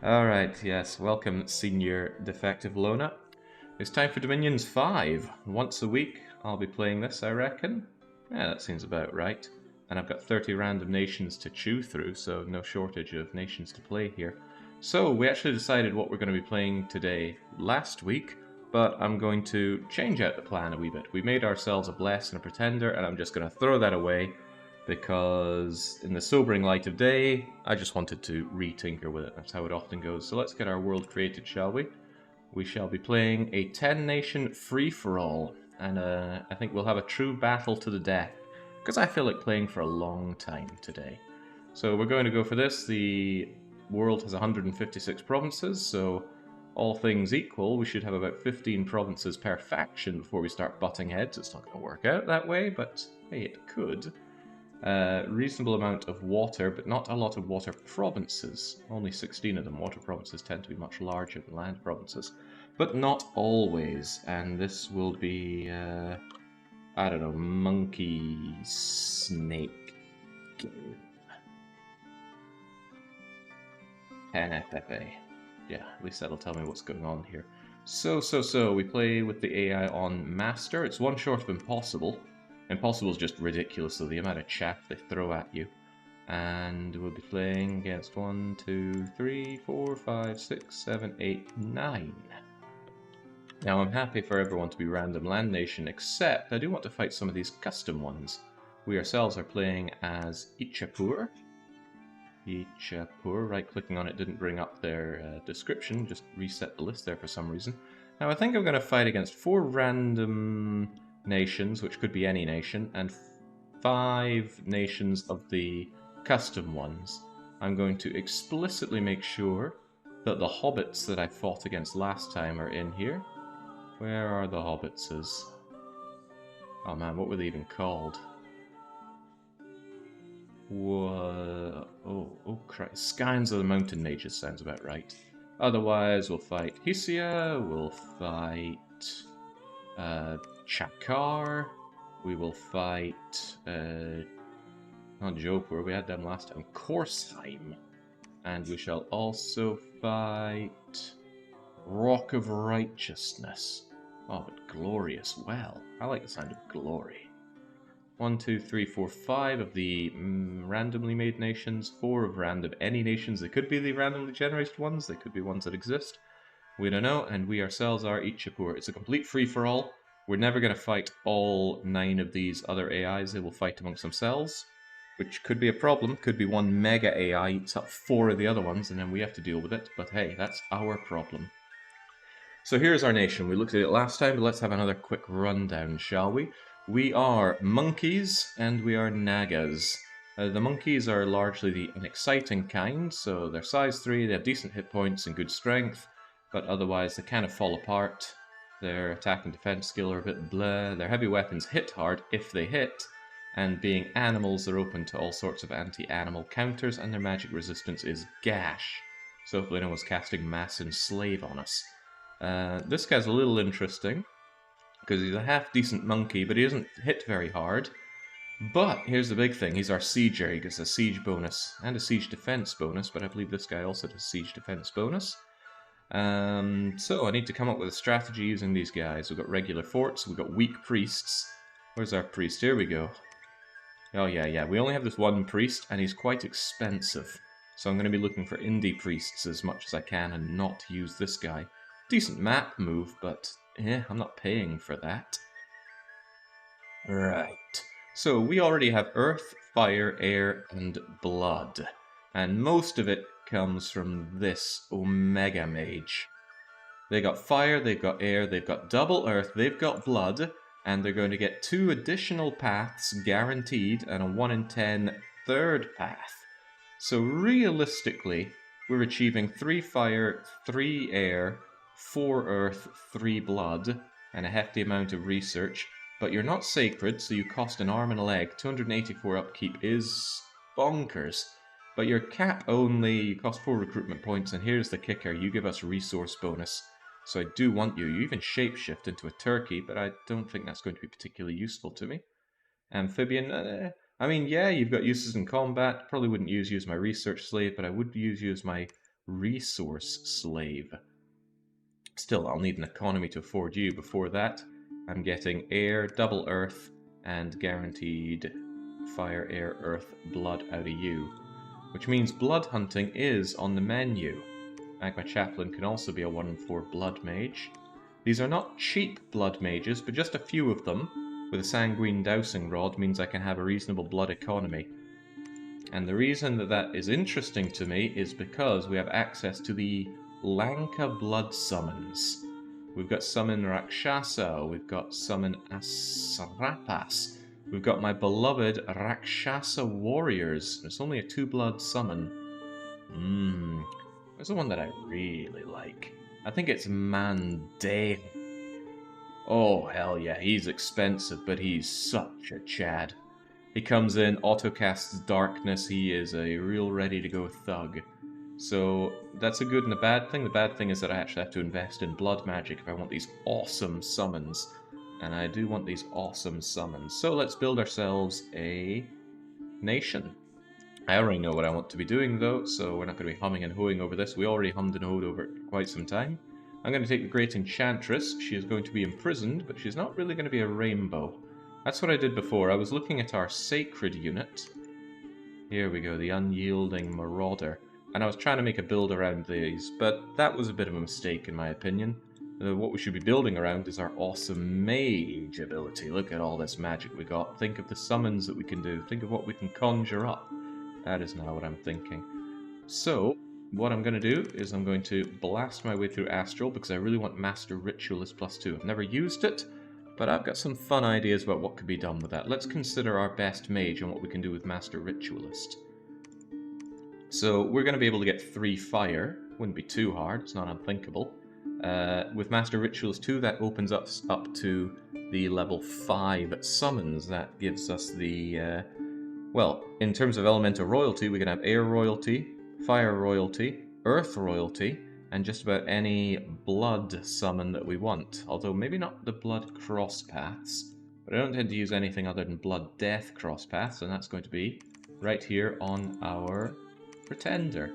Alright, yes, welcome Senior Defective Lona. It's time for Dominions 5. Once a week I'll be playing this, I reckon. Yeah, that seems about right. And I've got 30 random nations to chew through, so no shortage of nations to play here. So, we actually decided what we're going to be playing today last week, but I'm going to change out the plan a wee bit. We made ourselves a Bless and a Pretender, and I'm just going to throw that away because in the sobering light of day, I just wanted to re-tinker with it. That's how it often goes. So let's get our world created, shall we? We shall be playing a 10-nation free-for-all, and I think we'll have a true battle to the death, because I feel like playing for a long time today. So we're going to go for this. The world has 156 provinces, so all things equal, we should have about 15 provinces per faction before we start butting heads. It's not going to work out that way, but hey, it could. Reasonable amount of water, but not a lot of water provinces. Only 16 of them. Water provinces tend to be much larger than land provinces. But not always. And this will be, I don't know, monkey snake game. 10 FFA. Yeah, at least that'll tell me what's going on here. So, we play with the AI on Master. It's one short of Impossible. Impossible is just ridiculous, though, the amount of chaff they throw at you. And we'll be playing against 1, 2, 3, 4, 5, 6, 7, 8, 9. Now, I'm happy for everyone to be random land nation, except I do want to fight some of these custom ones. We ourselves are playing as Ichiapur. Ichiapur, right-clicking on it didn't bring up their description, just reset the list there for some reason. Now, I think I'm going to fight against 4 random nations, which could be any nation, and 5 nations of the custom ones. I'm going to explicitly make sure that the hobbits that I fought against last time are in here. Where are the hobbitses? Oh man, what were they even called? Whoa. Oh Christ. Skynes of the Mountain Mages sounds about right. Otherwise, we'll fight Hisia, we'll fight Chakar, we will fight not Jopur, we had them last time, Korsheim, and we shall also fight Rock of Righteousness. Oh, but glorious well. I like the sound of glory. 1, 2, 3, 4, 5 of the randomly made nations, 4 of random any nations. They could be the randomly generated ones, they could be ones that exist. We don't know, and we ourselves are Ichiapur. It's a complete free-for-all. We're never going to fight all 9 of these other AIs. They will fight amongst themselves, which could be a problem. Could be one mega AI eats up 4 of the other ones, and then we have to deal with it. But hey, that's our problem. So here's our nation. We looked at it last time, but let's have another quick rundown, shall we? We are monkeys, and we are nagas. The monkeys are largely the unexciting kind, so they're size 3, they have decent hit points and good strength, but otherwise they kind of fall apart. Their attack and defense skill are a bit bleh. Their heavy weapons hit hard if they hit, and being animals, they're open to all sorts of anti-animal counters, and their magic resistance is gash. So hopefully no one's casting Mass Enslave on us. This guy's a little interesting, because he's a half-decent monkey, but he doesn't hit very hard. But here's the big thing, he's our sieger. He gets a siege bonus and a siege defense bonus, but I believe this guy also has a siege defense bonus. So I need to come up with a strategy using these guys. We've got regular forts, we've got weak priests. Where's our priest? Here we go. Oh yeah, we only have this one priest, and he's quite expensive. So I'm going to be looking for indie priests as much as I can and not use this guy. Decent map move, but I'm not paying for that. Right. So we already have earth, fire, air, and blood. And most of it comes from this Omega Mage. They got fire, they've got air, they've got double earth, they've got blood, and they're going to get 2 additional paths guaranteed, and a 1 in 10 third path. So realistically, we're achieving 3 fire, 3 air, 4 earth, 3 blood, and a hefty amount of research. But you're not sacred, so you cost an arm and a leg. 284 upkeep is bonkers. But you're cap only, you cost 4 recruitment points, and here's the kicker, you give us resource bonus. So I do want you. You even shapeshift into a turkey, but I don't think that's going to be particularly useful to me. Amphibian, I mean, yeah, you've got uses in combat. Probably wouldn't use you as my research slave, but I would use you as my resource slave. Still, I'll need an economy to afford you. Before that, I'm getting air, double earth, and guaranteed fire, air, earth, blood out of you. Which means blood hunting is on the menu. Magma Chaplain can also be a 1-in-4 blood mage. These are not cheap blood mages, but just a few of them, with a sanguine dowsing rod, means I can have a reasonable blood economy. And the reason that that is interesting to me is because we have access to the Lanka blood summons. We've got summon Rakshasa, we've got summon Asrapas, we've got my beloved Rakshasa warriors. It's only a 2-blood summon. There's the one that I really like. I think it's Mandale. Oh, hell yeah, he's expensive, but he's such a Chad. He comes in, autocasts Darkness, he is a real ready-to-go thug. So that's a good and a bad thing. The bad thing is that I actually have to invest in blood magic if I want these awesome summons. And I do want these awesome summons. So let's build ourselves a nation. I already know what I want to be doing though, so we're not going to be humming and hooing over this. We already hummed and hooed over it for quite some time. I'm going to take the Great Enchantress. She is going to be imprisoned, but she's not really going to be a rainbow. That's what I did before. I was looking at our Sacred unit. Here we go, the Unyielding Marauder. And I was trying to make a build around these, but that was a bit of a mistake in my opinion. What we should be building around is our awesome mage ability. Look at all this magic we got. Think of the summons that we can do. Think of what we can conjure up. That is now what I'm thinking. So, what I'm going to do is I'm going to blast my way through Astral because I really want Master Ritualist +2. I've never used it, but I've got some fun ideas about what could be done with that. Let's consider our best mage and what we can do with Master Ritualist. So we're going to be able to get 3 fire. Wouldn't be too hard, it's not unthinkable. With Master Rituals 2, that opens us up to the level 5 summons. That gives us the, well, in terms of elemental royalty, we can have air royalty, fire royalty, earth royalty, and just about any blood summon that we want. Although maybe not the blood cross paths, but I don't tend to use anything other than blood death cross paths, and that's going to be right here on our Pretender.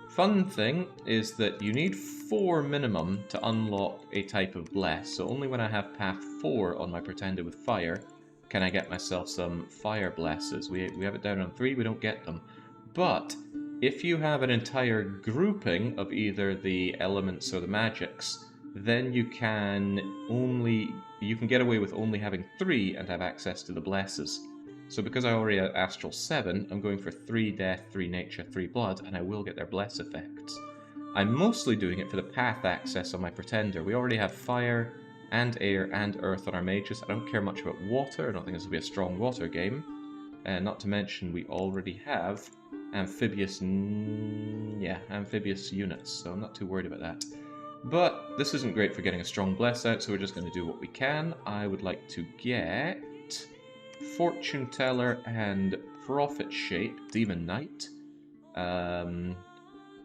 Fun thing is that you need 4 minimum to unlock a type of bless, so only when I have path 4 on my Pretender with fire can I get myself some fire blesses. We have it down on 3, we don't get them. But if you have an entire grouping of either the elements or the magics, then you can get away with only having 3 and have access to the blesses. So because I already have Astral 7, I'm going for 3 Death, 3 Nature, 3 Blood, and I will get their Bless effects. I'm mostly doing it for the path access on my Pretender. We already have Fire, and Air, and Earth on our mages. I don't care much about Water. I don't think this will be a strong Water game. And not to mention, we already have amphibious units, so I'm not too worried about that. But this isn't great for getting a strong Bless out, so we're just going to do what we can. I would like to get Fortune Teller and Prophet Shape, Demon Knight.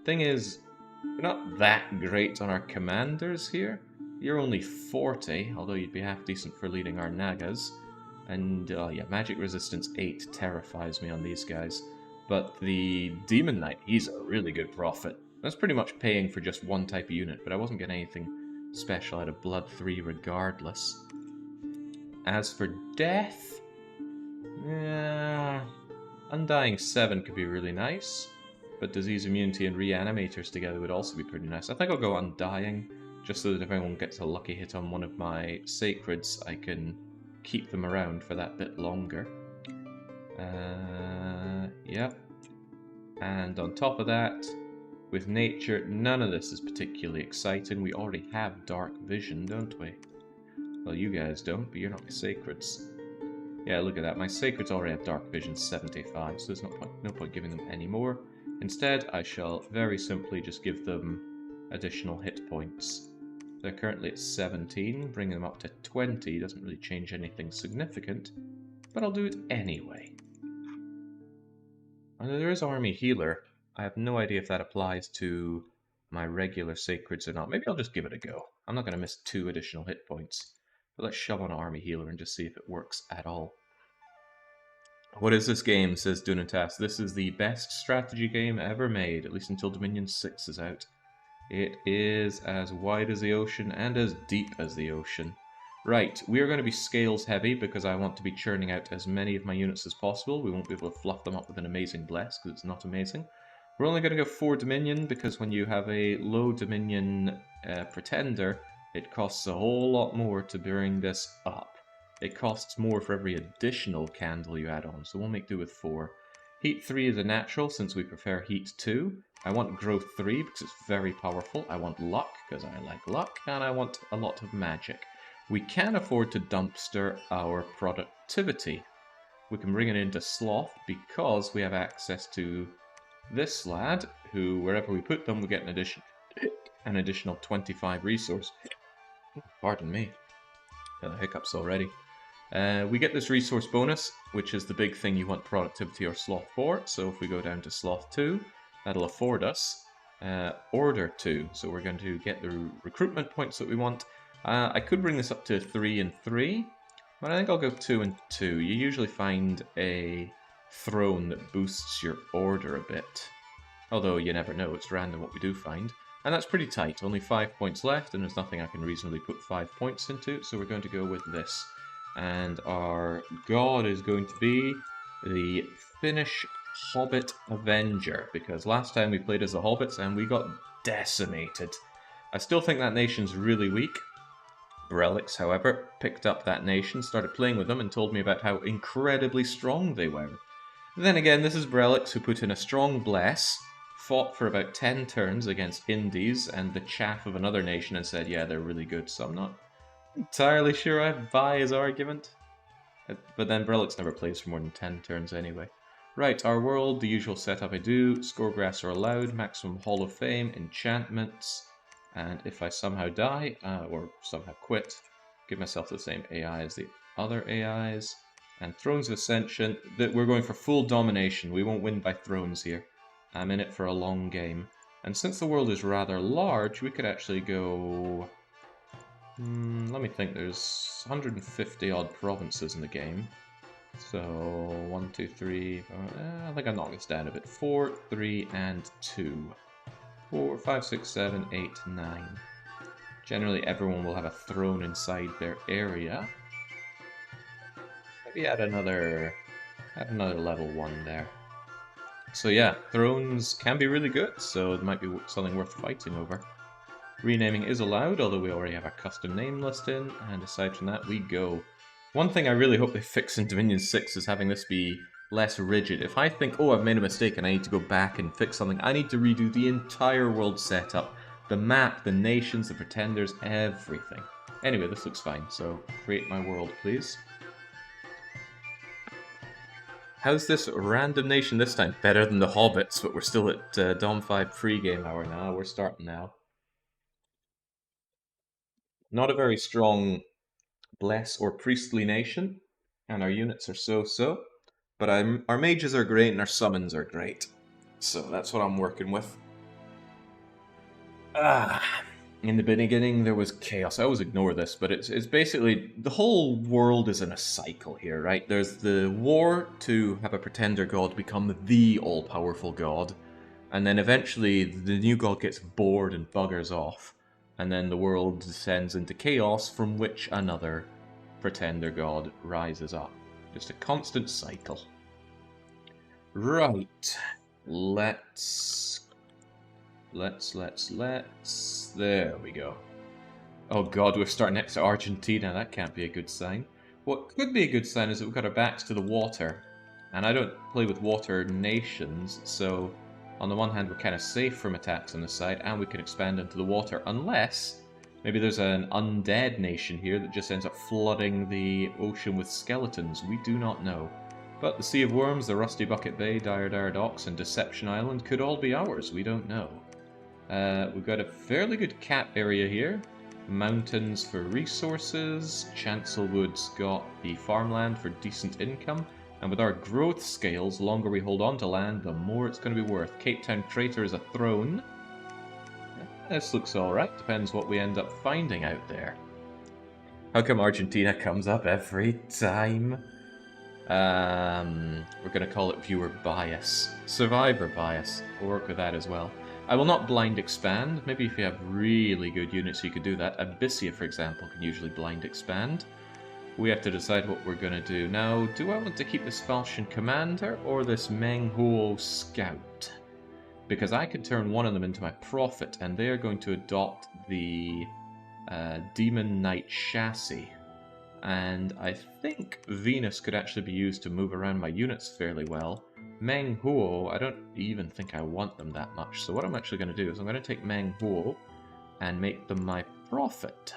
Thing is, we're not that great on our commanders here. You're only 40, although you'd be half decent for leading our Nagas. And yeah, Magic Resistance 8 terrifies me on these guys. But the Demon Knight, he's a really good Prophet. That's pretty much paying for just one type of unit, but I wasn't getting anything special out of Blood 3 regardless. As for Death, yeah, Undying 7 could be really nice, but Disease Immunity and Reanimators together would also be pretty nice. I think I'll go Undying, just so that if anyone gets a lucky hit on one of my Sacreds, I can keep them around for that bit longer. Yep. And on top of that, with Nature, none of this is particularly exciting. We already have Dark Vision, don't we? Well, you guys don't, but you're not my Sacreds. Yeah, look at that. My Sacreds already have Dark Vision 75, so there's no point giving them any more. Instead, I shall very simply just give them additional hit points. They're currently at 17, bringing them up to 20 doesn't really change anything significant, but I'll do it anyway. And there is Army Healer. I have no idea if that applies to my regular Sacreds or not. Maybe I'll just give it a go. I'm not going to miss 2 additional hit points. But let's shove on Army Healer and just see if it works at all. What is this game, says Dunatas. This is the best strategy game ever made, at least until Dominion 6 is out. It is as wide as the ocean and as deep as the ocean. Right, we are going to be scales heavy because I want to be churning out as many of my units as possible. We won't be able to fluff them up with an amazing bless because it's not amazing. We're only going to go 4 Dominion because when you have a low Dominion pretender, it costs a whole lot more to bring this up. It costs more for every additional candle you add on, so we'll make do with 4. Heat 3 is a natural since we prefer Heat 2. I want Growth 3 because it's very powerful. I want Luck because I like luck, and I want a lot of magic. We can afford to dumpster our productivity. We can bring it into Sloth because we have access to this lad, who, wherever we put them, we get an additional 25 resource. Pardon me. Got hiccups already. We get this resource bonus, which is the big thing you want productivity or sloth for. So if we go down to sloth 2, that'll afford us order 2. So we're going to get the recruitment points that we want. I could bring this up to 3 and 3, but I think I'll go 2 and 2. You usually find a throne that boosts your order a bit. Although you never know, it's random what we do find. And that's pretty tight, only 5 points left, and there's nothing I can reasonably put 5 points into, so we're going to go with this. And our god is going to be the Finnish Hobbit Avenger, because last time we played as the Hobbits and we got decimated. I still think that nation's really weak. Brelix, however, picked up that nation, started playing with them, and told me about how incredibly strong they were. Then again, this is Brelix, who put in a strong bless, fought for about 10 turns against Indies and the chaff of another nation and said, yeah, they're really good, so I'm not entirely sure I buy his argument. But then Brelix never plays for more than 10 turns anyway. Right, our world, the usual setup I do. Scoregrass are allowed, maximum Hall of Fame, enchantments, and if I somehow die, or somehow quit, give myself the same AI as the other AIs. And Thrones of Ascension, that we're going for full domination. We won't win by thrones here. I'm in it for a long game. And since the world is rather large, we could actually go... let me think, there's 150 odd provinces in the game. So, 1, 2, 3, I think I knocked this down a bit. 4, 3, and 2. 4, 5, 6, 7, 8, 9. Generally, everyone will have a throne inside their area. Maybe add another level 1 there. So yeah, thrones can be really good, so it might be something worth fighting over. Renaming is allowed, although we already have a custom name list in, and aside from that, we go. One thing I really hope they fix in Dominion 6 is having this be less rigid. If I think, oh, I've made a mistake and I need to go back and fix something, I need to redo the entire world setup. The map, the nations, the pretenders, everything. Anyway, this looks fine, so create my world, please. How's this random nation this time? Better than the Hobbits, but we're still at Dom 5 pre-game hour now. We're starting now. Not a very strong Bless or Priestly nation, and our units are so-so. But our mages are great and our summons are great. So that's what I'm working with. In the beginning there was chaos. I always ignore this, but it's basically the whole world is in a cycle here, right? There's the war to have a pretender god become the all-powerful god, and then eventually the new god gets bored and buggers off, and then the world descends into chaos from which another pretender god rises up. Just a constant cycle. Right. Let's... There we go. Oh god, we're starting next to Argentina. That can't be a good sign. What could be a good sign is that we've got our backs to the water. And I don't play with water nations, so on the one hand we're kind of safe from attacks on this side, and we can expand into the water, unless maybe there's an undead nation here that just ends up flooding the ocean with skeletons. We do not know. But the Sea of Worms, the Rusty Bucket Bay, Dire Docks, and Deception Island could all be ours. We don't know. We've got a fairly good cap area here. Mountains for resources. Chancelwood's got the farmland for decent income. And with our growth scales, the longer we hold on to land, the more it's going to be worth. Cape Town Crater is a throne. This looks alright. Depends what we end up finding out there. How come Argentina comes up every time? We're going to call it viewer bias. Survivor bias. We'll work with that as well. I will not blind expand. Maybe if you have really good units you could do that. Abyssia, for example, can usually blind expand. We have to decide what we're going to do. Now, do I want to keep this Falchion Commander or this Menghuo Scout? Because I could turn one of them into my Prophet, and they are going to adopt the Demon Knight chassis. And I think Venus could actually be used to move around my units fairly well. Menghuo, I don't even think I want them that much. So what I'm actually going to do is I'm going to take Menghuo and make them my Prophet.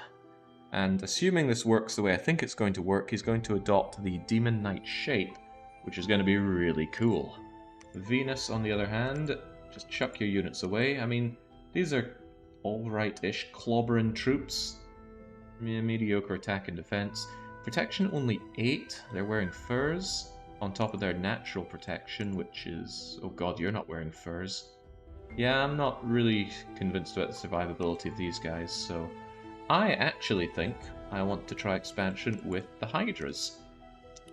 And assuming this works the way I think it's going to work, he's going to adopt the Demon Knight shape, which is going to be really cool. Venus, on the other hand, just chuck your units away. I mean, these are alright-ish clobbering troops. Mediocre attack and defense. Protection only 8. They're wearing furs on top of their natural protection, which is... Oh god, you're not wearing furs. Yeah, I'm not really convinced about the survivability of these guys, so... I actually think I want to try expansion with the Hydras.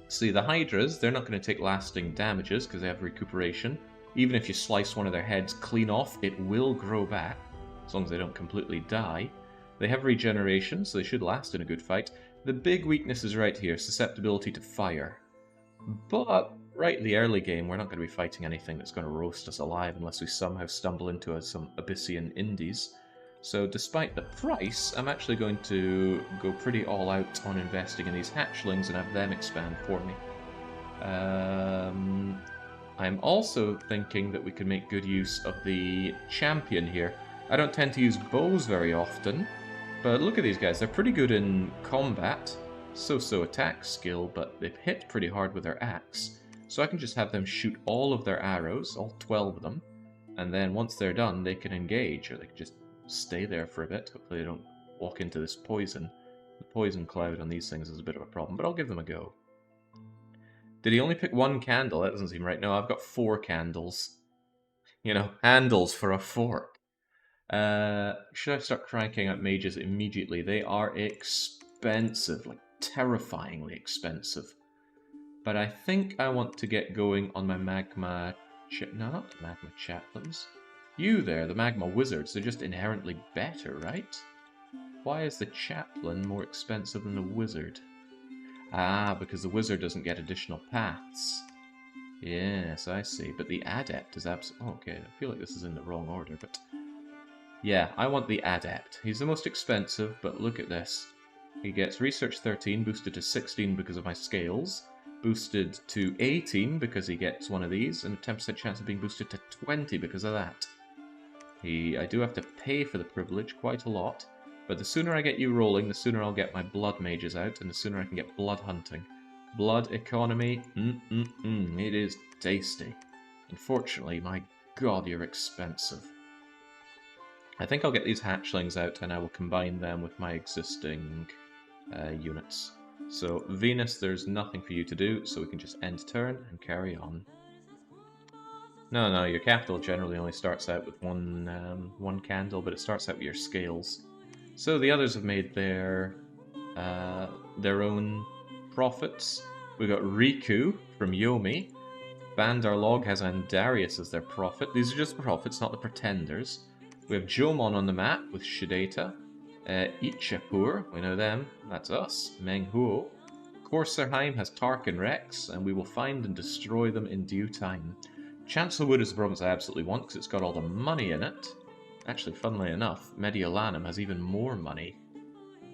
See, the Hydras, they're not going to take lasting damages because they have recuperation. Even if you slice one of their heads clean off, it will grow back, as long as they don't completely die. They have regeneration, so they should last in a good fight. The big weakness is right here, susceptibility to fire. But right in the early game, we're not going to be fighting anything that's going to roast us alive unless we somehow stumble into some Abyssian Indies. So despite the price, I'm actually going to go pretty all out on investing in these hatchlings and have them expand for me. I'm also thinking that we could make good use of the champion here. I don't tend to use bows very often, but look at these guys. They're pretty good in combat. So-so attack skill, but they've hit pretty hard with their axe. So I can just have them shoot all of their arrows, all 12 of them, and then once they're done, they can engage, or they can just stay there for a bit. Hopefully they don't walk into this poison. The poison cloud on these things is a bit of a problem, but I'll give them a go. Did he only pick one candle? That doesn't seem right. No, I've got 4 candles. You know, handles for a fork. Should I start cranking out mages immediately? They are expensive, like terrifyingly expensive. But I think I want to get going on my Magma... No, not the Magma Chaplains. You there, the Magma Wizards, they're just inherently better, right? Why is the Chaplain more expensive than the Wizard? Ah, because the Wizard doesn't get additional paths. Yes, I see. But the Adept is absolutely... Oh, okay, I feel like this is in the wrong order, but... Yeah, I want the Adept. He's the most expensive, but look at this. He gets Research 13, boosted to 16 because of my scales, boosted to 18 because he gets one of these, and a 10% chance of being boosted to 20 because of that. I do have to pay for the privilege quite a lot, but the sooner I get you rolling, the sooner I'll get my blood mages out, and the sooner I can get blood hunting. Blood economy, it is tasty. Unfortunately, my god, you're expensive. I think I'll get these hatchlings out, and I will combine them with my existing units. So, Venus, there's nothing for you to do, so we can just end turn and carry on. No, your capital generally only starts out with one candle, but it starts out with your scales. So the others have made their own profits. We've got Riku from Yomi. Bandar Log has Andarius as their prophet. These are just prophets, not the pretenders. We have Jomon on the map with Shidata. Ichiapur, we know them, that's us. Menghuo. Korserheim has Tark and Rex, and we will find and destroy them in due time. Chancelwood is the province I absolutely want because it's got all the money in it. Actually, funnily enough, Mediolanum has even more money.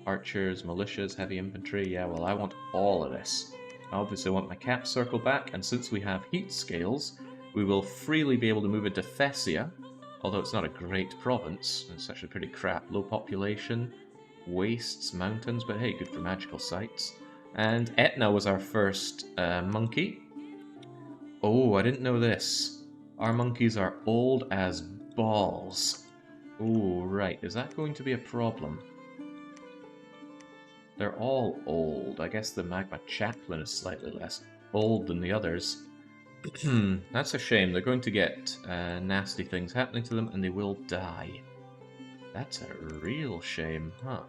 Archers, militias, heavy infantry, yeah, well, I want all of this. I obviously want my cap circle back, and since we have heat scales, we will freely be able to move into Thessia, although it's not a great province. It's actually pretty crap. Low population, wastes, mountains, but hey, good for magical sites. And Etna was our first monkey. Oh, I didn't know this. Our monkeys are old as balls. Oh, right. Is that going to be a problem? They're all old. I guess the Magma Chaplain is slightly less old than the others. That's a shame. They're going to get nasty things happening to them, and they will die. That's a real shame, huh?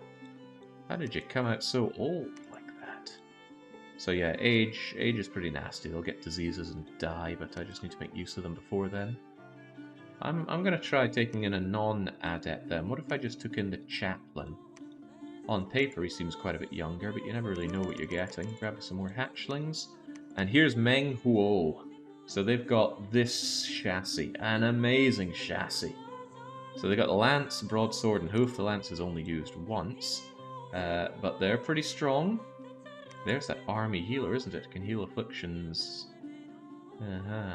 How did you come out so old like that? So yeah, age is pretty nasty. They'll get diseases and die, but I just need to make use of them before then. I'm gonna try taking in a non-adept then. What if I just took in the chaplain? On paper, he seems quite a bit younger, but you never really know what you're getting. Grab some more hatchlings. And here's Meng Huo. So they've got this chassis, an amazing chassis. So they've got the lance, broadsword, and hoof. The lance is only used once, but they're pretty strong. There's that army healer, isn't it? Can heal afflictions.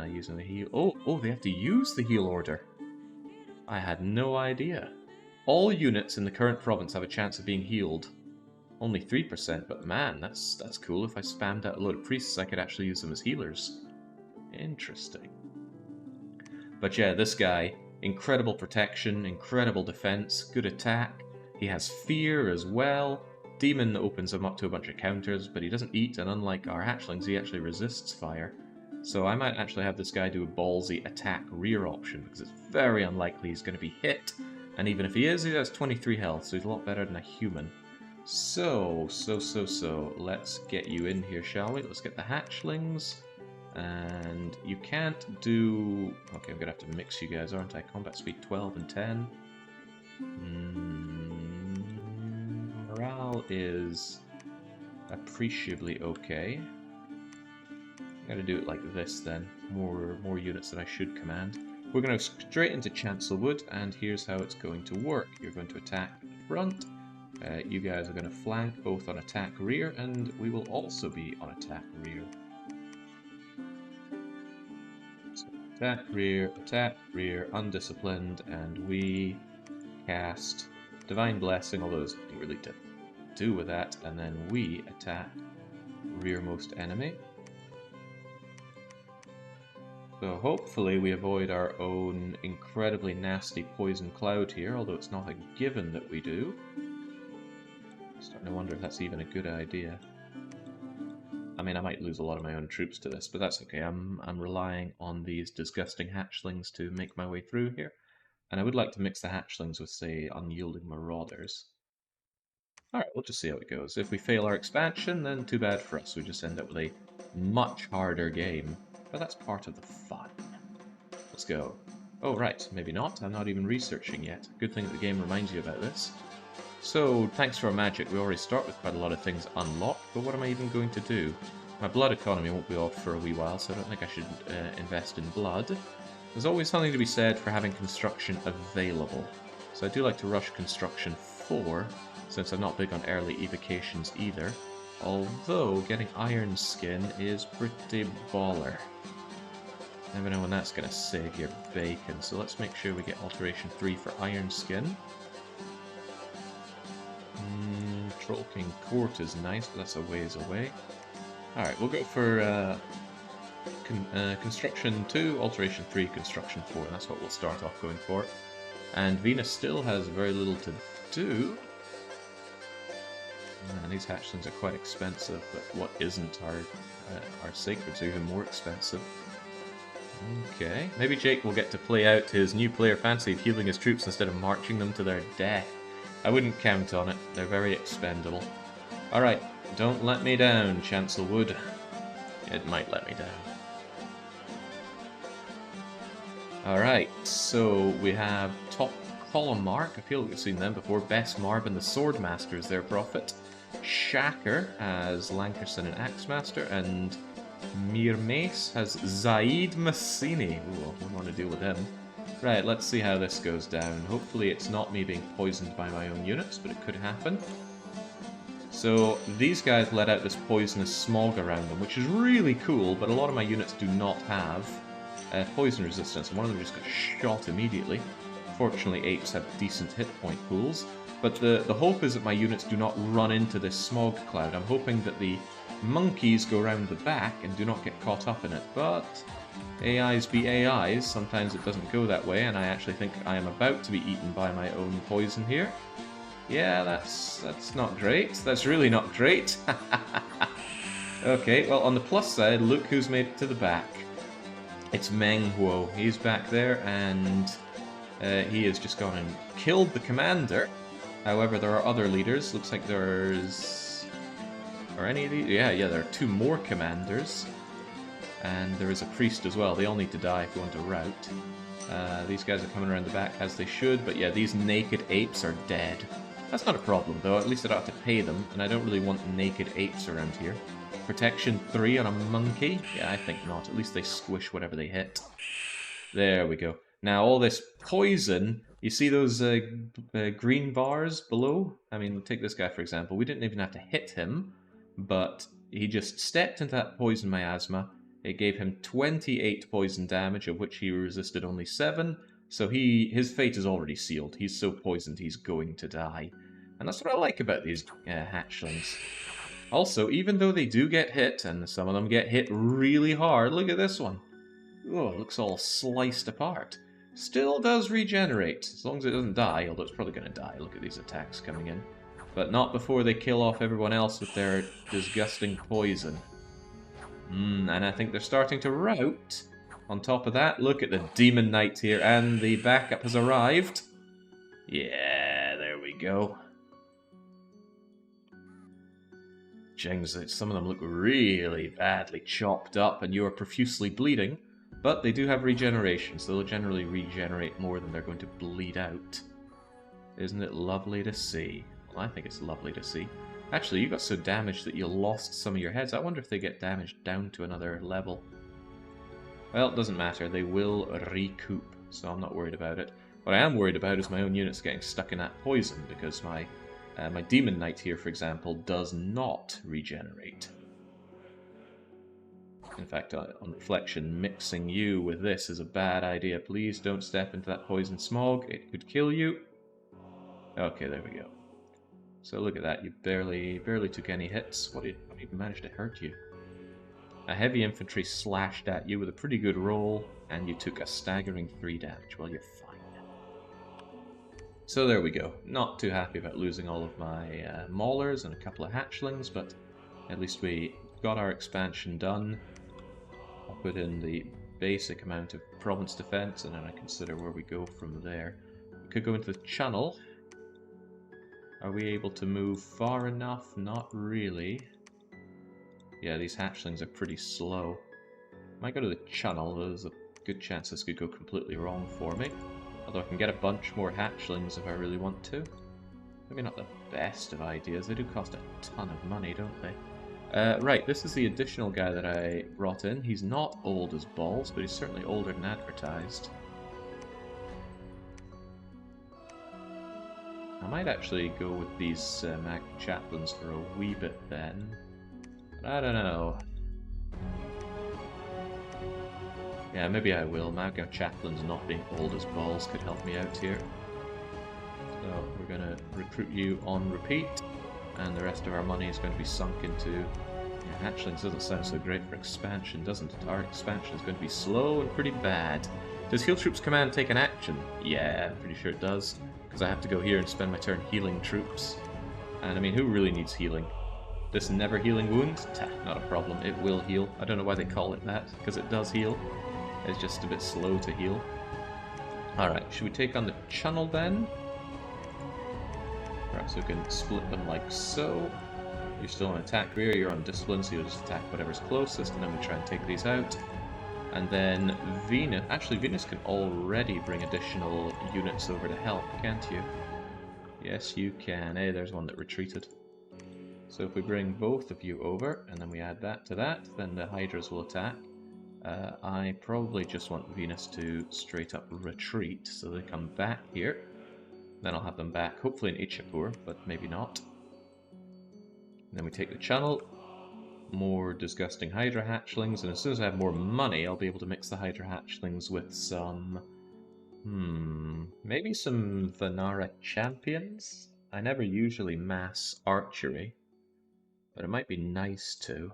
Using the heal. Oh, they have to use the heal order. I had no idea. All units in the current province have a chance of being healed. Only 3%, but man, that's cool. If I spammed out a load of priests, I could actually use them as healers. Interesting. But yeah, this guy, incredible protection, incredible defense, good attack. He has fear as well. Demon opens him up to a bunch of counters, but he doesn't eat, and unlike our hatchlings, he actually resists fire. So I might actually have this guy do a ballsy attack rear option, because it's very unlikely he's going to be hit. And even if he is, he has 23 health, so he's a lot better than a human. So, let's get you in here, shall we? Let's get the hatchlings. And you can't do... Okay, I'm going to have to mix you guys, aren't I? Combat speed 12 and 10. Morale is appreciably okay. I'm going to do it like this then. More units than I should command. We're going to go straight into Chancelwood, and here's how it's going to work. You're going to attack the front. You guys are going to flank both on attack rear, and we will also be on attack rear. So attack rear, undisciplined, and we cast Divine Blessing, although there's nothing really to do with that, and then we attack rearmost enemy. So hopefully we avoid our own incredibly nasty poison cloud here, although it's not a given that we do. I'm starting to wonder if that's even a good idea. I mean, I might lose a lot of my own troops to this, but that's okay. I'm relying on these disgusting hatchlings to make my way through here. And I would like to mix the hatchlings with, say, unyielding marauders. Alright, we'll just see how it goes. If we fail our expansion, then too bad for us. We just end up with a much harder game. But that's part of the fun. Let's go. Oh, right. Maybe not. I'm not even researching yet. Good thing that the game reminds you about this. So, thanks to our magic, we already start with quite a lot of things unlocked, but what am I even going to do? My blood economy won't be off for a wee while, so I don't think I should invest in blood. There's always something to be said for having construction available. So I do like to rush construction 4, since I'm not big on early evocations either. Although, getting iron skin is pretty baller. Never know when that's going to save your bacon, so let's make sure we get alteration 3 for iron skin. Troll King Court is nice, but that's a ways away. Alright, we'll go for construction 2, alteration 3, construction 4, and that's what we'll start off going for. And Venus still has very little to do. Man, these hatchlings are quite expensive, but what isn't? Our sacreds are even more expensive. Okay, maybe Jake will get to play out his new player fantasy of healing his troops instead of marching them to their death. I wouldn't count on it, they're very expendable. Alright, don't let me down, Chancelwood. It might let me down. Alright, so we have top column mark, I feel like we've seen them before. Best Marb the Swordmaster is their prophet. Shaker has Lankerson and Axemaster, and Mirmace has Zaid Massini. Ooh, I wouldn't want to deal with him. Right, let's see how this goes down. Hopefully it's not me being poisoned by my own units, but it could happen. So these guys let out this poisonous smog around them, which is really cool, but a lot of my units do not have poison resistance, and one of them just got shot immediately. Fortunately, apes have decent hit point pools, but the hope is that my units do not run into this smog cloud. I'm hoping that the monkeys go around the back and do not get caught up in it, but AIs be AIs, sometimes it doesn't go that way, and I actually think I am about to be eaten by my own poison here. Yeah, that's not great. That's really not great. Okay, well, on the plus side, look who's made it to the back. It's Meng Huo. He's back there, and he has just gone and killed the commander. However, there are other leaders. Looks like there's Are any of these? Yeah, there are 2 more commanders. And there is a priest as well. They all need to die if we want to rout. These guys are coming around the back as they should, but yeah, these naked apes are dead. That's not a problem, though. At least I don't have to pay them, and I don't really want naked apes around here. Protection 3 on a monkey? Yeah, I think not. At least they squish whatever they hit. There we go. Now, all this poison... You see those green bars below? I mean, take this guy, for example. We didn't even have to hit him, but he just stepped into that poison miasma. It gave him 28 poison damage, of which he resisted only 7. So his fate is already sealed. He's so poisoned he's going to die. And that's what I like about these hatchlings. Also, even though they do get hit, and some of them get hit really hard, look at this one. Oh, it looks all sliced apart. Still does regenerate, as long as it doesn't die, although it's probably going to die. Look at these attacks coming in. But not before they kill off everyone else with their disgusting poison. And I think they're starting to rout. On top of that, look at the Demon Knight here, and the backup has arrived. Yeah, there we go. Jings, some of them look really badly chopped up, and you are profusely bleeding. But they do have regeneration, so they'll generally regenerate more than they're going to bleed out. Isn't it lovely to see? Well, I think it's lovely to see. Actually, you got so damaged that you lost some of your heads. I wonder if they get damaged down to another level. Well, it doesn't matter. They will recoup, so I'm not worried about it. What I am worried about is my own units getting stuck in that poison, because my Demon Knight here, for example, does not regenerate. In fact, on reflection, mixing you with this is a bad idea. Please don't step into that poison smog. It could kill you. Okay, there we go. So look at that. You barely took any hits. What even managed to hurt you? A heavy infantry slashed at you with a pretty good roll, and you took a staggering 3 damage. Well, you're fine. So there we go. Not too happy about losing all of my maulers and a couple of hatchlings, but at least we got our expansion done. I'll put in the basic amount of province defense, and then I consider where we go from there. We could go into the channel. Are we able to move far enough? Not really. Yeah, these hatchlings are pretty slow. Might go to the channel. There's a good chance this could go completely wrong for me. Although I can get a bunch more hatchlings if I really want to. Maybe not the best of ideas. They do cost a ton of money, don't they? Right, this is the additional guy that I brought in. He's not old as balls, but he's certainly older than advertised. I might actually go with these Magma chaplains for a wee bit then. But I don't know. Yeah, maybe I will. Magma chaplains not being old as balls could help me out here. So we're going to recruit you on repeat. And the rest of our money is going to be sunk into... Yeah, hatchlings doesn't sound so great for expansion, doesn't it? Our expansion is going to be slow and pretty bad. Does Heal Troops Command take an action? Yeah, I'm pretty sure it does. Because I have to go here and spend my turn healing troops. And I mean, who really needs healing? This never healing wound? Not a problem. It will heal. I don't know why they call it that, because it does heal. It's just a bit slow to heal. Alright, should we take on the channel then? Perhaps we can split them like so. You're still on attack rear, you're on discipline, so you'll just attack whatever's closest, and then we try and take these out. And then Venus... Actually, Venus can already bring additional units over to help, can't you? Yes, you can. Hey, there's one that retreated. So if we bring both of you over, and then we add that to that, then the Hydras will attack. I probably just want Venus to straight up retreat, so they come back here. Then I'll have them back, hopefully in Ichiapur, but maybe not. And then we take the channel, more disgusting Hydra hatchlings, and as soon as I have more money, I'll be able to mix the Hydra hatchlings with some... maybe some Vanara champions? I never usually mass archery, but it might be nice to.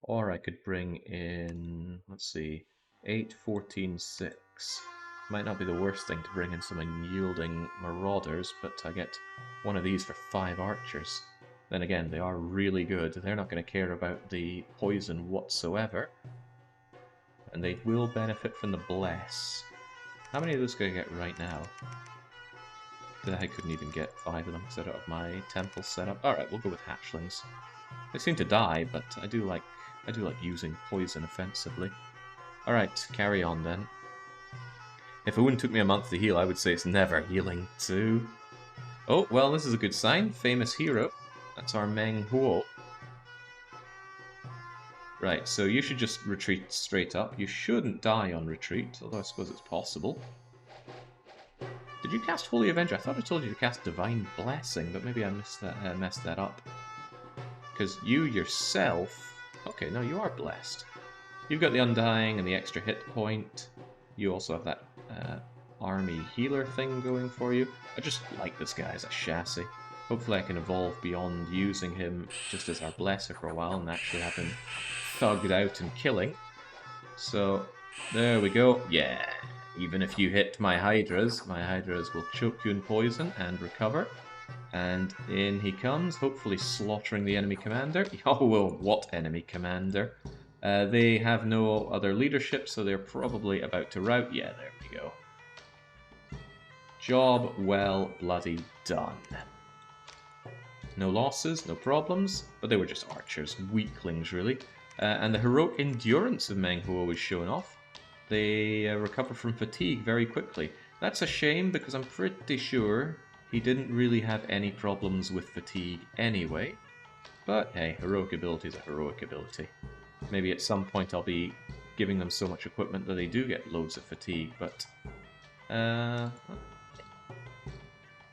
Or I could bring in, let's see, 8, 14, 6. Might not be the worst thing to bring in some unyielding marauders, but I get one of these for 5 archers. Then again, they are really good. They're not going to care about the poison whatsoever. And they will benefit from the bless. How many of those can I get right now? I couldn't even get 5 of them because I don't have my temple set up. Alright, we'll go with hatchlings. They seem to die, but I do like using poison offensively. Alright, carry on then. If a wound took me a month to heal, I would say it's never healing too. Oh, well, this is a good sign. Famous hero. That's our Meng Huo. Right, so you should just retreat straight up. You shouldn't die on retreat, although I suppose it's possible. Did you cast Holy Avenger? I thought I told you to cast Divine Blessing, but maybe I messed that up. Because you yourself... Okay, no, you are blessed. You've got the Undying and the extra hit point. You also have that army healer thing going for you. I just like this guy as a chassis. Hopefully I can evolve beyond using him just as our blesser for a while and actually have him thugged out and killing. So, there we go. Yeah, even if you hit my hydras will choke you in poison and recover. And in he comes, hopefully slaughtering the enemy commander. Oh, well, what enemy commander? They have no other leadership, so they're probably about to rout. Yeah, there we go. Job well bloody done. No losses, no problems, but they were just archers, weaklings really. And the heroic endurance of Meng Huo was shown off. They recover from fatigue very quickly. That's a shame because I'm pretty sure he didn't really have any problems with fatigue anyway. But hey, heroic ability is a heroic ability. Maybe at some point I'll be giving them so much equipment that they do get loads of fatigue, but...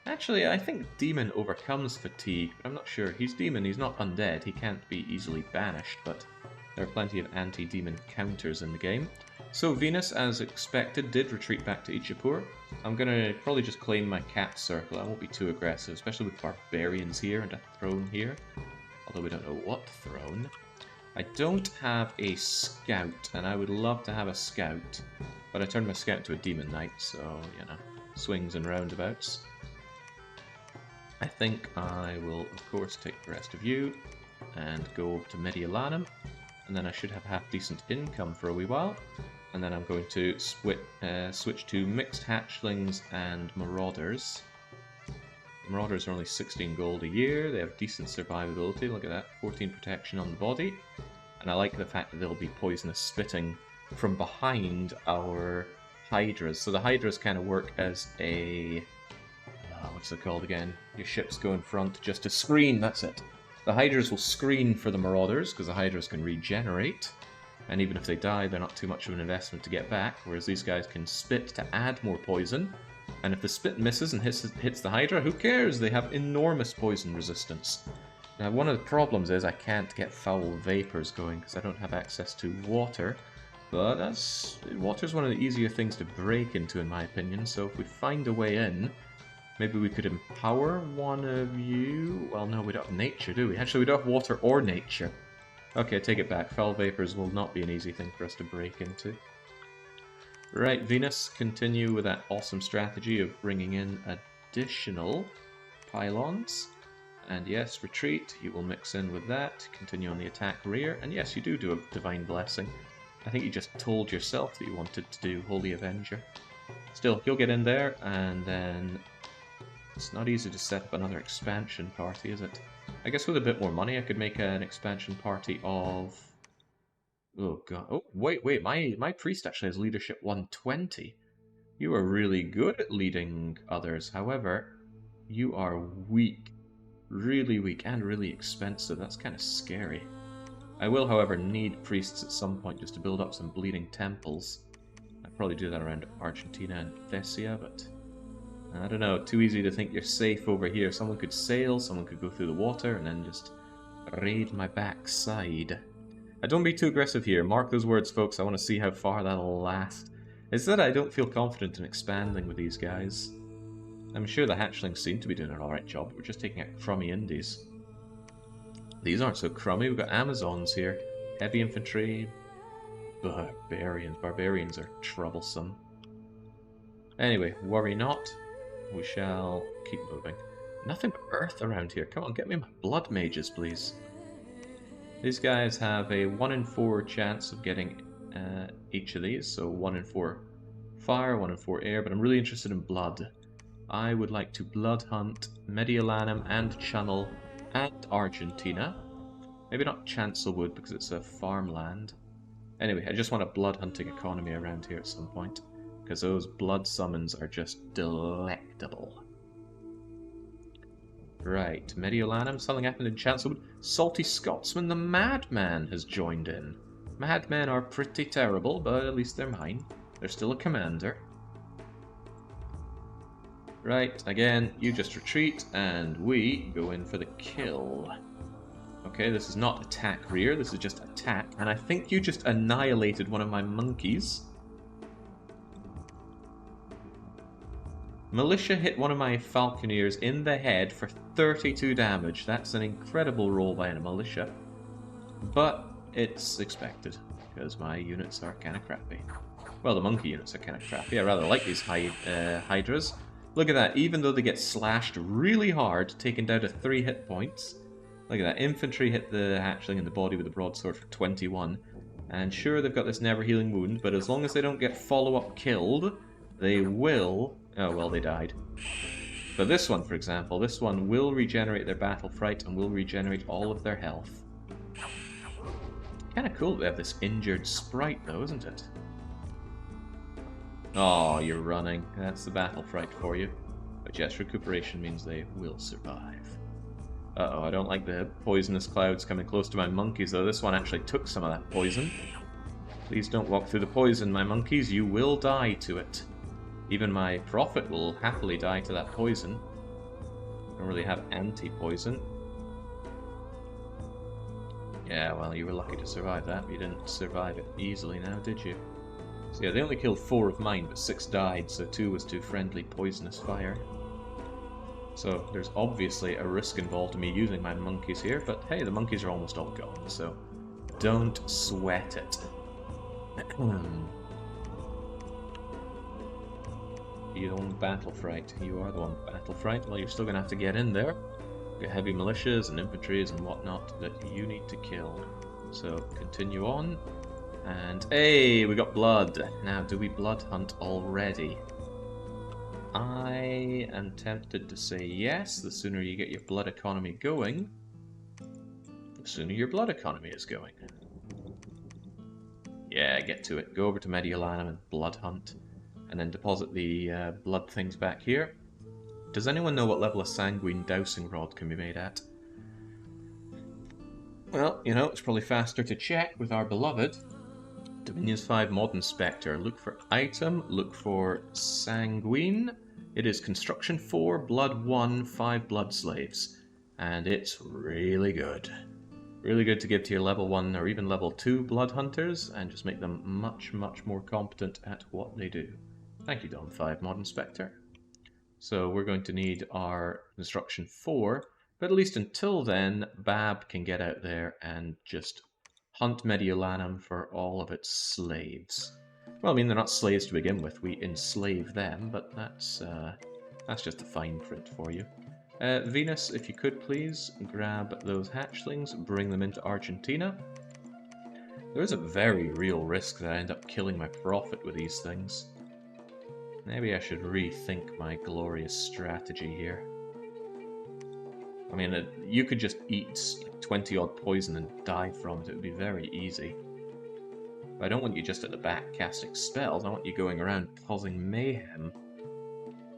Actually, I think Demon overcomes fatigue, but I'm not sure. He's Demon, he's not undead, he can't be easily banished, but there are plenty of anti-demon counters in the game. So Venus, as expected, did retreat back to Ichiapur. I'm gonna probably just claim my cat circle, I won't be too aggressive, especially with barbarians here and a throne here. Although we don't know what throne. I don't have a scout, and I would love to have a scout, but I turned my scout to a demon knight, so, you know, swings and roundabouts. I think I will, of course, take the rest of you and go to Mediolanum, and then I should have half-decent income for a wee while, and then I'm going to switch to mixed hatchlings and marauders. The marauders are only 16 gold a year, they have decent survivability, look at that, 14 protection on the body, and I like the fact that they'll be poisonous spitting from behind our hydras. So the hydras kind of work as a... what's it called again? Your ships go in front just to screen, that's it. The hydras will screen for the marauders, because the hydras can regenerate, and even if they die, they're not too much of an investment to get back, whereas these guys can spit to add more poison, and if the spit misses and hits the hydra, who cares? They have enormous poison resistance. Now, one of the problems is I can't get foul vapors going, because I don't have access to water, but water's one of the easier things to break into, in my opinion, so if we find a way in, maybe we could empower one of you. Well, no, we don't have nature, do we? Actually, we don't have water or nature. Okay, I take it back. Foul vapors will not be an easy thing for us to break into. Right, Venus, continue with that awesome strategy of bringing in additional pylons. And yes, retreat. You will mix in with that. Continue on the attack rear. And yes, you do a Divine Blessing. I think you just told yourself that you wanted to do Holy Avenger. Still, you'll get in there, and then... It's not easy to set up another expansion party, is it? I guess with a bit more money I could make an expansion party of... Oh god. Oh, wait, my priest actually has leadership 120. You are really good at leading others, however, you are weak. Really weak and really expensive, that's kind of scary. I will, however, need priests at some point just to build up some bleeding temples. I'd probably do that around Argentina and Thessia, but... I don't know, too easy to think you're safe over here. Someone could sail, someone could go through the water, and then just raid my backside. Don't be too aggressive here. Mark those words, folks. I want to see how far that'll last. It's that I don't feel confident in expanding with these guys. I'm sure the hatchlings seem to be doing an alright job. We're just taking out crummy indies. These aren't so crummy. We've got Amazons here. Heavy infantry. Barbarians. Barbarians are troublesome. Anyway, worry not. We shall keep moving. Nothing but earth around here. Come on, get me my blood mages, please. These guys have a 1 in 4 chance of getting each of these. So 1 in 4 fire, 1 in 4 air, but I'm really interested in blood. I would like to blood hunt Mediolanum and Channel and Argentina. Maybe not Chancelwood because it's a farmland. Anyway, I just want a blood hunting economy around here at some point, because those blood summons are just delectable. Right, Mediolanum, something happened in Chancelwood. Salty Scotsman the Madman has joined in. Madmen are pretty terrible, but at least they're mine. They're still a commander. Right, again, you just retreat, and we go in for the kill. Okay, this is not attack rear, this is just attack, and I think you just annihilated one of my monkeys. Militia hit one of my falconeers in the head for 32 damage. That's an incredible roll by a militia. But it's expected, because my units are kind of crappy. Well, the monkey units are kind of crappy. I rather like these hydras. Look at that, even though they get slashed really hard, taken down to 3 hit points. Look at that, infantry hit the hatchling in the body with a broadsword for 21. And sure, they've got this never-healing wound, but as long as they don't get follow-up killed, they will... Oh, well, they died. But this one, for example, this one will regenerate their battle fright and will regenerate all of their health. Kind of cool that they have this injured sprite, though, isn't it? Oh, you're running. That's the battle fright for you. But yes, recuperation means they will survive. Uh-oh, I don't like the poisonous clouds coming close to my monkeys, though. This one actually took some of that poison. Please don't walk through the poison, my monkeys. You will die to it. Even my prophet will happily die to that poison. Don't really have anti-poison. Yeah, well, you were lucky to survive that, but you didn't survive it easily now, did you? So yeah, they only killed 4 of mine, but 6 died, so 2 was to friendly poisonous fire. So there's obviously a risk involved in me using my monkeys here, but hey, the monkeys are almost all gone, so don't sweat it. You don't battle fright. You are the one with battle fright. Well, you're still going to have to get in there. Get heavy militias and infantries and whatnot that you need to kill. So continue on. And hey, we got blood. Now, do we blood hunt already? I am tempted to say yes. The sooner you get your blood economy going, the sooner your blood economy is going. Yeah, get to it. Go over to Mediolanum and blood hunt. And then deposit the blood things back here. Does anyone know what level a sanguine dowsing rod can be made at? Well, you know, it's probably faster to check with our beloved Dominions 5 Modern Spectre. Look for item, look for sanguine. It is construction 4, blood 1, 5 blood slaves. And it's really good. Really good to give to your level 1 or even level 2 blood hunters and just make them much, much more competent at what they do. Thank you, Dom 5 Modern Spectre. So we're going to need our construction 4, but at least until then, Bab can get out there and just hunt Mediolanum for all of its slaves. Well, I mean, they're not slaves to begin with. We enslave them, but that's just the fine print for you. Venus, if you could please, grab those hatchlings, bring them into Argentina. There is a very real risk that I end up killing my prophet with these things. Maybe I should rethink my glorious strategy here. I mean, you could just eat 20-odd poison and die from it. It would be very easy. But I don't want you just at the back casting spells. I want you going around causing mayhem.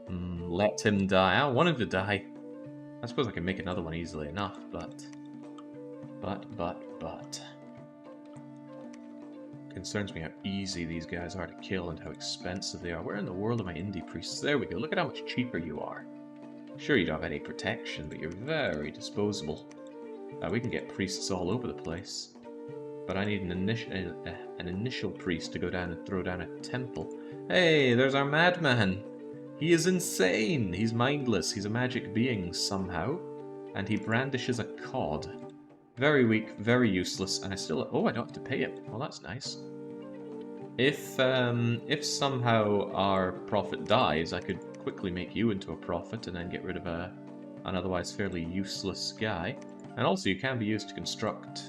Let him die. I want him to die. I suppose I can make another one easily enough, but... Concerns me how easy these guys are to kill and how expensive they are. Where in the world are my indie priests? There we go. Look at how much cheaper you are. Sure, you don't have any protection, but you're very disposable. We can get priests all over the place. But I need an initial priest to go down and throw down a temple. Hey, there's our madman! He is insane! He's mindless. He's a magic being somehow. And he brandishes a cod. Very weak, very useless, and I still... Oh, I don't have to pay him. Well, that's nice. If somehow our prophet dies, I could quickly make you into a prophet and then get rid of an otherwise fairly useless guy. And also, you can be used to construct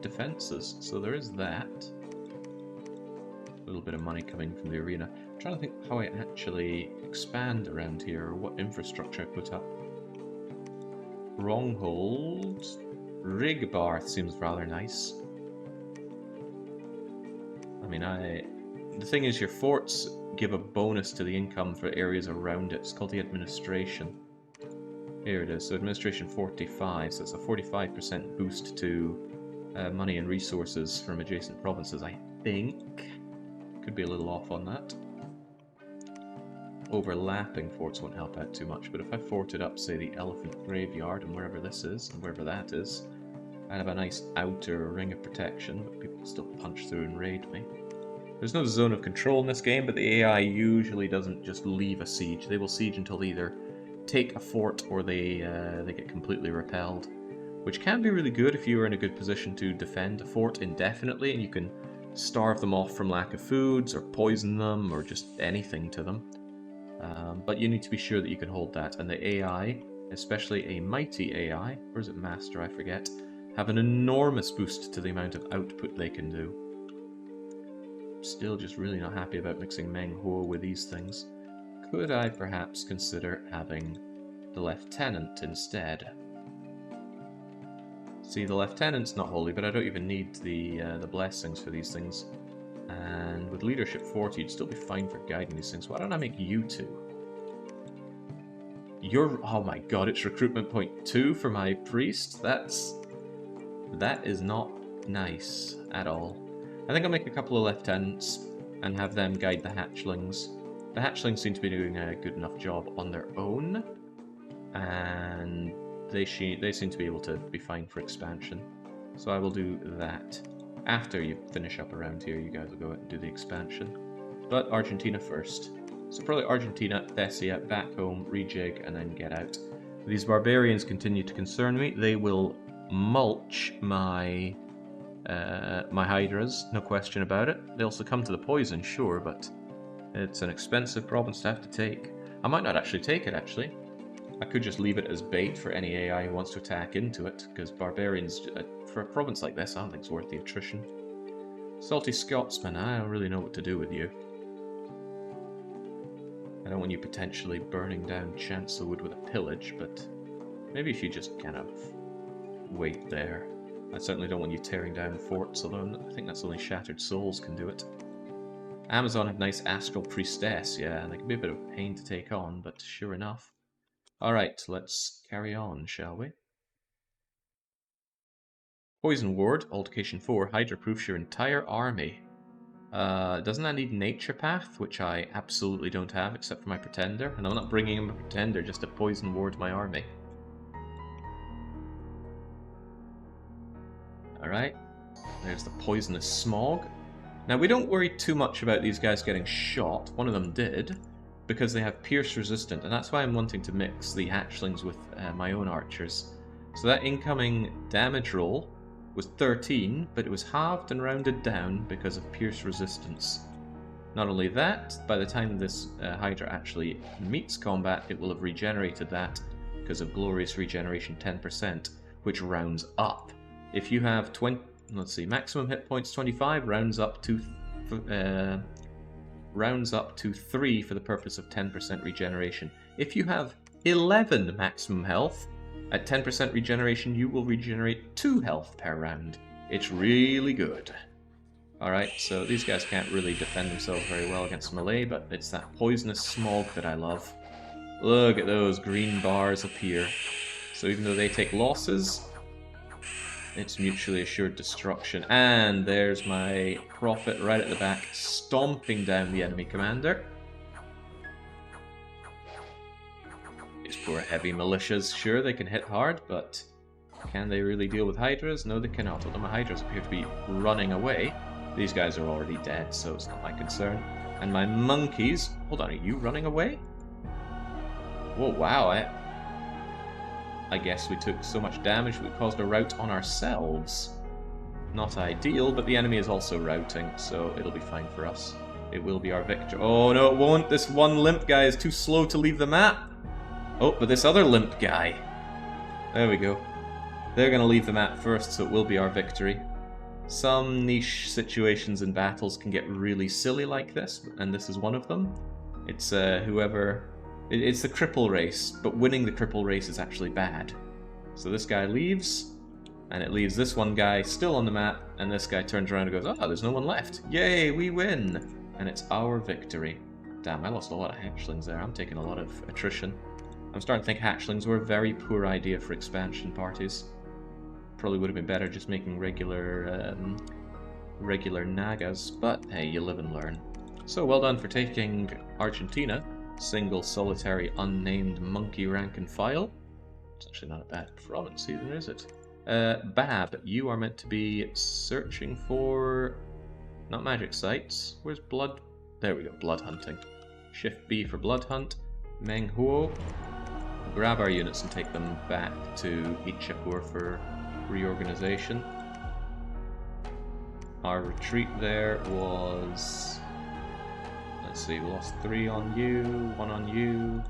defenses, so there is that. A little bit of money coming from the arena. I'm trying to think how I actually expand around here, or what infrastructure I put up. Stronghold. Rigbarth seems rather nice. I mean, the thing is, your forts give a bonus to the income for areas around it. It's called the administration. Here it is. So administration 45, so it's a 45% boost to money and resources from adjacent provinces, I think. Could be a little off on that. Overlapping forts won't help out too much, but if I forted up, say, the Elephant Graveyard and wherever this is, and wherever that is, I'd have a nice outer ring of protection, but people can still punch through and raid me. There's no zone of control in this game, but the AI usually doesn't just leave a siege. They will siege until they either take a fort or they get completely repelled, which can be really good if you are in a good position to defend a fort indefinitely, and you can starve them off from lack of foods, or poison them, or just anything to them. But you need to be sure that you can hold that, and the AI, especially a mighty AI, or is it master, I forget, have an enormous boost to the amount of output they can do. Still just really not happy about mixing Meng Huo with these things. Could I perhaps consider having the Lieutenant instead? See, the Lieutenant's not holy, but I don't even need the blessings for these things. And with Leadership 40, you'd still be fine for guiding these things. Why don't I make you two? Oh my god, it's recruitment point 2 for my priest? That is not nice at all. I think I'll make a couple of lieutenants and have them guide the hatchlings. The hatchlings seem to be doing a good enough job on their own, and they seem to be able to be fine for expansion. So I will do that. After you finish up around here, you guys will go out and do the expansion. But Argentina first. So probably Argentina, Thessia, back home, rejig, and then get out. These barbarians continue to concern me. They will mulch my my hydras, no question about it. They'll succumb to the poison, sure, but it's an expensive province to have to take. I might not actually take it, actually. I could just leave it as bait for any AI who wants to attack into it, because barbarians, for a province like this, I don't think it's worth the attrition. Salty Scotsman, I don't really know what to do with you. I don't want you potentially burning down Chancelwood with a pillage, but maybe if you just kind of wait there. I certainly don't want you tearing down forts, although I think that's only Shattered Souls can do it. Amazon have nice Astral Priestess, yeah, and they can be a bit of a pain to take on, but sure enough. Alright, let's carry on, shall we? Poison Ward, Altercation 4, Hydra-proofs your entire army. Doesn't that need Nature Path, which I absolutely don't have except for my Pretender? And I'm not bringing in a Pretender just to Poison Ward my army. Alright, there's the Poisonous Smog. Now, we don't worry too much about these guys getting shot. One of them did, because they have Pierce Resistant, and that's why I'm wanting to mix the hatchlings with my own archers. So that incoming damage roll was 13, but it was halved and rounded down because of Pierce Resistance. Not only that, by the time this Hydra actually meets combat, it will have regenerated that because of Glorious Regeneration 10%, which rounds up. If you have maximum hit points 25, rounds up to 3 for the purpose of 10% regeneration. If you have 11 maximum health, at 10% regeneration, you will regenerate 2 health per round. It's really good. Alright, so these guys can't really defend themselves very well against melee, but it's that Poisonous Smog that I love. Look at those green bars appear. So even though they take losses, it's mutually assured destruction. And there's my Prophet right at the back, stomping down the enemy commander. These poor heavy militias, sure, they can hit hard, but can they really deal with Hydras? No, they cannot, although my Hydras appear to be running away. These guys are already dead, so it's not my concern. And my monkeys... Hold on, are you running away? Whoa, wow, I guess we took so much damage we caused a rout on ourselves. Not ideal, but the enemy is also routing, so it'll be fine for us. It will be our victory. Oh no, it won't! This one limp guy is too slow to leave the map! Oh, but this other limp guy... There we go. They're going to leave the map first, so it will be our victory. Some niche situations in battles can get really silly like this, and this is one of them. It's whoever... It's the cripple race, but winning the cripple race is actually bad. So this guy leaves. And it leaves this one guy still on the map, and this guy turns around and goes, oh, there's no one left. Yay, we win! And it's our victory. Damn, I lost a lot of hatchlings there. I'm taking a lot of attrition. I'm starting to think hatchlings were a very poor idea for expansion parties. Probably would have been better just making regular Nagas, but hey, you live and learn. So well done for taking Argentina. Single, solitary, unnamed monkey rank and file. It's actually not a bad province either, is it? Bab, you are meant to be searching for... not magic sites. Where's blood? There we go, blood hunting. Shift B for blood hunt. Meng Huo. Grab our units and take them back to Ichiapur for reorganization. Our retreat there was... let's see, we lost 3 on you, 1 on you.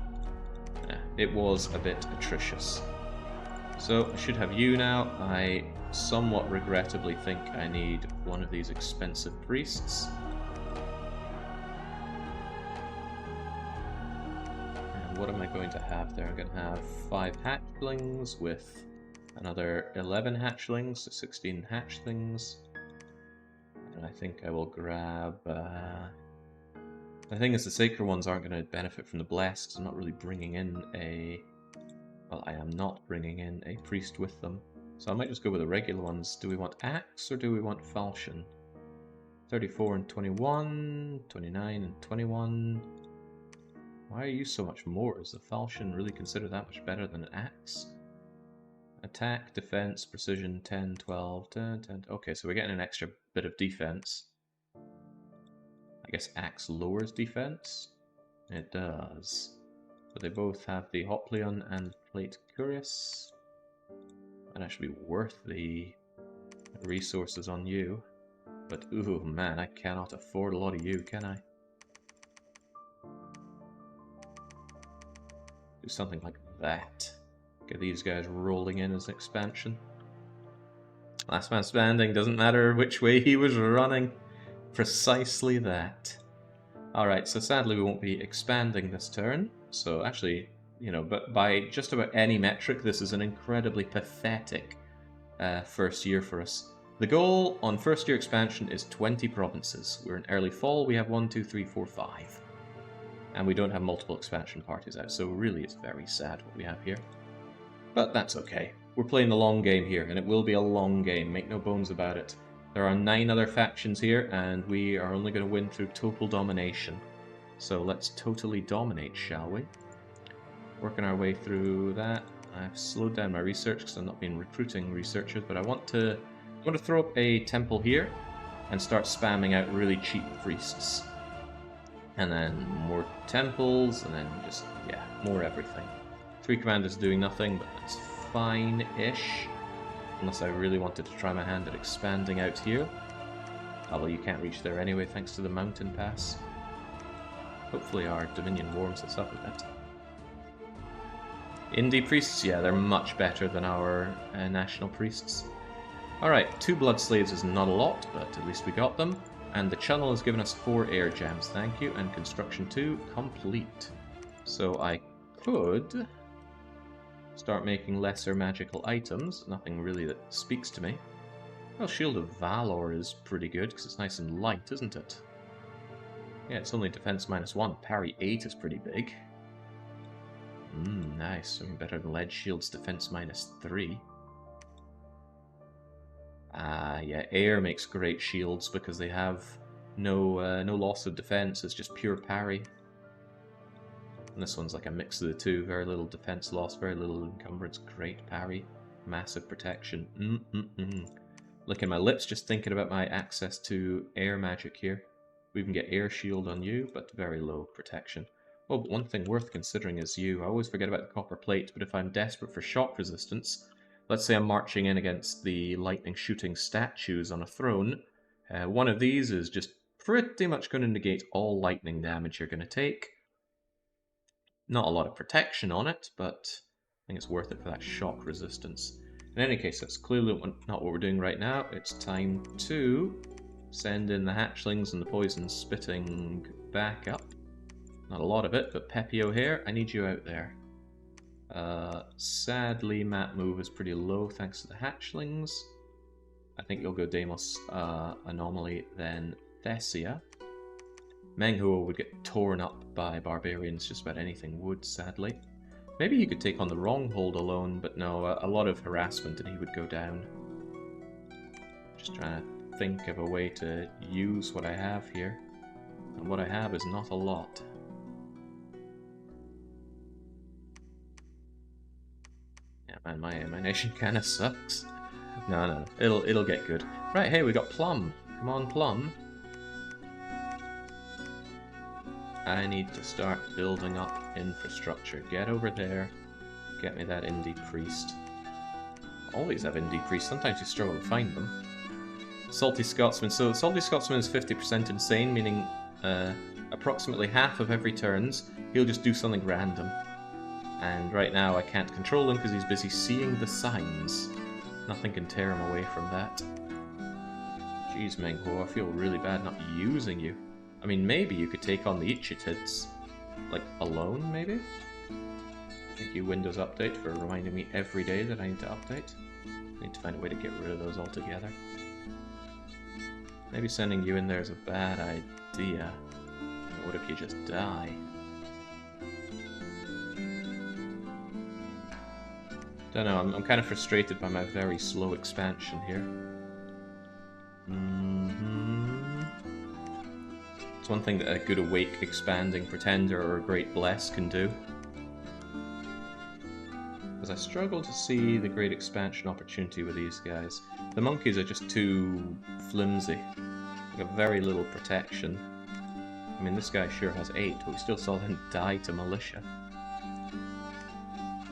Yeah, it was a bit atrocious. So, I should have you now. I somewhat regrettably think I need one of these expensive priests. And what am I going to have there? I'm going to have 5 hatchlings with another 11 hatchlings, so 16 hatchlings. And I think I will grab... the thing is, the sacred ones aren't going to benefit from the bless, because I'm not really bringing in a... well, I am not bringing in a priest with them. So I might just go with the regular ones. Do we want axe or do we want falchion? 34 and 21, 29 and 21. Why are you so much more? Is the falchion really considered that much better than an axe? Attack, defense, precision, 10, 12, 10, 10. Okay, so we're getting an extra bit of defense. I guess axe lowers defense? It does. But they both have the Hoplion and Plate Curious. Might actually be worth the resources on you. But ooh man, I cannot afford a lot of you, can I? Do something like that. Get these guys rolling in as expansion. Last man standing, doesn't matter which way he was running. Precisely that. Alright, so sadly we won't be expanding this turn. So actually, you know, but by just about any metric, this is an incredibly pathetic first year for us. The goal on first year expansion is 20 provinces. We're in early fall, we have 1, 2, 3, 4, 5. And we don't have multiple expansion parties out, so really it's very sad what we have here. But that's okay. We're playing the long game here, and it will be a long game, make no bones about it. There are 9 other factions here, and we are only going to win through total domination. So let's totally dominate, shall we? Working our way through that. I've slowed down my research because I've not been recruiting researchers, but I want to throw up a temple here and start spamming out really cheap priests. And then more temples, and then just, yeah, more everything. 3 commanders doing nothing, but that's fine-ish. Unless I really wanted to try my hand at expanding out here. Oh, well, you can't reach there anyway, thanks to the mountain pass. Hopefully our Dominion warms us up a bit. Indie priests, yeah, they're much better than our national priests. Alright, 2 blood slaves is not a lot, but at least we got them. And the channel has given us 4 air gems, thank you, and construction 2 complete. So I could start making lesser magical items, nothing really that speaks to me. Well, Shield of Valor is pretty good, because it's nice and light, isn't it? Yeah, it's only defense -1, parry 8 is pretty big. Nice, better than Lead Shield's defense -3. Yeah, air makes great shields because they have no loss of defense, it's just pure parry. And this one's like a mix of the two, very little defense loss, very little encumbrance, great parry, massive protection. Licking my lips just thinking about my access to air magic here. We can get air shield on you, but very low protection. Oh, but one thing worth considering is you. I always forget about the copper plate, but if I'm desperate for shock resistance, let's say I'm marching in against the lightning shooting statues on a throne, one of these is just pretty much going to negate all lightning damage you're going to take. Not a lot of protection on it, but I think it's worth it for that shock resistance. In any case, that's clearly not what we're doing right now. It's time to send in the hatchlings and the poison spitting back up. Not a lot of it, but Pepio here, I need you out there. sadly, map move is pretty low thanks to the hatchlings. I think you'll go Deimos Anomaly, then Thessia. Menghuo would get torn up by barbarians, just about anything would, sadly. Maybe he could take on the wrong hold alone, but no, a lot of harassment and he would go down. Just trying to think of a way to use what I have here. And what I have is not a lot. Yeah, man, my nation kinda sucks. No, it'll get good. Right, hey, we got Plum. Come on, Plum. I need to start building up infrastructure. Get over there. Get me that indie priest. Always have indie priests. Sometimes you struggle to find them. Salty Scotsman. So Salty Scotsman is 50% insane, meaning approximately half of every turns he'll just do something random. And right now I can't control him because he's busy seeing the signs. Nothing can tear him away from that. Jeez, Menghuo, I feel really bad not using you. I mean, maybe you could take on the Ichiapur, like, alone, maybe? Thank you, Windows Update, for reminding me every day that I need to update. I need to find a way to get rid of those altogether. Maybe sending you in there is a bad idea. What if you just die? Don't know, I'm kind of frustrated by my very slow expansion here. It's one thing that a good awake expanding pretender or a great bless can do. Because I struggle to see the great expansion opportunity with these guys. The monkeys are just too flimsy. They got very little protection. I mean, this guy sure has 8, but we still saw them die to militia.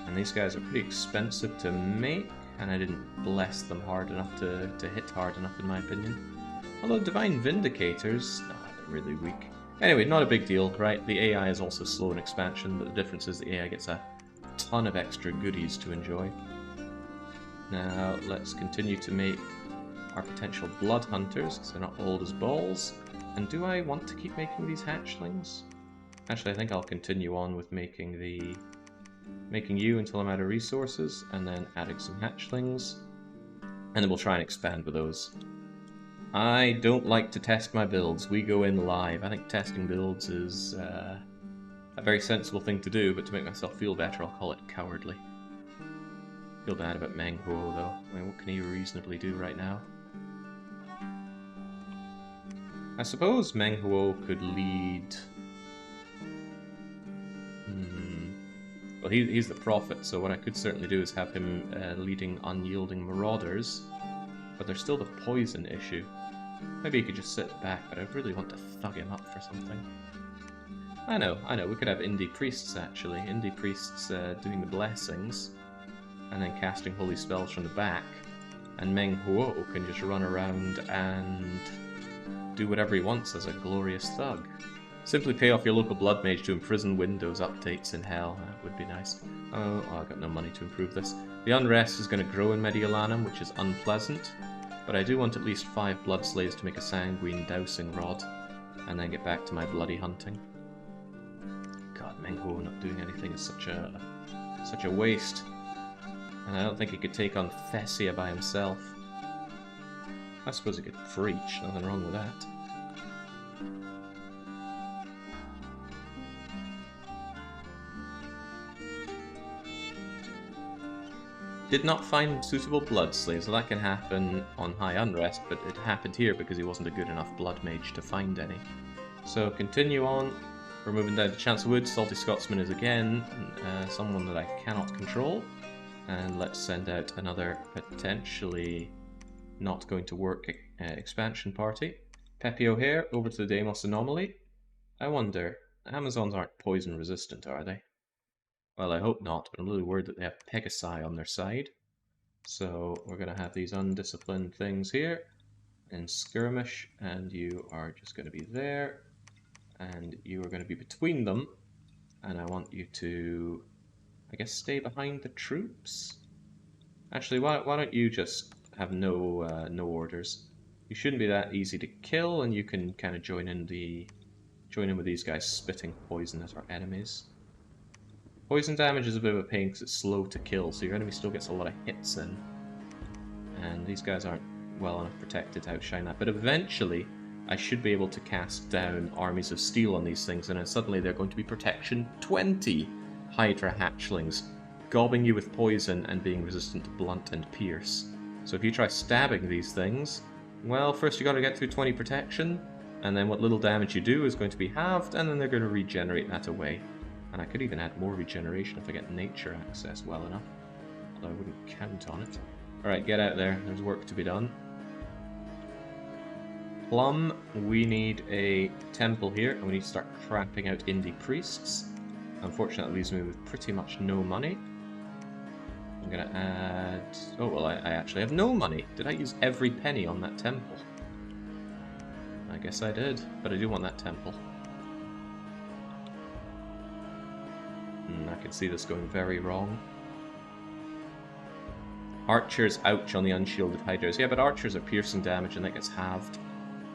And these guys are pretty expensive to make, and I didn't bless them hard enough to hit hard enough, in my opinion. Although Divine Vindicators, no, they're really weak. Anyway, not a big deal, right? The AI is also slow in expansion, but the difference is the AI gets a ton of extra goodies to enjoy. Now, let's continue to make our potential blood hunters, because they're not old as balls. And do I want to keep making these hatchlings? Actually, I think I'll continue on with making you until I'm out of resources, and then adding some hatchlings. And then we'll try and expand with those. I don't like to test my builds. We go in live. I think testing builds is a very sensible thing to do, but to make myself feel better, I'll call it cowardly. Feel bad about Menghuo, though. I mean, what can he reasonably do right now? I suppose Menghuo could lead... Well, he's the prophet, so what I could certainly do is have him leading unyielding marauders. But there's still the poison issue. Maybe he could just sit back, but I really want to thug him up for something. I know, we could have indie priests, actually. Indie priests doing the blessings, and then casting holy spells from the back. And Menghuo can just run around and do whatever he wants as a glorious thug. Simply pay off your local blood mage to imprison Windows updates in hell. That would be nice. Oh, I've got no money to improve this. The unrest is going to grow in Mediolanum, which is unpleasant. But I do want at least 5 blood slaves to make a sanguine dowsing rod. And then get back to my bloody hunting. God, Menghuo not doing anything is such a waste. And I don't think he could take on Thessia by himself. I suppose he could preach, nothing wrong with that. Did not find suitable blood slaves. Well, that can happen on high unrest, but it happened here because he wasn't a good enough blood mage to find any. So continue on. We're moving down to Chancelwood. Salty Scotsman is again someone that I cannot control. And let's send out another potentially not going to work expansion party. Pepe O'Hare over to the Deimos Anomaly. I wonder, Amazons aren't poison resistant, are they? Well, I hope not, but I'm really worried that they have Pegasi on their side. So we're going to have these undisciplined things here in skirmish, and you are just going to be there, and you are going to be between them, and I want you to, I guess, stay behind the troops? Actually, why don't you just have no orders? You shouldn't be that easy to kill, and you can kind of join in with these guys spitting poison at our enemies. Poison damage is a bit of a pain because it's slow to kill, so your enemy still gets a lot of hits in. And these guys aren't well enough protected to outshine that. But eventually, I should be able to cast down armies of steel on these things, and then suddenly they're going to be protection 20 Hydra hatchlings, gobbing you with poison and being resistant to blunt and pierce. So if you try stabbing these things, well, first you got to get through 20 protection, and then what little damage you do is going to be halved, and then they're going to regenerate that away. And I could even add more regeneration if I get nature access well enough, although I wouldn't count on it. Alright, get out there. There's work to be done. Plum, we need a temple here, and we need to start crapping out indie priests. Unfortunately, that leaves me with pretty much no money. I'm gonna add... Oh, well, I actually have no money. Did I use every penny on that temple? I guess I did, but I do want that temple. I can see this going very wrong. Archers, ouch on the unshielded hydras. Yeah, but archers are piercing damage and that gets halved.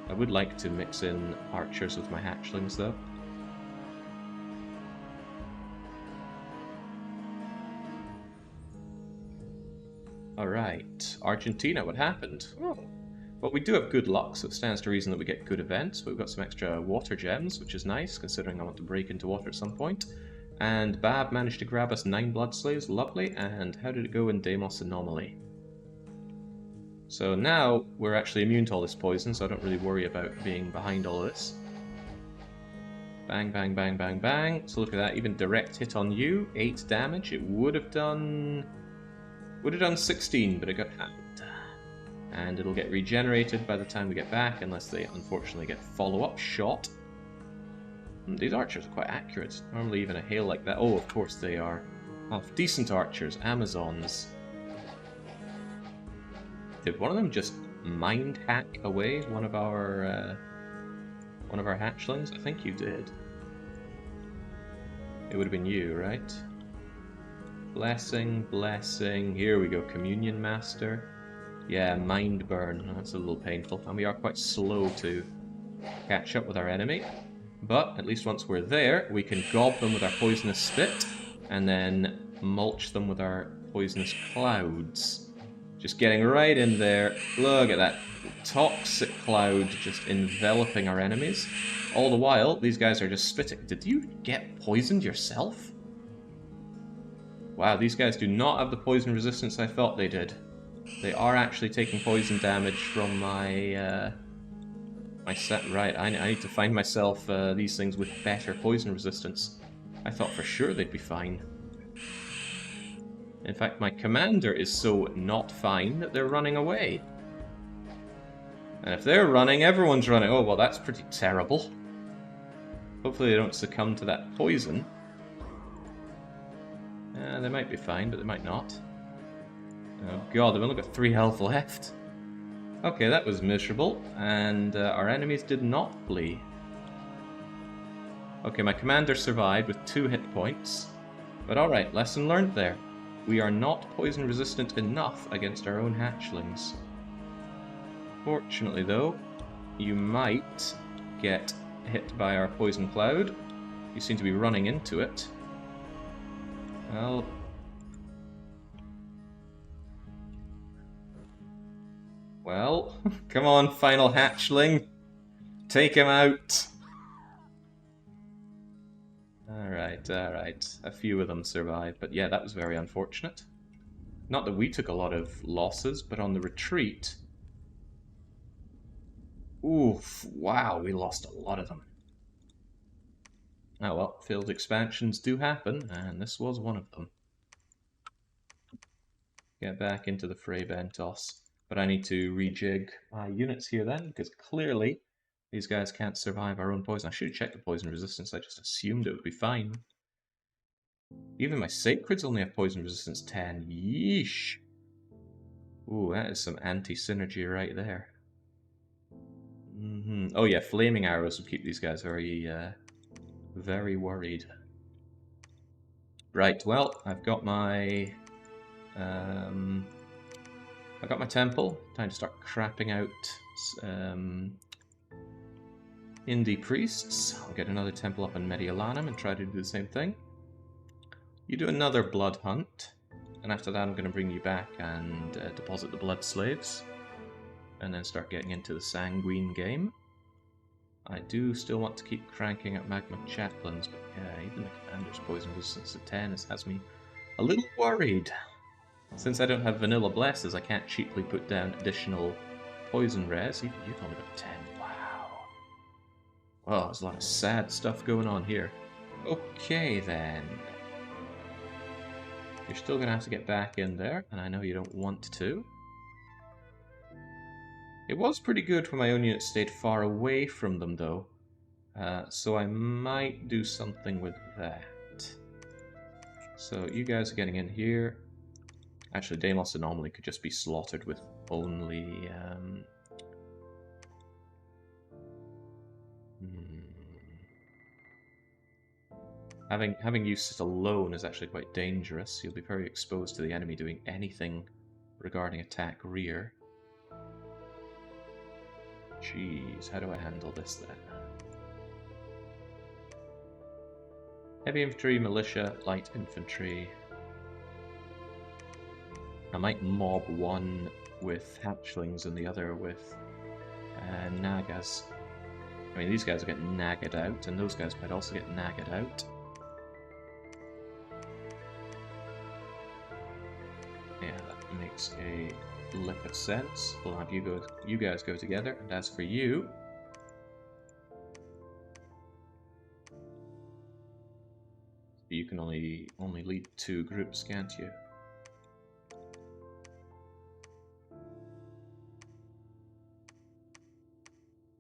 I would like to mix in archers with my hatchlings, though. Alright, Argentina, what happened? Oh. Well, we do have good luck, so it stands to reason that we get good events. We've got some extra water gems, which is nice, considering I want to break into water at some point. And Bab managed to grab us 9 blood slaves, lovely. And how did it go in Deimos Anomaly? So now we're actually immune to all this poison, so I don't really worry about being behind all of this. Bang, bang, bang, bang, bang. So look at that, even direct hit on you, 8 damage. It would have done 16, but it got halved. And it'll get regenerated by the time we get back, unless they unfortunately get follow-up shot. These archers are quite accurate. Normally even a hail like that... Oh, of course they are. Oh, decent archers. Amazons. Did one of them just mind hack away one of our hatchlings? I think you did. It would have been you, right? Blessing, blessing. Here we go. Communion Master. Yeah, mind burn. That's a little painful. And we are quite slow to catch up with our enemy. But at least once we're there, we can gob them with our poisonous spit, and then mulch them with our poisonous clouds. Just getting right in there. Look at that toxic cloud just enveloping our enemies. All the while, these guys are just spitting. Did you get poisoned yourself? Wow, these guys do not have the poison resistance I thought they did. They are actually taking poison damage from my set. Right, I need to find myself these things with better poison resistance. I thought for sure they'd be fine. In fact, my commander is so not fine that they're running away. And if they're running, everyone's running. Oh, well, that's pretty terrible. Hopefully they don't succumb to that poison. They might be fine, but they might not. Oh god, they've only got 3 health left. Okay, that was miserable, and our enemies did not flee. Okay, my commander survived with 2 hit points. But alright, lesson learned there. We are not poison resistant enough against our own hatchlings. Fortunately though, you might get hit by our poison cloud. You seem to be running into it. Well... Well, come on, final hatchling. Take him out. Alright, alright. A few of them survived, but yeah, that was very unfortunate. Not that we took a lot of losses, but on the retreat... Oof, wow, we lost a lot of them. Oh well, failed expansions do happen, and this was one of them. Get back into the fray, Ventos. But I need to rejig my units here then, because clearly these guys can't survive our own poison. I should have checked the poison resistance, I just assumed it would be fine. Even my sacreds only have poison resistance 10. Yeesh. Ooh, that is some anti-synergy right there. Oh yeah, flaming arrows would keep these guys very, very worried. Right, well, I've got my temple. Time to start crapping out indie priests. I'll get another temple up in Mediolanum and try to do the same thing. You do another blood hunt, and after that I'm going to bring you back and deposit the blood slaves, and then start getting into the sanguine game. I do still want to keep cranking up Magma chaplains, but yeah, even the commander's poison resistance to 10 has me a little worried. Since I don't have vanilla blesses, I can't cheaply put down additional poison res. You've only got 10. Wow. Well, there's a lot of sad stuff going on here. Okay, then. You're still going to have to get back in there, and I know you don't want to. It was pretty good when my own unit stayed far away from them, though. So I might do something with that. So you guys are getting in here. Actually, Deimos Anomaly could just be slaughtered with only... Having you sit alone is actually quite dangerous. You'll be very exposed to the enemy doing anything regarding attack rear. Jeez, how do I handle this then? Heavy infantry, militia, light infantry. I might mob one with hatchlings and the other with nagas. I mean, these guys will get nagged out, and those guys might also get nagged out. Yeah, that makes a lick of sense. We'll have you guys go together, and as for you, you can only lead 2 groups, can't you?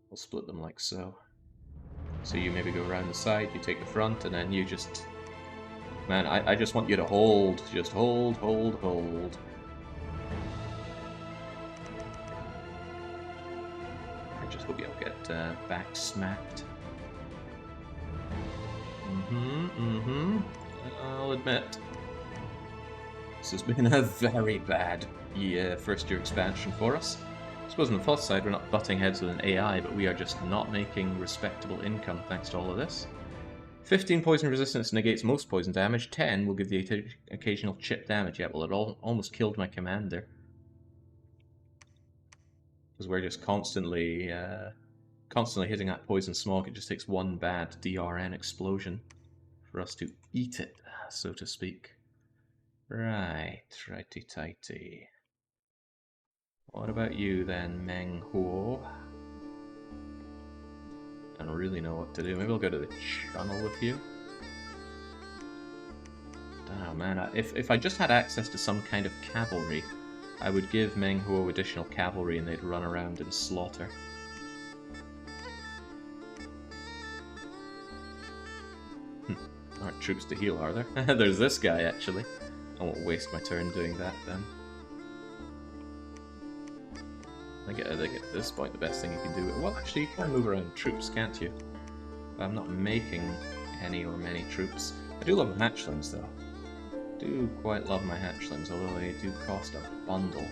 We'll split them like so. So you maybe go around the side, you take the front, and then you just... Man, I just want you to hold. Just hold, hold, hold. I just hope you'll get back smacked. I'll admit, this has been a very bad first year expansion for us. I suppose on the plus side, we're not butting heads with an AI, but we are just not making respectable income thanks to all of this. 15 poison resistance negates most poison damage. 10 will give the occasional chip damage. Yeah, well, it almost killed my commander. Because we're just constantly hitting that poison smog. It just takes one bad DRN explosion for us to eat it, so to speak. Right, righty-tighty. What about you then, Meng Huo? I don't really know what to do. Maybe I'll go to the channel with you. Oh man, if I just had access to some kind of cavalry, I would give Meng Huo additional cavalry and they'd run around and slaughter. Aren't troops to heal, are there? There's this guy, actually. I won't waste my turn doing that, then. I think at this point the best thing you can do... Well, actually, you can move around troops, can't you? But I'm not making any or many troops. I do love my hatchlings, though. I do quite love my hatchlings, although they do cost a bundle.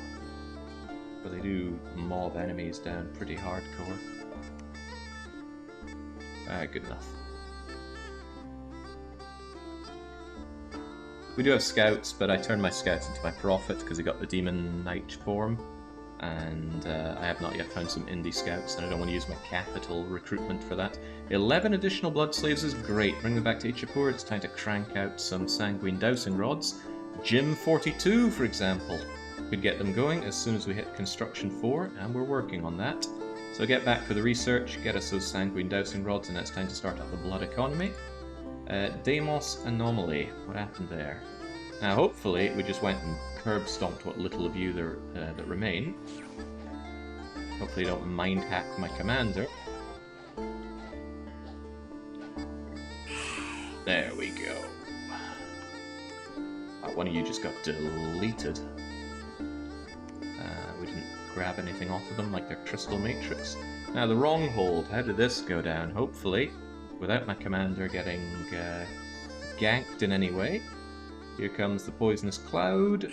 But they do mob enemies down pretty hardcore. Good enough. We do have scouts, but I turned my scouts into my prophet because he got the demon knight form. And I have not yet found some indie scouts, and I don't want to use my capital recruitment for that. 11 additional blood slaves is great. Bring them back to Ichiapur. It's time to crank out some sanguine dowsing rods. Gym 42, for example, could get them going as soon as we hit construction 4, and we're working on that. So get back for the research, get us those sanguine dowsing rods, and it's time to start up the blood economy. Deimos Anomaly, what happened there? Now hopefully we just went and curb stomped what little of you there that remain. Hopefully you don't mind hack my commander. There we go. One of you just got deleted. We didn't grab anything off of them like their crystal matrix. Now the wrong hold, how did this go down? Hopefully, without my commander getting ganked in any way. Here comes the poisonous cloud.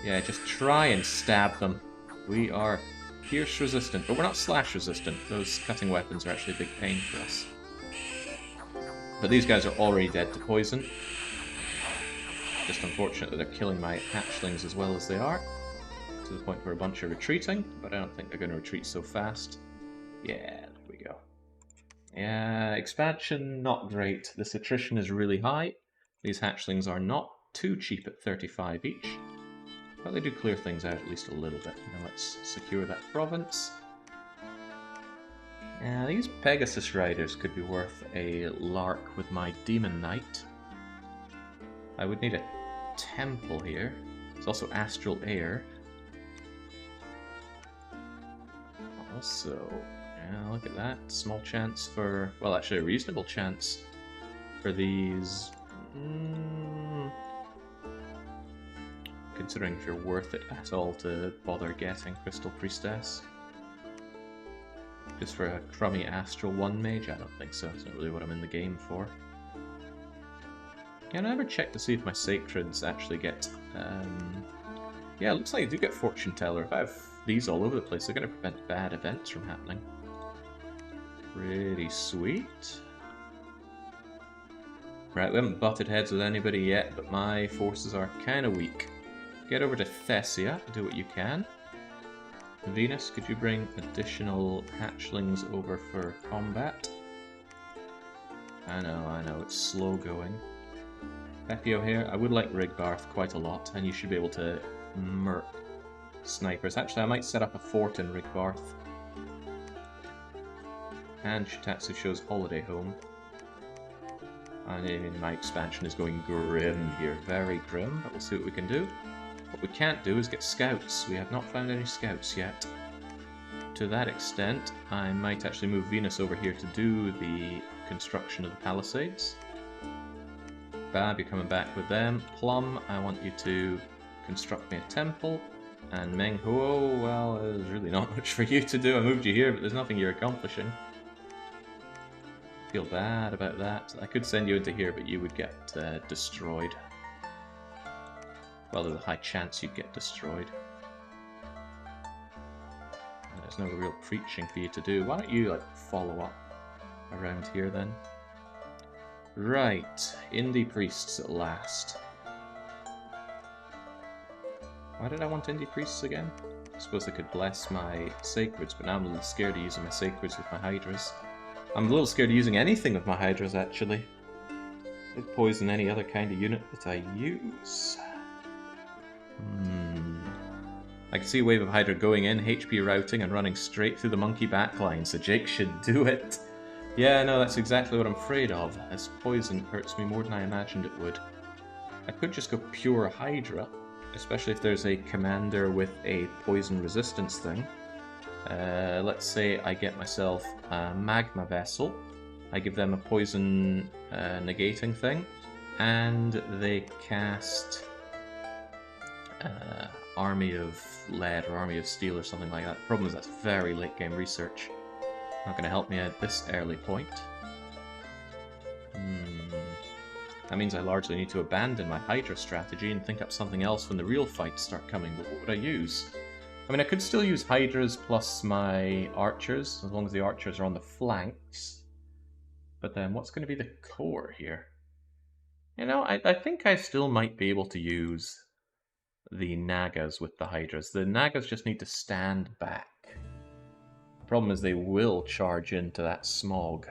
Yeah, just try and stab them. We are pierce resistant, but we're not slash resistant. Those cutting weapons are actually a big pain for us. But these guys are already dead to poison. Just unfortunate that they're killing my hatchlings as well as they are, to the point where a bunch are retreating, but I don't think they're going to retreat so fast. Yeah, there we go. Yeah, expansion, not great. This attrition is really high. These hatchlings are not too cheap at 35 each, but they do clear things out at least a little bit. Now let's secure that province. These Pegasus Riders could be worth a lark with my Demon Knight. I would need a temple here. There's also Astral Air. Also, yeah, look at that. Small chance for... well, actually a reasonable chance for these... considering if you're worth it at all to bother getting Crystal Priestess. Just for a crummy Astral 1 mage? I don't think so. It's not really what I'm in the game for. Yeah, I never checked to see if my Sacreds actually get... yeah, it looks like I do get Fortune Teller. If I have these all over the place, they're going to prevent bad events from happening. Pretty sweet. Right, we haven't butted heads with anybody yet, but my forces are kind of weak. Get over to Thessia, do what you can. Venus, could you bring additional hatchlings over for combat? I know, it's slow going. Pepio here, I would like Rigbarth quite a lot, and you should be able to murk snipers. Actually, I might set up a fort in Rigbarth. And Shitatsu shows Holiday Home. I mean, my expansion is going grim here, very grim, but we'll see what we can do. What we can't do is get scouts. We have not found any scouts yet. To that extent, I might actually move Venus over here to do the construction of the palisades. Bab, you're coming back with them. Plum, I want you to construct me a temple. And Menghuo, well, there's really not much for you to do. I moved you here, but there's nothing you're accomplishing. Feel bad about that. I could send you into here, but you would get destroyed. Well, there's a high chance you'd get destroyed. And there's no real preaching for you to do. Why don't you, like, follow up around here, then? Right. Indie priests at last. Why did I want indie priests again? I suppose I could bless my sacreds, but now I'm a little scared of using my sacreds with my hydras. I'm a little scared of using anything with my hydras, actually. It'd poison any other kind of unit that I use. I can see a wave of Hydra going in, HP routing, and running straight through the monkey backline, so Jake should do it. Yeah, no, that's exactly what I'm afraid of, as poison hurts me more than I imagined it would. I could just go pure Hydra, especially if there's a commander with a poison resistance thing. Let's say I get myself a Magma vessel, I give them a poison negating thing, and they cast Army of Lead or Army of Steel or something like that. The problem is that's very late game research. Not going to help me at this early point. That means I largely need to abandon my Hydra strategy and think up something else when the real fights start coming. But what would I use? I mean, I could still use Hydras plus my archers, as long as the archers are on the flanks. But then what's going to be the core here? You know, I think I still might be able to use the Nagas with the Hydras. The Nagas just need to stand back. The problem is they will charge into that smog.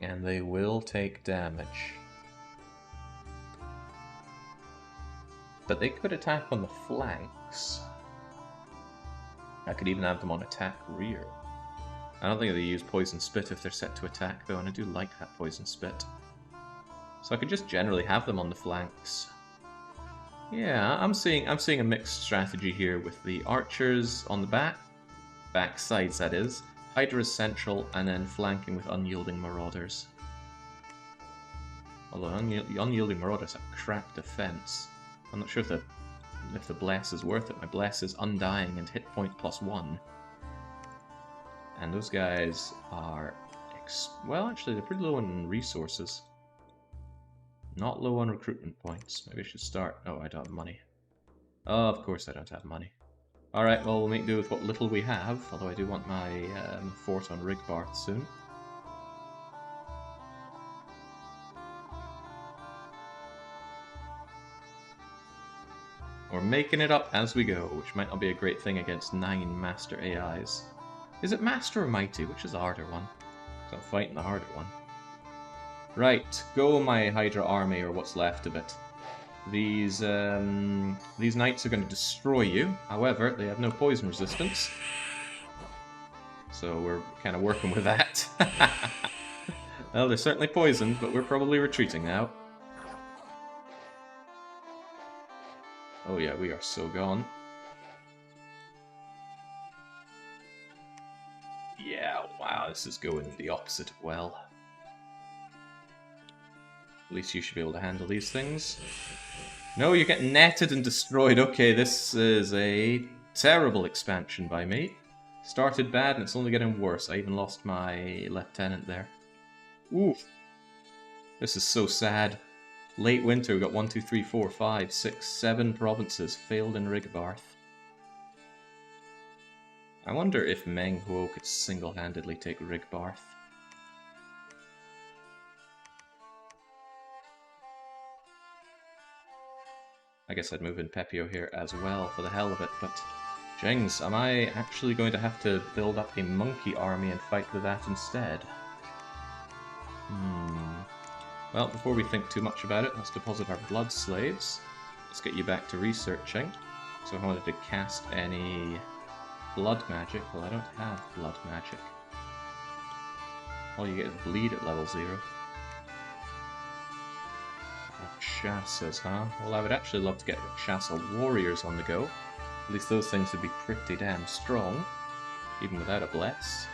And they will take damage. But they could attack on the flanks. I could even have them on attack rear. I don't think they use Poison Spit if they're set to attack though, and I do like that Poison Spit. So I could just generally have them on the flanks. Yeah, I'm seeing a mixed strategy here with the archers on the back sides that is, Hydra's central, and then flanking with Unyielding Marauders. Although Unyielding Marauders have crap defense. I'm not sure if the Bless is worth it. My Bless is Undying and hit point +1. And those guys are, well, actually, they're pretty low on resources. Not low on recruitment points. Maybe I should start. Oh, I don't have money. Oh, of course I don't have money. Alright, well, we'll make do with what little we have, although I do want my fort on Rigbarth soon. We're making it up as we go, which might not be a great thing against 9 Master AIs. Is it Master or Mighty? Which is the harder one? So I'm fighting the harder one. Right, go my Hydra army, or what's left of it. These knights are going to destroy you. However, they have no poison resistance. So we're kind of working with that. Well, they're certainly poisoned, but we're probably retreating now. Oh yeah, we are so gone. Yeah, wow, this is going the opposite of well. At least you should be able to handle these things. No, you're getting netted and destroyed. Okay, this is a terrible expansion by me. Started bad and it's only getting worse. I even lost my lieutenant there. Oof. This is so sad. Late winter, we got 1, 2, 3, 4, 5, 6, 7 provinces failed in Rigbarth. I wonder if Meng Huo could single-handedly take Rigbarth. I guess I'd move in Pepio here as well for the hell of it, but... Jings, am I actually going to have to build up a monkey army and fight with that instead? Well, before we think too much about it, let's deposit our blood slaves. Let's get you back to researching. So if I wanted to cast any blood magic, well, I don't have blood magic. All you get is bleed at level 0. Rakshasas, huh? Well, I would actually love to get Rakshasa warriors on the go. At least those things would be pretty damn strong, even without a bless.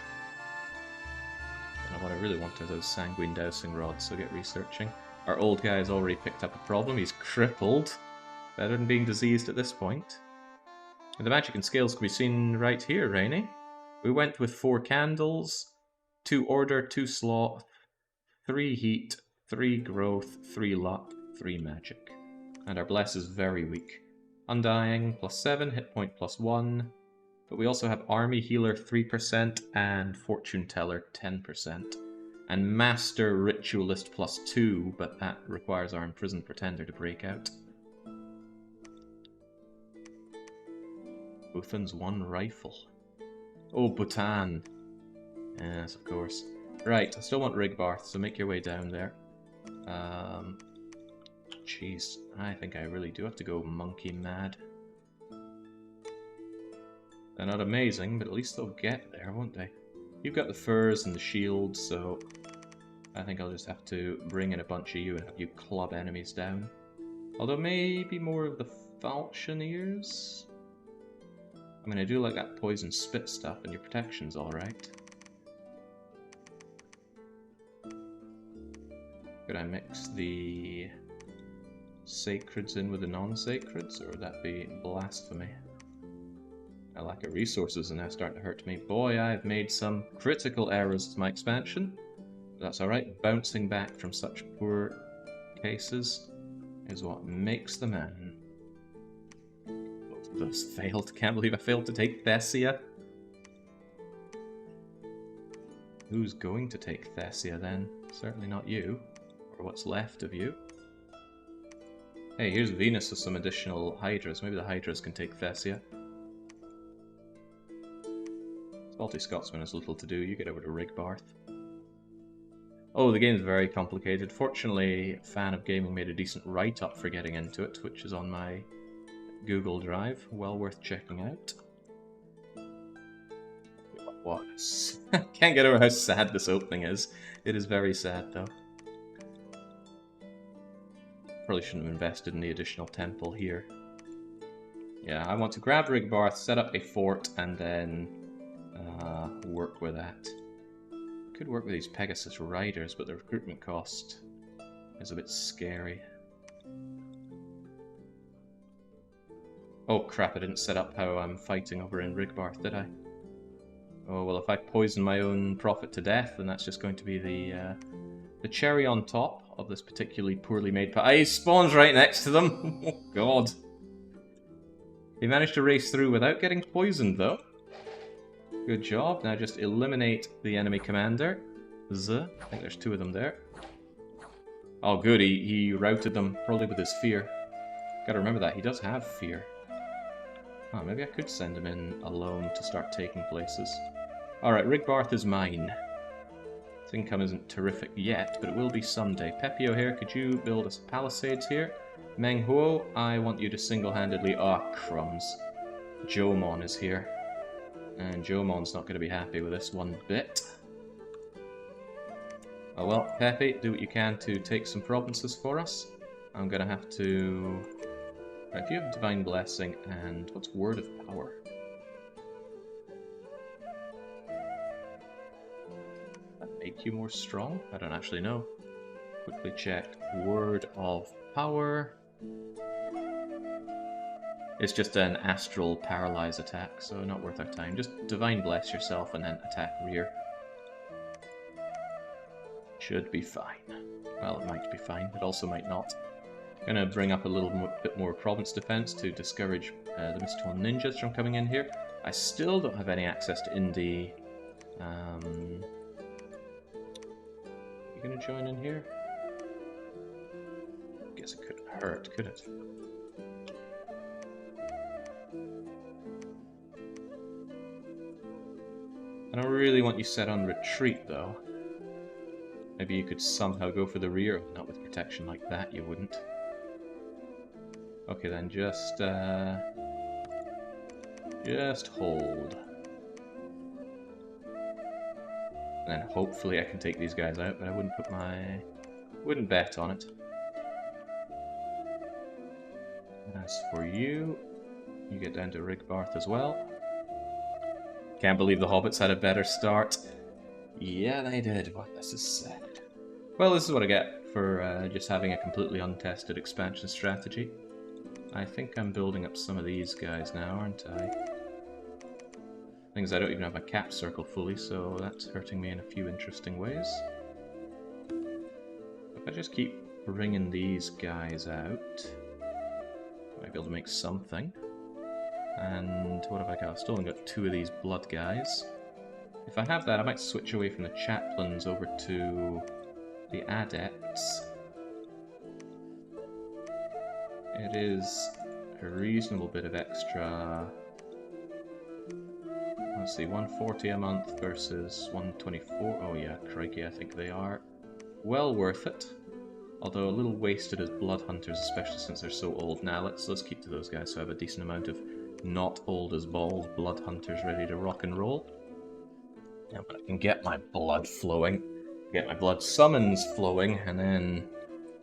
And what I really want are those sanguine dowsing rods, so get researching. Our old guy has already picked up a problem. He's crippled. Better than being diseased at this point. And the magic and scales can be seen right here, Rainy. We went with 4 candles, 2 order, 2 sloth, 3 heat, 3 growth, 3 luck, 3 magic. And our bless is very weak. Undying, +7, hit point +1. But we also have Army Healer 3% and Fortune Teller 10%. And Master Ritualist +2, but that requires our Imprisoned Pretender to break out. Bhutan's 1 rifle. Oh, Bhutan. Yes, of course. Right, I still want Rigbarth, so make your way down there. Jeez, I think I really do have to go monkey mad. They're not amazing, but at least they'll get there, won't they? You've got the furs and the shields, so I think I'll just have to bring in a bunch of you and have you club enemies down. Although maybe more of the Falchineers? I mean, I do like that poison spit stuff, and your protection's alright. Could I mix the sacreds in with the non-sacreds, or would that be blasphemy? I lack of resources and now starting to hurt me. Boy, I've made some critical errors to my expansion. But that's alright. Bouncing back from such poor cases is what makes the man. Both of those failed. Can't believe I failed to take Thessia. Who's going to take Thessia then? Certainly not you. Or what's left of you. Hey, here's Venus with some additional Hydras. Maybe the Hydras can take Thessia. Salty Scotsman has little to do. You get over to Rigbarth. Oh, the game's very complicated. Fortunately, Fan of Gaming made a decent write-up for getting into it, which is on my Google Drive. Well worth checking out. What? Can't get over how sad this opening is. It is very sad, though. Probably shouldn't have invested in the additional temple here. Yeah, I want to grab Rigbarth, set up a fort, and then work with that. Could work with these Pegasus Riders, but the recruitment cost is a bit scary. Oh crap, I didn't set up how I'm fighting over in Rigbarth, did I? Oh well, if I poison my own prophet to death, then that's just going to be the cherry on top of this particularly poorly made pie. He spawns right next to them! Oh god. He managed to race through without getting poisoned, though. Good job. Now just eliminate the enemy commander. I think there's 2 of them there. Oh good, he routed them, probably with his fear. Gotta remember that, he does have fear. Oh, maybe I could send him in alone to start taking places. Alright, Rigbarth is mine. His income isn't terrific yet, but it will be someday. Pepio here, could you build us palisades here? Meng Huo, I want you to single-handedly... Ah, crumbs. Jomon is here. And Jomon's not going to be happy with this one bit. Oh well, Pepe, do what you can to take some provinces for us. I'm going to have to... Right, if you have Divine Blessing and... What's Word of Power? Does that make you more strong? I don't actually know. Quickly check. Word of Power. It's just an astral paralyze attack, so not worth our time. Just Divine Bless yourself and then attack rear. Should be fine. Well, it might be fine. It also might not. Gonna bring up a little bit more province defense to discourage the mystical ninjas from coming in here. I still don't have any access to Indie. You gonna join in here? Guess it couldn't hurt, could it? I don't really want you set on retreat, though. Maybe you could somehow go for the rear. Not with protection like that, you wouldn't. Okay then, just hold. And then hopefully I can take these guys out, but I wouldn't bet on it. As for you, you get down to Rigbarth as well. Can't believe the Hobbits had a better start. Yeah, they did. Well, this is sad. Well, this is what I get for just having a completely untested expansion strategy. I think I'm building up some of these guys now, aren't I? Things I don't even have my cap circle fully, so that's hurting me in a few interesting ways. If I just keep bringing these guys out, I might be able to make something. And what have I got? I've still only got 2 of these blood guys. If I have that, I might switch away from the chaplains over to the adepts. It is a reasonable bit of extra. Let's see, 140 a month versus 124. Oh yeah, crikey, I think they are well worth it. Although a little wasted as blood hunters, especially since they're so old. Now let's keep to those guys so I have a decent amount of not old as balls blood hunters ready to rock and roll. Yeah, but I can get my blood flowing, get my blood summons flowing, and then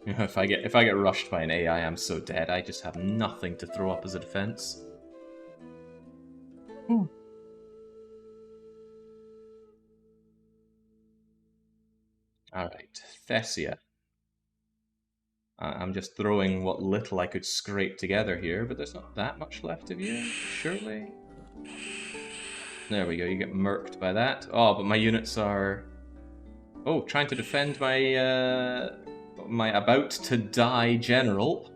you know, if I get rushed by an AI, I'm so dead. I just have nothing to throw up as a defense. Alright, Thessia. I'm just throwing what little I could scrape together here, but there's not that much left of you, surely? There we go, you get murked by that. Oh, but my units are... Oh, trying to defend my, my about-to-die general.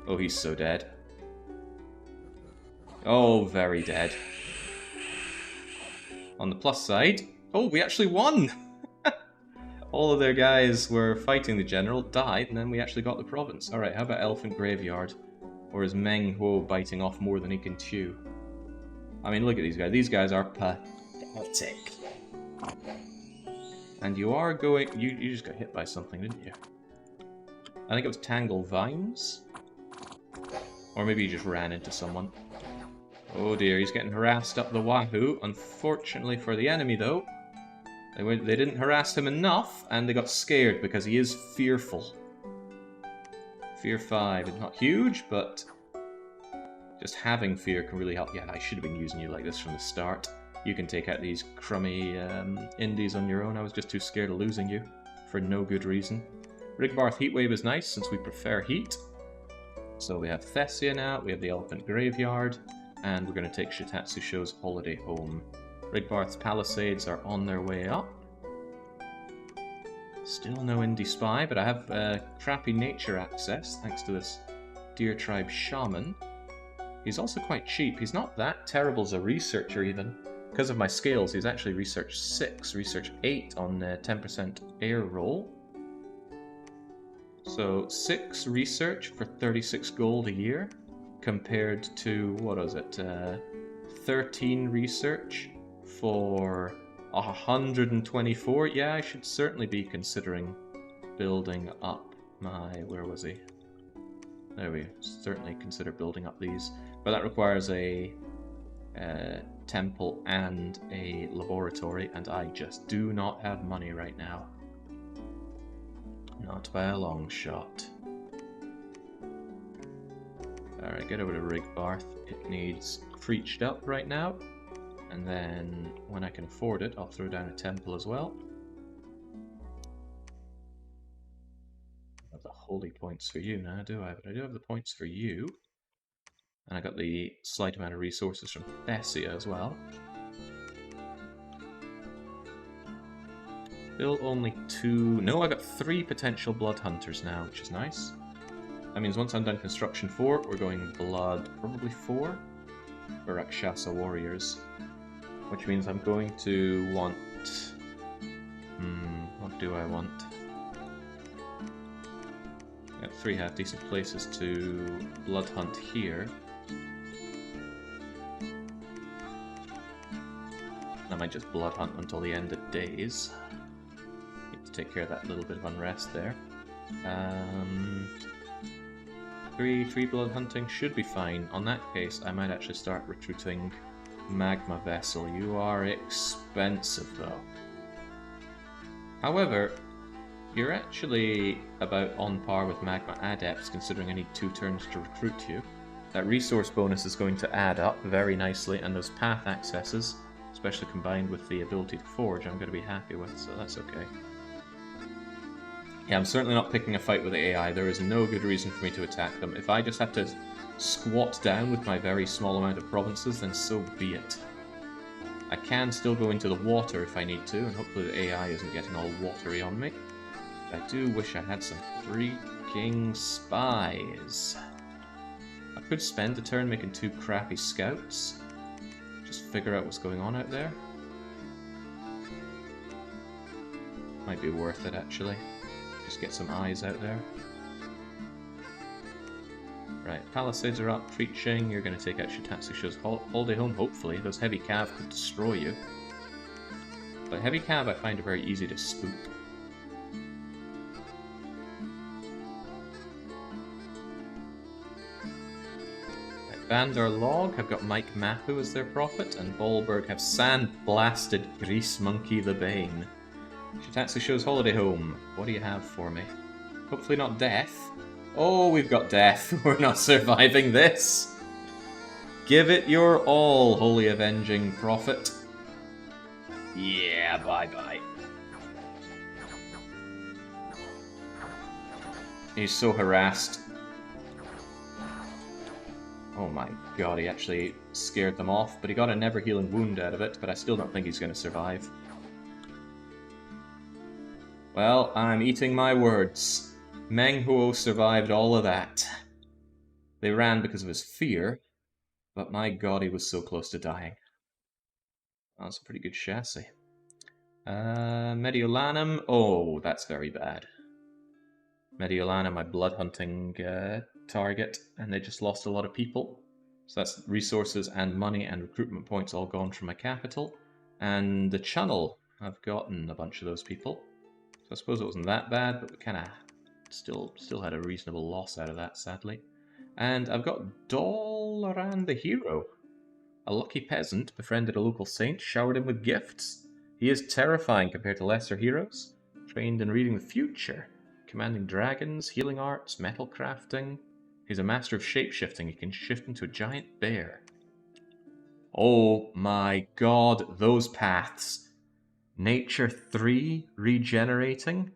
Oh, he's so dead. Oh, very dead. On the plus side... Oh, we actually won! All of their guys were fighting the general, died, and then we actually got the province. Alright, how about Elephant Graveyard? Or is Meng Huo biting off more than he can chew? I mean, look at these guys. These guys are pathetic. And you are going... You just got hit by something, didn't you? I think it was Tangle Vines. Or maybe you just ran into someone. Oh dear, he's getting harassed up the wahoo. Unfortunately for the enemy, though, they didn't harass him enough, and they got scared because he is fearful. Fear 5 is not huge, but just having fear can really help. Yeah, I should have been using you like this from the start. You can take out these crummy indies on your own. I was just too scared of losing you for no good reason. Rigbarth Heatwave is nice since we prefer heat. So we have Thessia now, we have the Elephant Graveyard, and we're going to take Shitatsu Sho's Holiday Home. Rigbarth's Palisades are on their way up. Still no Indie Spy, but I have crappy nature access thanks to this Deer Tribe Shaman. He's also quite cheap. He's not that terrible as a researcher even. Because of my skills, he's actually Research 6, Research 8 on 10% air roll. So 6 research for 36 gold a year. compared to, what was it, 13 research for 124. Yeah, I should certainly be considering building up my, where was he? There we certainly consider building up these, but that requires a temple and a laboratory, and I just do not have money right now. Not by a long shot. Alright, get over to Rigbarth. It needs preached up right now, and then when I can afford it, I'll throw down a temple as well. I have the holy points for you now, do I? But I do have the points for you. And I got the slight amount of resources from Thessia as well. Still only 2... No, I got 3 potential blood hunters now, which is nice. That means once I'm done construction 4, we're going blood probably 4 for Rakshasa warriors. Which means I'm going to want... what do I want? Got 3 half-decent places to blood hunt here. I might just blood hunt until the end of days. Need to take care of that little bit of unrest there. 3 blood hunting should be fine. On that case, I might actually start recruiting Magma Vessel. You are expensive though. However, you're actually about on par with Magma Adepts, considering I need 2 turns to recruit you. That resource bonus is going to add up very nicely, and those path accesses, especially combined with the ability to forge, I'm going to be happy with, so that's okay. Yeah, I'm certainly not picking a fight with the AI. There is no good reason for me to attack them. If I just have to squat down with my very small amount of provinces, then so be it. I can still go into the water if I need to, and hopefully the AI isn't getting all watery on me. But I do wish I had some freaking spies. I could spend a turn making 2 crappy scouts. Just figure out what's going on out there. Might be worth it, actually. Just get some eyes out there. Right, Palisades are up, preaching. You're going to take out Shitatsusho's holiday home, hopefully. Those heavy cav could destroy you. But heavy cav I find are very easy to spook. Bandar Log have got Mike Mapu as their prophet, and Bolberg have sand-blasted Grease Monkey the Bane. Shitatsusho's holiday home. What do you have for me? Hopefully not death. Oh, we've got death. We're not surviving this. Give it your all, Holy Avenging Prophet. Yeah, bye-bye. He's so harassed. Oh my god, he actually scared them off, but he got a never-healing wound out of it, but I still don't think he's going to survive. Well, I'm eating my words. Meng Huo survived all of that. They ran because of his fear, but my god, he was so close to dying. That's a pretty good chassis. Mediolanum. Oh, that's very bad. Mediolanum, my blood hunting target, and they just lost a lot of people. So that's resources and money and recruitment points all gone from my capital. And the channel, I've gotten a bunch of those people. So I suppose it wasn't that bad, but we kind of still had a reasonable loss out of that, sadly. And I've got Dolaran the Hero. A lucky peasant befriended a local saint, showered him with gifts. He is terrifying compared to lesser heroes. Trained in reading the future, commanding dragons, healing arts, metal crafting. He's a master of shapeshifting. He can shift into a giant bear. Oh my god, those paths. Nature 3 regenerating?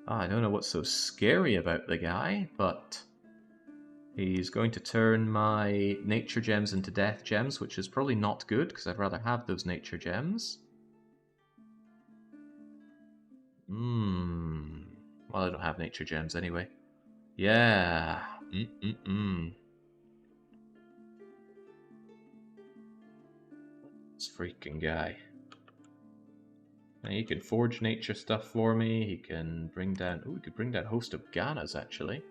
Oh, I don't know what's so scary about the guy, but he's going to turn my nature gems into death gems, which is probably not good, because I'd rather have those nature gems. Well, I don't have nature gems anyway. Yeah. This freaking guy. Now, he can forge nature stuff for me. He can bring down... Oh, he could bring down Host of Ganas, actually.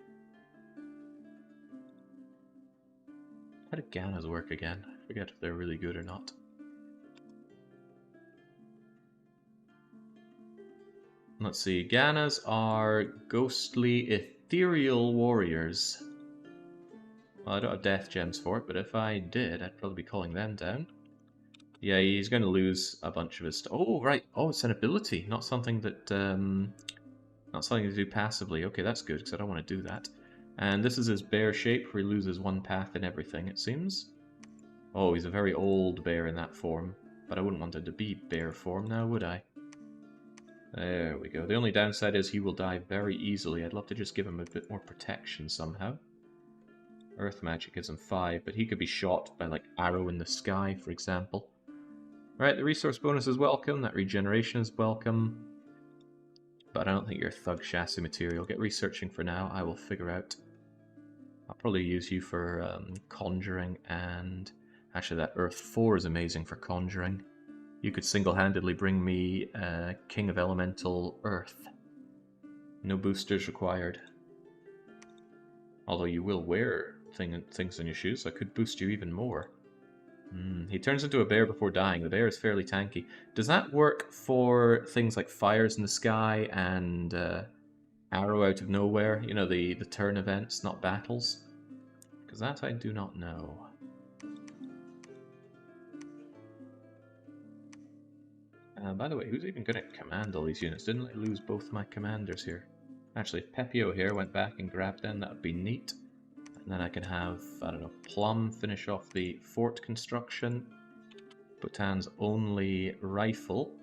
How do Ganas work again? I forget if they're really good or not. Let's see, Ganas are ghostly, ethereal warriors. Well, I don't have death gems for it, but if I did, I'd probably be calling them down. Yeah, he's going to lose a bunch of his stuff. Oh, right. Oh, it's an ability, not something that... not something to do passively. Okay, that's good, because I don't want to do that. And this is his bear shape, where he loses one path in everything, it seems. Oh, he's a very old bear in that form. But I wouldn't want him to be bear form now, would I? There we go. The only downside is he will die very easily. I'd love to just give him a bit more protection somehow. Earth magic gives him 5, but he could be shot by, like, arrow in the sky, for example. Right, the resource bonus is welcome, that regeneration is welcome. But I don't think you're thug chassis material. Get researching for now, I will figure out. I'll probably use you for conjuring, and... Actually, that Earth 4 is amazing for conjuring. You could single-handedly bring me King of Elemental Earth. No boosters required. Although you will wear things on your shoes, so I could boost you even more. He turns into a bear before dying. The bear is fairly tanky. Does that work for things like fires in the sky and arrow out of nowhere? You know, the turn events, not battles? Because that I do not know. By the way, who's even going to command all these units? Didn't I lose both my commanders here? Actually, if Pepio here went back and grabbed them, that would be neat. And then I can have, I don't know, Plum finish off the fort construction. Bhutan's only rifle.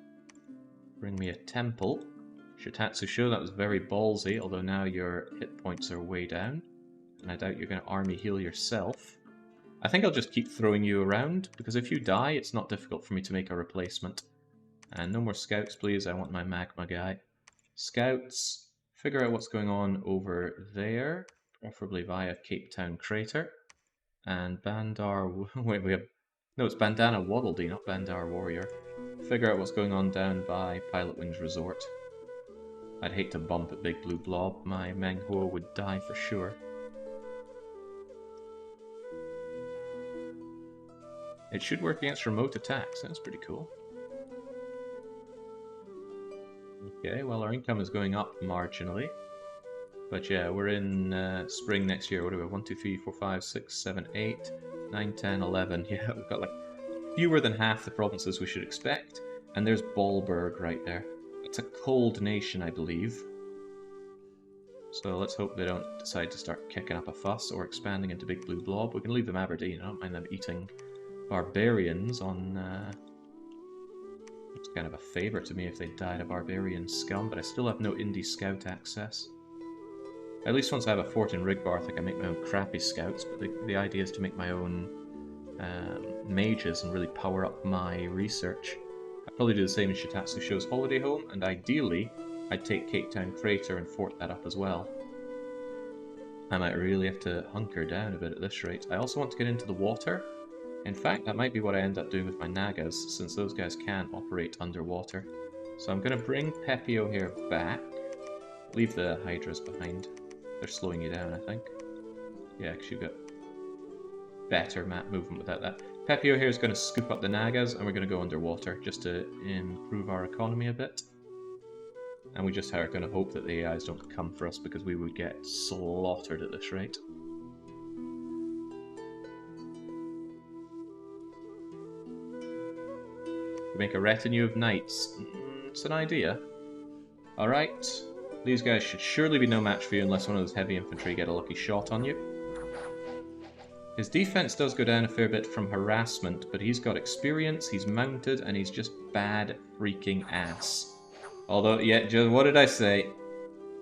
Bring me a temple. Shitatsusho, that was very ballsy, although now your hit points are way down. And I doubt you're going to army heal yourself. I think I'll just keep throwing you around, because if you die, it's not difficult for me to make a replacement. And no more scouts, please. I want my Magma guy. Scouts, figure out what's going on over there, preferably via Cape Town Crater. And Bandar... Wait, we have... No, it's Bandana Waddledee, not Bandar Warrior. Figure out what's going on down by Pilot Wings Resort. I'd hate to bump at Big Blue Blob. My Menghuo would die for sure. It should work against remote attacks. That's pretty cool. Okay, well, our income is going up marginally. But yeah, we're in spring next year. What do we have? 1, 2, 3, 4, 5, 6, 7, 8, 9, 10, 11. Yeah, we've got like fewer than half the provinces we should expect. And there's Baalberg right there. It's a cold nation, I believe. So let's hope they don't decide to start kicking up a fuss or expanding into Big Blue Blob. We can leave them Aberdeen. I don't mind them eating barbarians on... It's kind of a favour to me if they died a barbarian scum, but I still have no indie scout access. At least once I have a fort in Rigbarth, I can make my own crappy scouts, but the idea is to make my own mages and really power up my research. I'd probably do the same in Shitatsusho's holiday home, and ideally, I'd take Cape Town Crater and fort that up as well. I might really have to hunker down a bit at this rate. I also want to get into the water. In fact, that might be what I end up doing with my Nagas, since those guys can't operate underwater. So I'm going to bring Pepio here back. Leave the Hydras behind. They're slowing you down, I think. Yeah, because you've got better map movement without that. Pepio here is going to scoop up the Nagas, and we're going to go underwater, just to improve our economy a bit. And we just are going to hope that the AIs don't come for us, because we would get slaughtered at this rate. Make a retinue of knights. It's an idea. Alright. These guys should surely be no match for you unless one of those heavy infantry get a lucky shot on you. His defense does go down a fair bit from harassment, but he's got experience, he's mounted, and he's just bad freaking ass. Although, yeah, what did I say?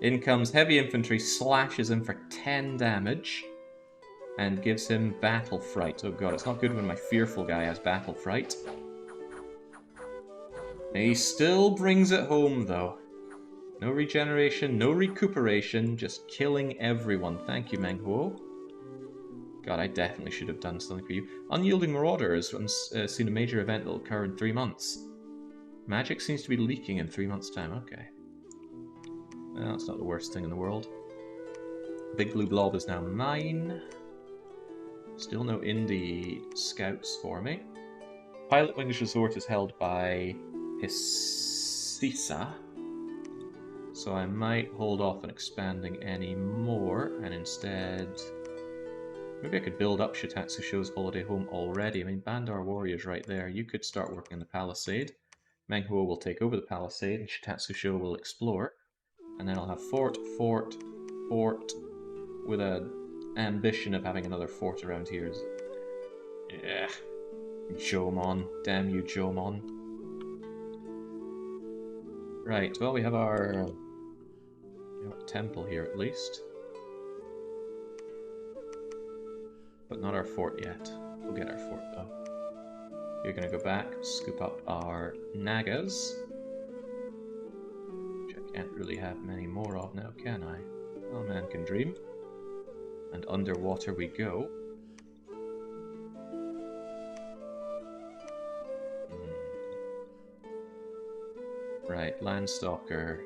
In comes heavy infantry, slashes him for 10 damage, and gives him battle fright. Oh god, it's not good when my fearful guy has battle fright. He still brings it home, though. No regeneration, no recuperation, just killing everyone. Thank you, Menghuo. God, I definitely should have done something for you. Unyielding Marauder has seen a major event that will occur in 3 months. Magic seems to be leaking in 3 months' time. Okay. Well, that's not the worst thing in the world. Big Blue Blob is now mine. Still no indie scouts for me. Pilot Wings Resort is held by Hisisa, so I might hold off on expanding any more, and instead... Maybe I could build up Shitatsu Sho's holiday home already. I mean, Bandar Warrior's right there. You could start working on the Palisade. Menghuo will take over the Palisade, and Shitatsu Sho will explore. And then I'll have fort, fort, fort, with an ambition of having another fort around here. Yeah. Jomon. Damn you, Jomon. Right, well, we have our temple here at least. But not our fort yet. We'll get our fort though. You're gonna go back, scoop up our Nagas. Which I can't really have many more of now, can I? Oh, man can dream. And underwater we go. Right, Landstalker.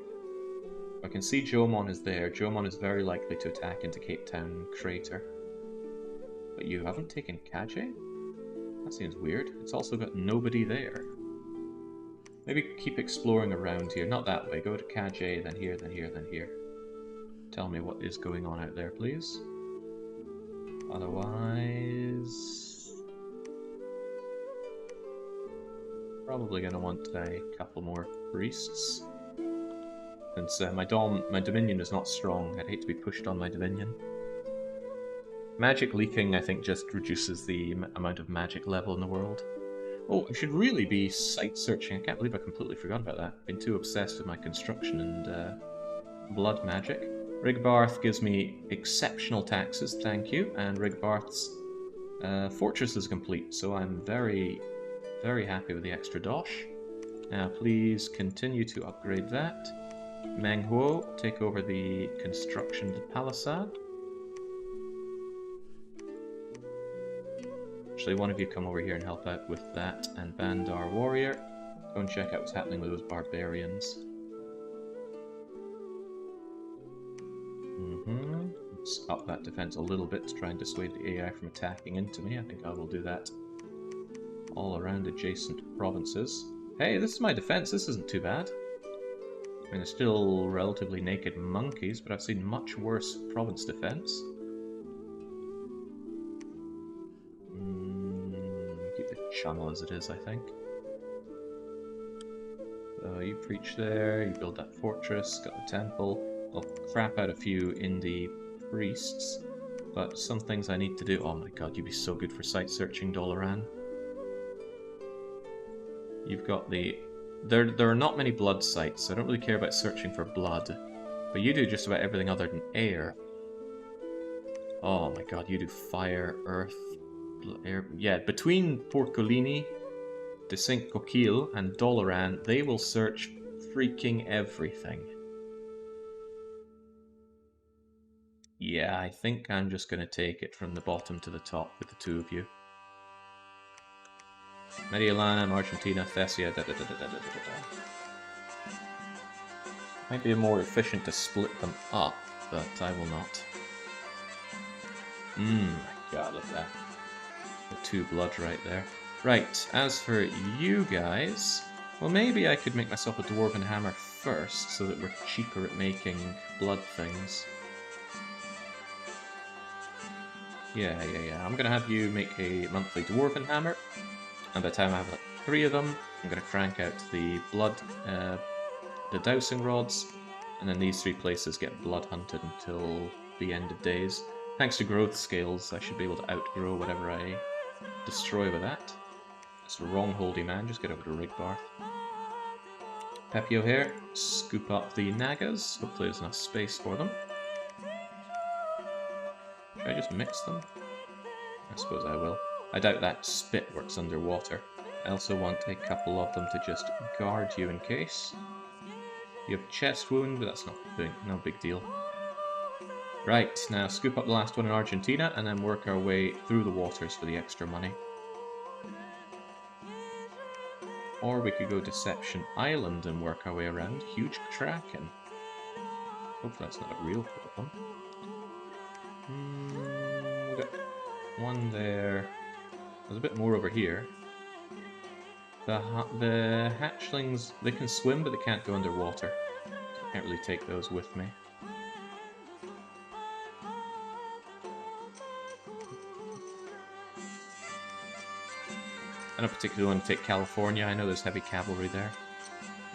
I can see Jomon is there. Jomon is very likely to attack into Cape Town Crater. But you haven't taken Kaje? That seems weird. It's also got nobody there. Maybe keep exploring around here. Not that way. Go to Kaje, then here, then here, then here. Tell me what is going on out there, please. Otherwise... probably going to want a couple more priests. Since my Dominion is not strong, I'd hate to be pushed on my Dominion. Magic leaking, I think, just reduces the amount of magic level in the world. Oh, I should really be site searching. I can't believe I completely forgot about that. I've been too obsessed with my construction and blood magic. Rigbarth gives me exceptional taxes, thank you, and Rigbarth's fortress is complete, so I'm very, very happy with the extra dosh. Now, please continue to upgrade that. Menghuo, take over the construction of the palisade. Actually, one of you come over here and help out with that, and Bandar Warrior, go and check out what's happening with those barbarians. Let's up that defense a little bit to try and dissuade the AI from attacking into me. I think I will do that all around adjacent provinces. Hey, this is my defense. This isn't too bad. I mean, there's still relatively naked monkeys, but I've seen much worse province defense. Keep the channel as it is, I think. So you preach there, you build that fortress, got the temple. I'll crap out a few indie priests, but some things I need to do. Oh my god, you'd be so good for site searching, Dolaran. You've got the... There are not many blood sites, so I don't really care about searching for blood. But you do just about everything other than air. Oh my god, you do fire, earth, air... Yeah, between Porcolini, De Saint Coquille, and Dolaran, they will search freaking everything. Yeah, I think I'm just going to take it from the bottom to the top with the two of you. Mediolanum, Argentina, Thessia, Might be more efficient to split them up, but I will not. My god, look at that. The two blood right there. Right, as for you guys, well, maybe I could make myself a dwarven hammer first, so that we're cheaper at making blood things. Yeah. I'm gonna have you make a monthly dwarven hammer, and by the time I have like 3 of them, I'm gonna crank out the blood, the dowsing rods, and then these 3 places get blood hunted until the end of days. Thanks to growth scales, I should be able to outgrow whatever I destroy with that. It's the wrong holy man, just get over to Rigbarth. Pepio here, scoop up the Nagas, hopefully there's enough space for them. Should I just mix them? I suppose I will. I doubt that spit works underwater. I also want a couple of them to just guard you in case. You have a chest wound, but that's no big deal. Right, now scoop up the last one in Argentina and then work our way through the waters for the extra money. Or we could go Deception Island and work our way around. Huge Kraken. Hopefully that's not a real problem. one there. There's a bit more over here. The hatchlings, they can swim, but they can't go underwater. Can't really take those with me. I don't particularly want to take California. I know there's heavy cavalry there.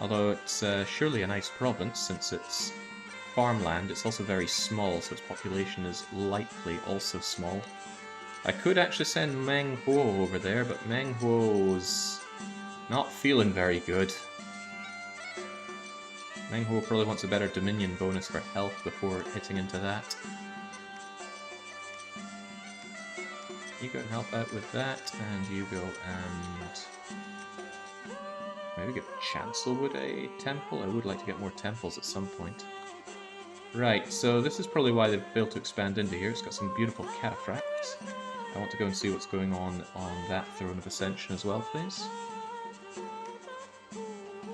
Although it's surely a nice province, since it's farmland. It's also very small, so its population is likely also small. I could actually send Meng Huo over there, but Meng Huo's not feeling very good. Meng Huo probably wants a better Dominion bonus for health before hitting into that. You go and help out with that, and you go and maybe give Chancelwood a temple? I would like to get more temples at some point. Right, so this is probably why they've failed to expand into here. It's got some beautiful cataphracts. I want to go and see what's going on that Throne of Ascension as well, please.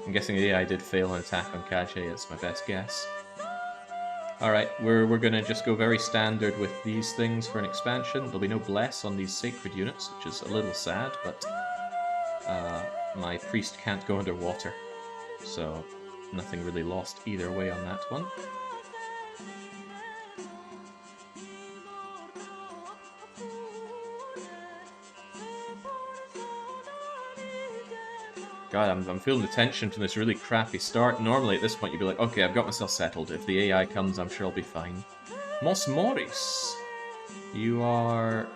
I'm guessing the AI did fail an attack on Kaje, it's my best guess. Alright, we're gonna just go very standard with these things for an expansion. There'll be no bless on these sacred units, which is a little sad, but my priest can't go underwater, so nothing really lost either way on that one. God, I'm feeling the tension from this really crappy start. Normally at this point you'd be like, okay, I've got myself settled. If the AI comes, I'm sure I'll be fine. Mos Morris! You are...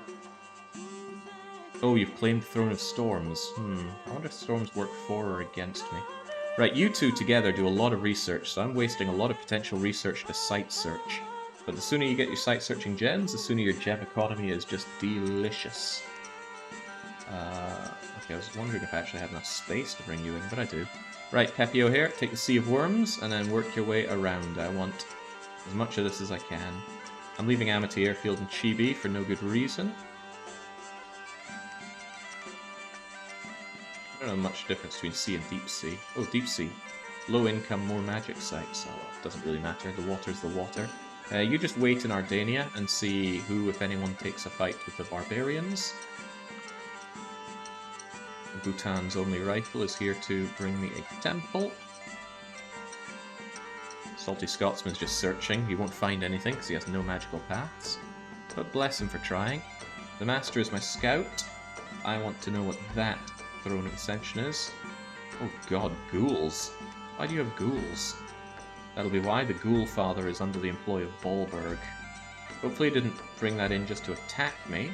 Oh, you've claimed Throne of Storms. I wonder if storms work for or against me. Right, you two together do a lot of research, so I'm wasting a lot of potential research to site search. But the sooner you get your site searching gems, the sooner your gem economy is just delicious. Okay, I was wondering if I actually had enough space to bring you in, but I do. Right, Pepio here, take the Sea of Worms, and then work your way around. I want as much of this as I can. I'm leaving Amity Airfield and Chibi for no good reason. I don't know much difference between sea and deep sea. Oh, deep sea. Low income, more magic sites, so it doesn't really matter. The water's the water. You just wait in Ardania and see who, if anyone, takes a fight with the barbarians. Bhutan's only rifle is here to bring me a temple. Salty Scotsman's just searching. He won't find anything because he has no magical paths. But bless him for trying. The Master is my scout. I want to know what that Throne of Ascension is. Oh god, ghouls. Why do you have ghouls? That'll be why the Ghoul Father is under the employ of Bolberg. Hopefully he didn't bring that in just to attack me.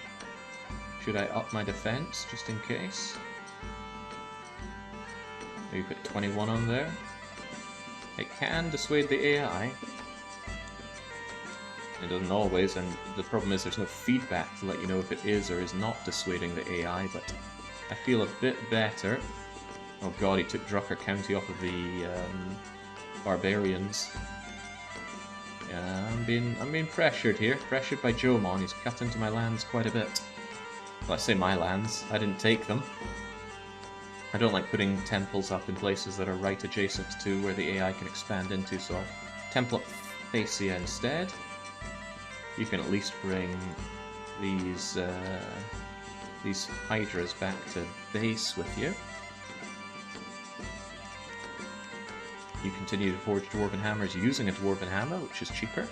Should I up my defense, just in case? Maybe put 21 on there. It can dissuade the AI. It doesn't always, and the problem is there's no feedback to let you know if it is or is not dissuading the AI, but I feel a bit better. Oh god, he took Drucker County off of the barbarians. Yeah, I'm being pressured here. Pressured by Jomon. He's cut into my lands quite a bit. Well, I say my lands. I didn't take them. I don't like putting temples up in places that are right adjacent to where the AI can expand into, so I'll temple up Thacia instead. You can at least bring these Hydras back to base with you. You continue to forge Dwarven Hammers using a Dwarven Hammer, which is cheaper.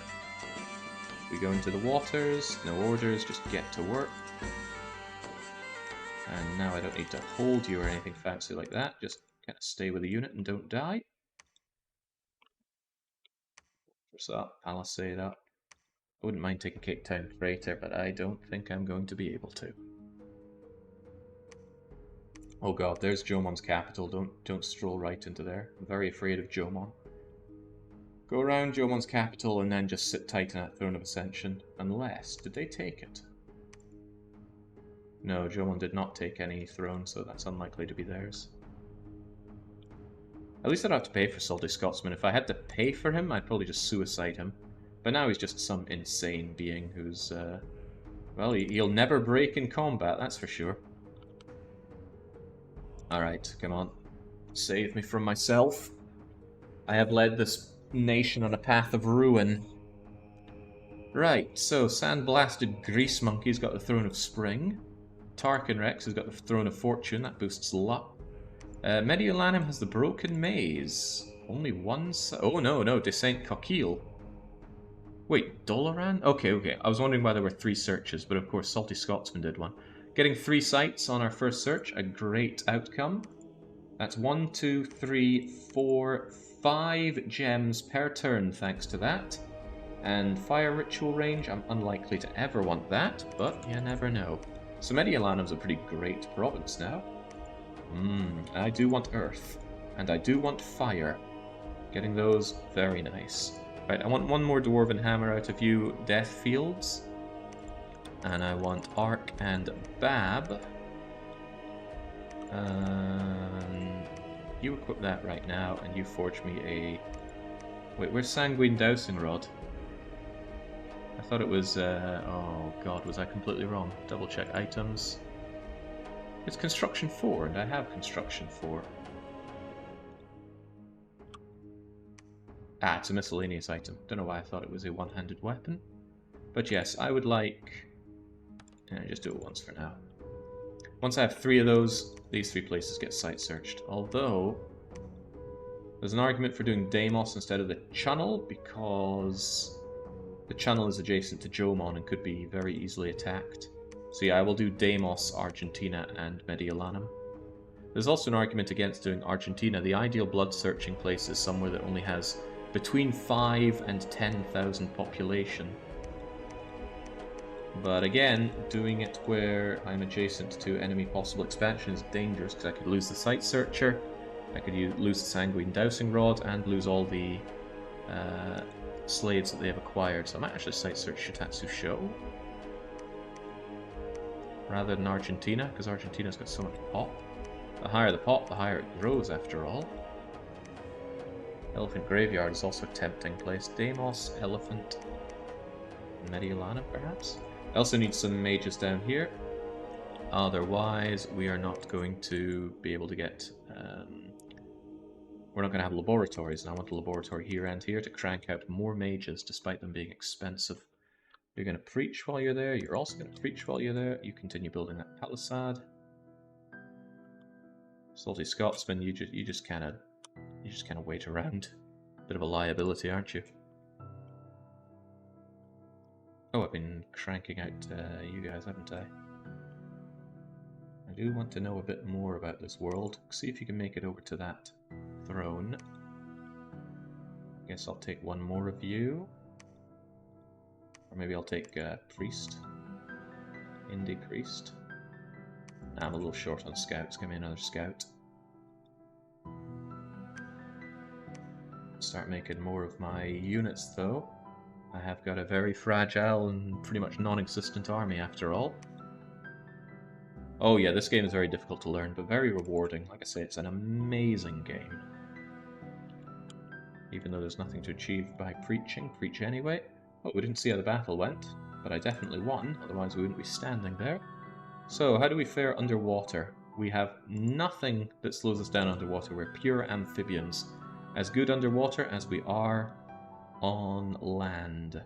We go into the waters, no orders, just get to work. And now I don't need to hold you or anything fancy like that, just kind of stay with the unit and don't die. Force up, palisade up. I wouldn't mind taking Cape Town Crater, but I don't think I'm going to be able to. Oh god, there's Jomon's capital. Don't stroll right into there. I'm very afraid of Jomon. Go around Jomon's capital and then just sit tight in that Throne of Ascension. Unless, did they take it? No, Jomon did not take any throne, so that's unlikely to be theirs. At least I don't have to pay for Salty Scotsman. If I had to pay for him, I'd probably just suicide him. But now he's just some insane being who's, well, he'll never break in combat, that's for sure. Alright, come on. Save me from myself. I have led this nation on a path of ruin. Right, so Sandblasted Grease Monkey's got the Throne of Spring. Tarkin Rex has got the Throne of Fortune, that boosts luck. Mediolanum has the Broken Maze. Only one... Oh, no, Descent Coquille. Wait, Dolaran? Okay. I was wondering why there were 3 searches, but of course Salty Scotsman did one. Getting 3 sites on our first search, a great outcome. That's 1, 2, 3, 4, 5 gems per turn thanks to that. And Fire Ritual range, I'm unlikely to ever want that, but you never know. So Mediolanum's a pretty great province now. I do want Earth, and I do want Fire. Getting those, very nice. Right, I want one more Dwarven Hammer out of you, Death Fields. And I want Arc and Bab. You equip that right now, and you forge me a... Wait, where's Sanguine Dowsing Rod? I thought it was... oh god, was I completely wrong? Double check items. It's Construction 4, and I have Construction 4. Ah, it's a miscellaneous item. Don't know why I thought it was a one-handed weapon. But yes, I would like... just do it once for now. Once I have 3 of those, these 3 places get site searched. Although, there's an argument for doing Deimos instead of the Channel, because the Channel is adjacent to Jomon and could be very easily attacked. So yeah, I will do Deimos, Argentina, and Mediolanum. There's also an argument against doing Argentina. The ideal blood-searching place is somewhere that only has between 5 and 10,000 population. But again, doing it where I'm adjacent to enemy possible expansion is dangerous, because I could lose the Site Searcher, I could lose the Sanguine Dowsing Rod, and lose all the slaves that they have acquired. So I might actually Site Search Shitatsu Sho rather than Argentina, because Argentina's got so much pop. The higher the pop, the higher it grows, after all. Elephant Graveyard is also a tempting place. Deimos, Elephant, Mediolanum, perhaps? I also need some mages down here. Otherwise, we are not going to be able to get... we're not going to have laboratories, and I want a laboratory here and here to crank out more mages, despite them being expensive. You're going to preach while you're there. You're also going to preach while you're there. You continue building that palisade. Salty Scotsman, you just kind of wait around. Bit of a liability, aren't you? Oh, I've been cranking out you guys, haven't I? I do want to know a bit more about this world. See if you can make it over to that throne. Guess I'll take one more of you. Or maybe I'll take Priest. Indie Priest. Nah, I'm a little short on scouts. Give me another scout. Start making more of my units, though. I have got a very fragile and pretty much non-existent army, after all. Oh yeah, this game is very difficult to learn, but very rewarding. Like I say, it's an amazing game. Even though there's nothing to achieve by preaching, preach anyway. Oh, we didn't see how the battle went, but I definitely won, otherwise we wouldn't be standing there. So, how do we fare underwater? We have nothing that slows us down underwater. We're pure amphibians. As good underwater as we are on land.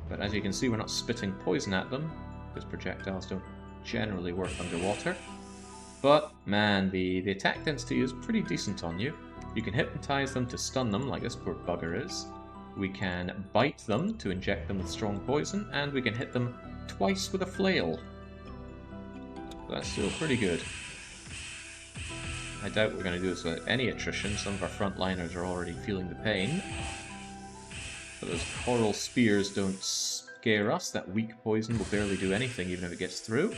But as you can see, we're not spitting poison at them, because projectiles don't generally work underwater. But, man, the attack density is pretty decent on you. You can hypnotize them to stun them, like this poor bugger is. We can bite them to inject them with strong poison, and we can hit them twice with a flail. That's still pretty good. I doubt we're going to do this with any attrition. Some of our frontliners are already feeling the pain. But those coral spears don't scare us. That weak poison will barely do anything, even if it gets through.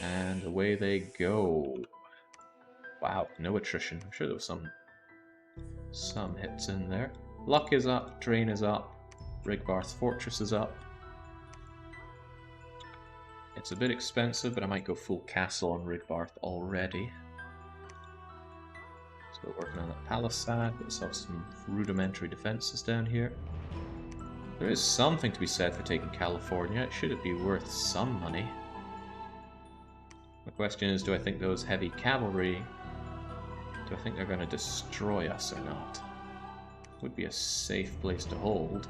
And away they go. Wow, no attrition. I'm sure there was some hits in there. Luck is up, Drain is up, Rigbarth's Fortress is up. It's a bit expensive, but I might go full castle on Rigbarth already. Still working on that palisade, let's have some rudimentary defenses down here. There is something to be said for taking California. Should it be worth some money? The question is, do I think those heavy cavalry, do I think they're going to destroy us or not? Would be a safe place to hold.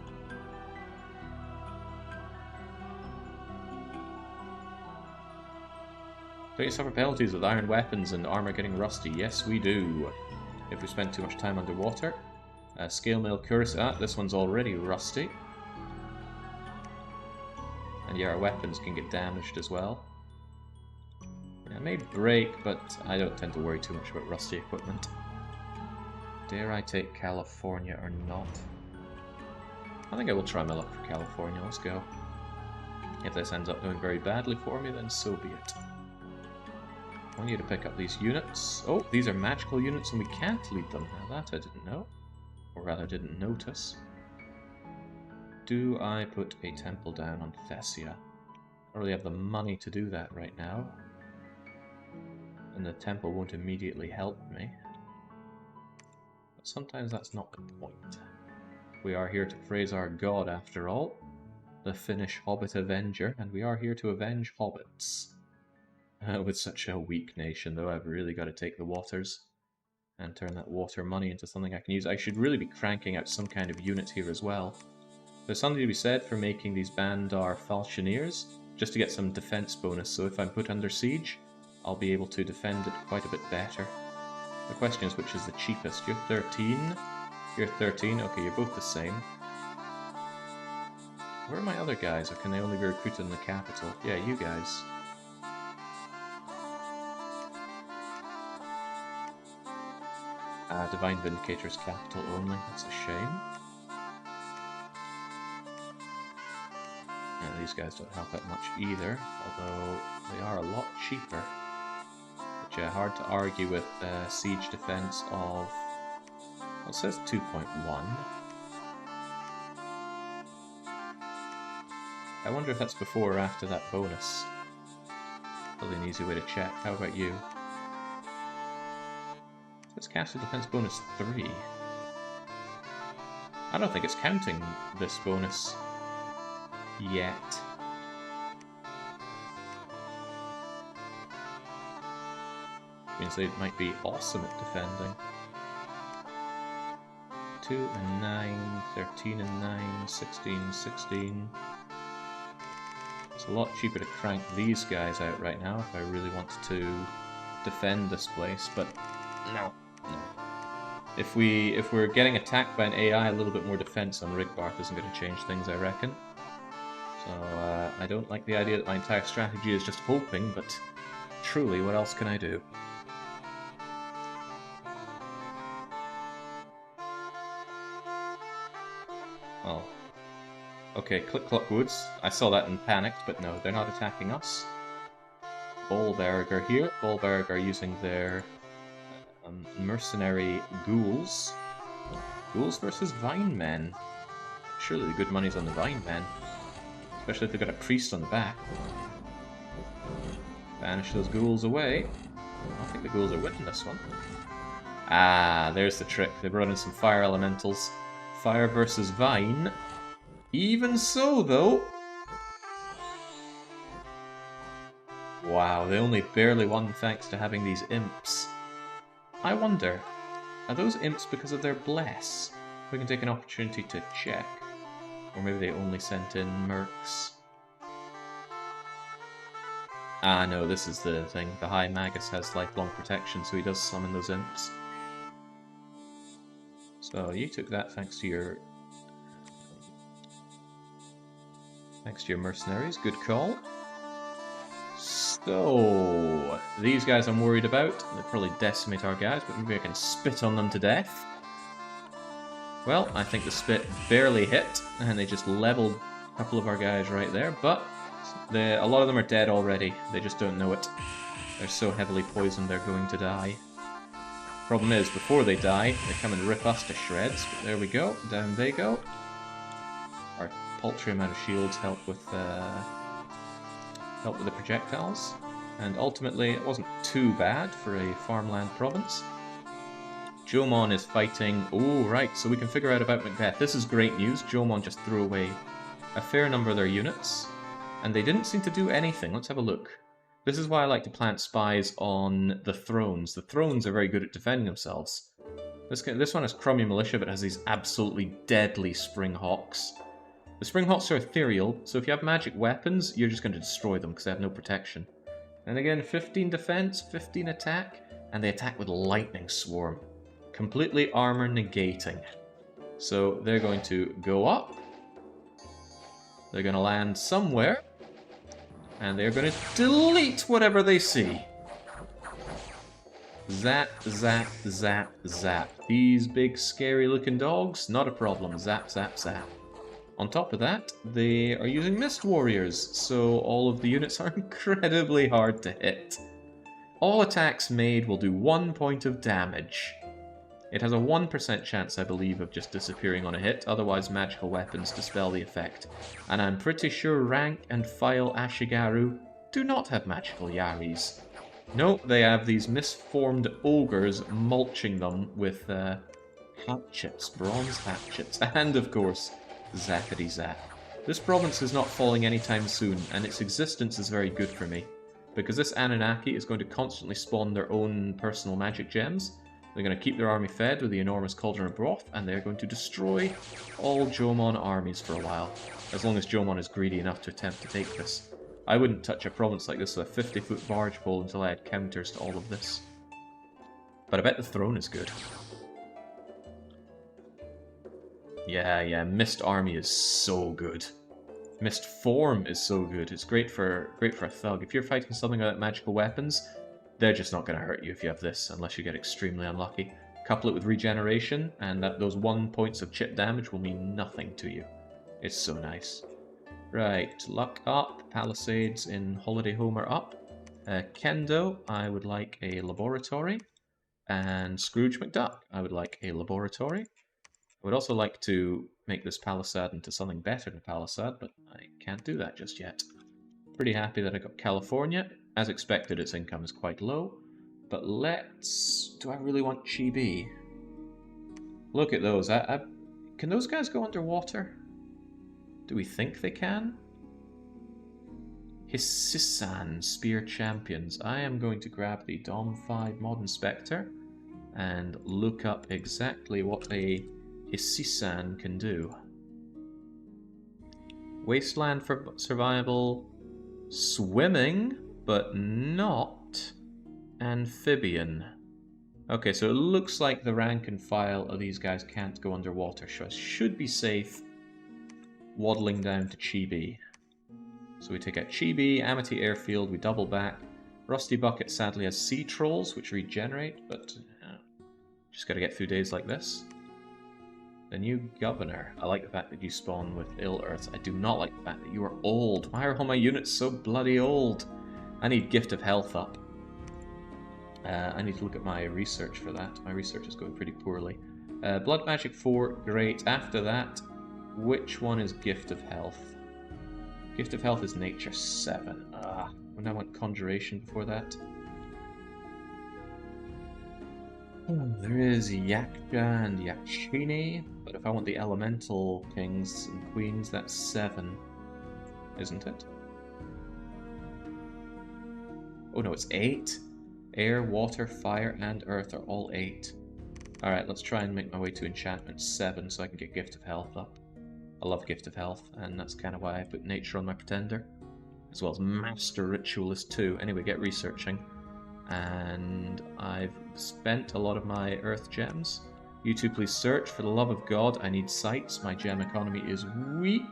Don't you suffer penalties with iron weapons and armor getting rusty? Yes, we do. If we spend too much time underwater. Scale mail curse. Ah, this one's already rusty. And yeah, our weapons can get damaged as well. Yeah, it may break, but I don't tend to worry too much about rusty equipment. Dare I take California or not? I think I will try my luck for California. Let's go. If this ends up going very badly for me, then so be it. I want you to pick up these units. Oh, these are magical units and we can't lead them. Now that I didn't know. Or rather, didn't notice. Do I put a temple down on Thessia? I don't really have the money to do that right now. And the temple won't immediately help me. But sometimes that's not the point. We are here to praise our god after all. The Finnish Hobbit Avenger, and we are here to avenge hobbits. With such a weak nation, though, I've really got to take the waters and turn that water money into something I can use. I should really be cranking out some kind of unit here as well. There's something to be said for making these Bandar Falchineers, just to get some defense bonus, so if I'm put under siege, I'll be able to defend it quite a bit better. The question is, which is the cheapest? You're 13? You're 13? Okay, you're both the same. Where are my other guys, or can they only be recruited in the capital? Yeah, you guys. Divine Vindicator's capital only, that's a shame. Yeah, these guys don't help that much either, although they are a lot cheaper. Which, yeah, hard to argue with siege defense of... Well, it says 2.1. I wonder if that's before or after that bonus. Probably an easy way to check. How about you? It's castle defense bonus 3. I don't think it's counting this bonus yet. Means they might be awesome at defending. 2 and 9, 13 and 9, 16, 16. It's a lot cheaper to crank these guys out right now if I really wanted to defend this place, but no. If we're getting attacked by an AI, a little bit more defense on Rigbarth isn't going to change things, I reckon. So I don't like the idea that my entire strategy is just hoping, but truly, what else can I do? Oh. Okay, Click-Clock Woods. I saw that and panicked, but no, they're not attacking us. Bolberg are here. Bolberg are using their mercenary ghouls. Ghouls versus Vine Men. Surely the good money's on the Vine Men. Especially if they've got a priest on the back. Banish those ghouls away. I think the ghouls are winning this one. Ah, there's the trick. They brought in some fire elementals. Fire versus Vine. Even so, though... Wow, they only barely won thanks to having these imps. I wonder, are those imps because of their bless? We can take an opportunity to check. Or maybe they only sent in mercs. Ah, no, this is the thing. The High Magus has lifelong protection, so he does summon those imps. So you took that thanks to your... mercenaries. Good call. So, these guys I'm worried about. They'll probably decimate our guys, but maybe I can spit on them to death. Well, I think the spit barely hit, and they just leveled a couple of our guys right there, but a lot of them are dead already. They just don't know it. They're so heavily poisoned they're going to die. Problem is, before they die, they come and rip us to shreds, but there we go. Down they go. Our paltry amount of shields help with the projectiles, and ultimately it wasn't too bad for a farmland province. Jomon is fighting... Oh, right, so we can figure out about Macbeth. This is great news. Jomon just threw away a fair number of their units, and they didn't seem to do anything. Let's have a look. This is why I like to plant spies on the thrones. The thrones are very good at defending themselves. This one has Crummy Militia, but has these absolutely deadly Spring Hawks. The Spring Hawks are ethereal, so if you have magic weapons, you're just going to destroy them because they have no protection. And again, 15 defense, 15 attack, and they attack with lightning swarm. Completely armor negating. So they're going to go up. They're going to land somewhere. And they're going to delete whatever they see. Zap, zap, zap, zap. These big scary looking dogs, not a problem. Zap, zap, zap. On top of that, they are using Mist Warriors, so all of the units are incredibly hard to hit. All attacks made will do 1 point of damage. It has a 1% chance, I believe, of just disappearing on a hit, otherwise magical weapons dispel the effect. And I'm pretty sure Rank and File Ashigaru do not have magical Yaris. No, they have these misformed ogres mulching them with hatchets, bronze hatchets, and of course, zappity zap. This province is not falling anytime soon, and its existence is very good for me, because this Anunnaki is going to constantly spawn their own personal magic gems. They're going to keep their army fed with the enormous cauldron of broth, and they're going to destroy all Jomon armies for a while, as long as Jomon is greedy enough to attempt to take this. I wouldn't touch a province like this with a 50-foot barge pole until I had counters to all of this. But I bet the throne is good. Yeah, Mist Army is so good. Mist Form is so good. It's great for a thug. If you're fighting something without magical weapons, they're just not going to hurt you if you have this, unless you get extremely unlucky. Couple it with regeneration, and those 1 points of chip damage will mean nothing to you. It's so nice. Right, luck up, Palisades in Holiday Home are up. Kendo, I would like a laboratory. And Scrooge McDuck, I would like a laboratory. I would also like to make this palisade into something better than a palisade, but I can't do that just yet. Pretty happy that I got California. As expected, its income is quite low. But let's... do I really want Chibi? Look at those. Can those guys go underwater? Do we think they can? Hissisan, Spear Champions. I am going to grab the Dom 5 Modern Spectre and look up exactly what a Hissisan can do. Wasteland for survival, swimming, but not amphibian. Okay, so it looks like the rank and file of these guys can't go underwater, so I should be safe waddling down to Chibi. So we take out Chibi, Amity Airfield, we double back. Rusty Bucket sadly has Sea Trolls, which regenerate, but just gotta get through days like this. The new governor. I like the fact that you spawn with Ill Earth. I do not like the fact that you are old. Why are all my units so bloody old? I need Gift of Health up. I need to look at my research for that. My research is going pretty poorly. Blood Magic 4, great. After that, which one is Gift of Health? Gift of Health is Nature 7. When I want Conjuration before that. There is Yaksha and Yakshini, but if I want the Elemental Kings and Queens, that's 7, isn't it? Oh no, it's 8. Air, water, fire, and earth are all 8. Alright, let's try and make my way to enchantment 7 so I can get Gift of Health up. I love Gift of Health, and that's kind of why I put Nature on my Pretender. As well as Master Ritualist 2. Anyway, get researching. And I've spent a lot of my Earth gems. You two please search. For the love of God, I need sites. My gem economy is weak.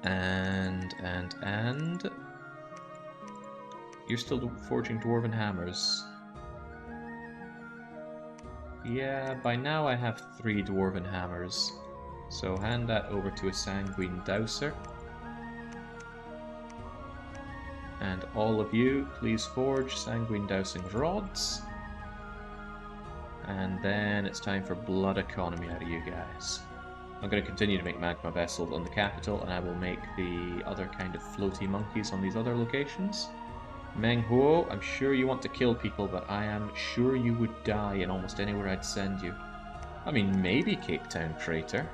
And... You're still forging Dwarven Hammers. Yeah, by now I have 3 Dwarven Hammers. So hand that over to a Sanguine Douser. And all of you, please forge Sanguine Dousing Rods. And then it's time for Blood Economy out of you guys. I'm going to continue to make Magma Vessels on the capital, and I will make the other kind of floaty monkeys on these other locations. Meng Huo, I'm sure you want to kill people, but I am sure you would die in almost anywhere I'd send you. I mean, maybe Cape Town Crater.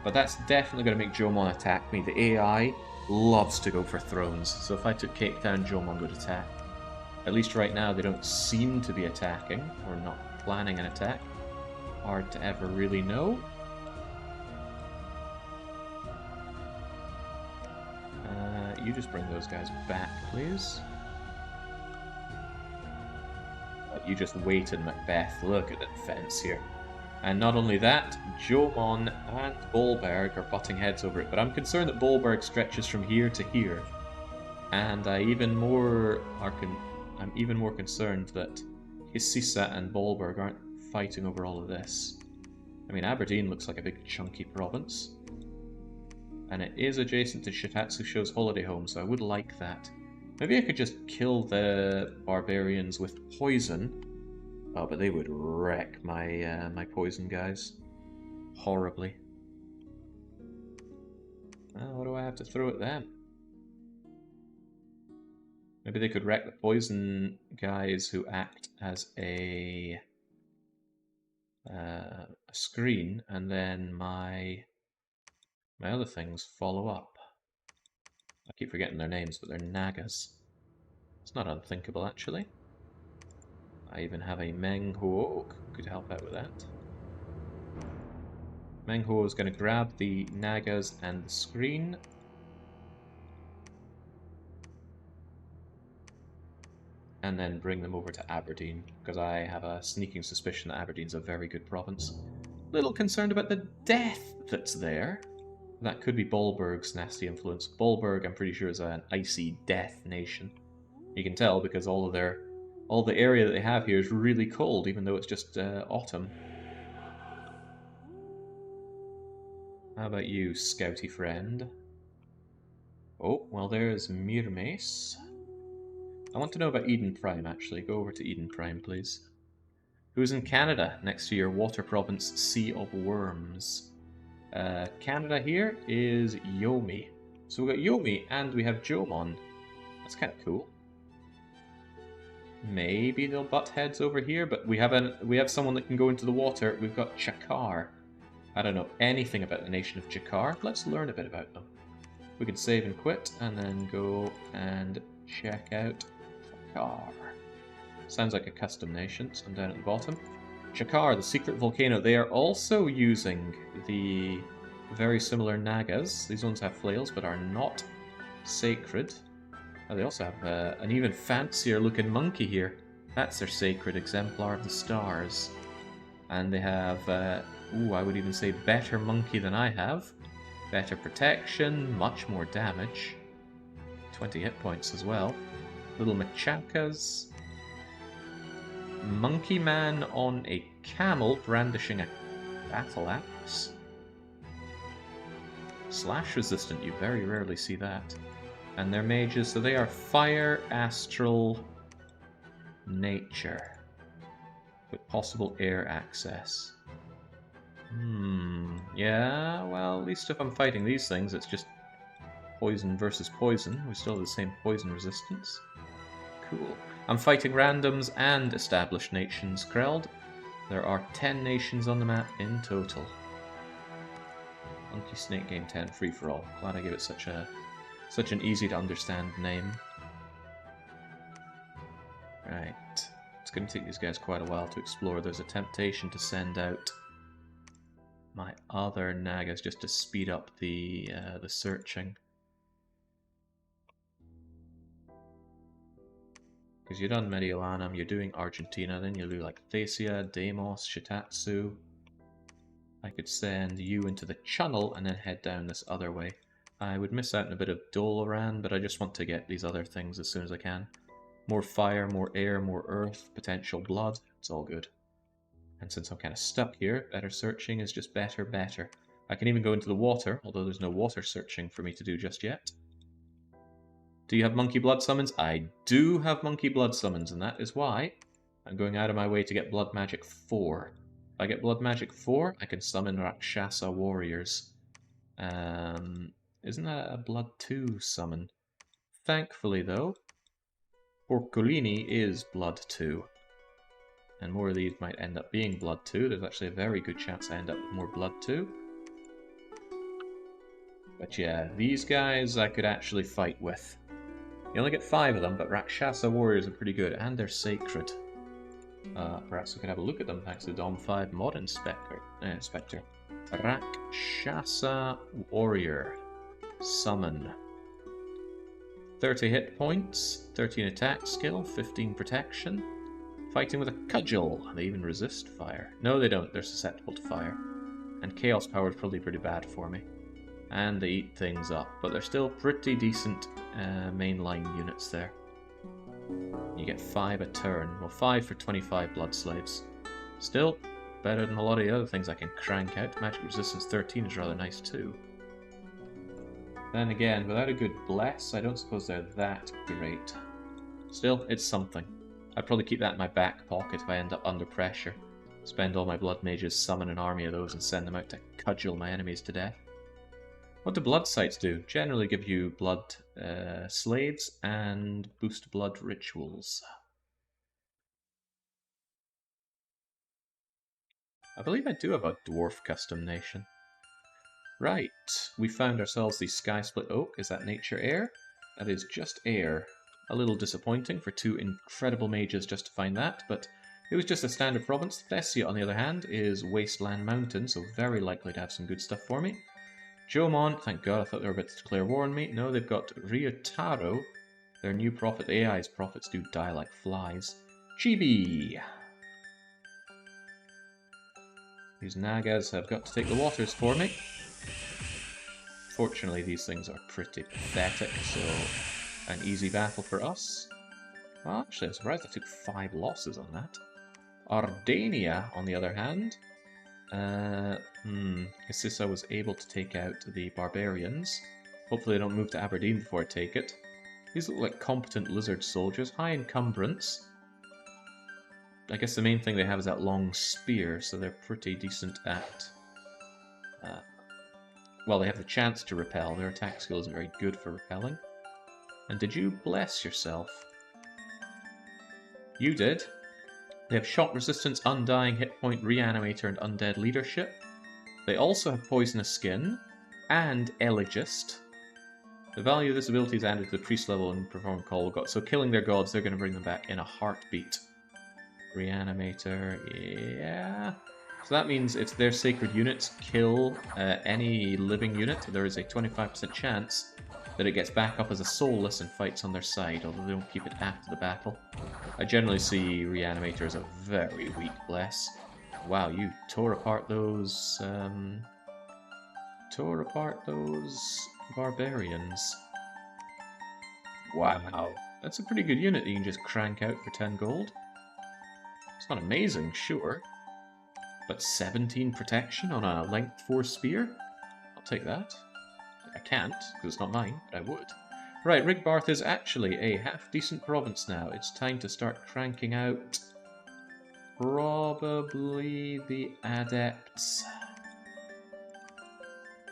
But that's definitely going to make Jomon attack me. The AI loves to go for thrones, so if I took Cape Town, Jomon would attack. At least right now they don't seem to be attacking, or not planning an attack. Hard to ever really know. you just bring those guys back, please. You just waited, Macbeth. Look at the defense here. And not only that, Jomon and Bolberg are butting heads over it. But I'm concerned that Bolberg stretches from here to here. And I'm even more concerned that Hisisa and Bolberg aren't fighting over all of this. I mean, Aberdeen looks like a big chunky province. And it is adjacent to Shitatsusho's holiday home, so I would like that. Maybe I could just kill the barbarians with poison. Oh, but they would wreck my my poison guys horribly. Well, what do I have to throw at them? Maybe they could wreck the poison guys who act as a screen, and then my other things follow up. I keep forgetting their names, but they're Nagas. It's not unthinkable, actually. I even have a Meng Huo who could help out with that. Meng Huo is going to grab the Nagas and the screen. And then bring them over to Aberdeen, because I have a sneaking suspicion that Aberdeen's a very good province. Little concerned about the death that's there. That could be Bolberg's nasty influence. Bolberg, I'm pretty sure, is an icy death nation. You can tell because all the area that they have here is really cold, even though it's just autumn. How about you, scouty friend? Oh, well, there's Mirmes. I want to know about Eden Prime, actually. Go over to Eden Prime, please. Who's in Canada, next to your water province, Sea of Worms? Canada here is Yomi. So we've got Yomi, and we have Jomon. That's kind of cool. Maybe they'll butt heads over here, but we have someone that can go into the water. We've got Chakar. I don't know anything about the nation of Chakar. Let's learn a bit about them. We can save and quit, and then go and check out Chakar. Sounds like a custom nation, so I'm down at the bottom. Chakar, the secret volcano. They are also using the very similar Nagas. These ones have flails, but are not sacred. Oh, they also have an even fancier looking monkey here. That's their sacred exemplar of the stars. And they have, I would even say better monkey than I have. Better protection, much more damage. 20 hit points as well. Little Machakas. Monkey man on a camel brandishing a battle axe. Slash resistant, you very rarely see that. And they're mages, so they are fire, astral, nature. With possible air access. Yeah, well, at least if I'm fighting these things, it's just poison versus poison. We still have the same poison resistance. Cool. I'm fighting randoms and established nations, Kreld. There are 10 nations on the map in total. Monkey Snake Game 10 free-for-all. Glad I gave it such an easy-to-understand name. Right. It's going to take these guys quite a while to explore. There's a temptation to send out my other Nagas just to speed up the searching. Because you've done Mediolanum, you're doing Argentina, then you'll do like Thessia, Deimos, Shitatsu. I could send you into the Channel and then head down this other way. I would miss out on a bit of Doloran, but I just want to get these other things as soon as I can. More fire, more air, more earth, potential blood, it's all good. And since I'm kind of stuck here, better searching is just better. I can even go into the water, although there's no water searching for me to do just yet. Do you have Monkey Blood Summons? I do have Monkey Blood Summons, and that is why I'm going out of my way to get Blood Magic 4. If I get Blood Magic 4, I can summon Rakshasa Warriors. Isn't that a Blood 2 summon? Thankfully, though, Porcolini is Blood 2. And more of these might end up being Blood 2. There's actually a very good chance I end up with more Blood 2. But yeah, these guys I could actually fight with. You only get 5 of them, but Rakshasa Warriors are pretty good, and they're sacred. Perhaps we could have a look at them thanks to Dom 5 Mod Inspector. Rakshasa Warrior. Summon. 30 hit points, 13 attack skill, 15 protection. Fighting with a cudgel. They even resist fire. No, they don't. They're susceptible to fire. And chaos power is probably pretty bad for me. And they eat things up, but they're still pretty decent mainline units there. You get 5 a turn. Well, 5 for 25 blood slaves. Still better than a lot of the other things I can crank out. Magic resistance 13 is rather nice too. Then again, without a good bless, I don't suppose they're that great. Still, it's something. I'd probably keep that in my back pocket if I end up under pressure. Spend all my blood mages, summon an army of those, and send them out to cudgel my enemies to death. What do blood sites do? Generally give you blood slaves and boost blood rituals. I believe I do have a dwarf custom nation. Right, we found ourselves the Sky Split Oak. Is that nature air? That is just air. A little disappointing for 2 incredible mages just to find that, but it was just a standard province. Thessia, on the other hand, is Wasteland Mountain, so very likely to have some good stuff for me. Jomon, thank God, I thought they were about to declare war on me. No, they've got Ryotaro, their new prophet. The AI's prophets do die like flies. Chibi! These Nagas have got to take the waters for me. Fortunately, these things are pretty pathetic, so an easy battle for us. Well, actually, I'm surprised I took 5 losses on that. Ardania, on the other hand. Ississa was able to take out the barbarians. Hopefully they don't move to Aberdeen before I take it. These look like competent lizard soldiers. High encumbrance. I guess the main thing they have is that long spear, so they're pretty decent at... well, they have the chance to repel. Their attack skill isn't very good for repelling. And did you bless yourself? You did. They have shock resistance, undying, hit point, reanimator, and undead leadership. They also have poisonous skin and elegist. The value of this ability is added to the priest level and perform call of god. So killing their gods, they're going to bring them back in a heartbeat. Reanimator, yeah. So that means if their sacred units kill any living unit, there is a 25% chance that it gets back up as a soulless and fights on their side, although they don't keep it after the battle. I generally see Reanimator as a very weak bless. Wow, you tore apart those barbarians. Wow, that's a pretty good unit that you can just crank out for 10 gold. It's not amazing, sure, but 17 protection on a length 4 spear? I'll take that. I can't, because it's not mine, but I would. Right, Rigbarth is actually a half-decent province now. It's time to start cranking out probably the adepts.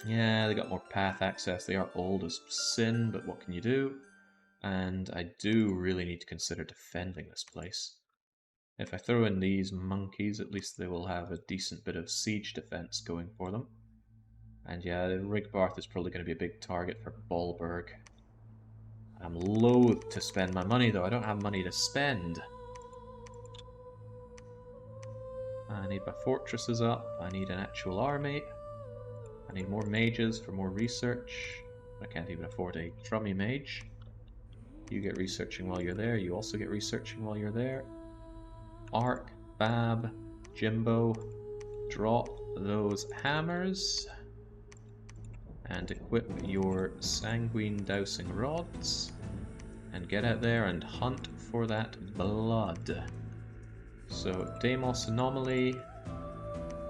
Yeah, they got more path access. They are old as sin, but what can you do? And I do really need to consider defending this place. If I throw in these monkeys, at least they will have a decent bit of siege defense going for them. And yeah, Rigbarth is probably going to be a big target for Bolberg. I'm loath to spend my money, though. I don't have money to spend. I need my fortresses up. I need an actual army. I need more mages for more research. I can't even afford a crummy mage. You get researching while you're there. You also get researching while you're there. Ark, Bab, Jimbo. Drop those hammers. And equip your sanguine dowsing rods. And get out there and hunt for that blood. So, Deimos Anomaly,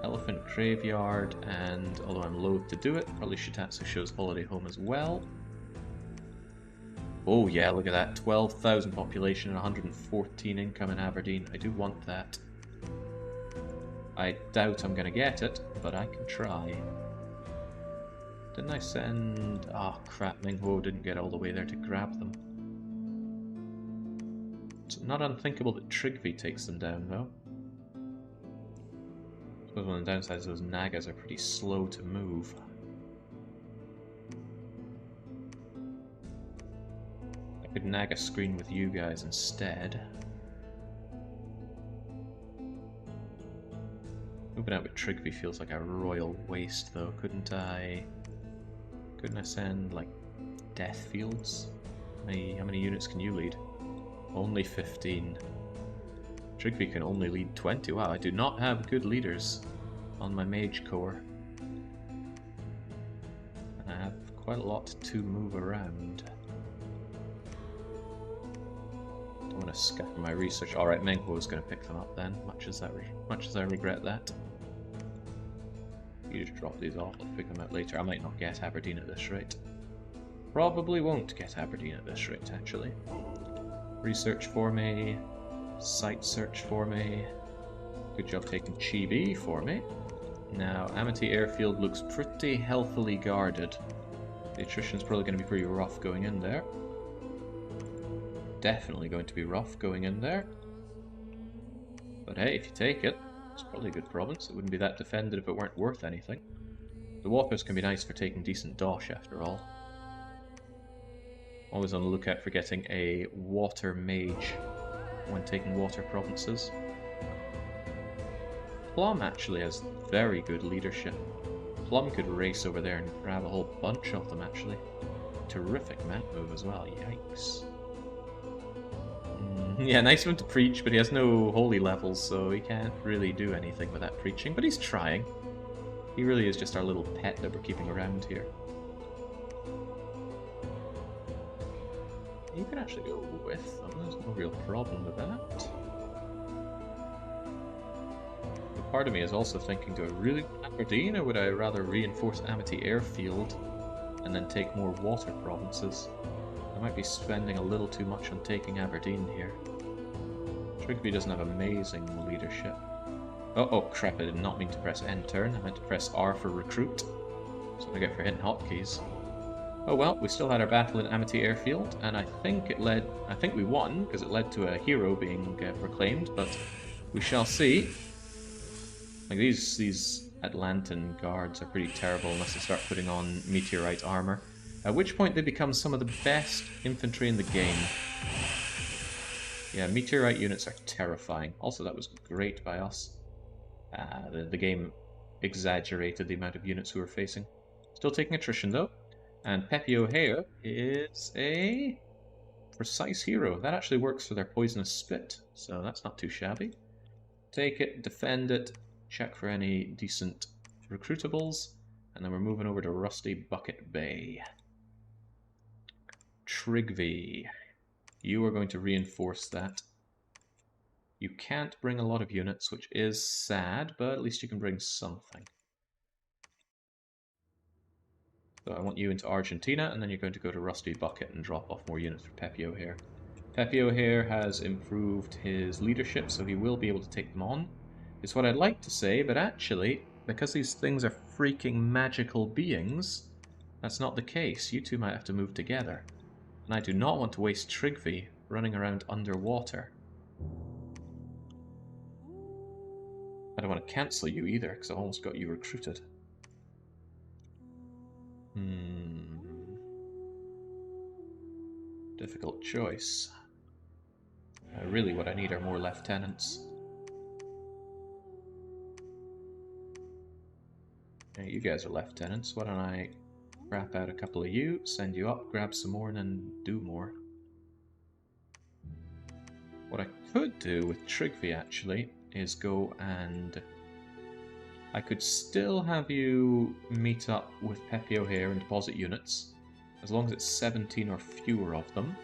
Elephant Graveyard, and although I'm loath to do it, probably Shitatsu shows Holiday Home as well. Oh yeah, look at that. 12,000 population and 114 income in Aberdeen. I do want that. I doubt I'm going to get it, but I can try. Didn't I send... Ah, oh, crap, Minghuo didn't get all the way there to grab them. It's not unthinkable that Trigvi takes them down, though. I suppose one of the downsides is those Nagas are pretty slow to move. I could Naga screen with you guys instead. Moving out with Trigvi feels like a royal waste, though. Couldn't I send, like, death fields? How many units can you lead? Only 15. Trigby can only lead 20. Wow, I do not have good leaders on my mage corps. And I have quite a lot to move around. Don't want to scatter my research. Alright, Menghuo is going to pick them up then, much as I regret that. You just drop these off, I'll pick them up later. I might not get Aberdeen at this rate. Probably won't get Aberdeen at this rate, actually. Research for me. Site search for me. Good job taking Chibi for me. Now, Amity Airfield looks pretty healthily guarded. The attrition's probably going to be pretty rough going in there. Definitely going to be rough going in there. But hey, if you take it, it's probably a good province. It wouldn't be that defended if it weren't worth anything. The Whoppers can be nice for taking decent dosh after all. Always on the lookout for getting a water mage when taking water provinces. Plum actually has very good leadership. Plum could race over there and grab a whole bunch of them actually. Terrific map move as well, yikes. Yeah, nice of him to preach, but he has no holy levels, so he can't really do anything with that preaching, but he's trying. He really is just our little pet that we're keeping around here. You can actually go with them, there's no real problem with that. But part of me is also thinking, do I really want Aberdeen, or would I rather reinforce Amity Airfield and then take more water provinces? I might be spending a little too much on taking Aberdeen here. Trigby doesn't have amazing leadership. Oh crap, I did not mean to press N turn, I meant to press R for recruit. That's what I get for hitting hotkeys. Oh well, we still had our battle in Amity Airfield, and I think we won, because it led to a hero being proclaimed, but we shall see. Like, these Atlantan guards are pretty terrible unless they start putting on meteorite armor, at which point they become some of the best infantry in the game. Yeah, meteorite units are terrifying. Also, that was great by us. The game exaggerated the amount of units we were facing. Still taking attrition though. And Pepe O'Hare is a precise hero. That actually works for their poisonous spit, so that's not too shabby. Take it, defend it, check for any decent recruitables, and then we're moving over to Rusty Bucket Bay. Trigby, you are going to reinforce that. You can't bring a lot of units, which is sad, but at least you can bring something. So I want you into Argentina, and then you're going to go to Rusty Bucket and drop off more units for Pepe O'Hare. Pepe O'Hare has improved his leadership, so he will be able to take them on. It's what I'd like to say, but actually, because these things are freaking magical beings, that's not the case. You two might have to move together. And I do not want to waste Trigby running around underwater. I don't want to cancel you either, because I've almost got you recruited. Difficult choice. Really what I need are more lieutenants. Yeah, you guys are lieutenants. Why don't I crap out a couple of you, send you up, grab some more, and then do more. What I could do with Trigby, actually, is go and... I could still have you meet up with Pepe O'Hare and deposit units, as long as it's 17 or fewer of them.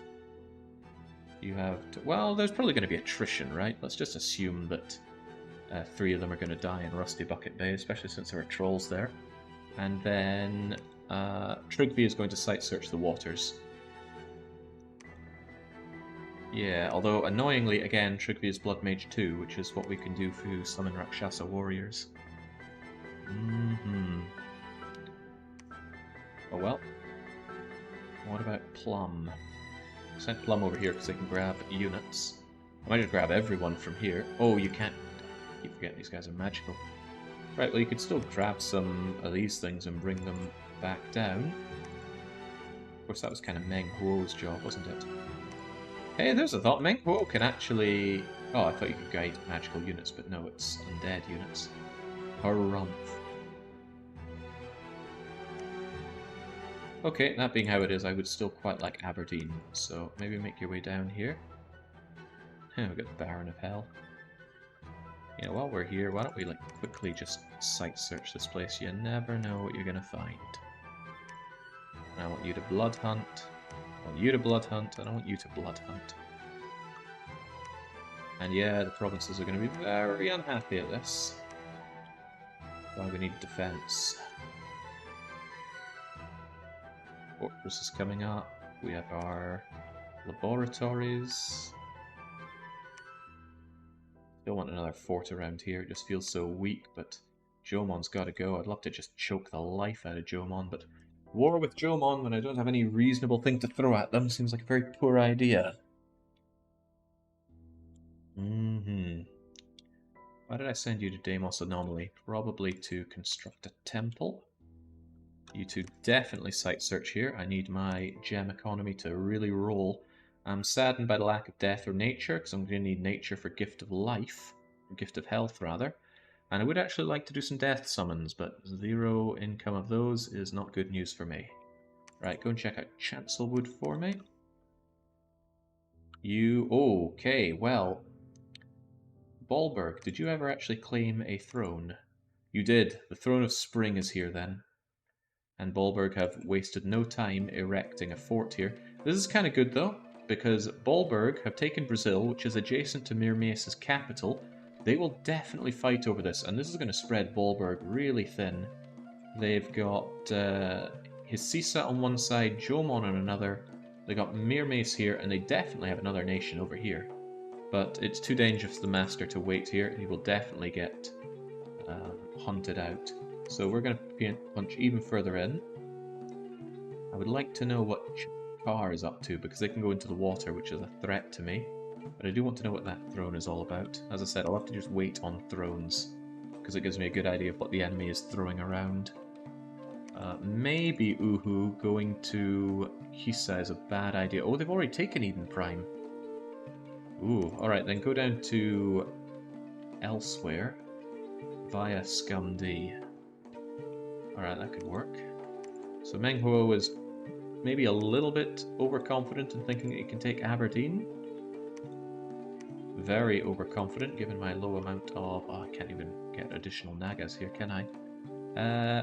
You have to... Well, there's probably going to be attrition, right? Let's just assume that 3 of them are going to die in Rusty Bucket Bay, especially since there are trolls there. And then Trigby is going to site search the waters. Yeah, although annoyingly, again, Trigby is Blood Mage 2, which is what we can do to summon Rakshasa warriors. Oh well. What about Plum? Sent Plum over here because they can grab units. I might just grab everyone from here. Oh, you can't. I keep forgetting these guys are magical. Right, well you could still grab some of these things and bring them back down. Of course that was kind of Meng Huo's job, wasn't it? Hey, there's a thought. Meng Huo can actually... Oh, I thought you could guide magical units, but no, it's undead units. Harumph. Okay, that being how it is, I would still quite like Aberdeen, so maybe make your way down here. We've got the Baron of Hell. Yeah, while we're here, why don't we like quickly just site search this place? You never know what you're gonna find. And I want you to blood hunt. I want you to blood hunt, and I want you to blood hunt. And yeah, the provinces are going to be very unhappy at this. Why we need defense. Fortress is coming up. We have our laboratories. Don't want another fort around here. It just feels so weak, but Jomon's got to go. I'd love to just choke the life out of Jomon, but war with Jomon when I don't have any reasonable thing to throw at them seems like a very poor idea. Why did I send you to Deimos Anomaly? Probably to construct a temple. You two definitely site search here. I need my gem economy to really roll. I'm saddened by the lack of death or nature, because I'm going to need nature for gift of life, or gift of health rather. And I would actually like to do some death summons, but 0 income of those is not good news for me. Right, go and check out Chancelwood for me. Okay, well... Bolberg, did you ever actually claim a throne? You did. The Throne of Spring is here then. And Bolberg have wasted no time erecting a fort here. This is kind of good though, because Bolberg have taken Brazil, which is adjacent to Mirmace's capital. They will definitely fight over this, and this is going to spread Bolberg really thin. They've got Hisisa on one side, Jomon on another. They got Mirmace here, and they definitely have another nation over here. But it's too dangerous for the master to wait here. He will definitely get hunted out. So we're going to punch even further in. I would like to know what Char is up to, because they can go into the water, which is a threat to me. But I do want to know what that throne is all about. As I said, I'll have to just wait on thrones, because it gives me a good idea of what the enemy is throwing around. Maybe Uhu going to Hisa is a bad idea. Oh, they've already taken Eden Prime. Ooh, alright, then go down to elsewhere via Scumd. Alright, that could work. So Menghuo is maybe a little bit overconfident in thinking that he can take Aberdeen. Very overconfident, given my low amount of... Oh, I can't even get additional Nagas here, can I?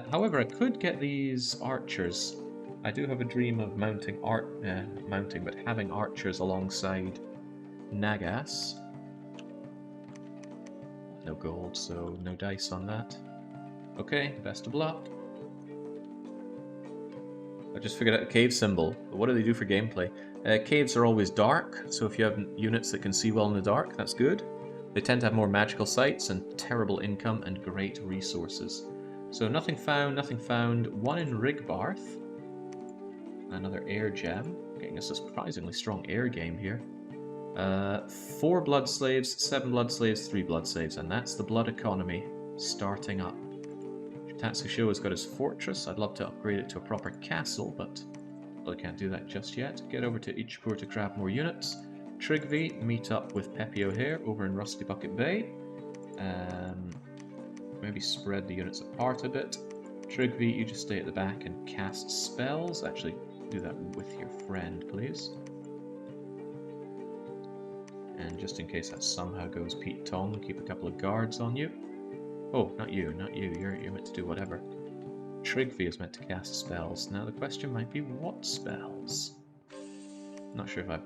However, I could get these archers. I do have a dream of but having archers alongside Nagas. No gold, so no dice on that. Okay, best of luck. I just figured out a cave symbol. What do they do for gameplay? Caves are always dark, so if you have units that can see well in the dark, that's good. They tend to have more magical sites and terrible income and great resources. So nothing found, nothing found. 1 in Rigbarth. Another air gem. Getting a surprisingly strong air game here. 4 blood slaves, 7 blood slaves, 3 blood slaves, and that's the blood economy starting up. Tatsusho has got his fortress. I'd love to upgrade it to a proper castle, but I can't do that just yet. Get over to Ichiapur to grab more units. Trigvi, meet up with Peppy O'Hare over in Rusty Bucket Bay. Maybe spread the units apart a bit. Trigvi, you just stay at the back and cast spells. Actually, do that with your friend, please. And just in case that somehow goes Pete Tong, keep a couple of guards on you. Oh, not you, not you. You're meant to do whatever. Trigvi is meant to cast spells. Now the question might be, what spells? Not sure if I've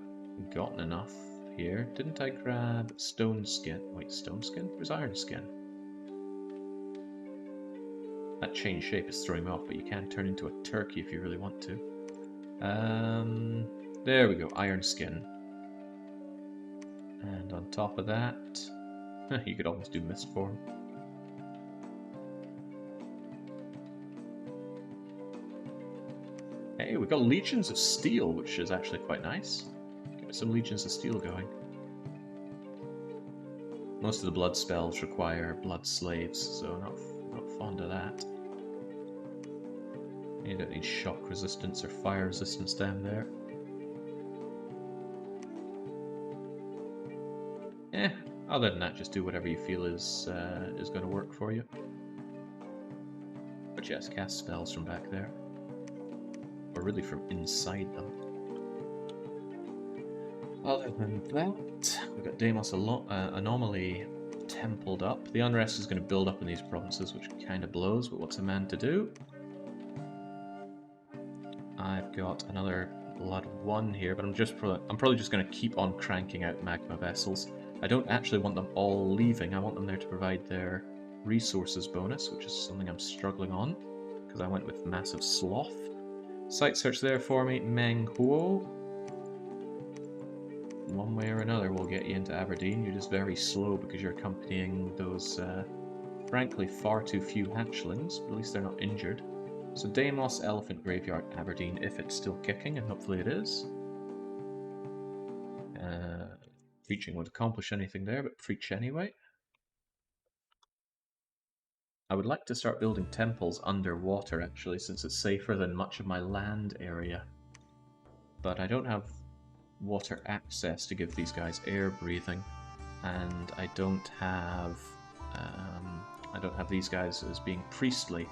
gotten enough here. Didn't I grab Stone Skin? Wait, Stone Skin? Where's Iron Skin? That chain shape is throwing me off, but you can turn into a turkey if you really want to. There we go, Iron Skin. And on top of that, you could almost do Mist Form. Hey, we've got Legions of Steel, which is actually quite nice. Get some Legions of Steel going. Most of the blood spells require blood slaves, so not fond of that. You don't need shock resistance or fire resistance down there. Other than that, just do whatever you feel is going to work for you. But yes, cast spells from back there. or really from inside them. Other than that, we've got Deimos Anomaly templed up. The unrest is going to build up in these provinces, which kind of blows, but what's a man to do? I've got another Blood 1 here, but I'm probably just going to keep on cranking out magma vessels. I don't actually want them all leaving. I want them there to provide their resources bonus, which is something I'm struggling on, because I went with Massive Sloth. Site search there for me, Meng Huo. One way or another will get you into Aberdeen. You're just very slow because you're accompanying those, frankly, far too few hatchlings, but at least they're not injured. So Deimos, Elephant Graveyard, Aberdeen, if it's still kicking, and hopefully it is. Preaching won't accomplish anything there, but preach anyway. I would like to start building temples underwater, actually, since it's safer than much of my land area. But I don't have water access to give these guys air breathing, and I don't have these guys as being priestly.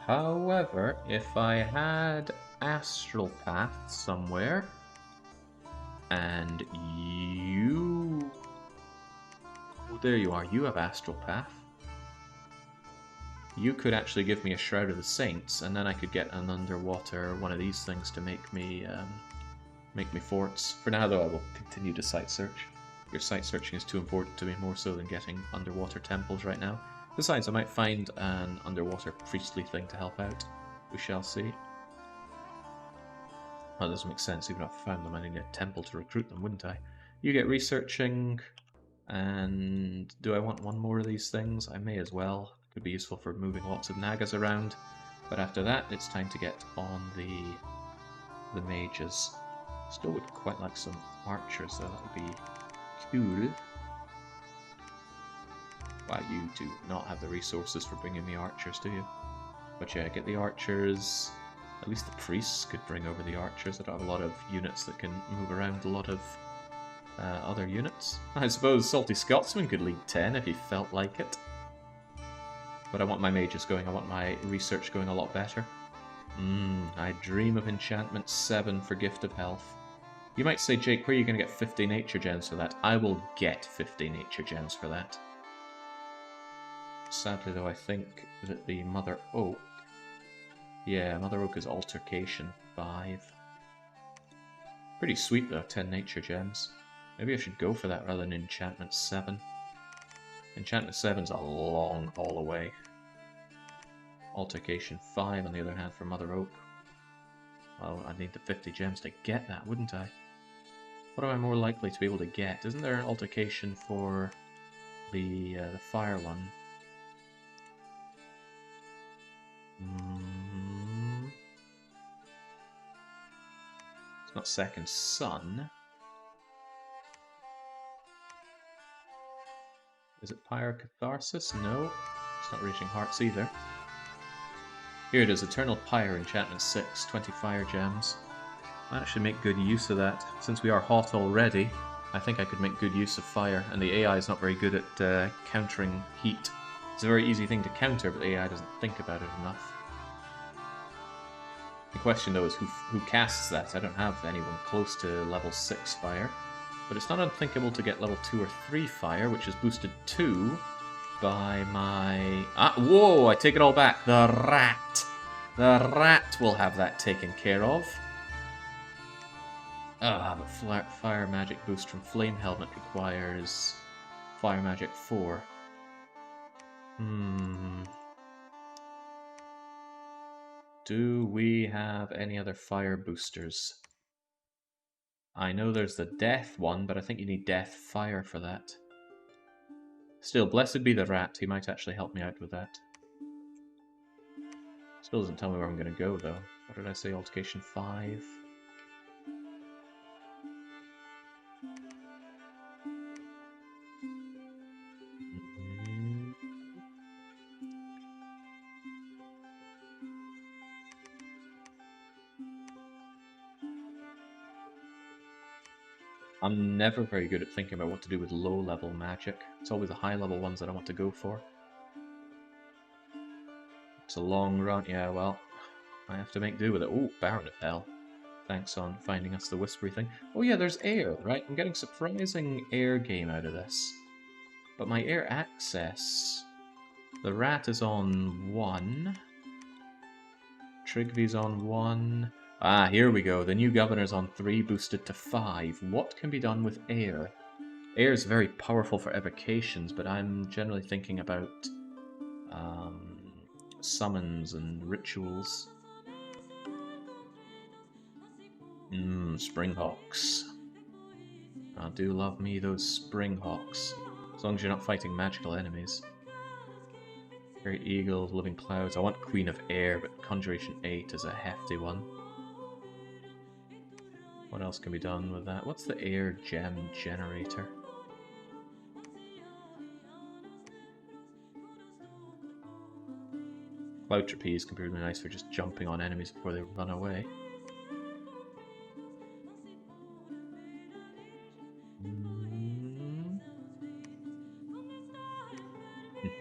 However, if I had Astral Path somewhere, and you... Oh, there you are, you have Astral Path. You could actually give me a Shroud of the Saints, and then I could get an underwater one of these things to make me forts. For now, though, I will continue to site search. Your site searching is too important to me, more so than getting underwater temples right now. Besides, I might find an underwater priestly thing to help out. We shall see. Well, that doesn't make sense. Even if I found them, I need a temple to recruit them, wouldn't I? You get researching, and do I want one more of these things? I may as well. Could be useful for moving lots of Nagas around. But after that, it's time to get on the mages. Still would quite like some archers, though. That would be cool. Wow, you do not have the resources for bringing me archers, do you? But yeah, get the archers. At least the priests could bring over the archers. I don't have a lot of units that can move around a lot of other units. I suppose Salty Scotsman could lead 10 if he felt like it. But I want my mages going. I want my research going a lot better. I dream of enchantment 7 for Gift of Health. You might say, Jake, where are you going to get 50 nature gems for that? I will get 50 nature gems for that. Sadly, though, I think that the Mother Oak... Yeah, Mother Oak is Altercation 5. Pretty sweet, though, 10 nature gems. Maybe I should go for that rather than Enchantment 7. Enchantment 7's a long haul away. Altercation 5, on the other hand, for Mother Oak. Well, I'd need the 50 gems to get that, wouldn't I? What am I more likely to be able to get? Isn't there an altercation for the fire one? It's not Second Sun. Is it Pyrocatharsis? No. It's not Reaching Hearts either. Here it is, Eternal Pyre, Enchantment 6, 20 fire gems. I actually make good use of that. Since we are hot already, I think I could make good use of fire, and the AI is not very good at countering heat. It's a very easy thing to counter, but the AI doesn't think about it enough. The question, though, is who casts that? I don't have anyone close to level 6 fire, but it's not unthinkable to get level 2 or 3 fire, which is boosted 2 by my... whoa! I take it all back. The rat! The rat will have that taken care of. But fire magic boost from Flame Helmet requires fire magic 4. Do we have any other fire boosters? I know there's the death one, but I think you need death fire for that. Still, blessed be the rat. He might actually help me out with that. Still doesn't tell me where I'm going to go, though. What did I say? Altercation 5? I'm never very good at thinking about what to do with low-level magic. It's always the high-level ones that I want to go for. It's a long run. Yeah, well, I have to make do with it. Oh, Baron of Hell. Thanks on finding us the whispery thing. Oh yeah, there's air, right? I'm getting surprising air game out of this. But my air access... The rat is on 1. Trigvy's on 1. Ah, here we go. The new governor's on 3, boosted to 5. What can be done with air? Air is very powerful for evocations, but I'm generally thinking about summons and rituals. Springhawks. I do love me those Springhawks. As long as you're not fighting magical enemies. Great Eagle, Living Clouds. I want Queen of Air, but Conjuration 8 is a hefty one. What else can be done with that? What's the air gem generator? Cloud Trapeze can be really nice for just jumping on enemies before they run away.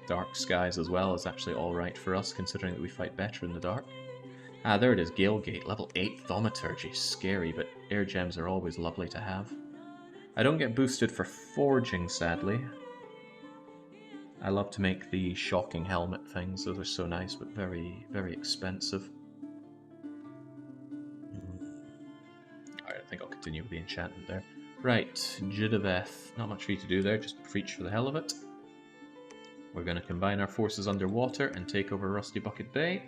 Dark Skies as well is actually alright for us, considering that we fight better in the dark. Ah, there it is, Galegate, level 8 Thaumaturgy. Scary, but air gems are always lovely to have. I don't get boosted for forging, sadly. I love to make the shocking helmet things. Those are so nice, but very, very expensive. Alright, I think I'll continue with the enchantment there. Right, Jidaveth. Not much for you to do there, just preach for the hell of it. We're going to combine our forces underwater and take over Rusty Bucket Bay.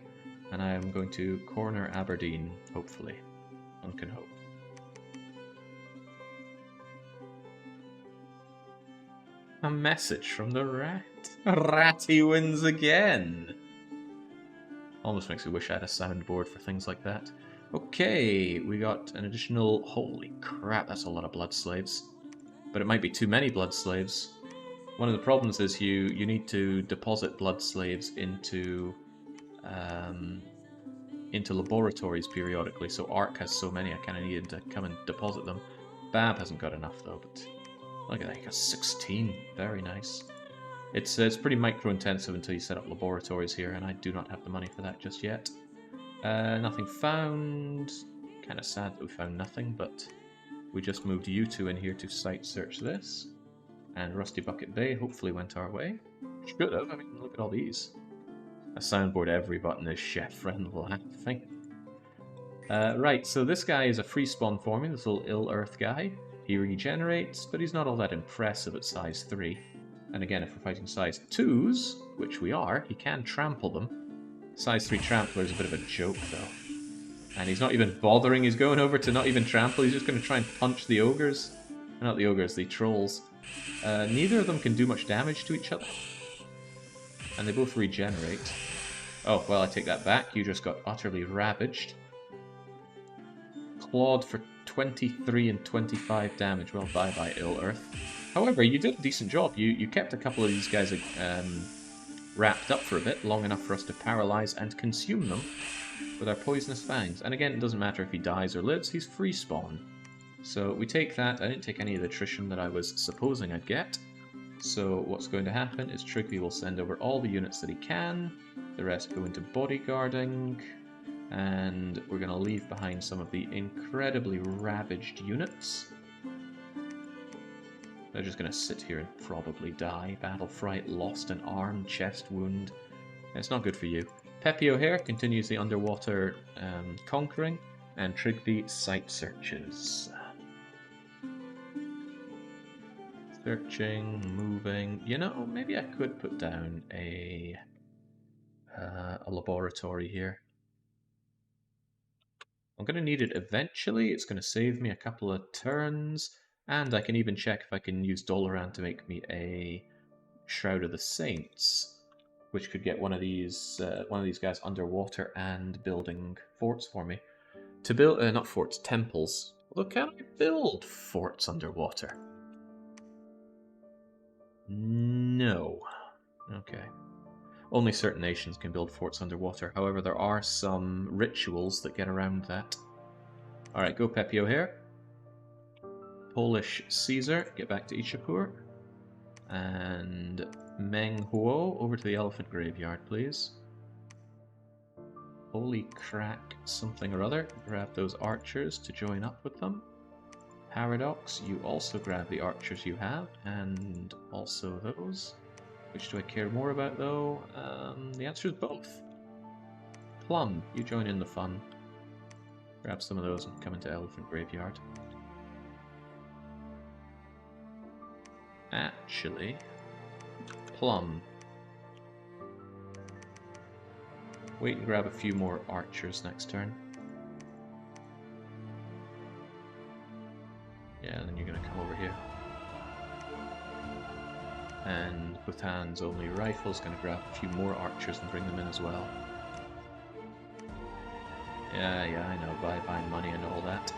And I am going to corner Aberdeen, hopefully. One can hope. A message from the rat. Ratty wins again! Almost makes me wish I had a soundboard for things like that. Okay, we got an additional... Holy crap, that's a lot of blood slaves. But it might be too many blood slaves. One of the problems is you need to deposit blood slaves into laboratories periodically, so Ark has so many I kind of needed to come and deposit them. Bab hasn't got enough though, but look at that, he got 16. Very nice. It's pretty micro-intensive until you set up laboratories here, and I do not have the money for that just yet. Nothing found. Kind of sad that we found nothing, but we just moved you two in here to site search this. And Rusty Bucket Bay hopefully went our way. Should have, I mean, look at all these. A soundboard, every button is chef-friend laughing. Right, so this guy is a free spawn for me, this little ill earth guy. He regenerates, but he's not all that impressive at size 3. And again, if we're fighting size 2s, which we are, he can trample them. Size 3 trampler is a bit of a joke, though. And he's not even bothering, he's going over to not even trample, he's just going to try and punch the ogres. Not the ogres, the trolls. Neither of them can do much damage to each other. And they both regenerate. Oh, well, I take that back. You just got utterly ravaged. Clawed for 23 and 25 damage. Well, bye-bye, Ill Earth. However, you did a decent job. You kept a couple of these guys wrapped up for a bit, long enough for us to paralyze and consume them with our poisonous fangs. And again, it doesn't matter if he dies or lives, he's free spawn. So we take that. I didn't take any of the attrition that I was supposing I'd get. So what's going to happen is Trigby will send over all the units that he can. The rest go into bodyguarding. And we're going to leave behind some of the incredibly ravaged units. They're just going to sit here and probably die. Battle fright, lost an arm, chest wound. It's not good for you. Peppy O'Hare continues the underwater conquering. And Trigby site searches. Searching, moving. You know, maybe I could put down a laboratory here. I'm going to need it eventually. It's going to save me a couple of turns, and I can even check if I can use Dolaran to make me a Shroud of the Saints, which could get one of these guys underwater and building forts for me. To build, not forts, temples. Although, can I build forts underwater? No. Okay. Only certain nations can build forts underwater. However, there are some rituals that get around that. Alright, go Peppy O'Hare. Polish Caesar, get back to Ichiapur. And Meng Huo, over to the Elephant Graveyard, please. holy crack something or other. Grab those archers to join up with them. Paradox, you also grab the archers you have, and also those. Which do I care more about, though? The answer is both. Plum, you join in the fun. Grab some of those and come into Elephant Graveyard. Actually, Plum. Wait and grab a few more archers next turn. Yeah, then you're going to come over here. And Bhutan's only rifle's going to grab a few more archers and bring them in as well. Yeah, I know, buy money and all that.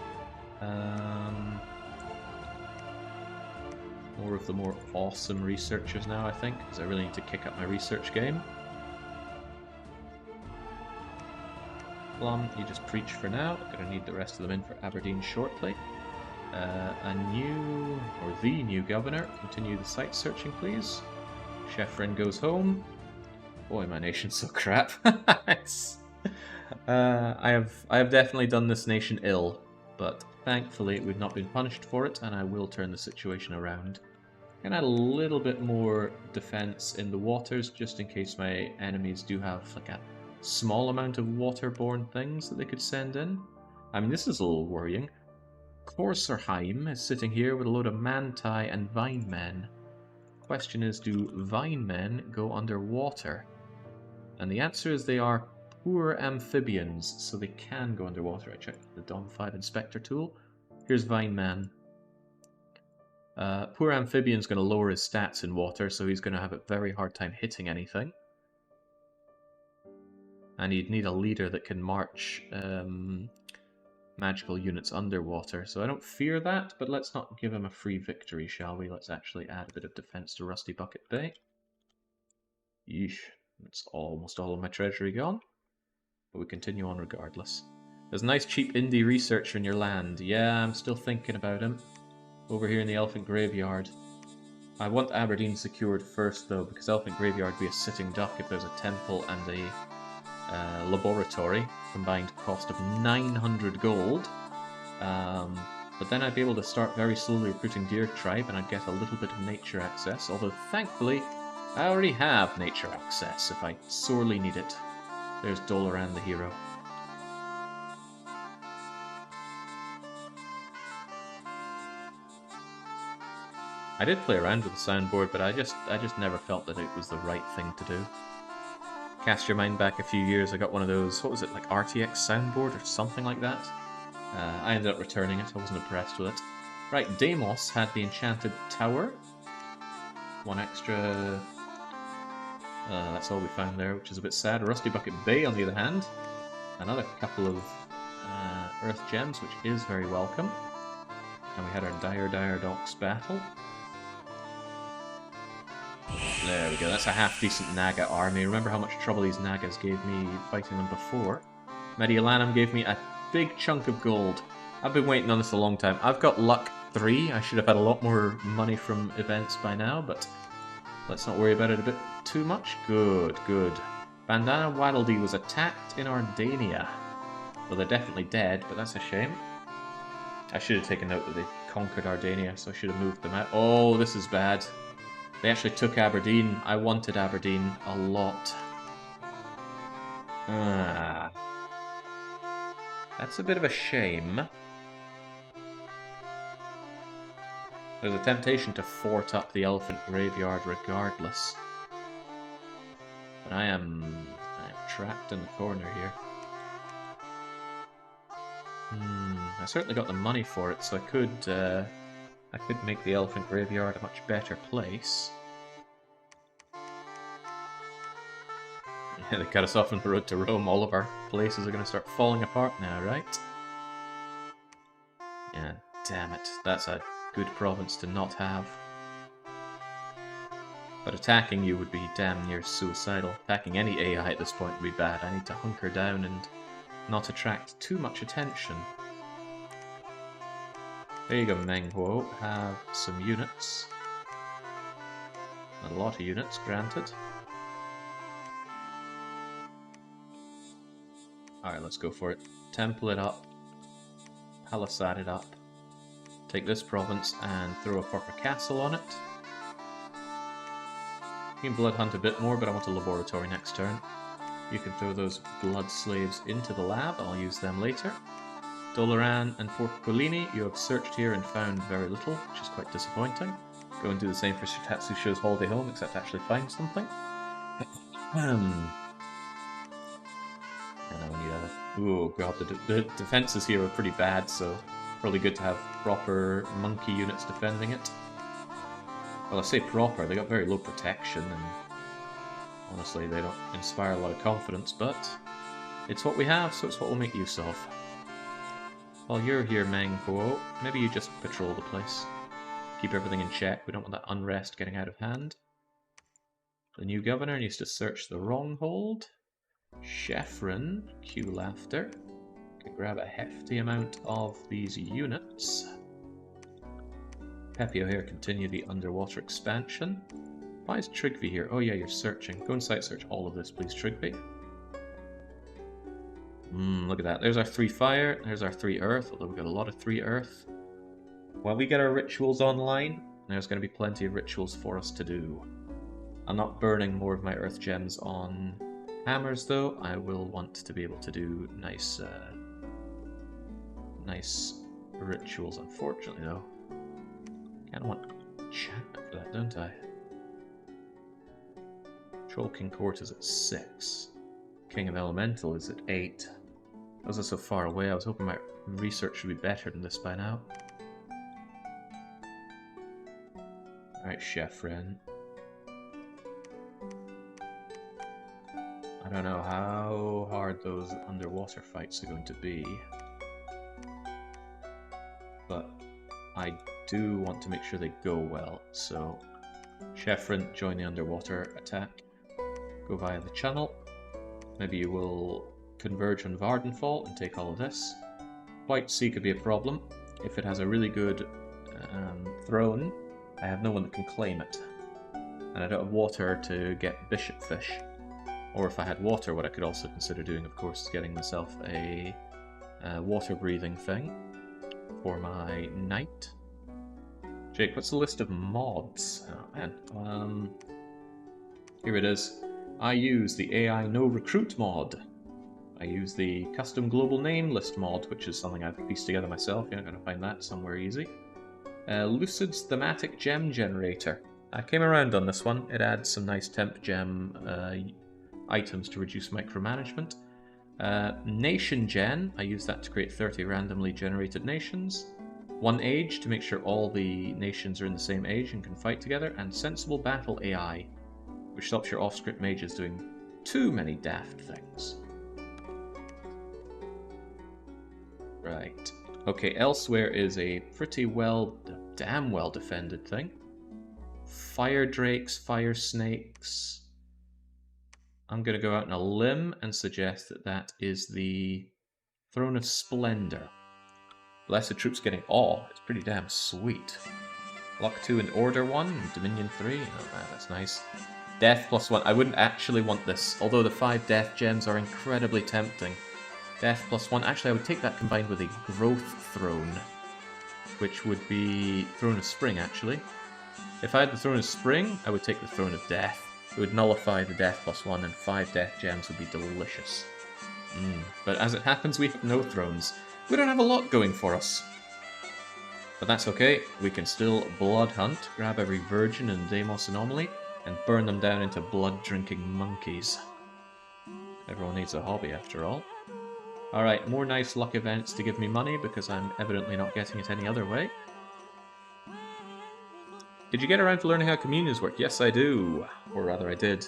More of the more awesome researchers now, I think, because I really need to kick up my research game. Plum, you just preach for now. I'm going to need the rest of them in for Aberdeen shortly. The new governor. Continue the site searching, please. Chefrin goes home. Boy, my nation's so crap. I have definitely done this nation ill, but thankfully we've not been punished for it, and I will turn the situation around. And add a little bit more defense in the waters, just in case my enemies do have like a small amount of waterborne things that they could send in. I mean, this is a little worrying. Korserheim is sitting here with a load of Manti and Vine Men. Question is, do Vine Men go underwater? And the answer is they are poor amphibians, so they can go underwater. I checked the Dom 5 Inspector tool. Here's Vine Man. Poor amphibian's going to lower his stats in water, so he's going to have a very hard time hitting anything. And he'd need a leader that can march magical units underwater, so I don't fear that, but let's not give him a free victory, shall we? Let's actually add a bit of defense to Rusty Bucket Bay. Yeesh, it's almost all of my treasury gone, but we continue on regardless. There's a nice cheap indie researcher in your land. Yeah, I'm still thinking about him. Over here in the Elephant Graveyard. I want Aberdeen secured first, though, because Elephant Graveyard would be a sitting duck if there's a temple and a laboratory. Combined cost of 900 gold. But then I'd be able to start very slowly recruiting Deer Tribe, and I'd get a little bit of nature access. Although, thankfully, I already have nature access if I sorely need it. There's Dolaran the hero. I did play around with the soundboard, but I just never felt that it was the right thing to do. Cast your mind back a few years, I got one of those, what was it, like RTX soundboard or something like that? I ended up returning it, I wasn't impressed with it. Right, Deimos had the Enchanted Tower. One extra... that's all we found there, which is a bit sad. Rusty Bucket Bay, on the other hand. Another couple of Earth Gems, which is very welcome. And we had our Dire Docks battle. There we go, that's a half-decent Naga army. Remember how much trouble these Nagas gave me fighting them before? Mediolanum gave me a big chunk of gold. I've been waiting on this a long time. I've got luck 3. I should have had a lot more money from events by now, but let's not worry about it a bit too much. Good. Bandana Waddledee was attacked in Ardania. Well, they're definitely dead, but that's a shame. I should have taken note that they conquered Ardania, so I should have moved them out. Oh, this is bad. They actually took Aberdeen. I wanted Aberdeen a lot. That's a bit of a shame. There's a temptation to fort up the Elephant Graveyard regardless. But I'm trapped in the corner here. I certainly got the money for it, so I could make the Elephant Graveyard a much better place. Yeah, they cut us off on the road to Rome. All of our places are going to start falling apart now, right? Yeah, damn it. That's a good province to not have. But attacking you would be damn near suicidal. Attacking any AI at this point would be bad. I need to hunker down and not attract too much attention. There you go, Menghuo. Have some units. A lot of units, granted. Alright, let's go for it. Temple it up. Palisade it up. Take this province and throw a proper castle on it. You can blood hunt a bit more, but I want a laboratory next turn. You can throw those blood slaves into the lab. I'll use them later. Dolaran and Porcolini, you have searched here and found very little, which is quite disappointing. Go and do the same for Sir Tatsushio's holiday home, except actually find something. Oh god, the defenses here are pretty bad, so probably good to have proper monkey units defending it. Well, I say proper, they got very low protection, and honestly they don't inspire a lot of confidence, but it's what we have, so it's what we'll make use of. While you're here, Mangpo, maybe you just patrol the place. Keep everything in check, we don't want that unrest getting out of hand. The new governor needs to search the wrong hold. Chefrin, cue laughter, can grab a hefty amount of these units. Pepio here, continue the underwater expansion. Why is Trigby here? Oh yeah, you're searching. Go and site search all of this, please, Trigby. Look at that. There's our 3 fire, there's our 3 earth, although we've got a lot of 3 earth. While we get our rituals online, there's going to be plenty of rituals for us to do. I'm not burning more of my earth gems on hammers, though. I will want to be able to do nice rituals, unfortunately, though. Kind of want enchantment for that, don't I? Troll King Court is at 6. King of Elemental is at 8. Those are so far away, I was hoping my research should be better than this by now. Alright, Chefrin. I don't know how hard those underwater fights are going to be, but I do want to make sure they go well, so Chefrin, join the underwater attack. Go via the channel. Maybe you will converge on Vardenfall and take all of this. White Sea could be a problem. If it has a really good throne, I have no one that can claim it. And I don't have water to get bishop fish. Or if I had water, what I could also consider doing, of course, is getting myself a water-breathing thing for my knight. Jake, what's the list of mods? Oh man. Here it is. I use the AI No Recruit mod. I use the custom global name list mod, which is something I've pieced together myself. You're not going to find that somewhere easy. Lucid's thematic gem generator. I came around on this one. It adds some nice temp gem items to reduce micromanagement. Nation Gen, I use that to create 30 randomly generated nations. One Age, to make sure all the nations are in the same age and can fight together. And Sensible Battle AI, which stops your off-script mages doing too many daft things. Right. Okay, Elsewhere is a pretty damn well defended thing. Fire Drakes, Fire Snakes. I'm going to go out on a limb and suggest that that is the Throne of Splendor. Blessed Troops getting Awe. It's pretty damn sweet. Luck 2 and Order 1, and Dominion 3. Oh man, that's nice. Death +1. I wouldn't actually want this, although the 5 death gems are incredibly tempting. Death +1. Actually, I would take that combined with a Growth Throne, which would be Throne of Spring, actually. If I had the Throne of Spring, I would take the Throne of Death. It would nullify the Death +1, and 5 death gems would be delicious. But as it happens, we have no thrones. We don't have a lot going for us. But that's okay. We can still blood hunt, grab every virgin and Deimos anomaly, and burn them down into blood-drinking monkeys. Everyone needs a hobby, after all. Alright, more nice luck events to give me money, because I'm evidently not getting it any other way. Did you get around to learning how communions work? Yes, I do. Or rather, I did.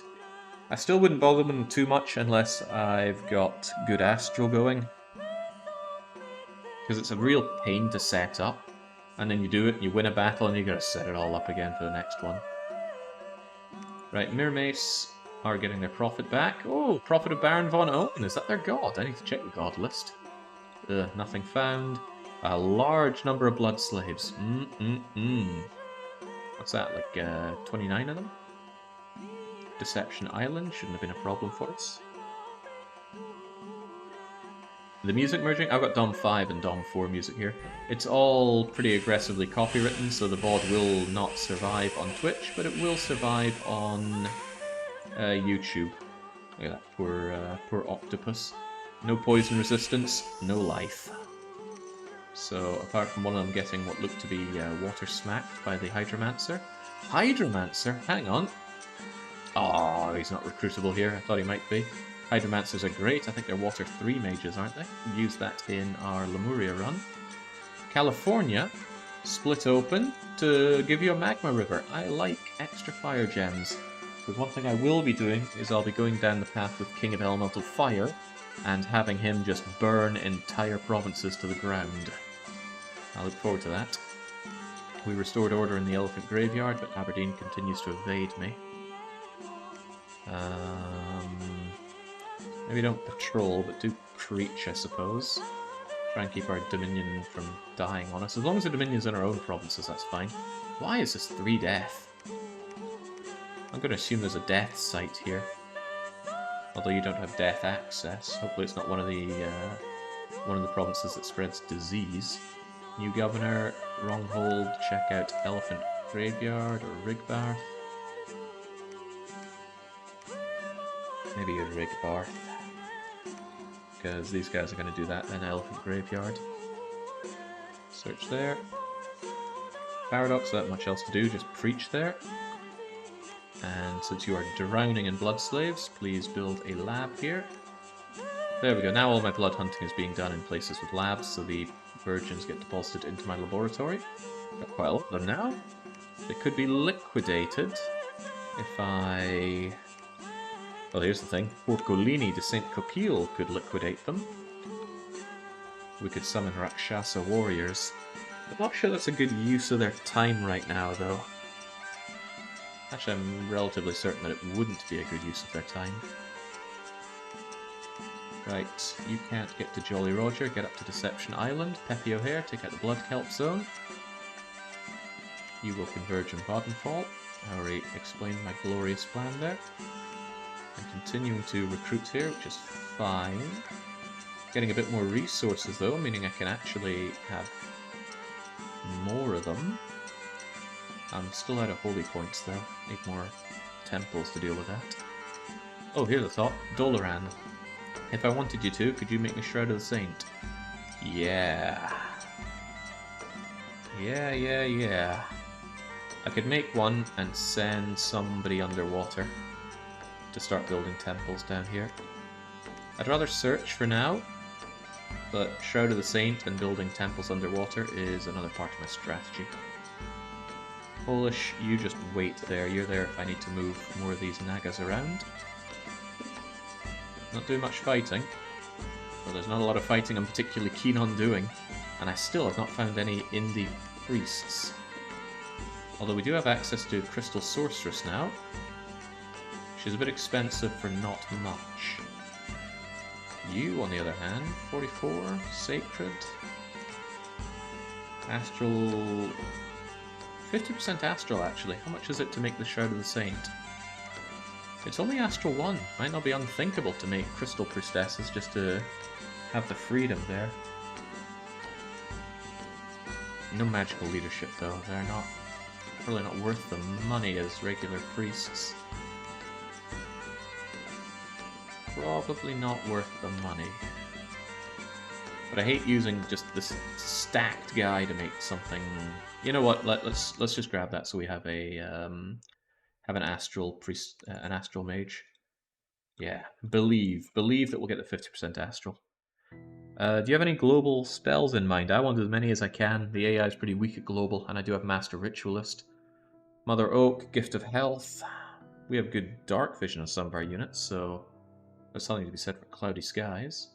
I still wouldn't bother them too much unless I've got good astral going. Because it's a real pain to set up. And then you do it, and you win a battle, and you gotta set it all up again for the next one. Right, Mirmace are getting their prophet back. Oh, Prophet of Baron von Owen. Is that their god? I need to check the god list. Nothing found. A large number of blood slaves. What's that, like 29 of them? Deception Island shouldn't have been a problem for us. The music merging, I've got Dom 5 and Dom 4 music here. It's all pretty aggressively copywritten, so the VOD will not survive on Twitch, but it will survive on YouTube. Look at that poor octopus. No poison resistance, no life. So apart from one of them getting what looked to be water smacked by the Hydromancer. Hydromancer? Hang on. Oh, he's not recruitable here. I thought he might be. Hydromancers are great. I think they're Water 3 mages, aren't they? We used that in our Lemuria run. California, split open to give you a Magma River. I like extra fire gems. Because one thing I will be doing is I'll be going down the path with King of Elemental Fire and having him just burn entire provinces to the ground. I look forward to that. We restored order in the Elephant Graveyard, but Aberdeen continues to evade me. Maybe don't patrol, but do preach, I suppose. Try and keep our Dominion from dying on us. As long as the Dominion's in our own provinces, that's fine. Why is this 3 death? I'm going to assume there's a death site here. Although you don't have death access. Hopefully it's not one of the provinces that spreads disease. New governor, wrong hold, check out Elephant Graveyard or Rigbarth. Maybe a Rigbarth. Because these guys are going to do that, then Elephant Graveyard. Search there. Paradox, not much else to do, just preach there. And since you are drowning in blood slaves, please build a lab here. There we go, now all my blood hunting is being done in places with labs, so the virgins get deposited into my laboratory. Got quite a lot of them now. They could be liquidated if I... Well, here's the thing. Porcolini de Saint Coquille could liquidate them. We could summon Rakshasa warriors. I'm not sure that's a good use of their time right now, though. Actually, I'm relatively certain that it wouldn't be a good use of their time. Right, you can't get to Jolly Roger, get up to Deception Island. Peppy O'Hare, take out the Blood Kelp Zone. You will converge in Badenfall. I already explained my glorious plan there. I'm continuing to recruit here, which is fine. Getting a bit more resources though, meaning I can actually have more of them. I'm still out of holy points though. Need more temples to deal with that. Oh, here's a thought. Doloran. If I wanted you to, could you make me Shroud of the Saint? Yeah. Yeah. I could make one and send somebody underwater to start building temples down here. I'd rather search for now, but Shroud of the Saint and building temples underwater is another part of my strategy. Polish, you just wait there. You're there if I need to move more of these Nagas around. Not doing much fighting. Well, there's not a lot of fighting I'm particularly keen on doing, and I still have not found any indie priests. Although we do have access to Crystal Sorceress now. She's a bit expensive for not much. You, on the other hand, 44, Sacred, Astral, 50% Astral actually. How much is it to make the Shroud of the Saint? It's only Astral 1. Might not be unthinkable to make Crystal Priestesses just to have the freedom there. No magical leadership though. They're not probably not worth the money as regular priests. Probably not worth the money. But I hate using just this stacked guy to make something. You know what? Let's just grab that so we have a have an astral priest, an astral mage. Yeah, believe that we'll get the 50% astral. Do you have any global spells in mind? I want as many as I can. The AI is pretty weak at global, and I do have Master Ritualist. Mother Oak, Gift of Health. We have good dark vision on some of our units, so there's something to be said for cloudy skies.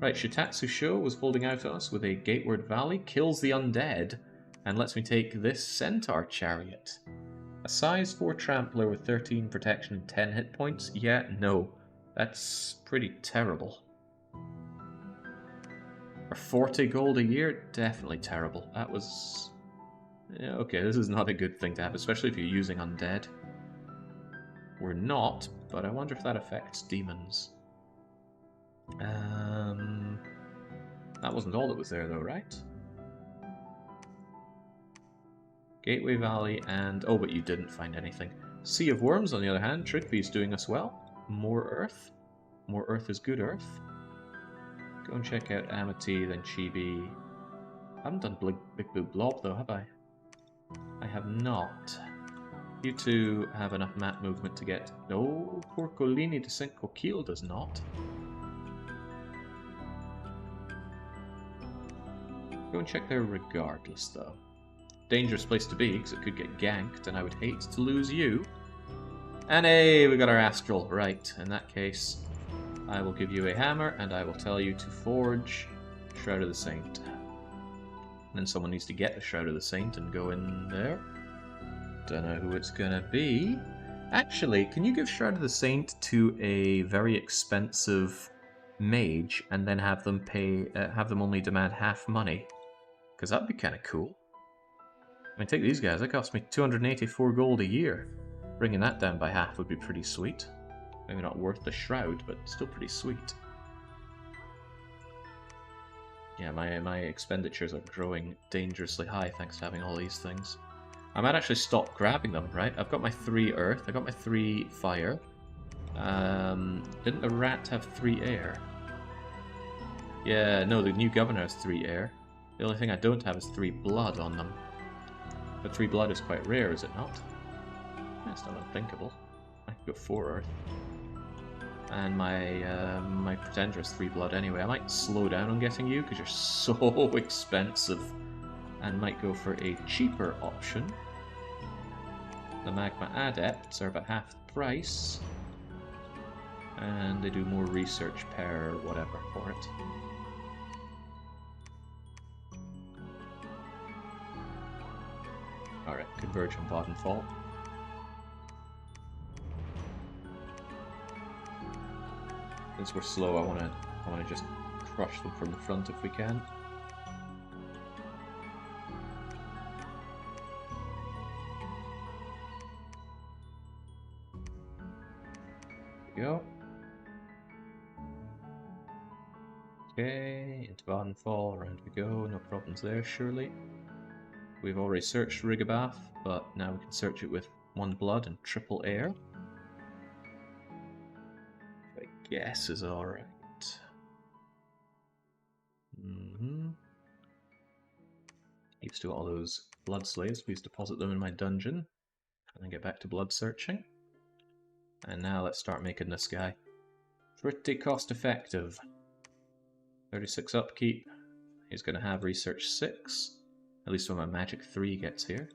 Right, Shitatsu Sho was holding out on us with a Gateward Valley, kills the undead, and lets me take this Centaur Chariot. A size 4 trampler with 13 protection and 10 hit points? Yeah, no. That's pretty terrible. For 40 gold a year? Definitely terrible. That was... Yeah, okay, this is not a good thing to have, especially if you're using undead. We're not, but I wonder if that affects demons. That wasn't all that was there though, right? Gateway Valley and... Oh, but you didn't find anything. Sea of Worms, on the other hand. Tridby's doing us well. More Earth. More Earth is good Earth. Go and check out Amity, then Chibi. I haven't done Big Blue Blob though, have I? I have not. You two have enough map movement to get... No, Porcolini de Cinco Kiel does not. Go and check there regardless, though. Dangerous place to be, because it could get ganked, and I would hate to lose you. And hey, we got our Astral. Right, in that case, I will give you a hammer, and I will tell you to forge Shroud of the Saint. And then someone needs to get the Shroud of the Saint and go in there. Don't know who it's gonna be. Actually, can you give Shroud of the Saint to a very expensive mage and then have them pay, have them only demand half money? Because that'd be kind of cool. I mean, take these guys. That cost me 284 gold a year. Bringing that down by half would be pretty sweet. Maybe not worth the shroud, but still pretty sweet. Yeah, my expenditures are growing dangerously high thanks to having all these things. I might actually stop grabbing them, right? I've got my 3 earth, I got my 3 fire. Didn't the rat have 3 air? Yeah, no, the new governor has 3 air. The only thing I don't have is 3 blood on them. But 3 blood is quite rare, is it not? That's not unthinkable. I could go 4 earth. And my pretender has 3 blood anyway. I might slow down on getting you because you're so expensive. And might go for a cheaper option. The Magma Adepts are about half the price. And they do more research per whatever for it. Alright, converge on Vattenfall. Since we're slow, I wanna just crush them from the front if we can. There we go. Okay, into Vattenfall, around we go, no problems there surely. We've already searched Rigabath, but now we can search it with 1 blood and triple air. Which I guess is alright. Used to all those blood slaves, please deposit them in my dungeon. And then get back to blood searching. And now let's start making this guy pretty cost effective. 36 upkeep. He's going to have research 6. At least when my magic 3 gets here.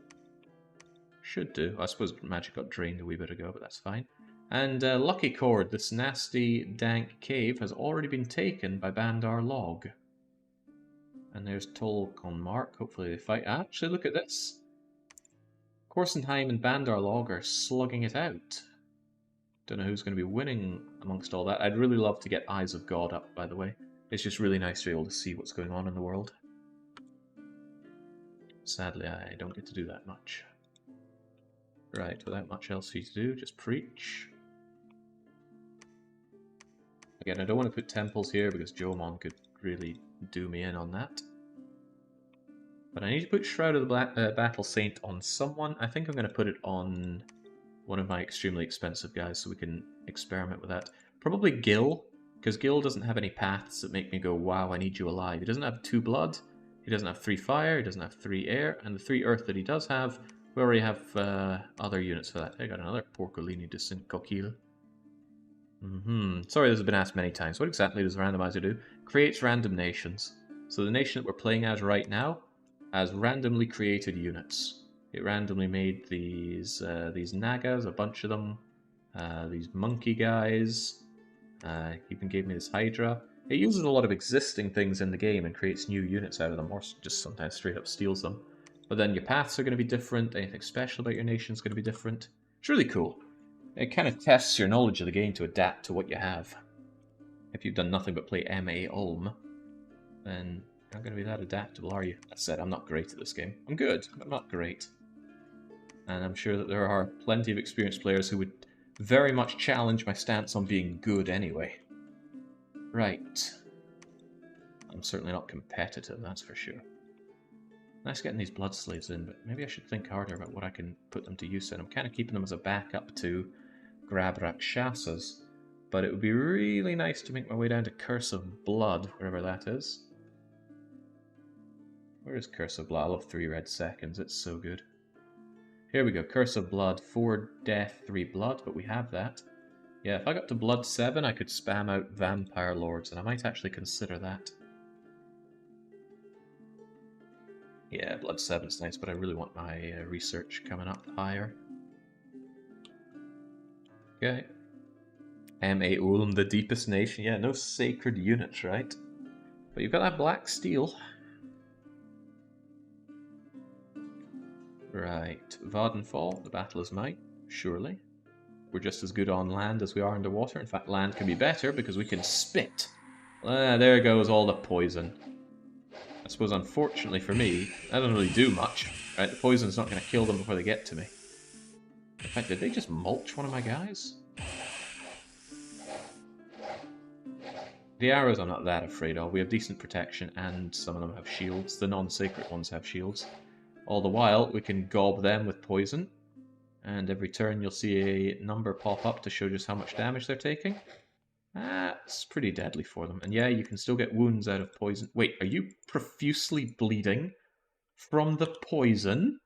Should do. I suppose magic got drained a wee bit ago, but that's fine. And Lucky Cord, this nasty, dank cave, has already been taken by Bandar Log. And there's Tolkon Mark. Hopefully they fight. Actually, look at this. Korsenheim and Bandar Log are slugging it out. Don't know who's going to be winning amongst all that. I'd really love to get Eyes of God up, by the way. It's just really nice to be able to see what's going on in the world. Sadly, I don't get to do that much. Right, without much else for you to do, just preach. Again, I don't want to put temples here because Jomon could really do me in on that. But I need to put Shroud of the Battle Saint on someone. I think I'm going to put it on one of my extremely expensive guys so we can experiment with that. Probably Gil, because Gil doesn't have any paths that make me go, wow, I need you alive. He doesn't have 2 blood. He doesn't have 3 fire, he doesn't have 3 air, and the 3 earth that he does have, we already have other units for that. I got another Porcolini de Cinco Kiel. Sorry, this has been asked many times. What exactly does the randomizer do? Creates random nations. So the nation that we're playing as right now has randomly created units. It randomly made these Nagas, a bunch of them, these monkey guys. Even gave me this Hydra. It uses a lot of existing things in the game and creates new units out of them, or just sometimes straight up steals them. But then your paths are going to be different, anything special about your nation is going to be different. It's really cool. It kind of tests your knowledge of the game to adapt to what you have. If you've done nothing but play MA Ulm, then you're not going to be that adaptable, are you? That said, I'm not great at this game. I'm good, but I'm not great. And I'm sure that there are plenty of experienced players who would very much challenge my stance on being good anyway. Right. I'm certainly not competitive, that's for sure. Nice getting these blood slaves in, but maybe I should think harder about what I can put them to use in. I'm kind of keeping them as a backup to grab Rakshasas, but it would be really nice to make my way down to Curse of Blood, wherever that is. Where is Curse of Blood? I love 3 red seconds, it's so good. Here we go, Curse of Blood, 4 death, 3 blood, but we have that. Yeah, if I got to Blood 7, I could spam out Vampire Lords, and I might actually consider that. Yeah, Blood 7's nice, but I really want my research coming up higher. Okay. M.A. Ulm, the deepest nation. Yeah, no sacred units, right? But you've got that black steel. Right. Vattenfall, the battle is mine, surely. We're just as good on land as we are underwater. In fact, land can be better because we can spit. There goes all the poison. I suppose, unfortunately for me, that doesn't really do much. Right, the poison's not going to kill them before they get to me. In fact, did they just mulch one of my guys? The arrows I'm not that afraid of. We have decent protection, and some of them have shields. The non-sacred ones have shields. All the while, we can gob them with poison. And every turn you'll see a number pop up to show just how much damage they're taking. That's pretty deadly for them. And yeah, you can still get wounds out of poison. Wait, are you profusely bleeding from the poison?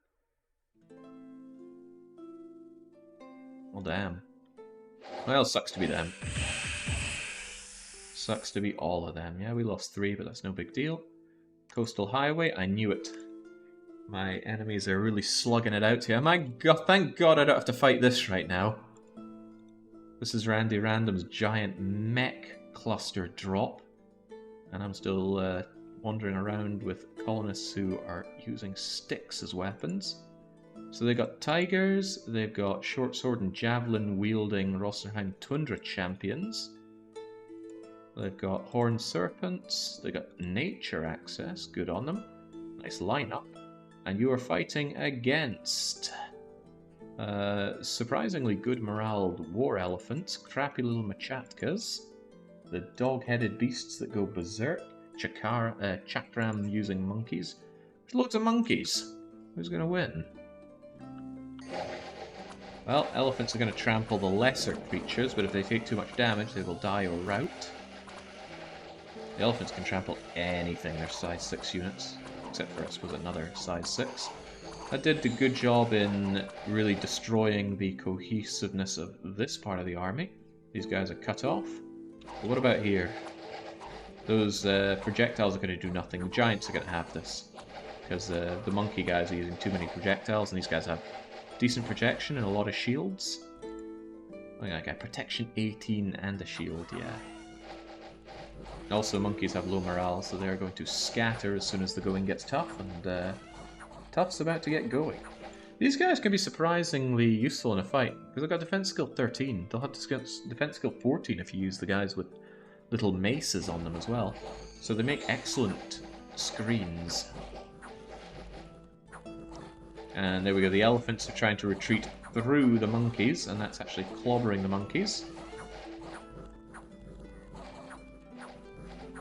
Well, damn. Well, sucks to be them. Sucks to be all of them. Yeah, we lost 3, but that's no big deal. Coastal Highway, I knew it. My enemies are really slugging it out here. My god, thank god I don't have to fight this right now. This is Randy Random's giant mech cluster drop. And I'm still wandering around with colonists who are using sticks as weapons. So they've got tigers, they've got short sword and javelin wielding Rosserheim Tundra champions. They've got horned serpents, they've got nature access, good on them. Nice lineup. And you are fighting against surprisingly good morale war elephants, crappy little machatkas, the dog-headed beasts that go berserk, chakram using monkeys. There's loads of monkeys. Who's going to win? Well, elephants are going to trample the lesser creatures, but if they take too much damage, they will die or rout. The elephants can trample anything. They're size 6 units, except for, I suppose, another size 6. That did a good job in really destroying the cohesiveness of this part of the army. These guys are cut off. But what about here? Those projectiles are going to do nothing. The giants are going to have this. Because the monkey guys are using too many projectiles, and these guys have decent protection and a lot of shields. Oh yeah, I got protection 18 and a shield, yeah. Also, monkeys have low morale, so they're going to scatter as soon as the going gets tough, and tough's about to get going. These guys can be surprisingly useful in a fight, because they've got defense skill 13. They'll have defense skill 14 if you use the guys with little maces on them as well. So they make excellent screens. And there we go, the elephants are trying to retreat through the monkeys, and that's actually clobbering the monkeys.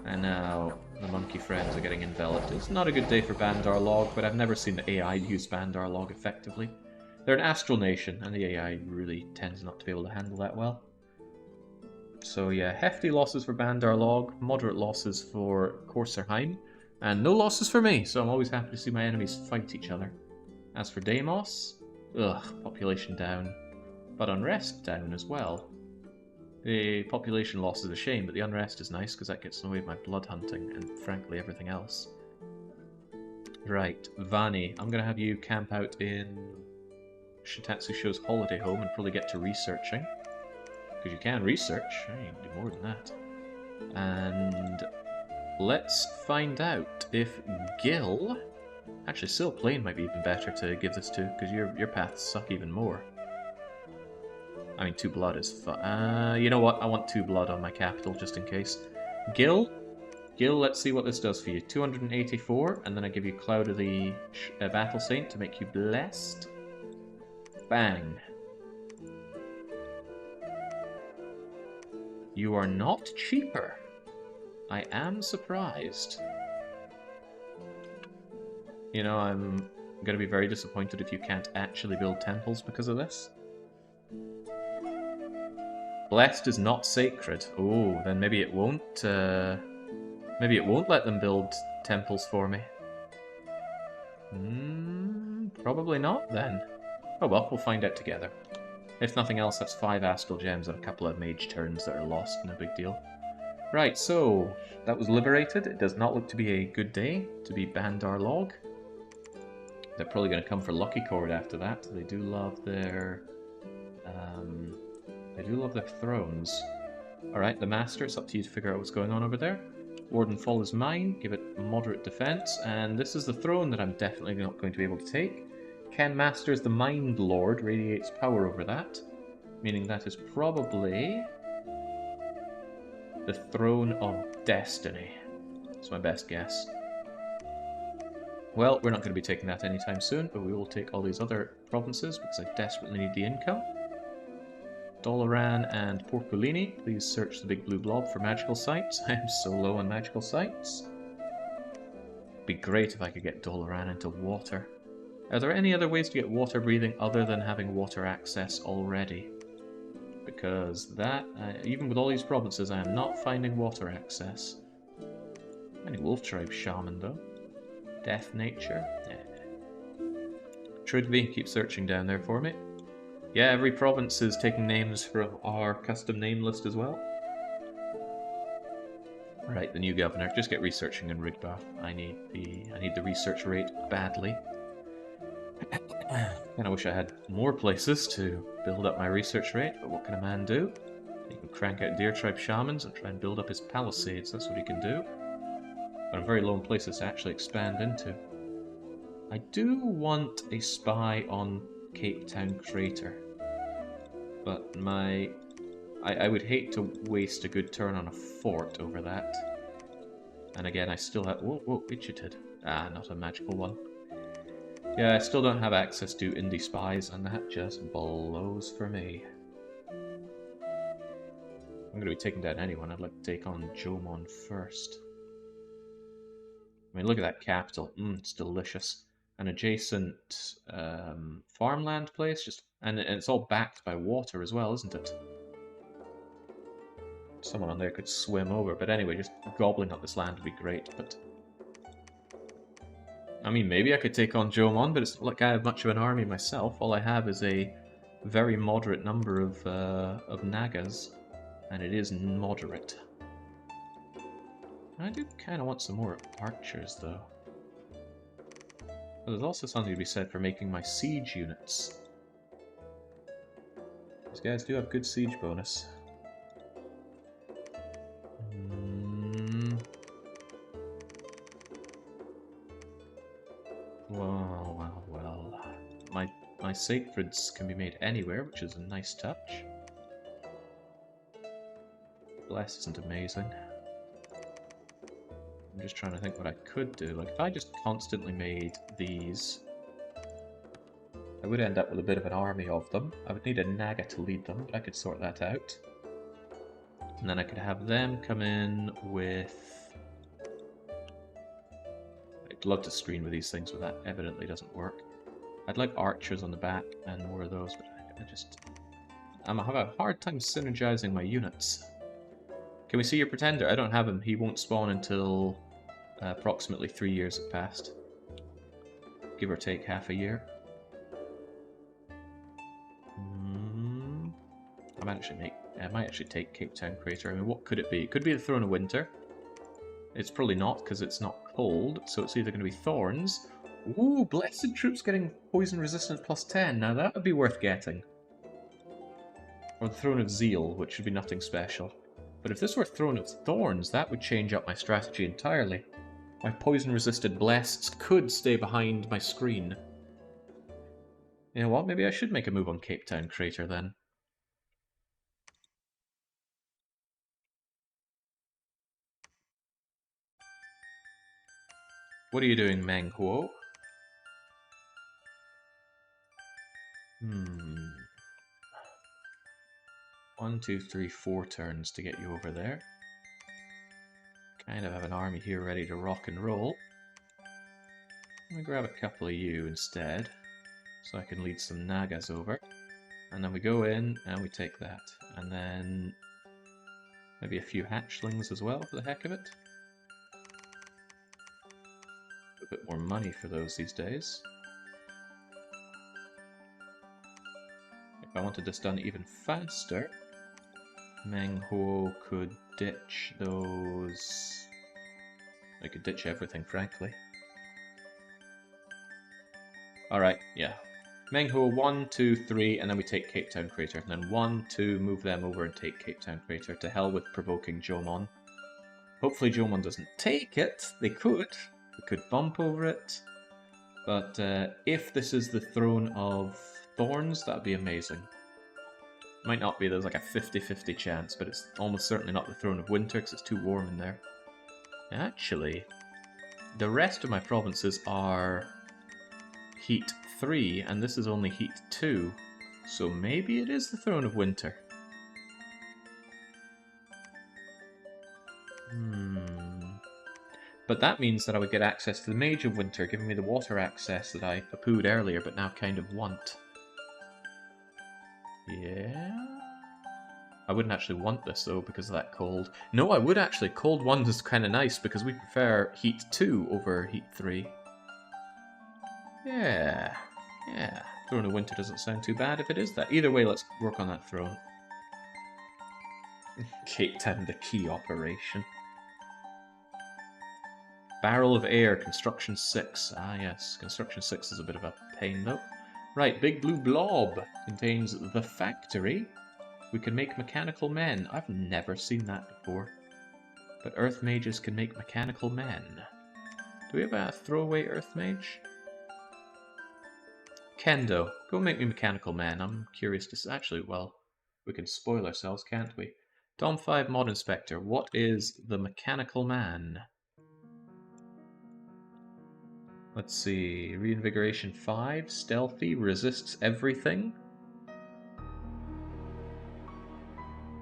And now the monkey friends are getting enveloped. It's not a good day for Bandar Log, but I've never seen the AI use Bandar Log effectively. They're an astral nation, and the AI really tends not to be able to handle that well. So yeah, hefty losses for Bandar Log, moderate losses for Korserheim, and no losses for me, so I'm always happy to see my enemies fight each other. As for Deimos, population down, but unrest down as well. The population loss is a shame, but the unrest is nice because that gets in the way of my blood hunting and, frankly, everything else. Right, Vani, I'm going to have you camp out in Shitatsu Sho's holiday home and probably get to researching. Because you can research, you can do more than that. And let's find out if Gil... Actually, Sil Plain might be even better to give this to, because your paths suck even more. I mean, 2 blood is fun. You know what? I want 2 blood on my capital, just in case. Gil, let's see what this does for you. 284, and then I give you Cloud of the Battle Saint to make you blessed. Bang. You are not cheaper. I am surprised. You know, I'm going to be very disappointed if you can't actually build temples because of this. Blessed is not sacred. Oh, then maybe it won't. Maybe it won't let them build temples for me. Probably not then. Oh well, we'll find out together. If nothing else, that's 5 astral gems and a couple of mage turns that are lost, no big deal. Right, so that was liberated. It does not look to be a good day to be Bandar Log. They're probably going to come for Lucky Cord after that. They do love their thrones. Alright, the Master, it's up to you to figure out what's going on over there. Warden Fall is mine, give it moderate defense, and this is the throne that I'm definitely not going to be able to take. Ken Master's the Mind Lord radiates power over that, meaning that is probably the Throne of Destiny. That's my best guess. Well, we're not going to be taking that anytime soon, but we will take all these other provinces because I desperately need the income. Dolaran and Porcolini, please search the big blue blob for magical sites. I am so low on magical sites. It'd be great if I could get Dolaran into water. Are there any other ways to get water breathing other than having water access already? Because that, even with all these provinces, I am not finding water access. Any wolf tribe shaman though. Death nature. Trudvi, keep searching down there for me. Yeah, every province is taking names from our custom name list as well. Right, the new governor. Just get researching in Rigbath. I need the research rate badly. And I wish I had more places to build up my research rate, but what can a man do? He can crank out deer tribe shamans and try and build up his palisades. That's what he can do. But I'm very low in places to actually expand into. I do want a spy on Cape Town Crater, but I would hate to waste a good turn on a fort over that. And again, I still have... Whoa, Ichiapur. Ah, not a magical one. Yeah, I still don't have access to indie spies, and that just blows for me. I'm going to be taking down anyone. I'd like to take on Jomon first. I mean, look at that capital. It's delicious. An adjacent farmland place, and it's all backed by water as well, isn't it? Someone on there could swim over, but anyway, just gobbling up this land would be great. But I mean, maybe I could take on Jomon, but it's not like I have much of an army myself. All I have is a very moderate number of Nagas, and it is moderate. I do kind of want some more archers, though. But there's also something to be said for making my siege units. These guys do have good siege bonus. Well. My sacreds can be made anywhere, which is a nice touch. Bless isn't amazing. I'm just trying to think what I could do. Like, if I just constantly made these, I would end up with a bit of an army of them. I would need a Naga to lead them, but I could sort that out. And then I could have them come in with... I'd love to screen with these things, but that evidently doesn't work. I'd like archers on the back and more of those, but I'm having a hard time synergizing my units. Can we see your pretender? I don't have him. He won't spawn until approximately 3 years have passed. Give or take half a year. I might actually take Cape Town Crater. I mean, what could it be? It could be the Throne of Winter. It's probably not, because it's not cold, so it's either going to be Thorns. Ooh, Blessed Troops getting poison resistance +10. Now that would be worth getting. Or the Throne of Zeal, which should be nothing special. But if this were Throne of Thorns, that would change up my strategy entirely. My poison-resisted Blesseds could stay behind my screen. You know what? Maybe I should make a move on Cape Town Crater then. What are you doing, Meng Huo? 1, 2, 3, 4 turns to get you over there. Kind of have an army here ready to rock and roll. I'm gonna grab a couple of you instead, so I can lead some Nagas over. And then we go in and we take that. And then maybe a few hatchlings as well for the heck of it. A bit more money for those these days. If I wanted this done even faster, Menghuo could ditch those... I could ditch everything, frankly. Alright, yeah. Menghuo 1, 2, 3, and then we take Cape Town Crater. And then 1, 2, move them over and take Cape Town Crater. To hell with provoking Jomon. Hopefully Jomon doesn't take it. They could. They could bump over it. But if this is the Throne of Thorns, that'd be amazing. Might not be, there's like a 50-50 chance, but it's almost certainly not the Throne of Winter because it's too warm in there. Actually, the rest of my provinces are Heat 3, and this is only Heat 2, so maybe it is the Throne of Winter. But that means that I would get access to the Mage of Winter, giving me the water access that I poo-pooed earlier, but now kind of want. Yeah? I wouldn't actually want this, though, because of that cold. No, I would actually. Cold 1 is kind of nice, because we prefer Heat 2 over Heat 3. Yeah. Yeah. Throne of Winter doesn't sound too bad if it is that. Either way, let's work on that throne. Cape Town, the key operation. Barrel of Air, Construction 6. Ah, yes. Construction 6 is a bit of a pain, though. Right, Big Blue Blob contains the factory. We can make mechanical men. I've never seen that before. But Earth Mages can make mechanical men. Do we have a throwaway Earth Mage? Kendo, go make me mechanical men. I'm curious to... Actually, well, we can spoil ourselves, can't we? Dom 5 Mod Inspector, what is the mechanical man? Let's see, Reinvigoration 5, Stealthy, resists everything.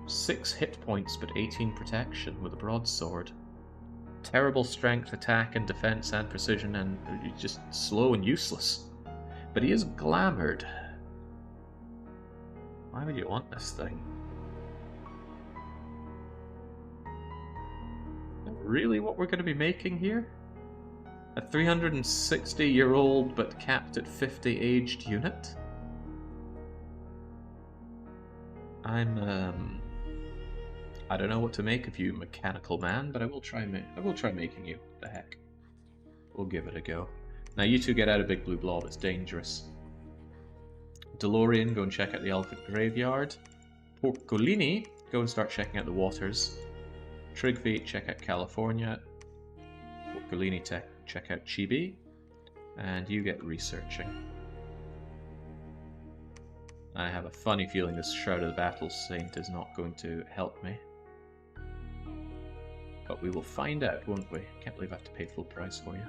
6 hit points but 18 protection with a broadsword. Terrible strength, attack and defense and precision, and just slow and useless. But he is glamoured. Why would you want this thing? Is that really what we're going to be making here? A 360-year-old but capped at 50 aged unit? I don't know what to make of you, mechanical man, but I will try making you. The heck. We'll give it a go. Now you two get out of Big Blue Blob, it's dangerous. DeLorean, go and check out the Elephant Graveyard. Porcolini, go and start checking out the waters. Trigvi, check out California. Porcolini, check out Chibi. And you get researching. I have a funny feeling this Shroud of the Battle Saint is not going to help me. But we will find out, won't we? Can't believe I have to pay full price for you.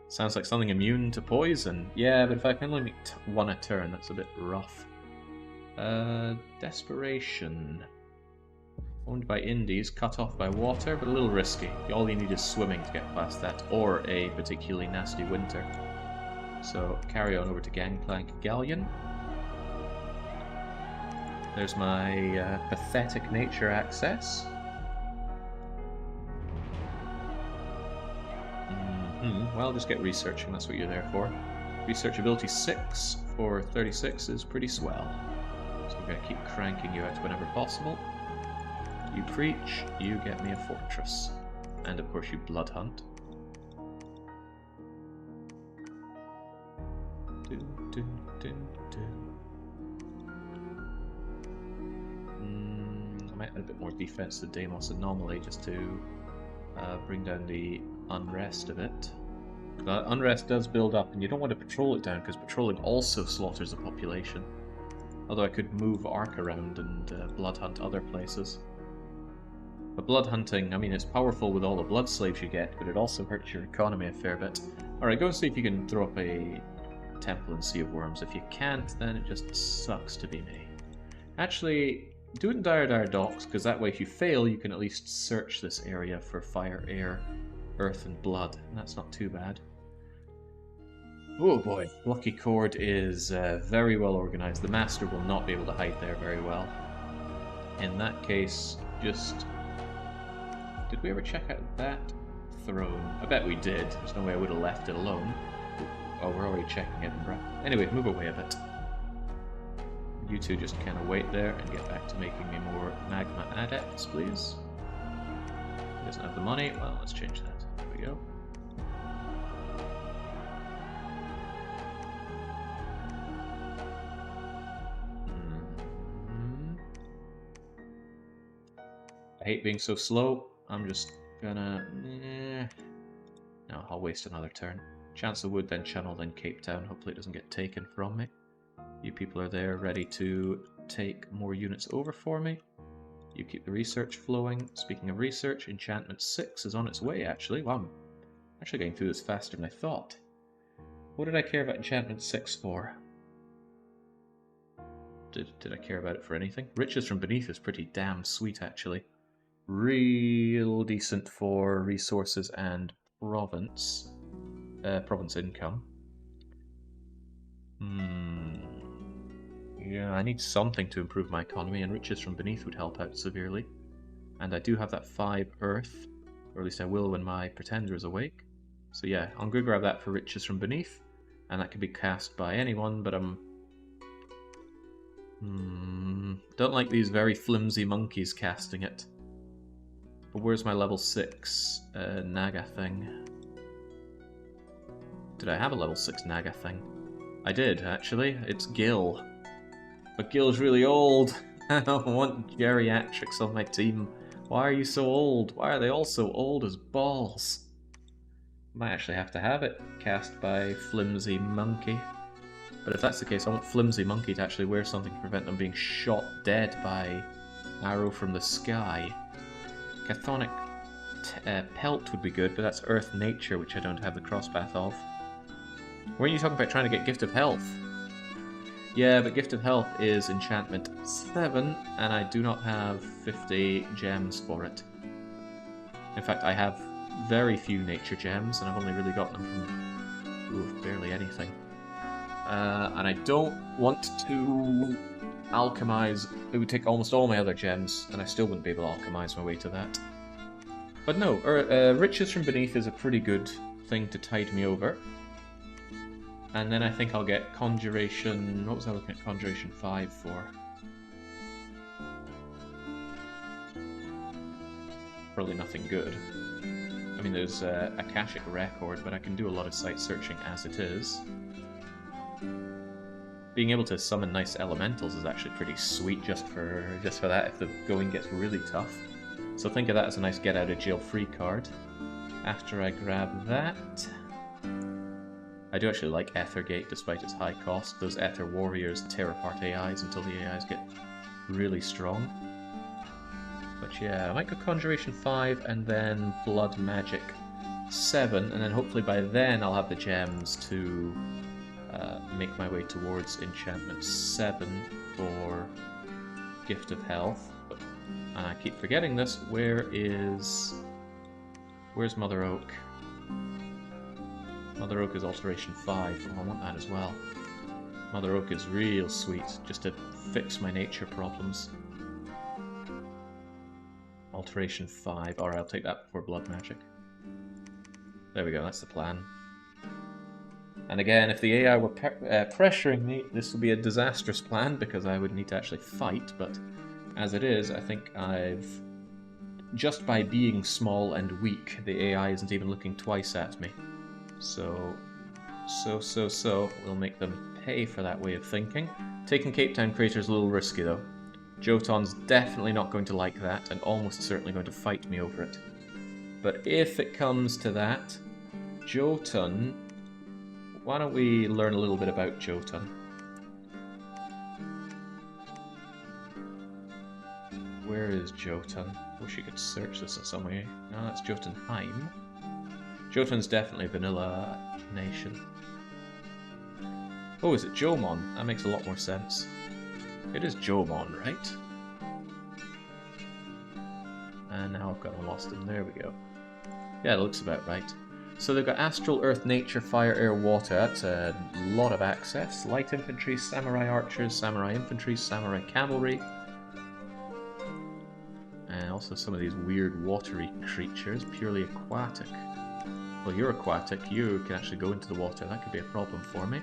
Sounds like something immune to poison. Yeah, but if I can only make one a turn, that's a bit rough. Desperation. Owned by Indies, cut off by water, but a little risky. All you need is swimming to get past that, or a particularly nasty winter. So, carry on over to Gangplank Galleon. There's my pathetic nature access. Well, just get researching, that's what you're there for. Research ability 6 for 36 is pretty swell. So we're going to keep cranking you out whenever possible. You preach, you get me a fortress. And of course you blood hunt. I might add a bit more defense to Deimos Anomaly just to bring down the unrest a bit. Unrest does build up, and you don't want to patrol it down because patrolling also slaughters the population. Although I could move Ark around and blood hunt other places. But blood hunting, I mean, it's powerful with all the blood slaves you get, but it also hurts your economy a fair bit. Alright, go and see if you can throw up a temple in Sea of Worms. If you can't, then it just sucks to be me. Actually, Do it in Dire Docks, because that way if you fail, you can at least search this area for fire, air, earth, and blood, and that's not too bad. Oh boy, Lucky Chord is very well organized. The Master will not be able to hide there very well. In that case, just... Did we ever check out that throne? I bet we did. There's no way I would have left it alone. Oh, we're already checking Edinburgh. Anyway, move away a bit. You two just kind of wait there and get back to making me more Magma adepts, please. He doesn't have the money. Well, let's change that. There we go. I hate being so slow. I'm just gonna... No, I'll waste another turn. Chancellor Wood, then Channel, then Cape Town. Hopefully it doesn't get taken from me. You people are there ready to take more units over for me. You keep the research flowing. Speaking of research, Enchantment 6 is on its way, actually. Wow, I'm actually getting through this faster than I thought. What did I care about Enchantment 6 for? Did I care about it for anything? Riches from Beneath is pretty damn sweet, actually. Real decent for resources and province. Province income. Yeah, I need something to improve my economy, and Riches from Beneath would help out severely. And I do have that 5 Earth, or at least I will when my Pretender is awake. So yeah, I'm going to grab that for Riches from Beneath, and that can be cast by anyone, but I'm... don't like these very flimsy monkeys casting it. But where's my level 6 Naga thing? Did I have a level 6 Naga thing? I did, actually. It's Gil. But Gil's really old. I don't want geriatrics on my team. Why are you so old? Why are they all so old as balls? Might actually have to have it cast by Flimsy Monkey. But if that's the case, I want Flimsy Monkey to actually wear something to prevent them being shot dead by arrow from the sky. Chthonic Pelt would be good, but that's Earth Nature, which I don't have the crosspath of. Weren't you talking about trying to get Gift of Health? Yeah, but Gift of Health is Enchantment 7, and I do not have 50 gems for it. In fact, I have very few nature gems, and I've only really got them from barely anything. And I don't want to alchemize. It would take almost all my other gems, and I still wouldn't be able to alchemize my way to that. But no, Riches from Beneath is a pretty good thing to tide me over. And then I think I'll get Conjuration... What was I looking at Conjuration 5 for? Probably nothing good. I mean, there's Akashic Record, but I can do a lot of site searching as it is. Being able to summon nice elementals is actually pretty sweet just for that if the going gets really tough. So think of that as a nice get out of jail free card. After I grab that... I do actually like Ethergate despite its high cost. Those Ether Warriors tear apart AIs until the AIs get really strong. But yeah, I might go Conjuration 5 and then Blood Magic 7, and then hopefully by then I'll have the gems to make my way towards Enchantment 7 for Gift of Health. And I keep forgetting this. Where's Mother Oak? Mother Oak is Alteration 5. Oh, I want that as well. Mother Oak is real sweet, just to fix my nature problems. Alteration 5. Alright, I'll take that before Blood Magic. There we go, that's the plan. And again, if the AI were pressuring me, this would be a disastrous plan, because I would need to actually fight, but as it is, I think I've... Just by being small and weak, the AI isn't even looking twice at me. So, we'll make them pay for that way of thinking. Taking Cape Town Crater is a little risky though. Jotun's definitely not going to like that, and almost certainly going to fight me over it. But if it comes to that, Jotun... Why don't we learn a little bit about Jotun? Where is Jotun? Wish you could search this in some way. No, that's Jotunheim. Jotun's definitely vanilla nation. Oh, is it Jomon? That makes a lot more sense. It is Jomon, right? And now I've got lost them. There we go. Yeah, it looks about right. So they've got astral, earth, nature, fire, air, water. That's a lot of access. Light infantry, samurai archers, samurai infantry, samurai cavalry. And also some of these weird watery creatures, purely aquatic. Well, you're aquatic. You can actually go into the water. That could be a problem for me.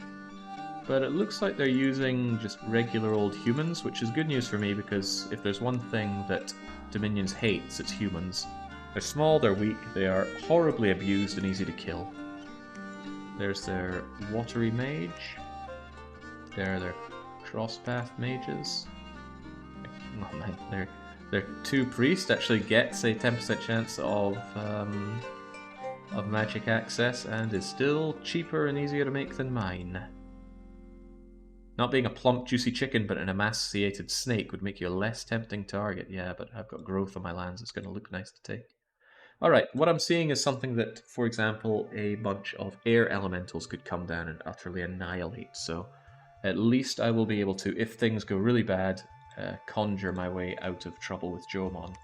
But it looks like they're using just regular old humans, which is good news for me because if there's one thing that Dominions hates, it's humans. They're small, they're weak, they are horribly abused and easy to kill. There's their watery mage. There are their crosspath mages. Oh man, their 2 priests actually gets a 10% chance of magic access and is still cheaper and easier to make than mine. Not being a plump, juicy chicken, but an emaciated snake would make you a less tempting target. Yeah, but I've got growth on my lands. It's going to look nice to take. Alright, what I'm seeing is something that, for example, a bunch of air elementals could come down and utterly annihilate. So at least I will be able to, if things go really bad, conjure my way out of trouble with Jomon.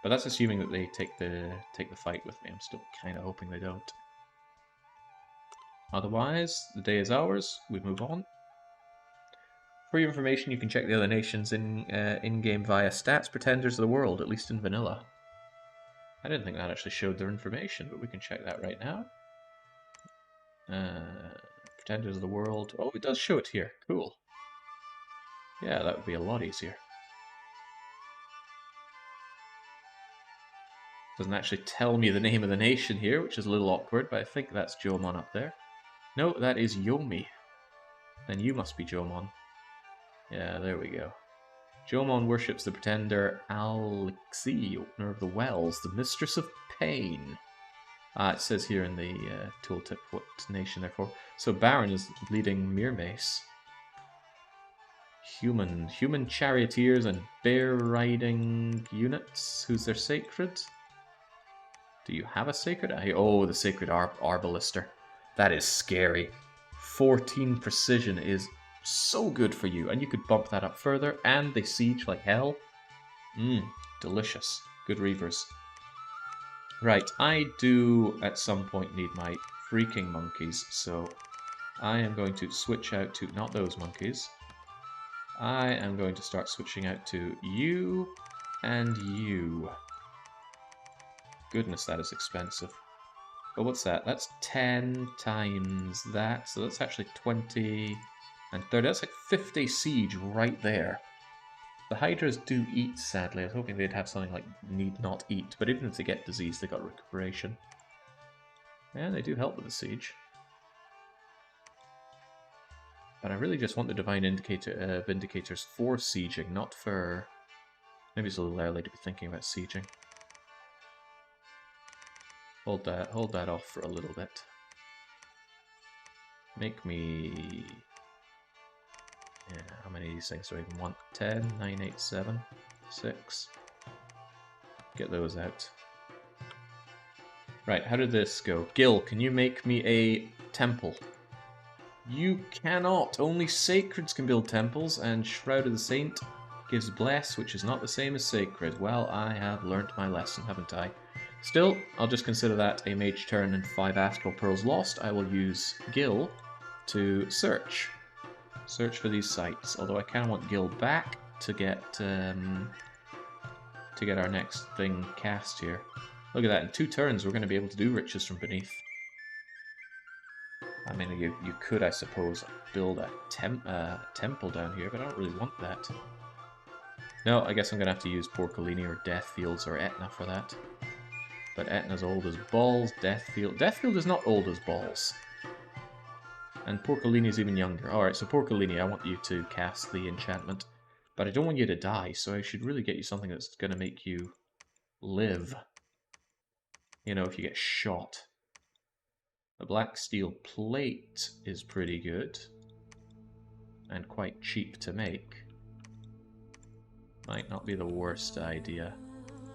But that's assuming that they take the fight with me. I'm still kind of hoping they don't. Otherwise, the day is ours. We move on. For your information, you can check the other nations in-game via Stats Pretenders of the World, at least in vanilla. I didn't think that actually showed their information, but we can check that right now. Pretenders of the World. Oh, it does show it here. Cool. Yeah, that would be a lot easier. Doesn't actually tell me the name of the nation here, which is a little awkward, but I think that's Jomon up there. No, that is Yomi. Then you must be Jomon. Yeah, there we go. Jomon worships the pretender Alexi, opener of the wells, the mistress of pain. It says here in the tooltip what nation they're for. So Baron is leading Mirmace. Human charioteers and bear riding units. Who's their sacred? Do you have a sacred? Oh, the sacred Arbalister. That is scary. 14 precision is so good for you, and you could bump that up further, and they siege like hell. Delicious. Good reavers. Right, I do at some point need my freaking monkeys, so I am going to switch out to, not those monkeys, I am going to start switching out to you and you. Goodness, that is expensive. But what's that? That's 10 times that, so that's actually 20... and 30, that's like 50 siege right there. The Hydras do eat, sadly. I was hoping they'd have something like need not eat, but even if they get disease, they got recuperation. And they do help with the siege. But I really just want the Divine Vindicators for sieging, not for... Maybe it's a little early to be thinking about sieging. Hold that off for a little bit. Make me... Yeah, how many of these things do I even want? 10, 9, 8, 7, 6. Get those out. Right, how did this go? Gil, can you make me a temple? You cannot! Only sacreds can build temples, and Shroud of the Saint gives bless, which is not the same as sacred. Well, I have learnt my lesson, haven't I? Still, I'll just consider that a mage turn and 5 astral pearls lost. I will use Gil to search. Search for these sites, although I kind of want Gil back to get our next thing cast here. Look at that, in 2 turns we're going to be able to do Riches from Beneath. I mean, you could, I suppose, build a temple down here, but I don't really want that. No, I guess I'm going to have to use Porcolini or Deathfields or Etna for that. But Etna's old as balls, Deathfield is not old as balls. And Porcolini is even younger. Alright, so Porcolini, I want you to cast the enchantment. But I don't want you to die, so I should really get you something that's going to make you live. You know, if you get shot. The black steel plate is pretty good. And quite cheap to make. Might not be the worst idea.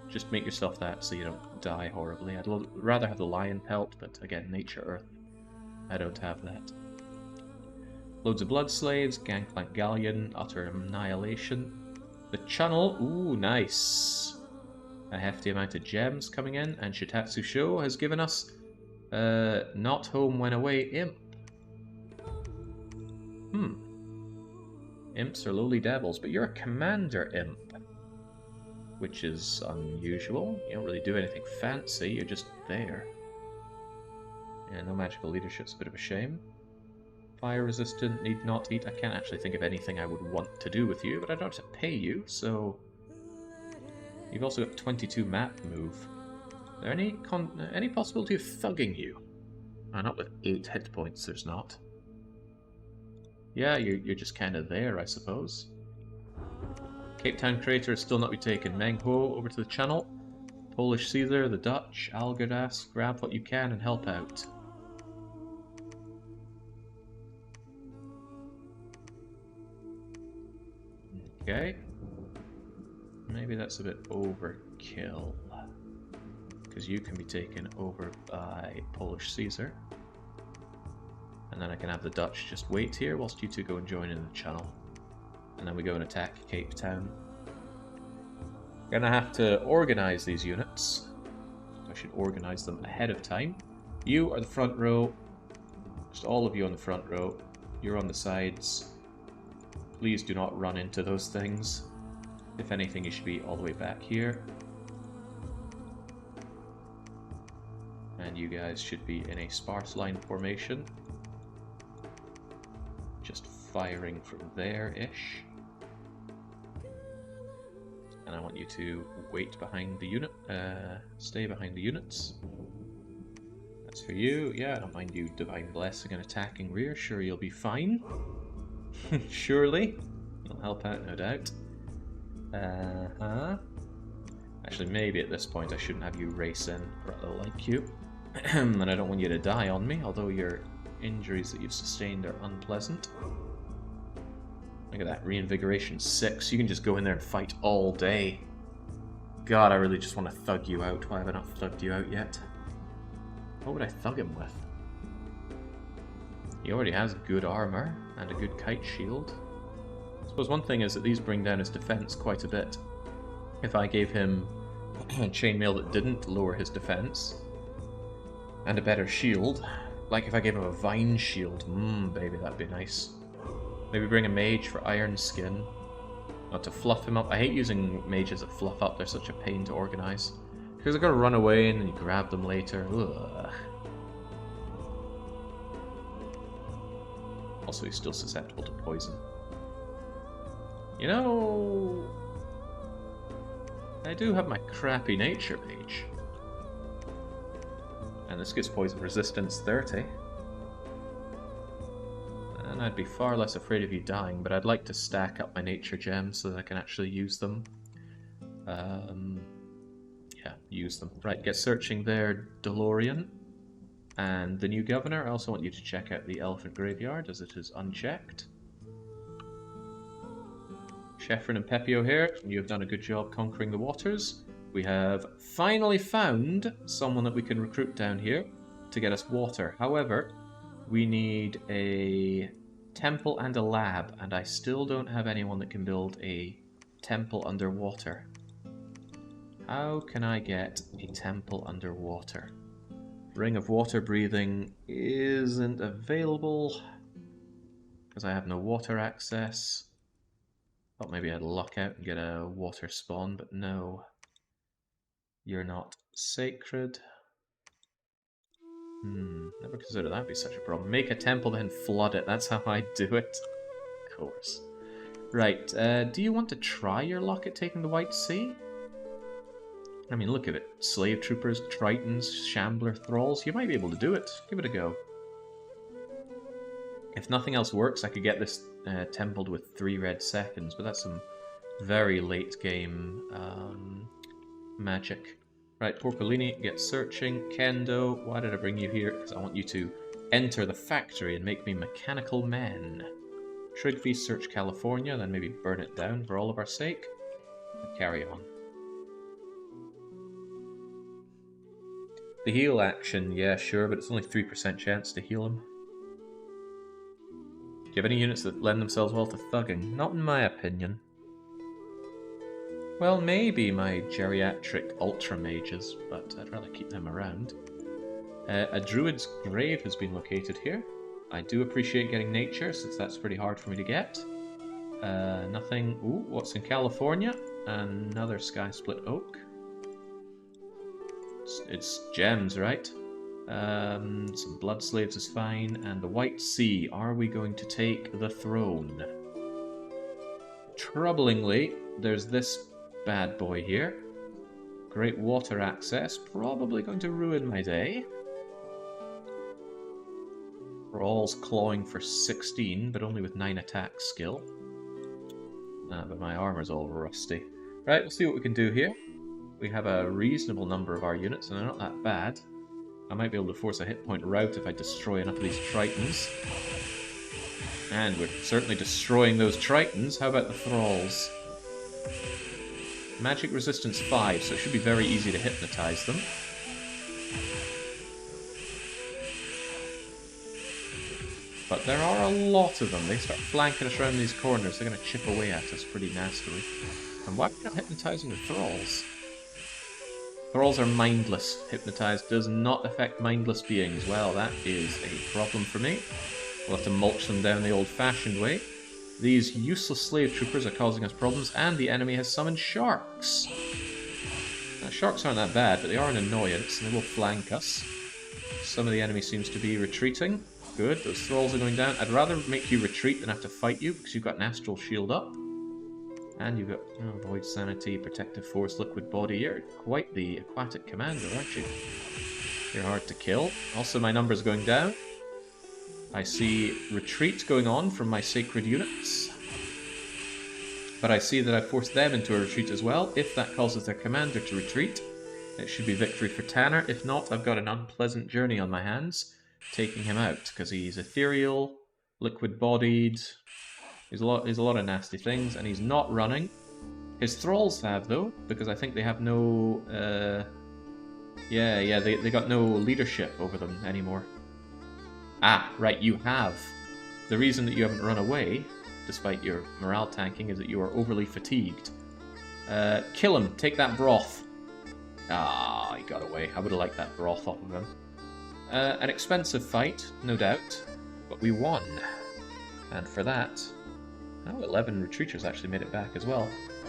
Just make yourself that so you don't die horribly. I'd rather have the lion pelt, but again, nature earth. I don't have that. Loads of blood slaves, gangplank galleon, utter annihilation. The channel, ooh, nice. a hefty amount of gems coming in, and Shitatsu Sho has given us Not Home When Away Imp. Imps are lowly devils, but you're a commander imp, which is unusual. You don't really do anything fancy, you're just there. Yeah, no magical leadership's a bit of a shame. Fire resistant, need not eat. I can't actually think of anything I would want to do with you, but I don't have to pay you, so... You've also got 22 map move. Is there any possibility of thugging you? Oh, not with 8 hit points, there's not. Yeah, you're just kind of there, I suppose. Cape Town Crater is still not be taken. Meng Ho, over to the channel. Polish Caesar, the Dutch, Algirdas, grab what you can and help out. Okay. Maybe that's a bit overkill. Because you can be taken over by Polish Caesar. And then I can have the Dutch just wait here whilst you two go and join in the channel. And then we go and attack Cape Town. Gonna have to organize these units. I should organize them ahead of time. You are the front row. Just all of you on the front row. You're on the sides. Please do not run into those things. If anything, you should be all the way back here. And you guys should be in a sparse line formation. Just firing from there-ish. And I want you to wait behind the unit, stay behind the units. That's for you. Yeah, I don't mind you Divine Blessing and attacking rear. Sure, you'll be fine. Surely. You'll help out, no doubt. Actually, maybe at this point I shouldn't have you race in, rather like you. And I don't want you to die on me, although your injuries that you've sustained are unpleasant. Look at that, reinvigoration 6. You can just go in there and fight all day. God, I really just want to thug you out. Why have I not thugged you out yet? What would I thug him with? He already has good armor and a good kite shield. I suppose one thing is that these bring down his defense quite a bit. If I gave him chainmail that didn't lower his defense, and a better shield, like if I gave him a vine shield, baby, that'd be nice. Maybe bring a mage for iron skin. Not to fluff him up. I hate using mages that fluff up, they're such a pain to organize. Because they're gonna run away and then you grab them later. Ugh. Also, he's still susceptible to poison. You know, I do have my crappy nature mage. And this gives poison resistance 30. And I'd be far less afraid of you dying, but I'd like to stack up my nature gems so that I can actually use them. Yeah, use them. Right, get searching there, DeLorean. And the new governor, I also want you to check out the elephant graveyard as it is unchecked. Sheffrin and Pepio here, you have done a good job conquering the waters. We have finally found someone that we can recruit down here to get us water. However, we need a temple and a lab, and I still don't have anyone that can build a temple underwater. How can I get a temple underwater? Ring of Water Breathing isn't available because I have no water access. Thought maybe I'd luck out and get a water spawn, but no. You're not sacred. Never considered that'd be such a problem. Make a temple, then flood it. That's how I do it. Of course. Right, do you want to try your luck at taking the White Sea? I mean, look at it. Slave troopers, tritons, shambler, thralls. You might be able to do it. Give it a go. If nothing else works, I could get this templed with 3 red seconds, but that's some very late game magic. Right, Porcolini, get searching. Kendo, why did I bring you here? Because I want you to enter the factory and make me mechanical men. Trigby, search California, then maybe burn it down for all of our sake. And carry on. The heal action, yeah, sure, but it's only 3% chance to heal him. Do you have any units that lend themselves well to thugging? Not in my opinion. Well, maybe my geriatric ultra mages, but I'd rather keep them around. A druid's grave has been located here. I do appreciate getting nature, since that's pretty hard for me to get. Nothing... Ooh, what's in California? Another sky split oak. It's gems, right? Some blood slaves is fine. And the White Sea. Are we going to take the throne? Troublingly, there's this bad boy here. Great water access. Probably going to ruin my day. Rawls clawing for 16, but only with 9 attack skill. But my armor's all rusty. Right, we'll see what we can do here. We have a reasonable number of our units, and they're not that bad. I might be able to force a hit point rout if I destroy enough of these Tritons. And we're certainly destroying those Tritons. How about the Thralls? Magic resistance 5, so it should be very easy to hypnotize them. But there are a lot of them. They start flanking us around these corners. They're going to chip away at us pretty nastily. And why are we not hypnotizing the Thralls? Thralls are mindless. Hypnotized does not affect mindless beings. Well, that is a problem for me. We'll have to mulch them down the old-fashioned way. These useless slave troopers are causing us problems, and the enemy has summoned sharks. Now, sharks aren't that bad, but they are an annoyance, and they will flank us. Some of the enemy seems to be retreating. Good, those thralls are going down. I'd rather make you retreat than have to fight you, because you've got an astral shield up. And you've got Void Sanity, Protective Force, Liquid Body. You're quite the aquatic commander, aren't you? You're hard to kill. Also, my numbers going down. I see retreat going on from my sacred units. But I see that I've forced them into a retreat as well. If that causes their commander to retreat, it should be victory for Tanner. If not, I've got an unpleasant journey on my hands, taking him out, because he's ethereal, liquid-bodied. He's a lot of nasty things, and he's not running. His thralls have, though, because I think they have no... they got no leadership over them anymore. Ah, right, you have. The reason that you haven't run away, despite your morale tanking, is that you are overly fatigued. Kill him, take that broth. Ah, he got away. I would have liked that broth off of him. An expensive fight, no doubt, but we won. And for that... Oh, 11 retreaters actually made it back as well.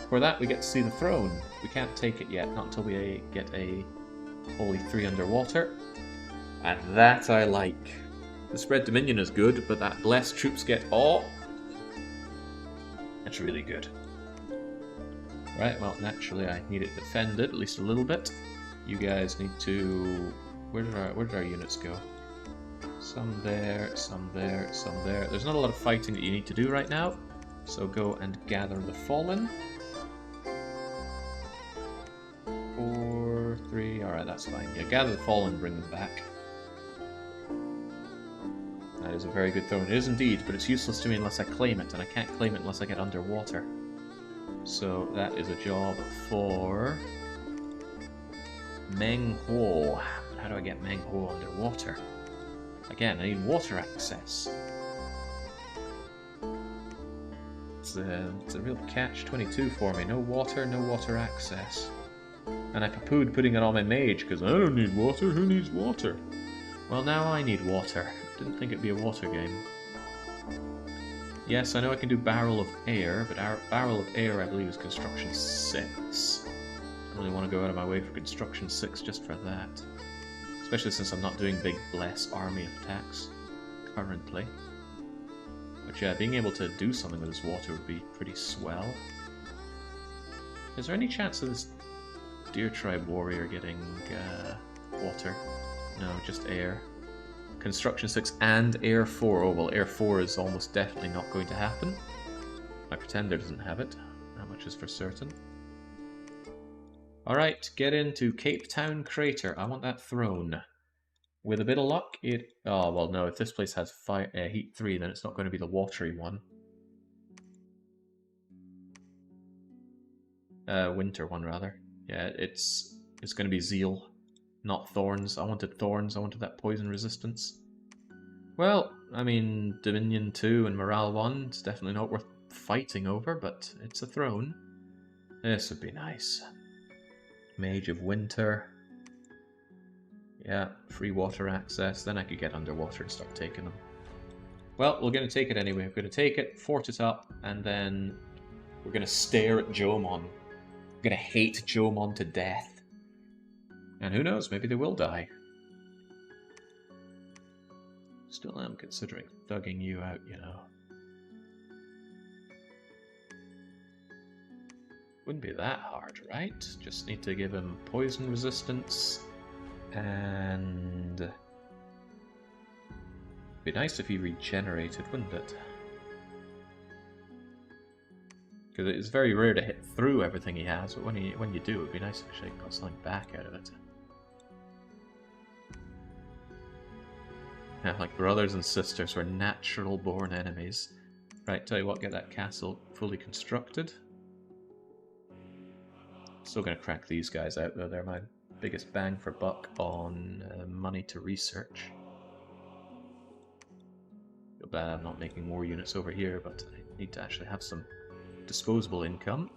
For that, we get to see the throne. We can't take it yet, not until we get a Holy 3 underwater. And that I like. The spread dominion is good, but that blessed troops get all. That's really good. Right, well, naturally I need it defended, at least a little bit. You guys need to... Where did our units go? Some there, some there, some there. There's not a lot of fighting that you need to do right now. So go and gather the fallen. 4, 3, alright, that's fine. Yeah, gather the fallen and bring them back. That is a very good throne. It is indeed, but it's useless to me unless I claim it, and I can't claim it unless I get underwater. So that is a job for... Meng Huo. How do I get Meng Huo underwater? Again, I need water access. It's a real catch-22 for me. No water access. And I poo-pooed putting it on my mage, because I don't need water. Who needs water? Well, now I need water. Didn't think it'd be a water game. Yes, I know I can do Barrel of Air, but our Barrel of Air, I believe, is Construction 6. I really want to go out of my way for Construction 6 just for that. Especially since I'm not doing big Bless army attacks currently. But yeah, being able to do something with this water would be pretty swell. Is there any chance of this Deer Tribe warrior getting water? No, just air. Construction 6 and Air 4. Oh, well, Air 4 is almost definitely not going to happen. My pretender doesn't have it. That much is for certain. Alright, get into Cape Town Crater. I want that throne. With a bit of luck, it... Oh, well, no, if this place has Heat 3, then it's not going to be the watery one. Winter one, rather. Yeah, it's going to be Zeal, not Thorns. I wanted Thorns, I wanted that poison resistance. Well, I mean, Dominion 2 and Morale 1, it's definitely not worth fighting over, but it's a throne. This would be nice. Mage of Winter. Yeah, free water access. Then I could get underwater and start taking them. Well, we're going to take it anyway. We're going to take it, fort it up, and then we're going to stare at Jomon. We're going to hate Jomon to death. And who knows, maybe they will die. Still am considering thugging you out, you know. Wouldn't be that hard, right? Just need to give him poison resistance. And... it'd be nice if he regenerated, wouldn't it? Because it is very rare to hit through everything he has, but when you do, it'd be nice to actually got something back out of it. Yeah, like brothers and sisters were natural born enemies. Right, tell you what, get that castle fully constructed. Still gonna crack these guys out though, they're my biggest bang for buck on money to research. Feel bad I'm not making more units over here, but I need to actually have some disposable income.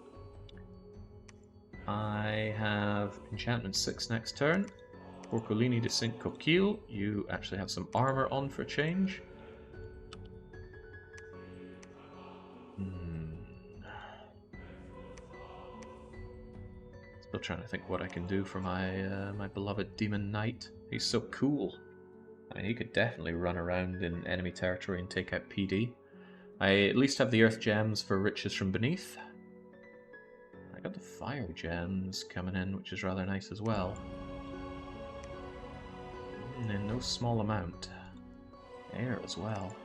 I have enchantment 6 next turn. Porcolini de Cinque Coquille, you actually have some armor on for a change. Still trying to think what I can do for my my beloved Demon Knight. He's so cool. I mean, he could definitely run around in enemy territory and take out PD. I at least have the Earth Gems for Riches from Beneath. I got the Fire Gems coming in, which is rather nice as well. And in no small amount. Air as well.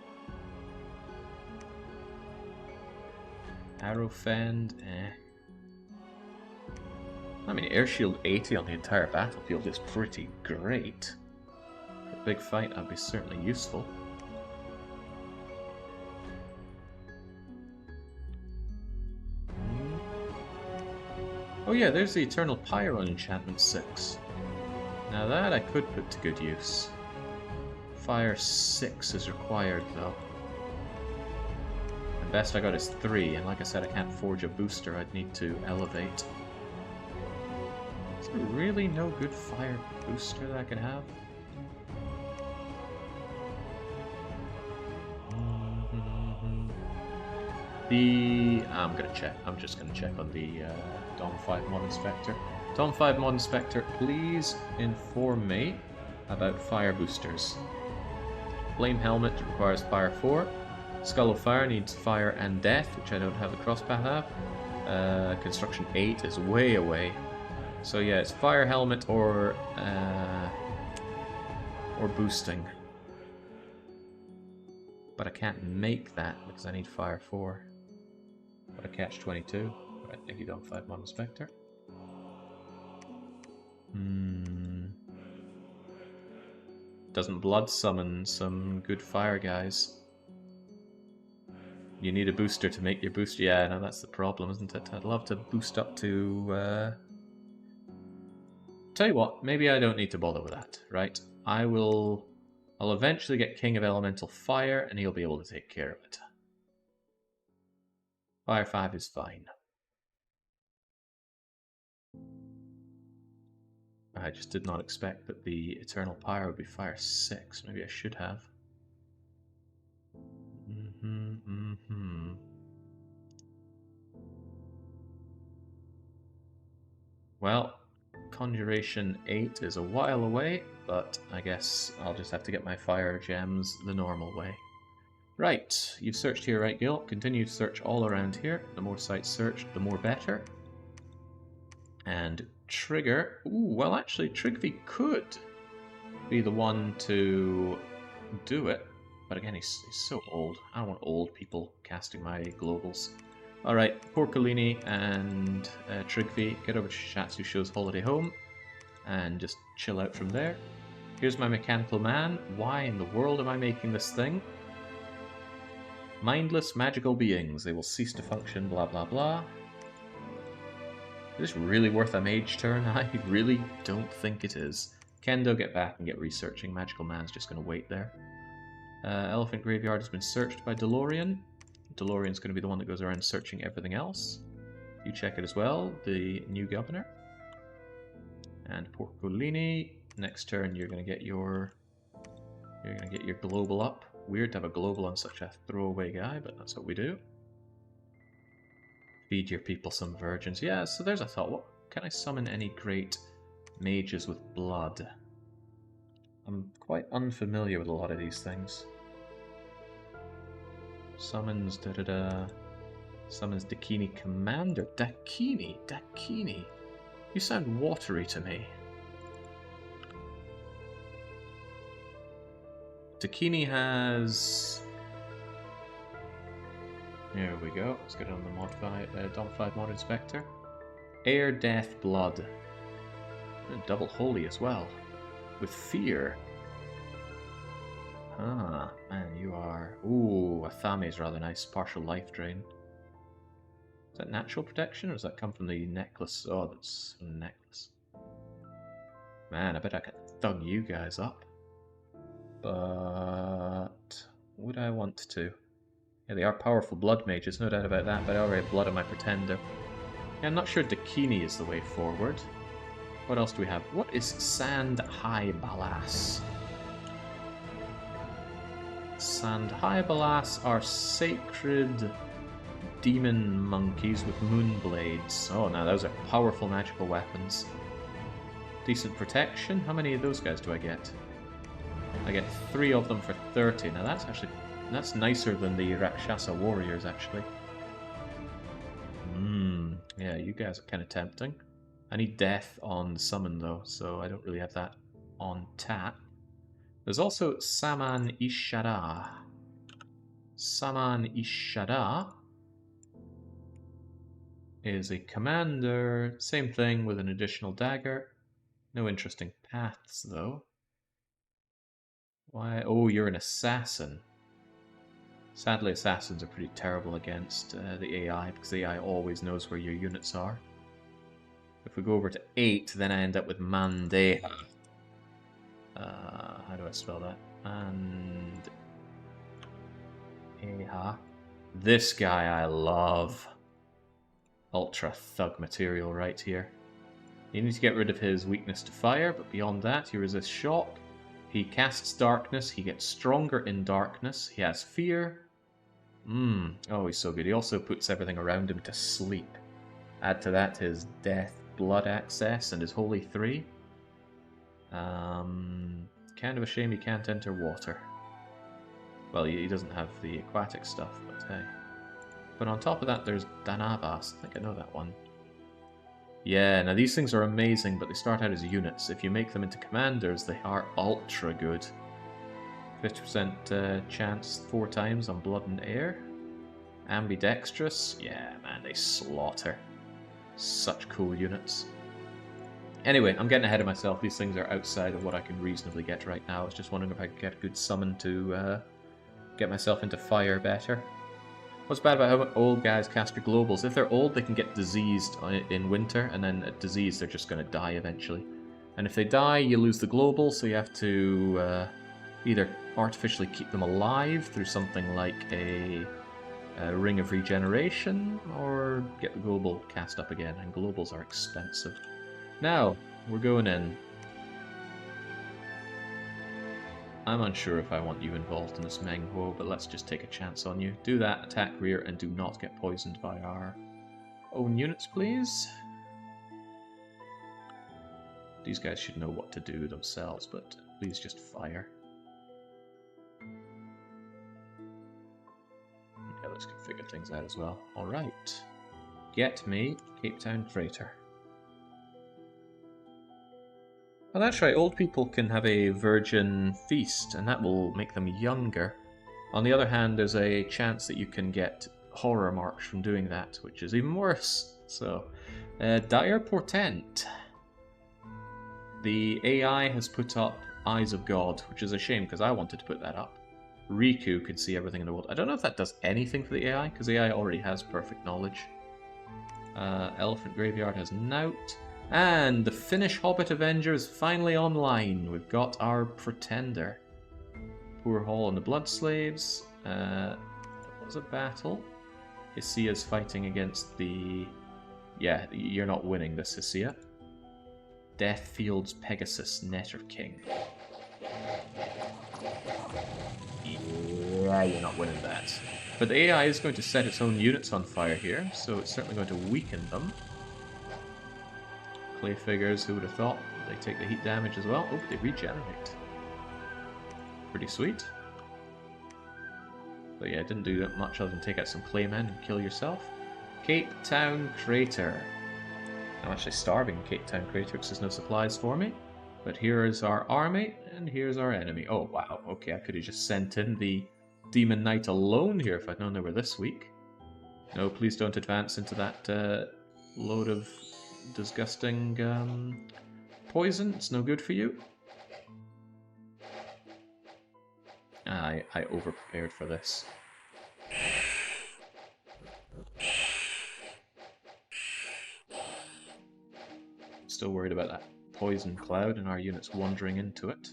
Arrow Fend, eh. I mean, Air Shield 80 on the entire battlefield is pretty great. For a big fight, that'd be certainly useful. Oh yeah, there's the Eternal Pyro on Enchantment 6. Now that I could put to good use. Fire 6 is required though. The best I got is 3, and like I said, I can't forge a booster, I'd need to elevate. Is there really no good fire booster that I can have? I'm gonna check. I'm just gonna check on the Dom 5 Mod Inspector. Dom 5 Mod Inspector, please inform me about fire boosters. Flame Helmet requires fire 4. Skull of Fire needs fire and death, which I don't have the crosspath of. Construction 8 is way away. So yeah, it's fire helmet or boosting. But I can't make that because I need fire 4. What a catch 22. Alright, thank you, Dom 5 Mod Inspector. Doesn't blood summon some good fire guys. You need a booster to make your booster. Yeah, no, that's the problem, isn't it? I'd love to boost up to... Tell you what, maybe I don't need to bother with that, right? I'll eventually get King of Elemental Fire, and he'll be able to take care of it. Fire 5 is fine. I just did not expect that the Eternal Pyre would be Fire 6. Maybe I should have. Well, Conjuration 8 is a while away, but I guess I'll just have to get my fire gems the normal way. Right, you've searched here, right, Gil? Continue to search all around here. The more sites searched, the more better. And Trigger... Ooh, well actually, Trigby could be the one to do it. But again, he's so old. I don't want old people casting my globals. Alright, Porcolini and Trigby, get over to Shatsu Show's Holiday Home and just chill out from there. Here's my Mechanical Man. Why in the world am I making this thing? Mindless magical beings. They will cease to function, blah blah blah. Is this really worth a mage turn? I really don't think it is. Kendo, get back and get researching. Magical Man's just going to wait there. Elephant Graveyard has been searched by DeLorean. DeLorean's going to be the one that goes around searching everything else. You check it as well, the new governor. And Porcolini. Next turn you're gonna get your global up. Weird to have a global on such a throwaway guy, but that's what we do. Feed your people some virgins. Yeah, so there's a thought. What can I summon any great mages with blood? I'm quite unfamiliar with a lot of these things. Summons da-da-da. Summons Dakini Commander. Dakini. You sound watery to me. Dakini has... There we go. Let's get on the modified mod inspector. Air, death, blood. And double holy as well. With fear. Ah, man, you are... Ooh, Athame is rather nice. Partial life drain. Is that natural protection, or does that come from the necklace? Oh, that's a necklace. Man, I bet I could thug you guys up. But... would I want to? Yeah, they are powerful blood mages, no doubt about that, but I already have blood on my pretender. Yeah, I'm not sure Dakini is the way forward. What else do we have? What is Sand High Balas? Sand High Balas are sacred demon monkeys with moon blades. Oh, now those are powerful magical weapons. Decent protection. How many of those guys do I get? I get 3 of them for 30. Now that's nicer than the Rakshasa warriors, actually. Yeah, you guys are kind of tempting. I need death on summon though, so I don't really have that on tap. There's also Saman Ishara. Saman Ishara is a commander, same thing with an additional dagger. No interesting paths though. Why? Oh, you're an assassin. Sadly, assassins are pretty terrible against the AI, because the AI always knows where your units are. If we go over to 8, then I end up with Mandeha. How do I spell that? Mandeha. This guy I love. Ultra thug material right here. You need to get rid of his weakness to fire, but beyond that, he resists shock. He casts darkness, he gets stronger in darkness, he has fear. Oh, he's so good. He also puts everything around him to sleep. Add to that his death, blood access, and his holy 3. Kind of a shame he can't enter water. Well, he doesn't have the aquatic stuff, but hey. But on top of that, there's Danavas. I think I know that one. Yeah, now these things are amazing, but they start out as units. If you make them into commanders, they are ultra good. 50% chance 4 times on blood and air. Ambidextrous. Yeah, man, they slaughter. Such cool units. Anyway, I'm getting ahead of myself. These things are outside of what I can reasonably get right now. I was just wondering if I could get a good summon to get myself into fire better. What's bad about how old guys cast your globals? If they're old, they can get diseased in winter, and then at disease, they're just going to die eventually. And if they die, you lose the global, so you have to either artificially keep them alive through something like a ring of regeneration, or get the global cast up again, and globals are expensive. Now, we're going in. I'm unsure if I want you involved in this Menghuo, but let's just take a chance on you. Do that, attack rear, and do not get poisoned by our own units, please. These guys should know what to do themselves, but please just fire. Yeah, let's configure things out as well. Alright. Get me Cape Town Freighter. Oh, that's right, old people can have a virgin feast, and that will make them younger. On the other hand, there's a chance that you can get horror marks from doing that, which is even worse. So, dire portent. The AI has put up Eyes of God, which is a shame, because I wanted to put that up. Riku can see everything in the world. I don't know if that does anything for the AI, because the AI already has perfect knowledge. Elephant Graveyard has Nout. And the Finnish Hobbit Avenger is finally online. We've got our Pretender. Poor Hall and the Blood Slaves. It was a battle. Isia's fighting against the Yeah, you're not winning this, Hesea. Deathfield's Pegasus Netter King. Yeah, you're not winning that. But the AI is going to set its own units on fire here, so it's certainly going to weaken them. Clay figures, who would have thought? They take the heat damage as well. Oh, they regenerate. Pretty sweet. But yeah, it didn't do that much other than take out some claymen and kill yourself. Cape Town Crater. I'm actually starving Cape Town Crater because there's no supplies for me. But here is our army, and here's our enemy. Oh, wow. Okay, I could have just sent in the Demon Knight alone here if I'd known they were this weak. No, please don't advance into that load of disgusting poison. It's no good for you. I over-prepared for this. Still worried about that poison cloud and our units wandering into it.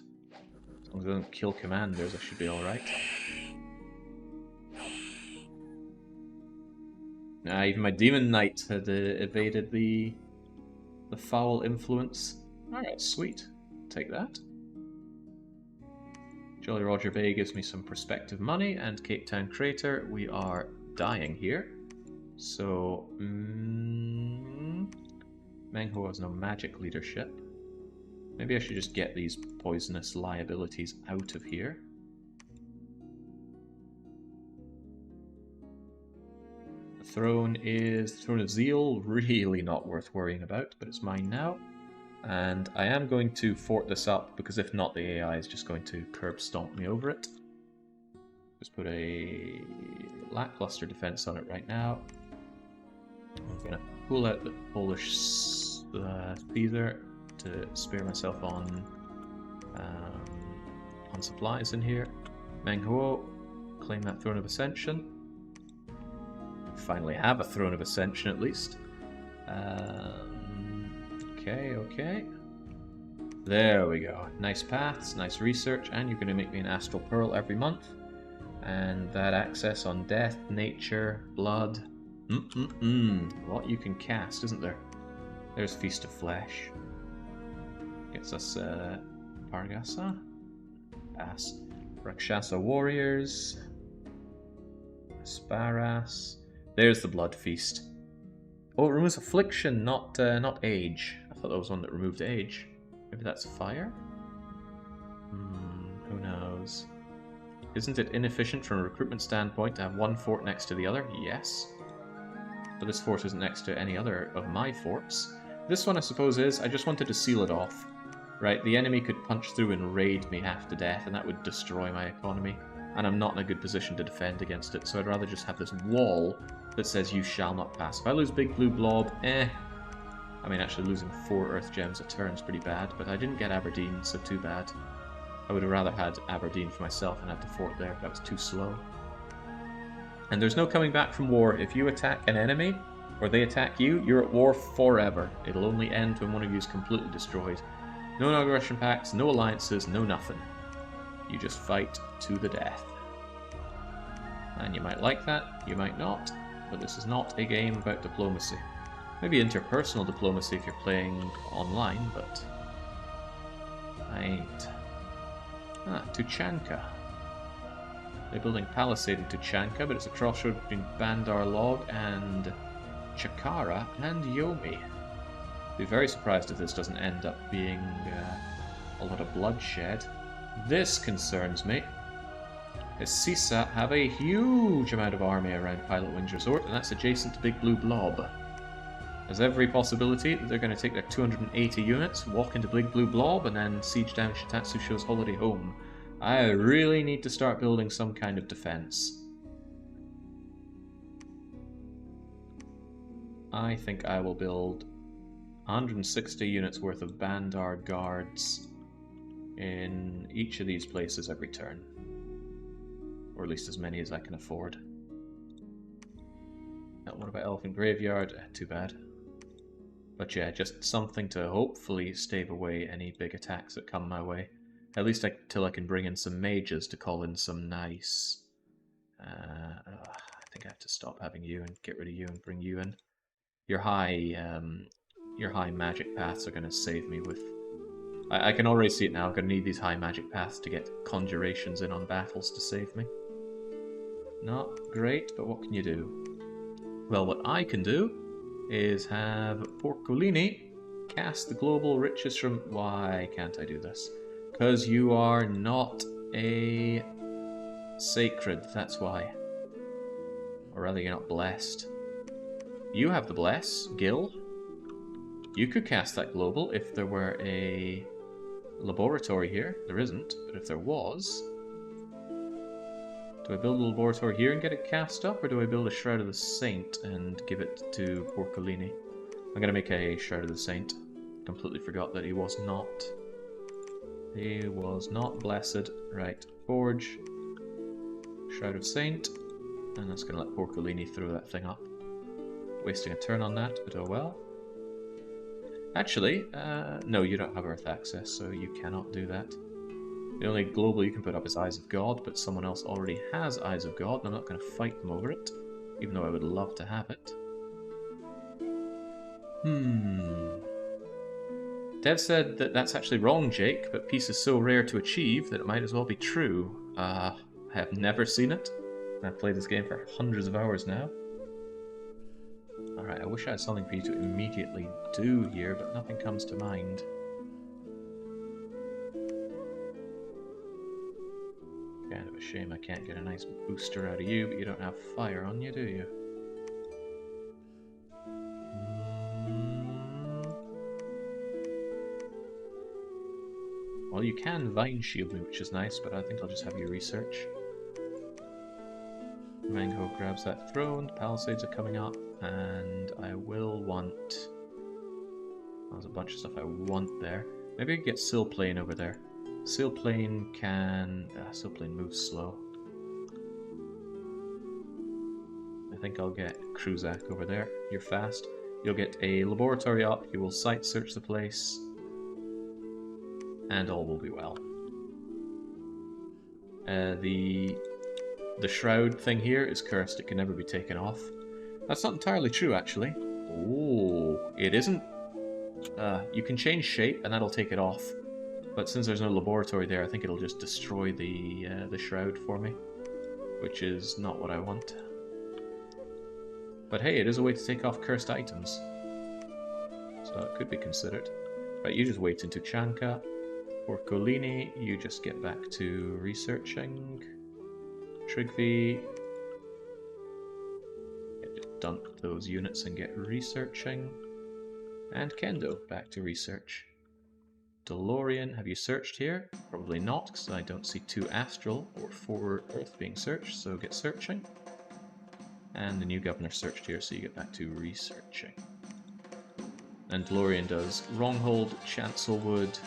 As long as they don't kill commanders, I should be alright. Even my Demon Knight had evaded the foul influence. Alright, sweet. Take that. Jolly Roger Bay gives me some prospective money, and Cape Town Crater, we are dying here. So, Mengho has no magic leadership. Maybe I should just get these poisonous liabilities out of here. The throne is the Throne of Zeal, really not worth worrying about, but it's mine now. And I am going to fort this up, because if not, the AI is just going to curb stomp me over it. Just put a lackluster defense on it right now. I'm going to pull out the Polish Caesar to spare myself on supplies in here. Menghuo, claim that Throne of Ascension. Finally have a Throne of Ascension at least. Okay. There we go. Nice paths, nice research, and you're going to make me an Astral Pearl every month. And that access on death, nature, blood. What you can cast, isn't there? There's Feast of Flesh. Gets us Pargasa. Pass. Rakshasa Warriors. Asparas. There's the Blood Feast. Oh, it removes affliction, not age. I thought that was one that removed age. Maybe that's fire? Who knows? Isn't it inefficient from a recruitment standpoint to have one fort next to the other? Yes. But this fort isn't next to any other of my forts. This one, I suppose, is. I just wanted to seal it off. Right, the enemy could punch through and raid me half to death, and that would destroy my economy. And I'm not in a good position to defend against it, so I'd rather just have this wall that says you shall not pass. If I lose Big Blue Blob, I mean, actually losing 4 Earth Gems a turn is pretty bad, but I didn't get Aberdeen, so too bad. I would have rather had Aberdeen for myself and had the fort there, but that was too slow. And there's no coming back from war. If you attack an enemy, or they attack you, you're at war forever. It'll only end when one of you is completely destroyed. No non-aggression pacts, no alliances, no nothing. You just fight to the death. And you might like that, you might not, but this is not a game about diplomacy. Maybe interpersonal diplomacy if you're playing online, but I ain't. Tuchanka. They're building Palisade in Tuchanka, but it's a crossroad between Bandar Log and Chakara and Yomi. Be very surprised if this doesn't end up being a lot of bloodshed. This concerns me. Sisa have a huge amount of army around Pilot Wings Resort, and that's adjacent to Big Blue Blob. There's every possibility that they're going to take their 280 units, walk into Big Blue Blob, and then siege down Shitatsusho's holiday home. I really need to start building some kind of defense. I think I will build 160 units worth of Bandar guards in each of these places every turn. Or at least as many as I can afford. What about Elephant Graveyard? Too bad. But yeah, just something to hopefully stave away any big attacks that come my way. At least till I can bring in some mages to call in some nice... I think I have to stop having you and get rid of you and bring you in. your high magic paths are going to save me with... I can already see it now. I'm going to need these high magic paths to get conjurations in on battles to save me. Not great, but what can you do? Well, what I can do is have Porcolini cast the global riches from... Why can't I do this? Because you are not a sacred, that's why. Or rather, you're not blessed. You have the bless, Gil. You could cast that global if there were a laboratory here. There isn't, but if there was... Do I build a laboratory here and get it cast up, or do I build a Shroud of the Saint and give it to Porcolini? I'm going to make a Shroud of the Saint. Completely forgot that he was not. He was not blessed. Right, Forge. Shroud of Saint. And that's going to let Porcolini throw that thing up. Wasting a turn on that, but oh well. Actually, no, you don't have Earth access, so you cannot do that. The only global you can put up is Eyes of God, but someone else already has Eyes of God, and I'm not going to fight them over it, even though I would love to have it. Dev said that that's actually wrong, Jake, but peace is so rare to achieve that it might as well be true. I have never seen it. I've played this game for hundreds of hours now. Alright, I wish I had something for you to immediately do here, but nothing comes to mind. Kind of a shame I can't get a nice booster out of you, but you don't have fire on you, do you? Well, you can Vine Shield me, which is nice, but I think I'll just have you research. Mango grabs that throne, Palisades are coming up, and I will want... There's a bunch of stuff I want there. Maybe I can get Silplane over there. Silplane can... Silplane moves slow. I think I'll get Kruzak over there. You're fast. You'll get a laboratory up, you will site search the place, and all will be well. The shroud thing here is cursed, it can never be taken off. That's not entirely true, actually. Oh, it isn't. You can change shape, and that'll take it off. But since there's no laboratory there, I think it'll just destroy the shroud for me, which is not what I want. But hey, it is a way to take off cursed items, so it could be considered. Right, you just wait into Chanka. Porcolini, you just get back to researching. Trigvi, just dump those units and get researching. And Kendo, back to research. DeLorean, have you searched here? Probably not, because I don't see 2 Astral or 4 Earth being searched, so get searching. And the new governor searched here, so you get back to researching. And DeLorean does Wronghold, Chancelwood,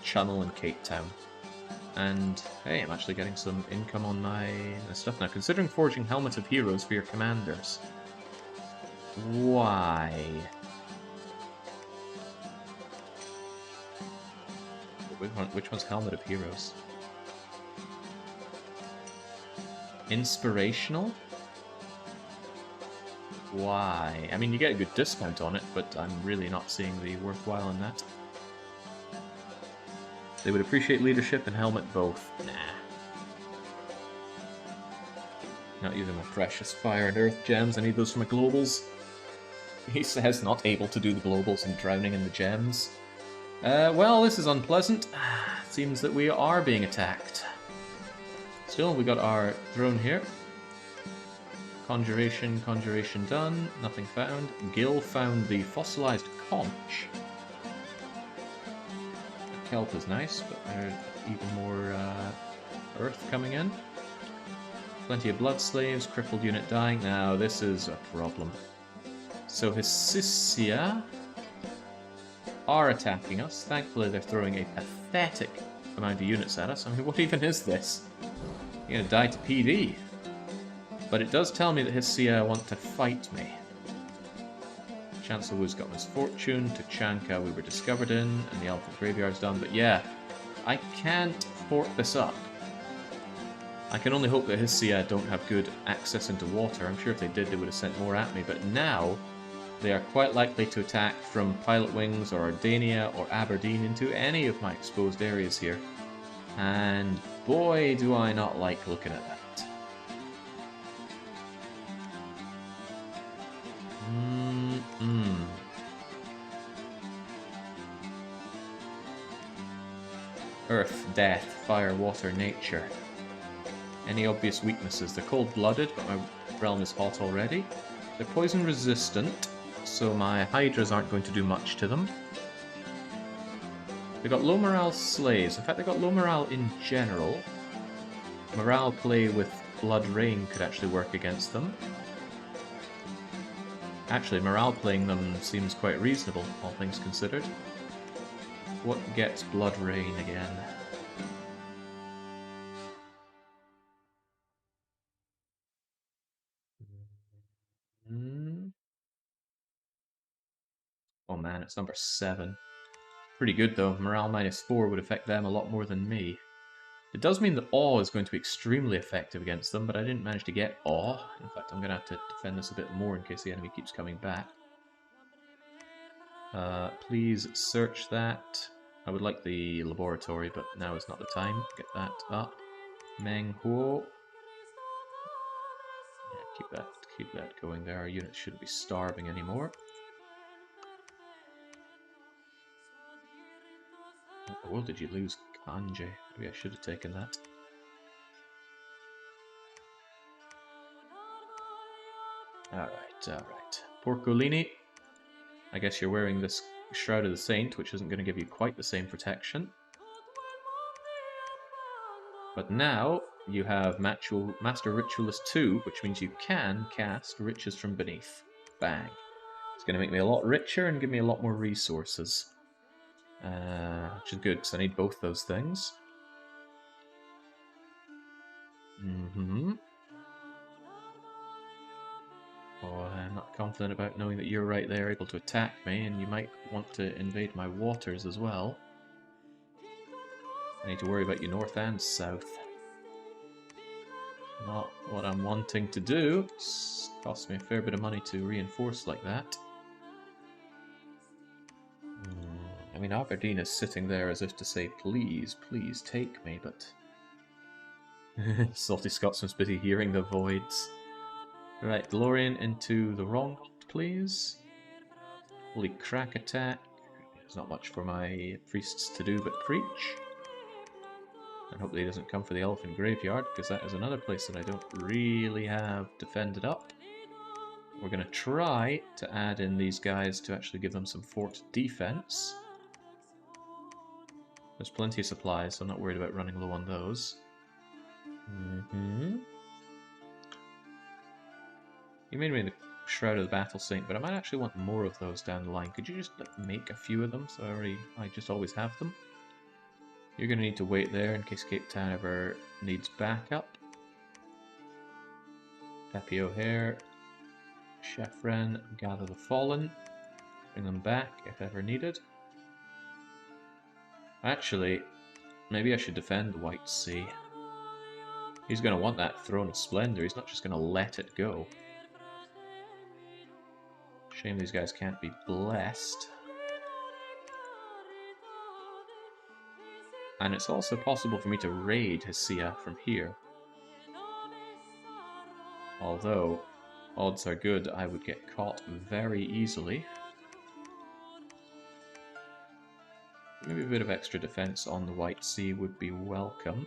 Channel, and Cape Town. And hey, I'm actually getting some income on my stuff now. Considering forging Helmet of Heroes for your commanders. Why? Which one's Helmet of Heroes? Inspirational? Why? I mean, you get a good discount on it, but I'm really not seeing the worthwhile in that. They would appreciate leadership and helmet both. Nah. Not using my precious fire and earth gems. I need those for my globals. He says not able to do the globals and drowning in the gems. Well, this is unpleasant. Seems that we are being attacked. Still, we got our throne here. Conjuration done. Nothing found. Gil found the fossilized conch. Kelp is nice, but there's even more earth coming in. Plenty of blood slaves, crippled unit dying. Now, this is a problem. So Hesisia are attacking us. Thankfully, they're throwing a pathetic amount of units at us. I mean, what even is this? You're gonna die to PD. But it does tell me that Hesisia want to fight me. Chancellor Wu's got misfortune. To Chanka we were discovered in, and the Elephant Graveyard's done. But yeah, I can't fort this up. I can only hope that his Sia don't have good access into water. I'm sure if they did, they would have sent more at me. But now, they are quite likely to attack from Pilot Wings or Ardania or Aberdeen into any of my exposed areas here. And boy, do I not like looking at that. Earth, death, fire, water, nature. Any obvious weaknesses? They're cold-blooded, but my realm is hot already. They're poison resistant, so my hydras aren't going to do much to them. They've got low morale slaves. In fact, they've got low morale in general. Morale play with blood rain could actually work against them. Actually, morale playing them seems quite reasonable, all things considered. What gets blood rain again? Oh man, it's number 7. Pretty good though. Morale -4 would affect them a lot more than me. It does mean that awe is going to be extremely effective against them, but I didn't manage to get awe. In fact, I'm going to have to defend this a bit more in case the enemy keeps coming back. Please search that. I would like the laboratory, but now is not the time. Get that up. Meng Huo. Yeah, keep that going there. Our units shouldn't be starving anymore. What the world did you lose? Kanji. Maybe I should have taken that. Alright. Porcolini. I guess you're wearing this Shroud of the Saint, which isn't going to give you quite the same protection. But now you have Master Ritualist 2, which means you can cast Riches from Beneath. Bang. It's going to make me a lot richer and give me a lot more resources. Which is good, because I need both those things. Oh, I'm not confident about knowing that you're right there, able to attack me, and you might want to invade my waters as well. I need to worry about you north and south. Not what I'm wanting to do. It's cost me a fair bit of money to reinforce like that. I mean, Aberdeen is sitting there as if to say, please, please take me, but... Salty Scotsman's busy hearing the voids. Right, Lorien into the wrong, please. Holy crack attack. There's not much for my priests to do but preach. And hopefully he doesn't come for the Elephant Graveyard, because that is another place that I don't really have defended up. We're going to try to add in these guys to actually give them some fort defense. There's plenty of supplies, so I'm not worried about running low on those. You made me the Shroud of the Battle Saint, but I might actually want more of those down the line. Could you just make a few of them so I just always have them? You're going to need to wait there in case Cape Town ever needs backup. Pepe O'Hare, Chefren, gather the fallen, bring them back if ever needed. Actually, maybe I should defend the White Sea. He's going to want that Throne of Splendor, he's not just going to let it go. Shame these guys can't be blessed. And it's also possible for me to raid Hesea from here. Although, odds are good I would get caught very easily. Maybe a bit of extra defense on the White Sea would be welcome.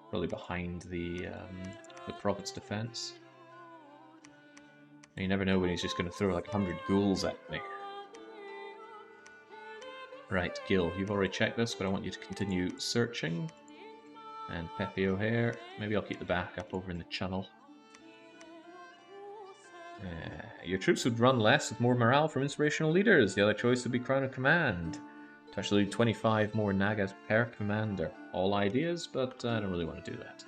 Probably behind the province defense. You never know when he's just going to throw like 100 ghouls at me. Right, Gil, you've already checked this, but I want you to continue searching. And Pepe O'Hare, maybe I'll keep the backup over in the channel. Your troops would run less with more morale from inspirational leaders. The other choice would be Crown of Command. To actually 25 more Nagas per commander. All ideas, but I don't really want to do that.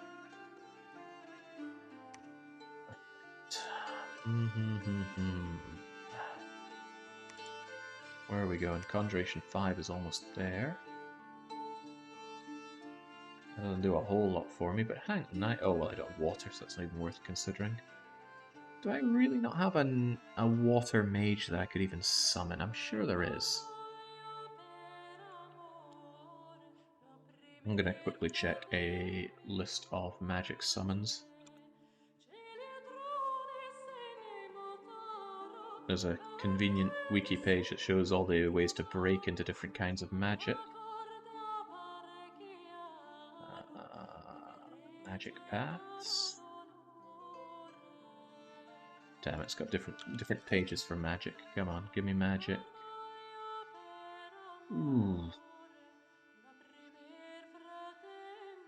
Where are we going? Conjuration 5 is almost there. Doesn't do a whole lot for me, but hang on. Oh, well, I don't have water, so that's not even worth considering. Do I really not have a water mage that I could even summon? I'm sure there is. I'm gonna quickly check a list of magic summons. There's a convenient wiki page that shows all the ways to break into different kinds of magic. Magic paths. Damn, it's got different pages for magic. Come on, give me magic. Ooh.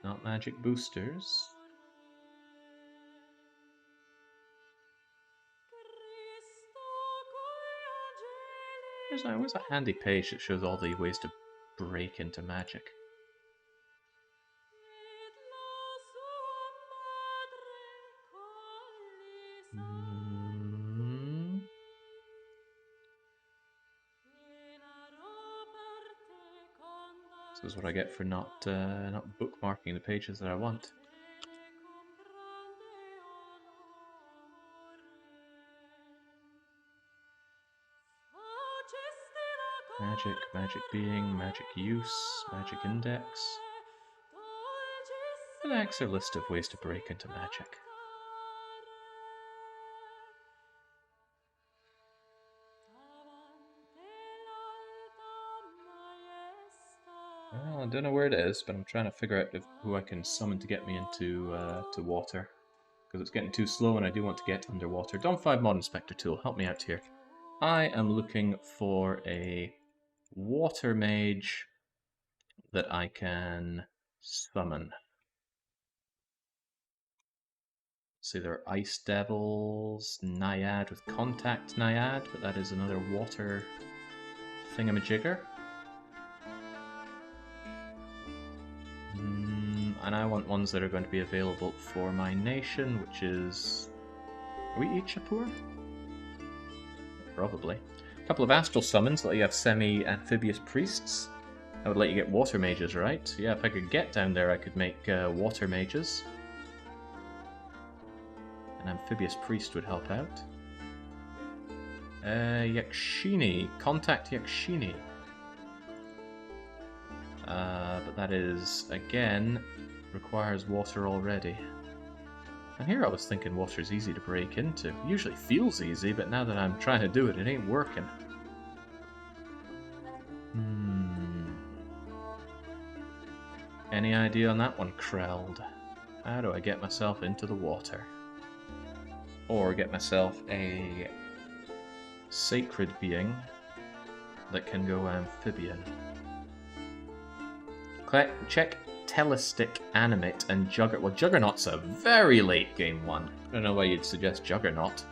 Not magic boosters. Where's a handy page that shows all the ways to break into magic? This is what I get for not bookmarking the pages that I want. Magic, magic being, magic use, magic index. An extra list of ways to break into magic. Well, I don't know where it is, but I'm trying to figure out who I can summon to get me into to water. Because it's getting too slow and I do want to get underwater. Dom 5 Mod Inspector Tool, help me out here. I am looking for a water mage that I can summon. See, there are Ice Devils, Naiad with Contact Naiad, but that is another water thingamajigger. And I want ones that are going to be available for my nation, which is... Are we Ichiapur? Probably. A couple of astral summons, let you have semi-amphibious priests. I would let you get water mages, right? Yeah, if I could get down there, I could make water mages. An amphibious priest would help out. Yakshini. Contact Yakshini. But that is, again, requires water already. And here I was thinking water's easy to break into. It usually feels easy, but now that I'm trying to do it, it ain't working. Any idea on that one, Kreld? How do I get myself into the water? Or get myself a sacred being that can go amphibian. Check Telestic, Animate, and Juggernaut. Well, Juggernaut's a very late game one. I don't know why you'd suggest Juggernaut.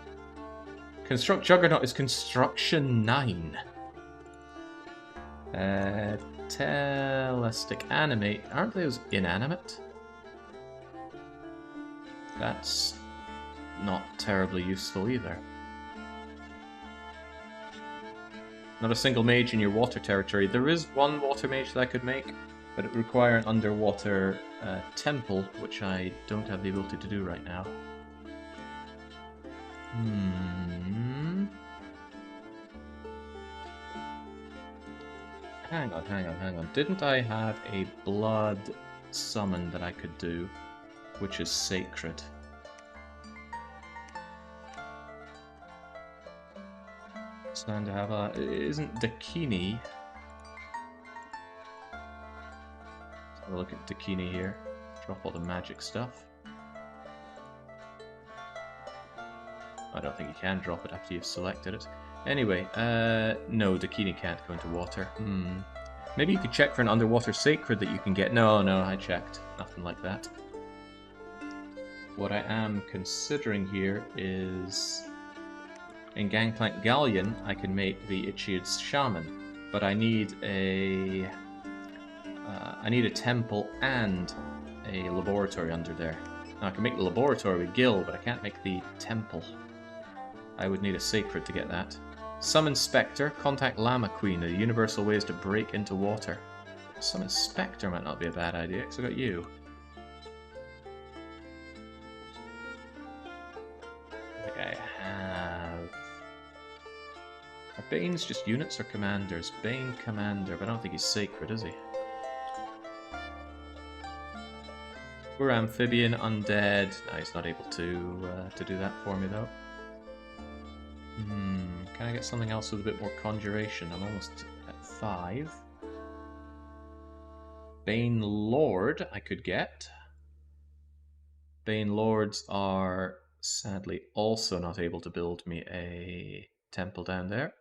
Construct Juggernaut is Construction 9. Telestic, Animate. Aren't those inanimate? That's not terribly useful either. Not a single mage in your water territory. There is one water mage that I could make, but it would require an underwater temple, which I don't have the ability to do right now. Hang on. Didn't I have a blood summon that I could do, which is sacred? Stand to have a... Isn't Dakini... Let's have a look at Dakini here. Drop all the magic stuff. I don't think you can drop it after you've selected it. Anyway, no, Dakini can't go into water. Maybe you could check for an underwater sacred that you can get. No, I checked. Nothing like that. What I am considering here is... In Gangplank Galleon, I can make the Ichiad's Shaman, but I need a temple and a laboratory under there. Now I can make the laboratory with Gil, but I can't make the temple. I would need a sacred to get that. Summon Spectre, contact Llama Queen, are universal ways to break into water. Summon Spectre might not be a bad idea, because I got you. Bane's just units or commanders? Bane commander, but I don't think he's sacred, is he? We're amphibian, undead. No, he's not able to do that for me though. Can I get something else with a bit more conjuration? I'm almost at 5. Bane Lord I could get. Bane Lords are sadly also not able to build me a temple down there.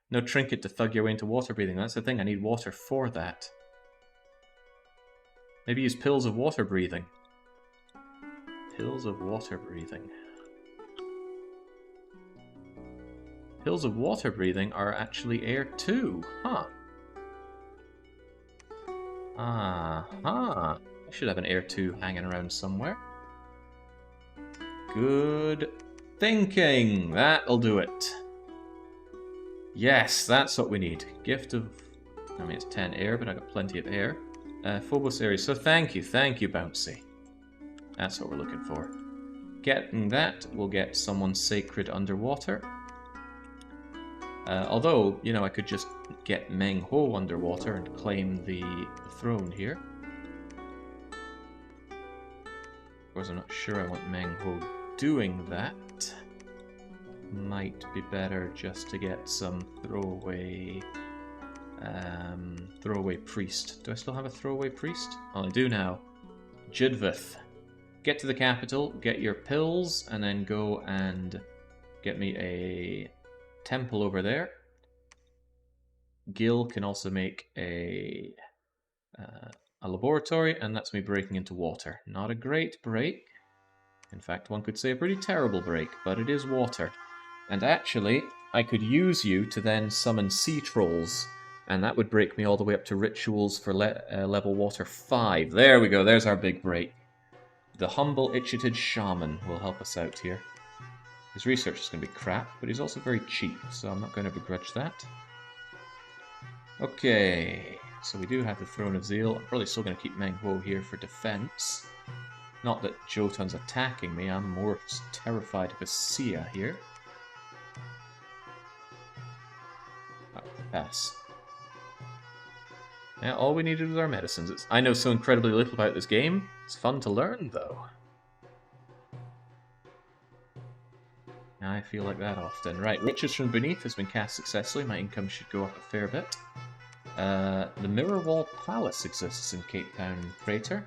No trinket to thug your way into water breathing. That's the thing, I need water for that. Maybe use pills of water breathing. Pills of water breathing. Pills of water breathing are actually air 2. Huh. I should have an air 2 hanging around somewhere. Good thinking. That'll do it. Yes, that's what we need. Gift of... I mean, it's 10 air, but I got plenty of air. Phobos Ares. So thank you, Bouncy. That's what we're looking for. Getting that, we'll get someone sacred underwater. Although, you know, I could just get Meng Ho underwater and claim the throne here. Of course, I'm not sure I want Meng Ho doing that. Might be better just to get some throwaway priest. Do I still have a throwaway priest? Oh, I do now. Jidvith. Get to the capital, get your pills, and then go and get me a temple over there. Gil can also make a laboratory, and that's me breaking into water. Not a great break. In fact, one could say a pretty terrible break, but it is water. And actually, I could use you to then summon sea trolls, and that would break me all the way up to rituals for level water 5. There we go, there's our big break. The humble Ichiapur shaman will help us out here. His research is going to be crap, but he's also very cheap, so I'm not going to begrudge that. Okay, so we do have the Throne of Zeal. I'm probably still going to keep Meng Ho here for defense. Not that Jotun's attacking me, I'm more terrified of a Sia here. Pass. Yeah, all we needed was our medicines. I know so incredibly little about this game. It's fun to learn, though. I feel like that often. Right, Riches from Beneath has been cast successfully. My income should go up a fair bit. The Mirror Wall Palace exists in Cape Town Crater.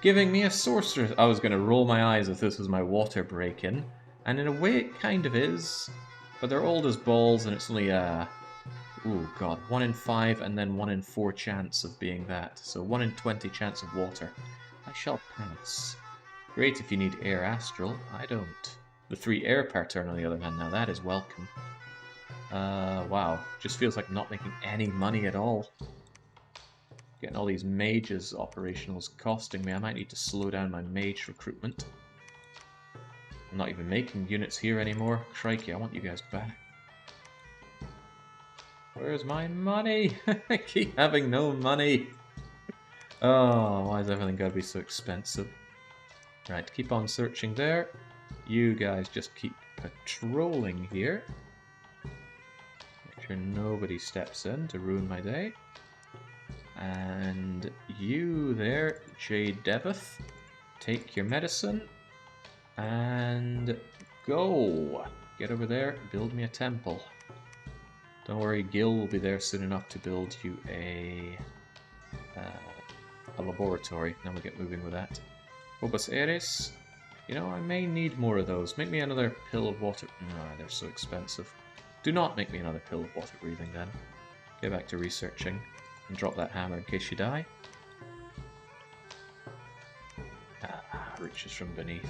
Giving me a sorcerer. I was going to roll my eyes if this was my water break-in. And in a way it kind of is. But they're old as balls and it's only ooh, God. 1 in 5 and then 1 in 4 chance of being that. So 1 in 20 chance of water. I shall pass. Great if you need air astral. I don't. The 3 air pattern, on the other hand, now that is welcome. Wow. Just feels like not making any money at all. Getting all these mages operational is costing me. I might need to slow down my mage recruitment. I'm not even making units here anymore. Crikey, I want you guys back. Where's my money? I keep having no money. Oh, why is everything gotta be so expensive? Right, keep on searching there. You guys just keep patrolling here. Make sure nobody steps in to ruin my day. And you there, Jade Devith, take your medicine and go. Get over there, build me a temple. Don't worry, Gil will be there soon enough to build you a laboratory. Then we'll get moving with that. Phobos Ares. You know, I may need more of those. Make me another pill of water. No, they're so expensive. Do not make me another pill of water breathing then. Get back to researching and drop that hammer in case you die. Riches from Beneath.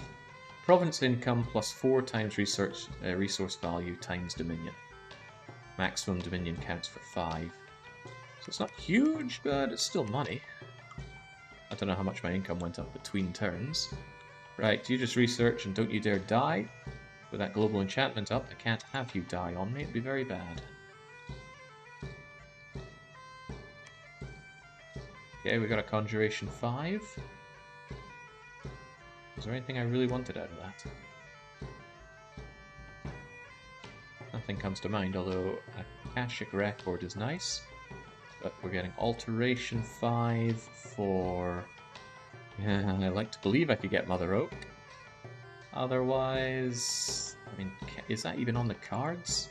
Province income plus 4 times resource value times dominion. Maximum dominion counts for 5. So it's not huge, but it's still money. I don't know how much my income went up between turns. Right, you just research and don't you dare die. With that global enchantment up, I can't have you die on me, it'd be very bad. Okay, we got a Conjuration 5. Was there anything I really wanted out of that? nothing comes to mind, although Akashic Record is nice. But we're getting Alteration 5 for... I like to believe I could get Mother Oak. Otherwise... I mean, is that even on the cards?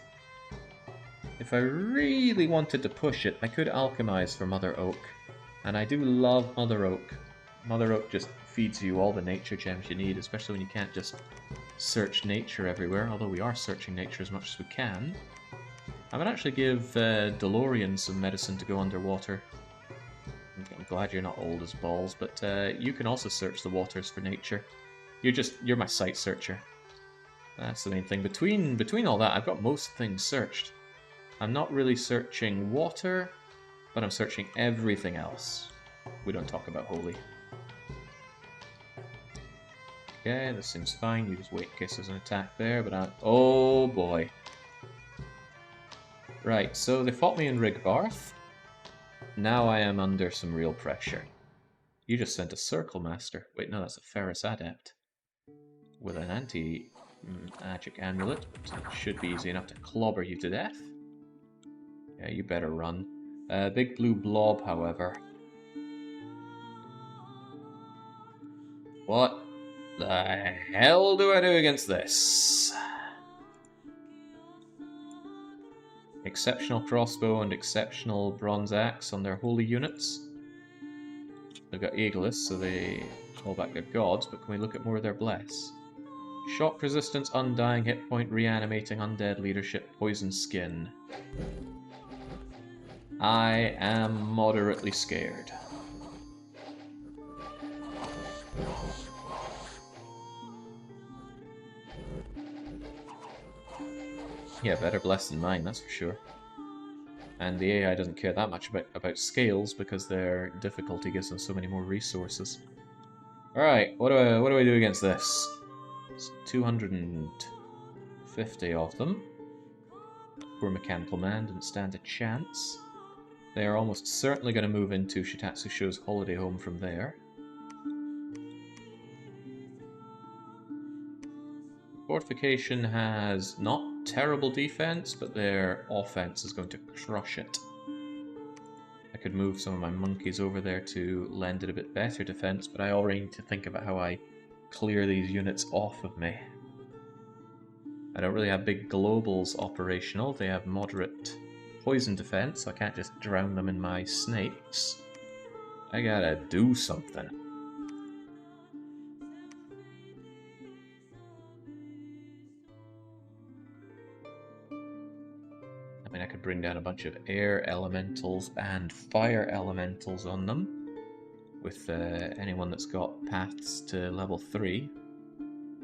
If I really wanted to push it, I could alchemize for Mother Oak. And I do love Mother Oak. Mother Oak just feeds you all the nature gems you need, especially when you can't just search nature everywhere, although we are searching nature as much as we can. I would actually give DeLorean some medicine to go underwater. I'm glad you're not old as balls, but you can also search the waters for nature. You're my sight searcher. That's the main thing. Between all that, I've got most things searched. I'm not really searching water, but I'm searching everything else. We don't talk about holy. Okay, this seems fine. You just wait in case there's an attack there, but oh boy. Right, so they fought me in Rigbarth. Now I am under some real pressure. You just sent a Circle Master. Wait, no, that's a Ferris Adept. With an anti-magic amulet. So it should be easy enough to clobber you to death. Yeah, you better run. Big blue blob, however. What the hell do I do against this? Exceptional crossbow and exceptional bronze axe on their holy units. They've got Aegis, so they call back their gods, but can we look at more of their bless? Shock resistance, undying hit point, reanimating, undead leadership, poison skin. I am moderately scared. Yeah, better bless than mine, that's for sure. And the AI doesn't care that much about scales because their difficulty gives them so many more resources. Alright, what do I do against this? It's 250 of them. Poor Mechanical Man didn't stand a chance. They are almost certainly going to move into Shitatsu Sho's holiday home from there. Fortification has not terrible defense, but their offense is going to crush it. I could move some of my monkeys over there to lend it a bit better defense, but I already need to think about how I clear these units off of me. I don't really have big globals operational. They have moderate poison defense, so I can't just drown them in my snakes. I gotta do something. I mean, I could bring down a bunch of air elementals and fire elementals on them, with anyone that's got paths to level 3.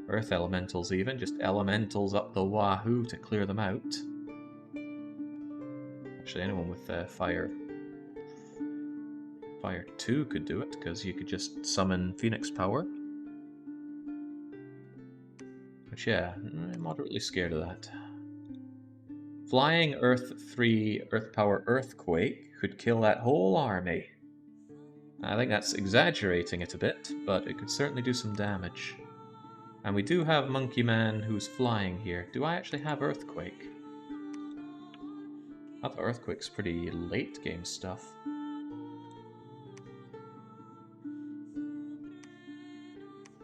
Earth elementals even, just elementals up the wahoo to clear them out. Actually, anyone with fire 2 could do it, because you could just summon Phoenix power. But yeah, I'm moderately scared of that. Flying Earth 3 Earth Power Earthquake could kill that whole army. I think that's exaggerating it a bit, but it could certainly do some damage. And we do have Monkey Man who's flying here. Do I actually have Earthquake? I thought Earthquake's pretty late game stuff.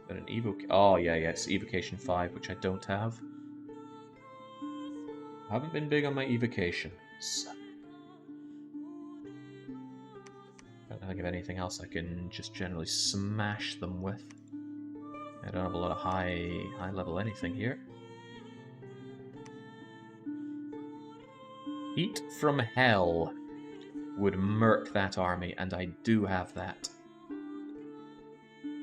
But an evoc... Oh, yeah, it's Evocation 5, which I don't have. I haven't been big on my evocations. Don't think of anything else I can just generally smash them with. I don't have a lot of high level anything here. Heat from Hell would murk that army, and I do have that.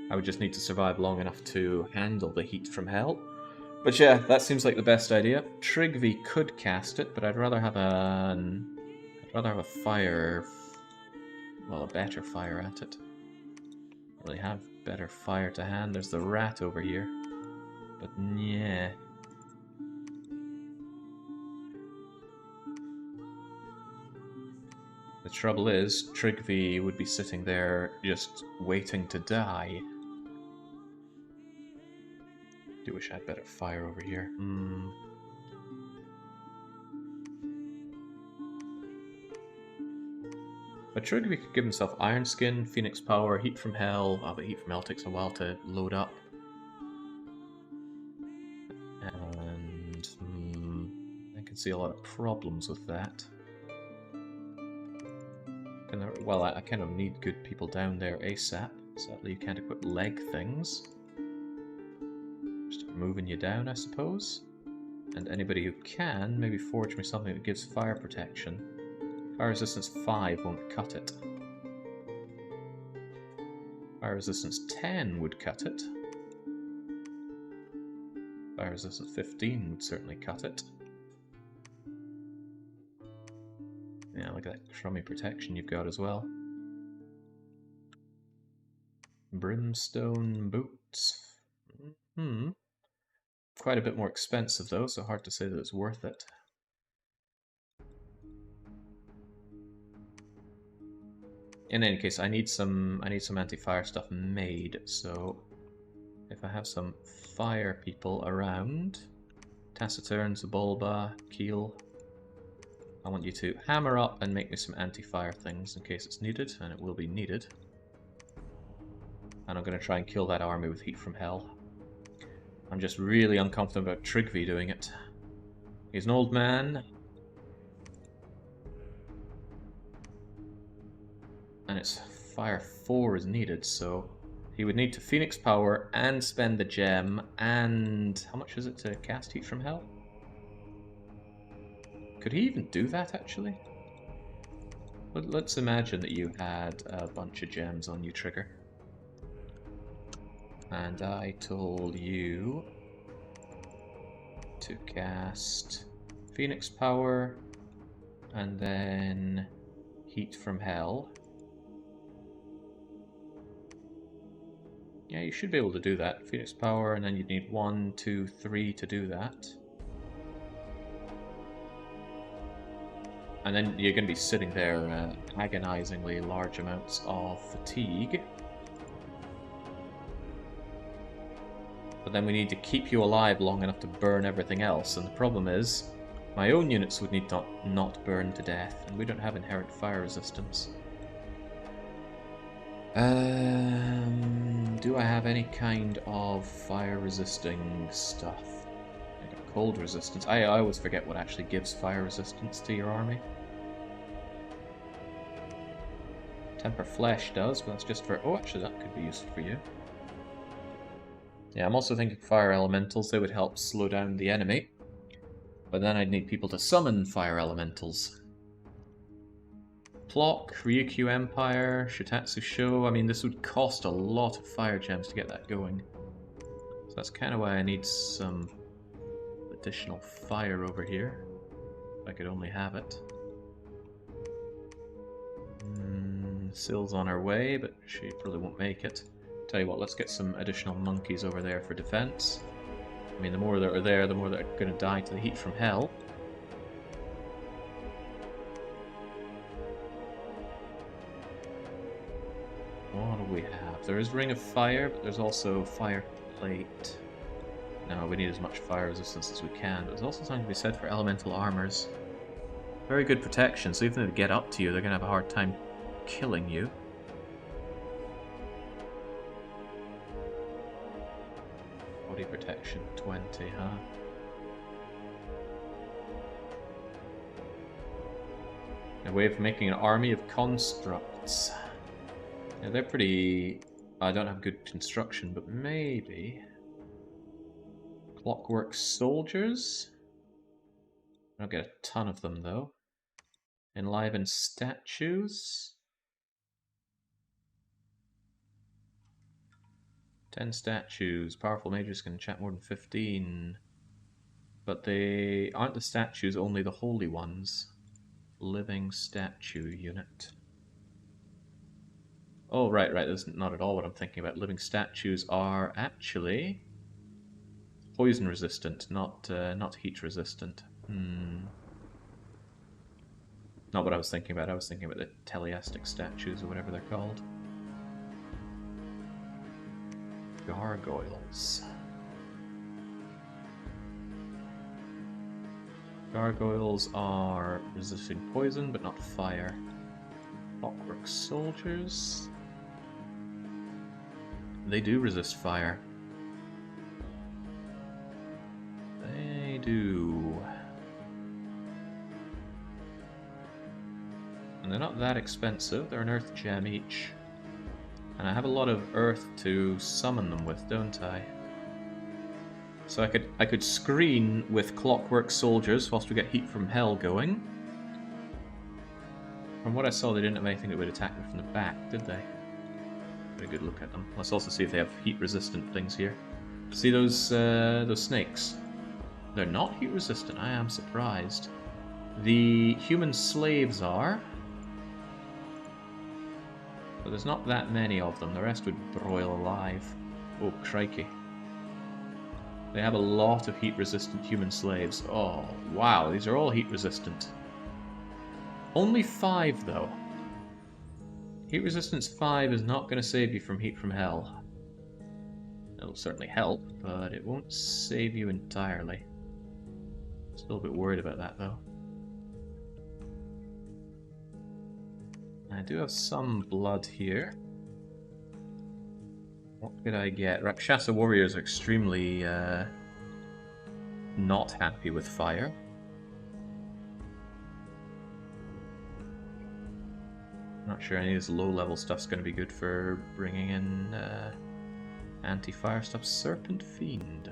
I would just need to survive long enough to handle the Heat from Hell. But yeah, that seems like the best idea. Trigvi could cast it, but I'd rather have a fire... Well, a better fire at it. Don't really have better fire to hand. There's the rat over here. But yeah. The trouble is, Trigvi would be sitting there just waiting to die. Do wish I had better fire over here. A Trigby could give himself Iron Skin, Phoenix Power, Heat from Hell. Oh, but Heat from Hell takes a while to load up. And I can see a lot of problems with that. Well, I kind of need good people down there ASAP. Sadly, you can't equip leg things. Just moving you down, I suppose. And anybody who can, maybe forge me something that gives fire protection. Fire resistance 5 won't cut it. Fire resistance 10 would cut it. Fire resistance 15 would certainly cut it. Yeah, look at that crummy protection you've got as well. Brimstone boots. Quite a bit more expensive though, so hard to say that it's worth it. In any case, I need some anti-fire stuff made, so if I have some fire people around, Taciturn, Zabulba, Keel, I want you to hammer up and make me some anti-fire things in case it's needed, and it will be needed. And I'm going to try and kill that army with Heat from Hell. I'm just really uncomfortable about Trigby doing it. He's an old man. And it's Fire 4 is needed, so he would need to Phoenix Power and spend the gem, and how much is it to cast Heat from Hell? Could he even do that, actually? Let's imagine that you had a bunch of gems on you, Trigger. And I told you to cast Phoenix Power and then Heat from Hell. Yeah, you should be able to do that. Phoenix Power, and then you'd need 1, 2, 3 to do that. And then you're going to be sitting there agonizingly large amounts of fatigue. But then we need to keep you alive long enough to burn everything else, and the problem is, my own units would need to not burn to death, and we don't have inherent fire resistance. Do I have any kind of fire resisting stuff? I got cold resistance. I always forget what actually gives fire resistance to your army. Temper Flesh does, but that's just for... Oh, actually that could be useful for you. Yeah, I'm also thinking fire elementals. They would help slow down the enemy. But then I'd need people to summon fire elementals. Plock, Ryukyu Empire, Shitatsu Sho. I mean, this would cost a lot of fire gems to get that going. So that's kind of why I need some additional fire over here. If I could only have it. Syl's on her way, but she probably won't make it. Tell you what, let's get some additional monkeys over there for defense. I mean, the more that are there, the more that are going to die to the heat from hell. What do we have? There is Ring of Fire, but there's also Fire Plate. No, we need as much fire resistance as we can, but there's also something to be said for elemental armors. Very good protection, so even if they get up to you, they're going to have a hard time killing you. Body protection 20, huh? A way of making an army of constructs. Yeah, they're pretty... I don't have good construction, but maybe... Clockwork soldiers? I don't get a ton of them, though. Enliven statues? 10 statues. Powerful mages can enchant more than 15. But they aren't the statues, only the holy ones. Living statue unit. Oh, right, that's not at all what I'm thinking about. Living statues are actually poison resistant, not heat resistant. Not what I was thinking about. I was thinking about the teleastic statues or whatever they're called. Gargoyles. Gargoyles are resisting poison, but not fire. Clockwork soldiers. They do resist fire. They do. And they're not that expensive. They're an earth gem each. And I have a lot of earth to summon them with, don't I? So I could screen with Clockwork soldiers whilst we get Heat from Hell going. From what I saw, they didn't have anything that would attack me from the back, did they? Very good look at them. Let's also see if they have heat-resistant things here. See those snakes? They're not heat-resistant. I am surprised. The human slaves are, but there's not that many of them. The rest would broil alive. Oh, crikey. They have a lot of heat-resistant human slaves. Oh, wow, these are all heat-resistant. Only 5, though. Heat resistance 5 is not going to save you from Heat from Hell. It'll certainly help, but it won't save you entirely. Still a bit worried about that, though. I do have some blood here. What could I get? Rakshasa warriors are extremely not happy with fire. Not sure any of this low-level stuff's going to be good for bringing in anti-fire stuff. Serpent Fiend.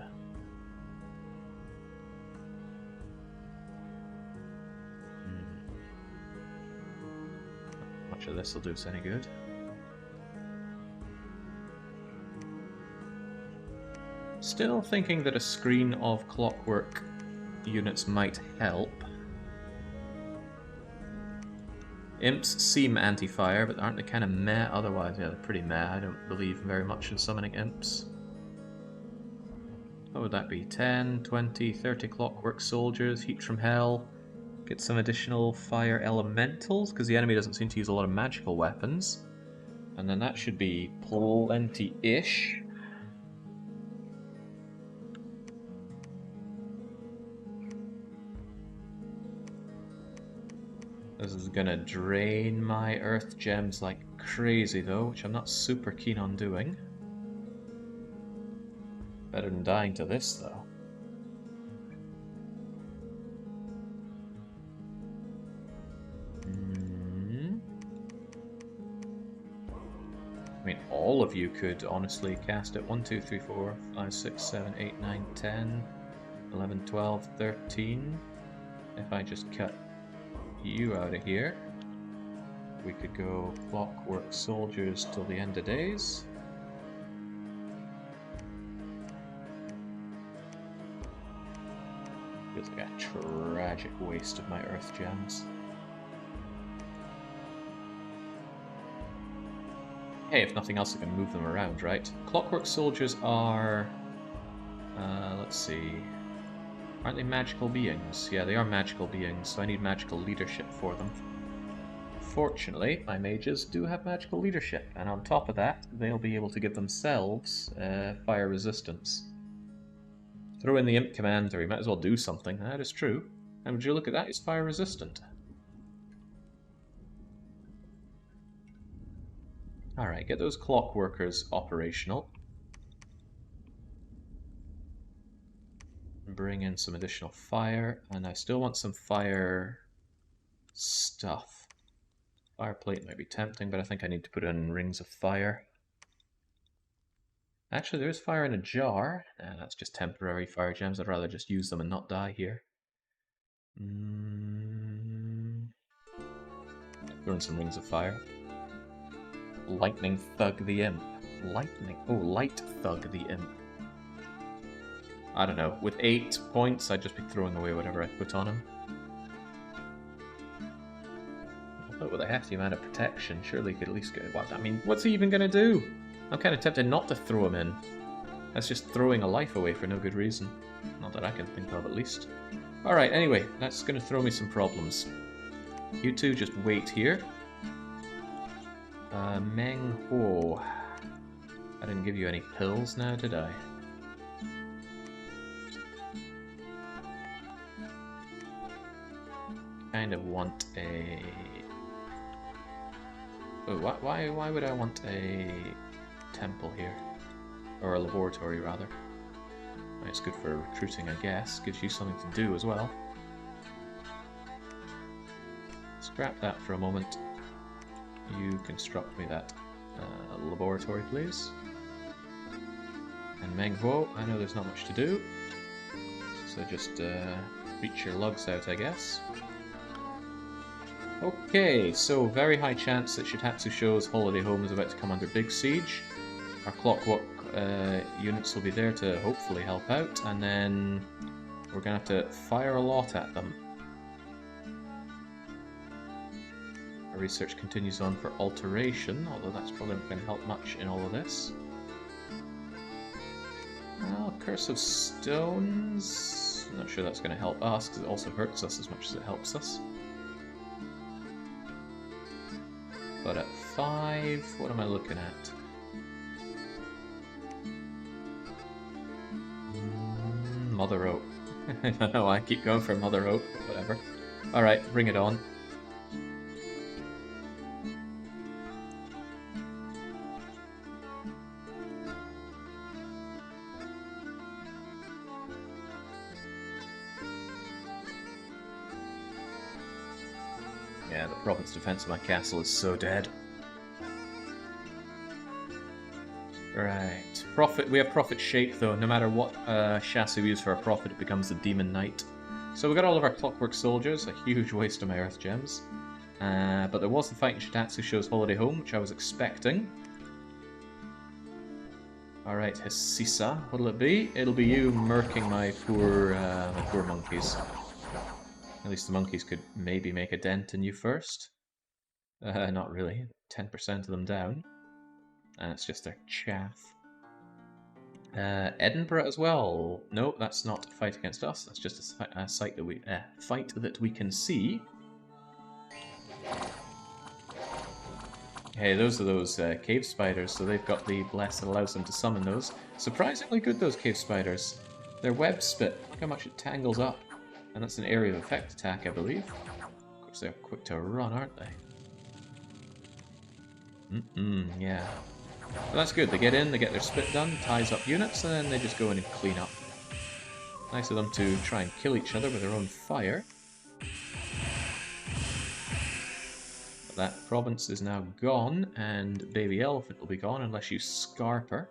Not much of this will do us any good. Still thinking that a screen of clockwork units might help. Imps seem anti-fire, but aren't they kind of meh otherwise? Yeah, they're pretty meh. I don't believe very much in summoning imps. What would that be? 10, 20, 30 clockwork soldiers, Heat from Hell. Get some additional fire elementals, because the enemy doesn't seem to use a lot of magical weapons. And then that should be plenty-ish. This is gonna drain my earth gems like crazy though, which I'm not super keen on doing. Better than dying to this though. I mean, all of you could honestly cast it. 1, 2, 3, 4, 5, 6, 7, 8, 9, 10, 11, 12, 13. If I just cut you out of here, we could go clockwork soldiers till the end of days. Feels like a tragic waste of my earth gems. Hey, if nothing else I can move them around, right? Clockwork soldiers are let's see. Aren't they magical beings? Yeah, they are magical beings, so I need magical leadership for them. Fortunately, my mages do have magical leadership, and on top of that, they'll be able to give themselves fire resistance. Throw in the Imp Commander, he might as well do something. That is true. And would you look at that, he's fire resistant. Alright, get those clockworkers operational. Bring in some additional fire, and I still want some fire stuff. Fire plate might be tempting, but I think I need to put in rings of fire. Actually, there is fire in a jar. That's just temporary fire gems. I'd rather just use them and not die here. Throw in some rings of fire. Lightning Thug the Imp. Lightning. Oh, Light Thug the Imp. I don't know. With 8 points, I'd just be throwing away whatever I put on him. But with a hefty amount of protection, surely he could at least get... What? I mean, what's he even going to do? I'm kind of tempted not to throw him in. That's just throwing a life away for no good reason. Not that I can think of, at least. Alright, anyway, that's going to throw me some problems. You two just wait here. Meng Ho. I didn't give you any pills now, did I? Kind of want a... Oh, why would I want a temple here? Or a laboratory, rather. It's good for recruiting, I guess. Gives you something to do as well. Scrap that for a moment. You construct me that laboratory, please. And Menghuo, I know there's not much to do. So just reach your lugs out, I guess. Okay, so very high chance that Shitatsu Sho's holiday home is about to come under big siege. Our clockwork units will be there to hopefully help out, and then we're going to have to fire a lot at them. Our research continues on for alteration, although that's probably not going to help much in all of this. Well, Curse of Stones... I'm not sure that's going to help us, because it also hurts us as much as it helps us. But at 5, what am I looking at? Mother Oak. I don't know why I keep going for Mother Oak, but whatever. Alright, bring it on. Yeah, the province defense of my castle is so dead. Right. Prophet. We have Prophet Shake, though. No matter what chassis we use for our Prophet, it becomes the Demon Knight. So we got all of our Clockwork Soldiers, a huge waste of my Earth Gems. But there was the fight in Shitatsu Sho's holiday home, which I was expecting. Alright, Hisisa, what'll it be? It'll be you murking my poor monkeys. At least the monkeys could maybe make a dent in you first. Not really. 10% of them down. And it's just their chaff. Edinburgh as well. No, that's not a fight against us. That's just a fight that we can see. Hey, those are those cave spiders, so they've got the bless that allows them to summon those. Surprisingly good, those cave spiders. Their web spit, look how much it tangles up. And that's an area of effect attack, I believe. Of course, they're quick to run, aren't they? Yeah. Well, that's good. They get in, they get their spit done, ties up units, and then they just go in and clean up. Nice of them to try and kill each other with their own fire. But that province is now gone, and Baby Elephant will be gone unless you scarp her.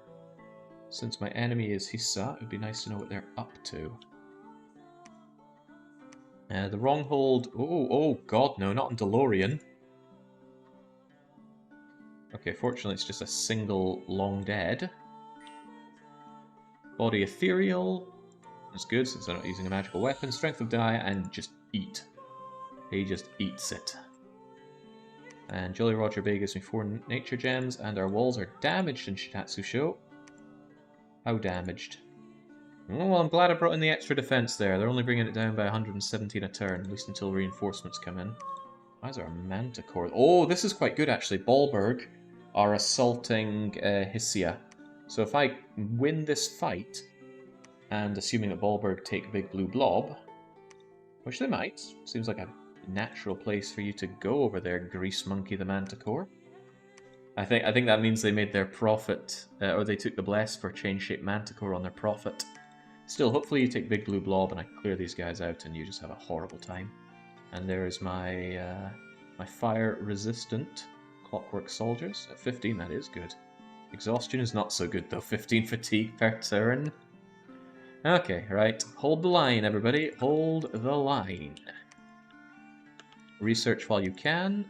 Since my enemy is Hisa, it would be nice to know what they're up to. The wrong hold... Oh god, no, not in DeLorean. Okay, fortunately it's just a single long dead. Body ethereal. That's good since they're not using a magical weapon. Strength of die and just eat. He just eats it. And Jolly Roger Bay gives me 4 nature gems, and our walls are damaged in Shitatsu Sho. How damaged? Oh, well, I'm glad I brought in the extra defense there. They're only bringing it down by 117 a turn, at least until reinforcements come in. Why is there a manticore? Oh, this is quite good actually. Ballberg are assaulting Hisia. So if I win this fight, and assuming that Ballberg take Big Blue Blob, which they might, seems like a natural place for you to go over there, Grease Monkey the Manticore. I think that means they made their profit, or they took the bless for Chain-Shaped Manticore on their profit. Still, hopefully you take Big Blue Blob and I clear these guys out and you just have a horrible time. And there's my my fire-resistant Clockwork Soldiers. At 15, that is good. Exhaustion is not so good, though. 15 fatigue per turn. Okay, right. Hold the line, everybody. Hold the line. Research while you can.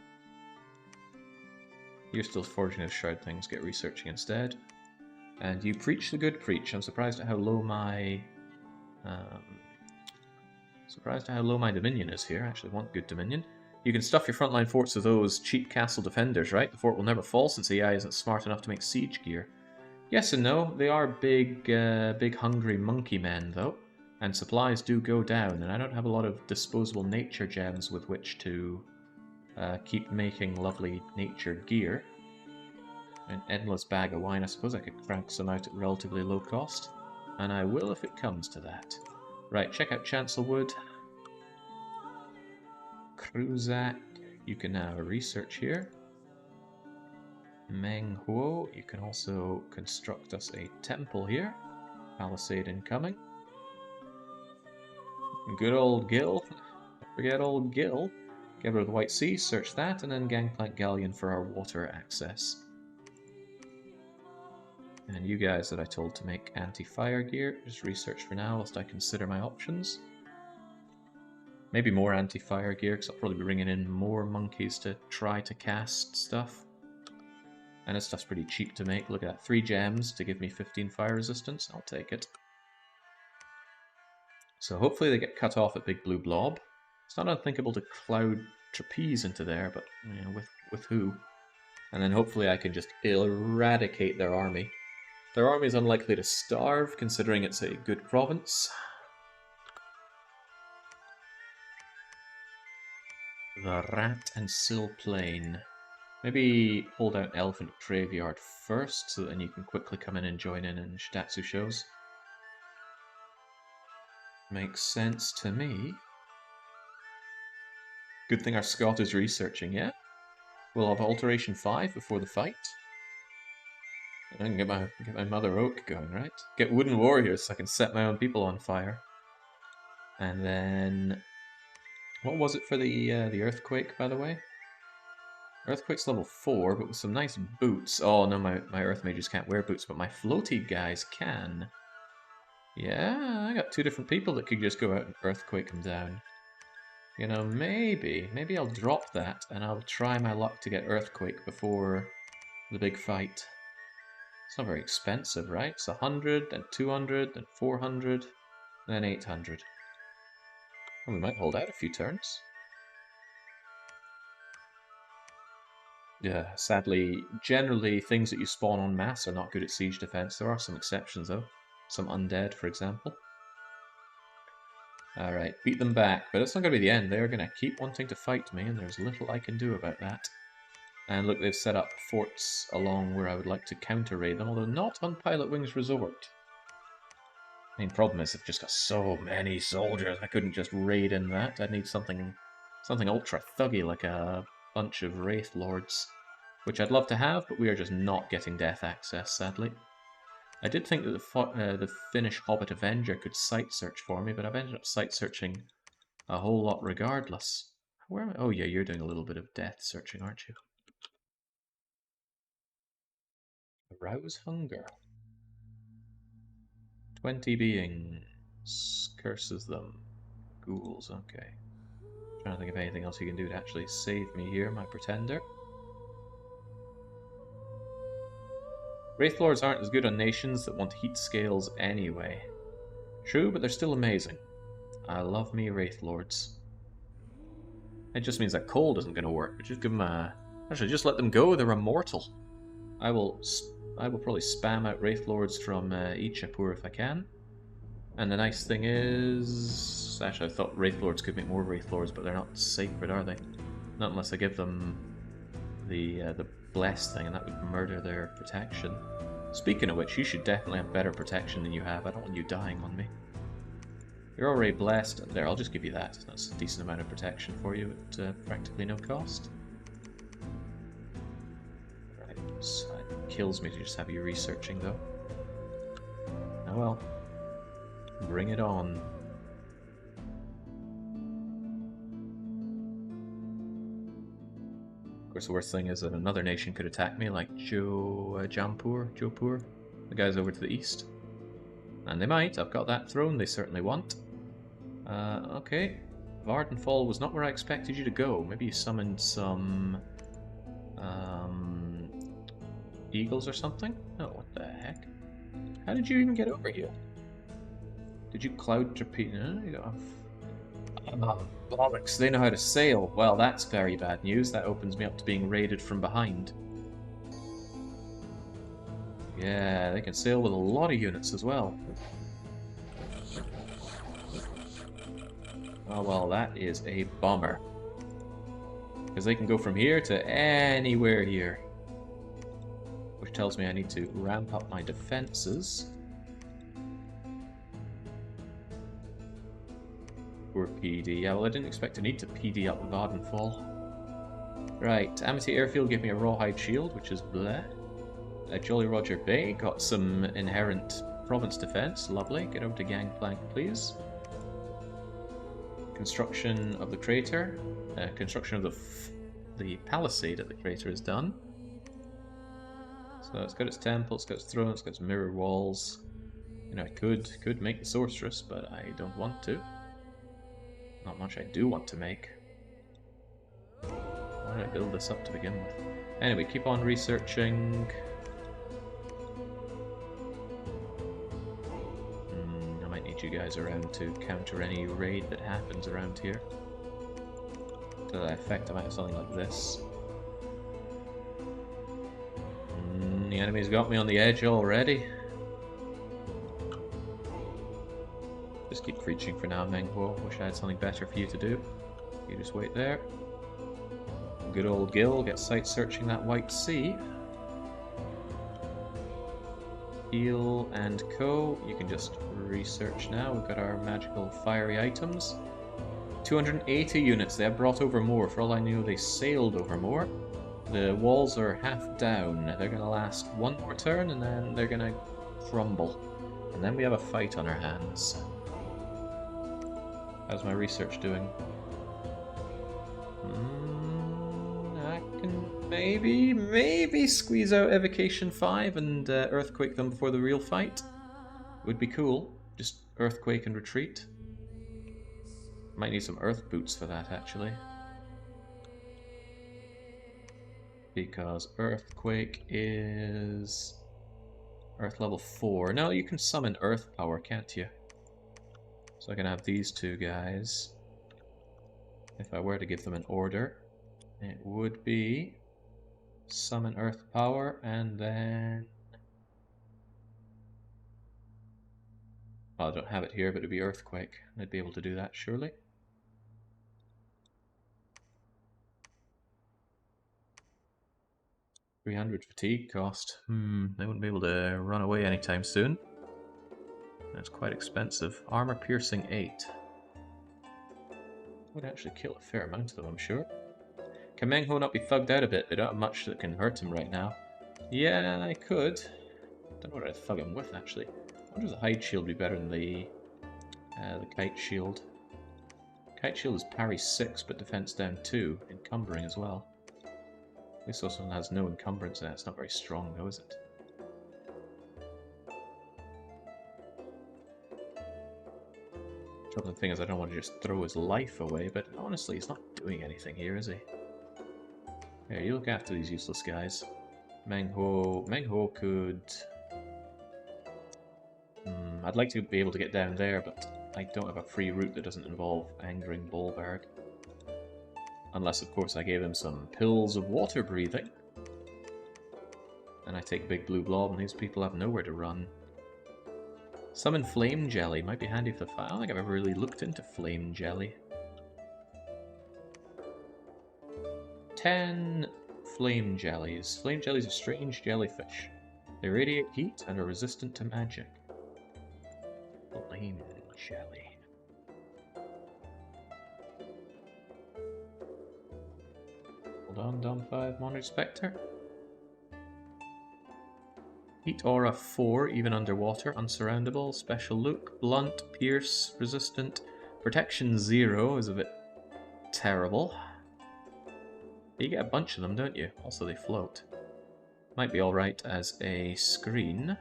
You're still forging those shard things. Get researching instead. And you preach the good preach. I'm surprised at how low my... dominion is here. I actually want good dominion. You can stuff your frontline forts with those cheap castle defenders, right? The fort will never fall since AI isn't smart enough to make siege gear. Yes and no. They are big hungry monkey men, though. And supplies do go down, and I don't have a lot of disposable nature gems with which to keep making lovely nature gear. An endless bag of wine, I suppose I could crank some out at relatively low cost. And I will if it comes to that. Right, check out Chancelwood. Kruzak, you can now research here. Meng Huo, you can also construct us a temple here. Palisade incoming. Good old Gil. Don't forget old Gil. Get rid of the White Sea, search that, and then Gangplank Galleon for our water access. And you guys that I told to make anti-fire gear, just research for now whilst I consider my options. Maybe more anti-fire gear, because I'll probably be bringing in more monkeys to try to cast stuff. And this stuff's pretty cheap to make. Look at that, 3 gems to give me 15 fire resistance. I'll take it. So hopefully they get cut off at Big Blue Blob. It's not unthinkable to cloud trapeze into there, but you know, with who? And then hopefully I can just eradicate their army. Their army is unlikely to starve, considering it's a good province. The Rat and Sill Plain. Maybe hold out Elephant Graveyard first, so then you can quickly come in and join in Shitatsu shows. Makes sense to me. Good thing our Scott is researching, yeah? We'll have Alteration 5 before the fight. I can get my Mother Oak going, right? Get Wooden Warriors so I can set my own people on fire. And then... what was it for the Earthquake, by the way? Earthquake's level 4, but with some nice boots. Oh no, my Earth Mages can't wear boots, but my floaty guys can. Yeah, I got 2 different people that could just go out and Earthquake them down. You know, maybe I'll drop that and I'll try my luck to get Earthquake before the big fight. It's not very expensive, right? It's 100, then 200, then 400, then 800. And we might hold out a few turns. Yeah, sadly, generally things that you spawn en masse are not good at siege defense. There are some exceptions though. Some undead, for example. Alright, beat them back, but it's not going to be the end. They're going to keep wanting to fight me, and there's little I can do about that. And look, they've set up forts along where I would like to counter-raid them, although not on Pilot Wings Resort. Main problem is I've just got so many soldiers, I couldn't just raid in that. I'd need something ultra-thuggy, like a bunch of Wraith Lords, which I'd love to have, but we are just not getting death access, sadly. I did think that the Finnish Hobbit Avenger could site search for me, but I've ended up site searching a whole lot regardless. Where am I? Oh yeah, you're doing a little bit of death searching, aren't you? Arouse hunger. 20 beings. Curses them. Ghouls, okay. Trying to think of anything else you can do to actually save me here, my pretender. Wraithlords aren't as good on nations that want heat scales anyway. True, but they're still amazing. I love me Wraithlords. It just means that cold isn't going to work, but just give them a... Actually, just let them go, they're immortal. I will probably spam out Wraithlords from Ichiapur if I can. And the nice thing is... Actually, I thought Wraithlords could make more Wraithlords, but they're not sacred, are they? Not unless I give them the Blessed thing, and that would murder their protection. Speaking of which, you should definitely have better protection than you have. I don't want you dying on me. You're already blessed. There, I'll just give you that. That's a decent amount of protection for you at practically no cost. Right, so it kills me to just have you researching, though. Oh well. Bring it on. Of course, the worst thing is that another nation could attack me, like Jopur, the guys over to the east. And they might. I've got that throne they certainly want. Okay. Vardenfall was not where I expected you to go. Maybe you summoned some... eagles or something? Oh, what the heck? How did you even get over here? Did you cloud trapeze? No, you don't have... bollocks, they know how to sail. Well, that's very bad news. That opens me up to being raided from behind. Yeah, they can sail with a lot of units as well. Oh well, that is a bummer. Because they can go from here to anywhere here. Which tells me I need to ramp up my defenses. Poor PD. Yeah, well, I didn't expect to need to PD up with Vardenfall. Right, Amity Airfield gave me a rawhide shield, which is bleh. Jolly Roger Bay got some inherent province defense. Lovely. Get over to Gangplank, please. Construction of the crater. Construction of the palisade at the crater is done. So it's got its temple, it's got its throne, it's got its mirror walls. You know, I could make the sorceress, but I don't want to. Not much I do want to make. Why did I build this up to begin with? Anyway, keep on researching. I might need you guys around to counter any raid that happens around here. To that effect, I might have something like this. The enemy's got me on the edge already. Just keep preaching for now, Menghuo. Wish I had something better for you to do. You just wait there. Good old Gil gets sight searching that White Sea. Heal and Co. You can just research now. We've got our magical fiery items. 280 units. They have brought over more. For all I knew, they sailed over more. The walls are half down. They're going to last one more turn and then they're going to crumble. And then we have a fight on our hands. How's my research doing? I can maybe squeeze out Evocation 5 and Earthquake them before the real fight. Would be cool. Just Earthquake and retreat. Might need some Earth Boots for that, actually. Because Earthquake is Earth level 4. No, you can summon Earth power, can't you? So I can have these two guys. If I were to give them an order, it would be summon Earth power and then... Oh, I don't have it here, but it'd be Earthquake. I'd be able to do that, surely. $300 fatigue cost. They wouldn't be able to run away anytime soon. That's quite expensive. Armor piercing 8. Would actually kill a fair amount of them, I'm sure. Can Menghuo not be thugged out a bit? They don't have much that can hurt him right now. Yeah, I could. Don't know what I'd thug him with, actually. I wonder if the hide shield would be better than the kite shield. Kite shield is parry 6, but defense down 2, encumbering as well. This also has no encumbrance in it. It's not very strong, though, is it? The thing is, I don't want to just throw his life away, but honestly, he's not doing anything here, is he? Here, you look after these useless guys. Menghuo could... I'd like to be able to get down there, but I don't have a free route that doesn't involve angering Bolberg. Unless, of course, I gave him some pills of water breathing. And I take Big Blue Blob, and these people have nowhere to run. Summon Flame Jelly. Might be handy for the fight. I don't think I've ever really looked into Flame Jelly. 10 Flame Jellies. Flame Jellies are strange jellyfish. They radiate heat and are resistant to magic. Flame Jelly. Hold on, Dom 5, Monarch Spectre. Heat Aura 4, even underwater, unsurroundable, special look, blunt, pierce, resistant, protection 0 is a bit terrible. You get a bunch of them, don't you? Also they float. Might be alright as a screen.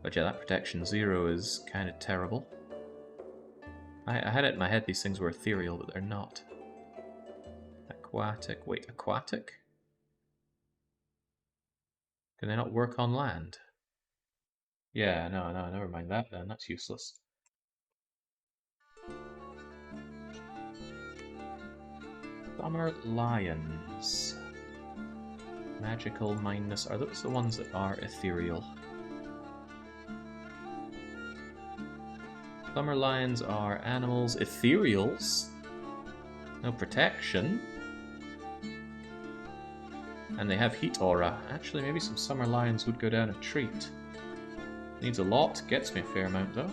But yeah, that protection 0 is kind of terrible. I had it in my head these things were ethereal, but they're not. Aquatic. Wait, aquatic? Can they not work on land? Yeah, no, never mind that then. That's useless. Summer Lions. Magical mindness. Are those the ones that are ethereal? Summer Lions are animals. Ethereals? No protection. And they have Heat Aura. Actually, maybe some Summer Lions would go down a treat. Needs a lot. Gets me a fair amount, though.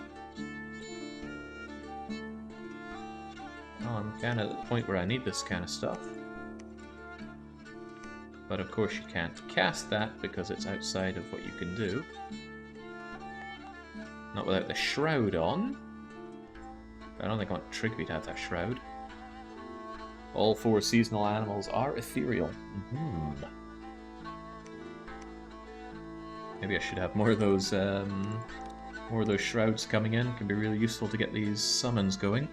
Well, I'm kind of at the point where I need this kind of stuff. But of course you can't cast that because it's outside of what you can do. Not without the shroud on. I don't think I want Trigby to have that shroud. All 4 seasonal animals are ethereal. Maybe I should have more of those shrouds coming in. Can be really useful to get these summons going.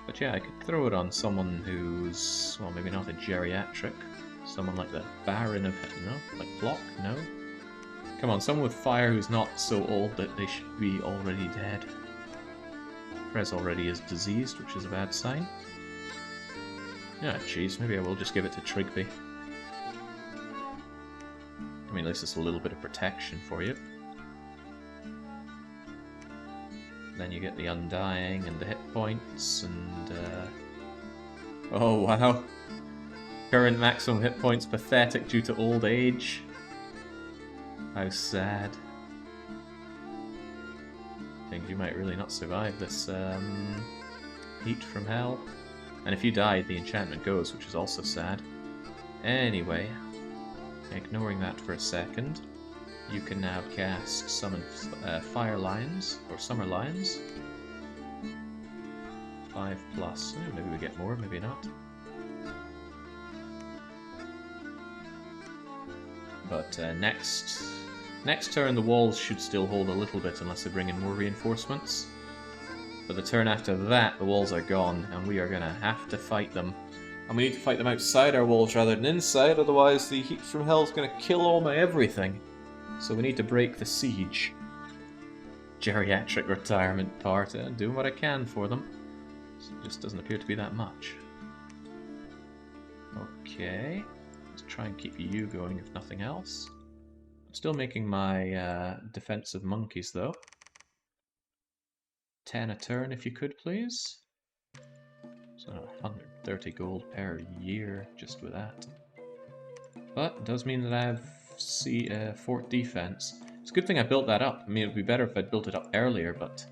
But yeah, I could throw it on someone who's, well, maybe not a geriatric. Someone like the Baron of... no? Like Block? No? Come on, someone with fire who's not so old that they should be already dead. Prez already is diseased, which is a bad sign. Yeah, jeez, maybe I will just give it to Trigby. I mean, at least it's a little bit of protection for you. Then you get the Undying and the hit points and... oh, wow. Current maximum hit points pathetic due to old age. How sad. I think you might really not survive this heat from hell. And if you die, the enchantment goes, which is also sad. Anyway, ignoring that for a second, you can now cast summon Fire Lions, or Summer Lions. 5+. Oh, maybe we get more, maybe not. But next turn the walls should still hold a little bit unless they bring in more reinforcements. But the turn after that, the walls are gone, and we are going to have to fight them. And we need to fight them outside our walls rather than inside, otherwise the heat from hell is going to kill all my everything. So we need to break the siege. Geriatric retirement part, doing what I can for them. It just doesn't appear to be that much. Okay, let's try and keep you going if nothing else. I'm still making my defensive monkeys though. 10 a turn if you could please. So 130 gold per year just with that. But it does mean that I have fort defense. It's a good thing I built that up. I mean, it would be better if I'd built it up earlier, but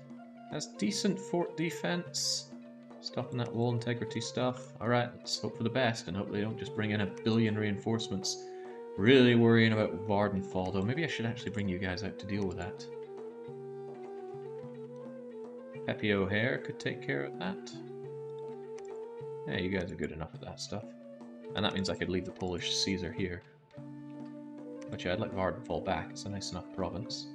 that's decent fort defense. Stopping that wall integrity stuff. Alright, let's hope for the best and hope they don't just bring in 1 billion reinforcements. Really worrying about Vardenfall though. Maybe I should actually bring you guys out to deal with that. Peppy O'Hare could take care of that. Yeah, you guys are good enough at that stuff. And that means I could leave the Polish Caesar here. But yeah, I'd like Vardenfall back. It's a nice enough province.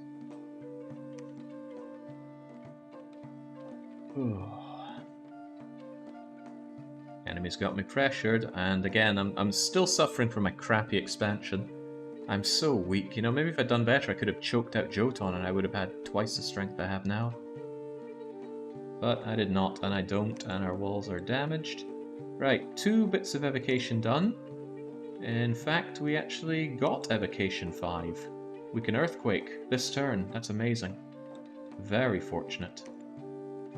Enemy's got me pressured, and again, I'm still suffering from my crappy expansion. I'm so weak, you know, maybe if I'd done better I could have choked out Jotun and I would have had twice the strength I have now. But I did not, and I don't, and our walls are damaged. Right, 2 bits of evocation done. In fact, we actually got evocation 5. We can earthquake this turn, that's amazing. Very fortunate.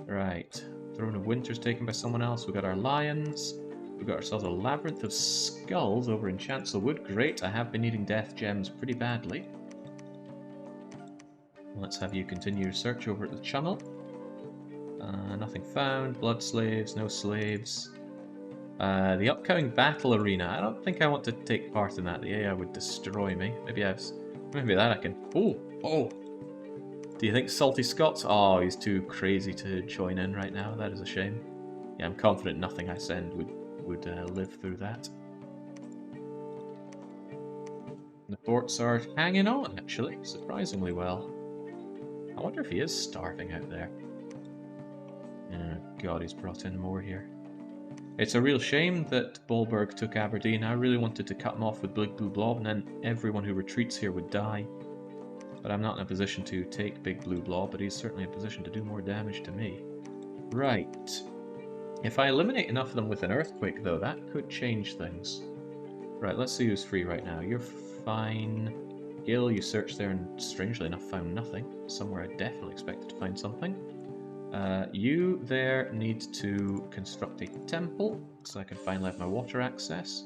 Right, Throne of Winter's taken by someone else. We got our lions. We got ourselves a labyrinth of skulls over in Chancelwood. Great, I have been needing death gems pretty badly. Let's have you continue your search over at the channel. Nothing found. Blood slaves, no slaves. The upcoming battle arena. I don't think I want to take part in that. The AI would destroy me. Maybe that I can. Oh. Do you think Salty Scots? Oh, he's too crazy to join in right now. That is a shame. Yeah, I'm confident nothing I send would live through that. The forts are hanging on, actually, surprisingly well. I wonder if he is starving out there. Oh, God, he's brought in more here. It's a real shame that Bolberg took Aberdeen. I really wanted to cut him off with Big Blue Blob, and then everyone who retreats here would die. But I'm not in a position to take Big Blue Blob, but he's certainly in a position to do more damage to me. Right. If I eliminate enough of them with an earthquake, though, that could change things. Right, let's see who's free right now. You're fine. Gil, you searched there and strangely enough found nothing. Somewhere I definitely expected to find something. You there need to construct a temple, so I can finally have my water access.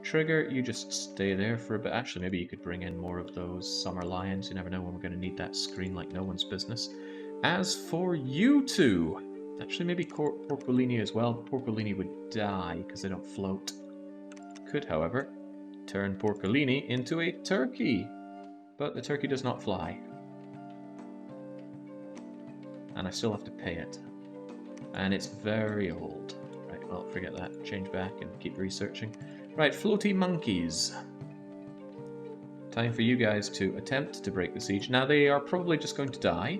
Trigger, you just stay there for a bit. Actually, maybe you could bring in more of those summer lions. You never know when we're going to need that screen like no one's business. As for you two, Actually, maybe Porcolini as well. Porcolini would die because they don't float. Could, however, turn Porcolini into a turkey. But the turkey does not fly. And I still have to pay it. And it's very old. Right, well, forget that. Change back and keep researching. Right, floaty monkeys. Time for you guys to attempt to break the siege. Now, they are probably just going to die.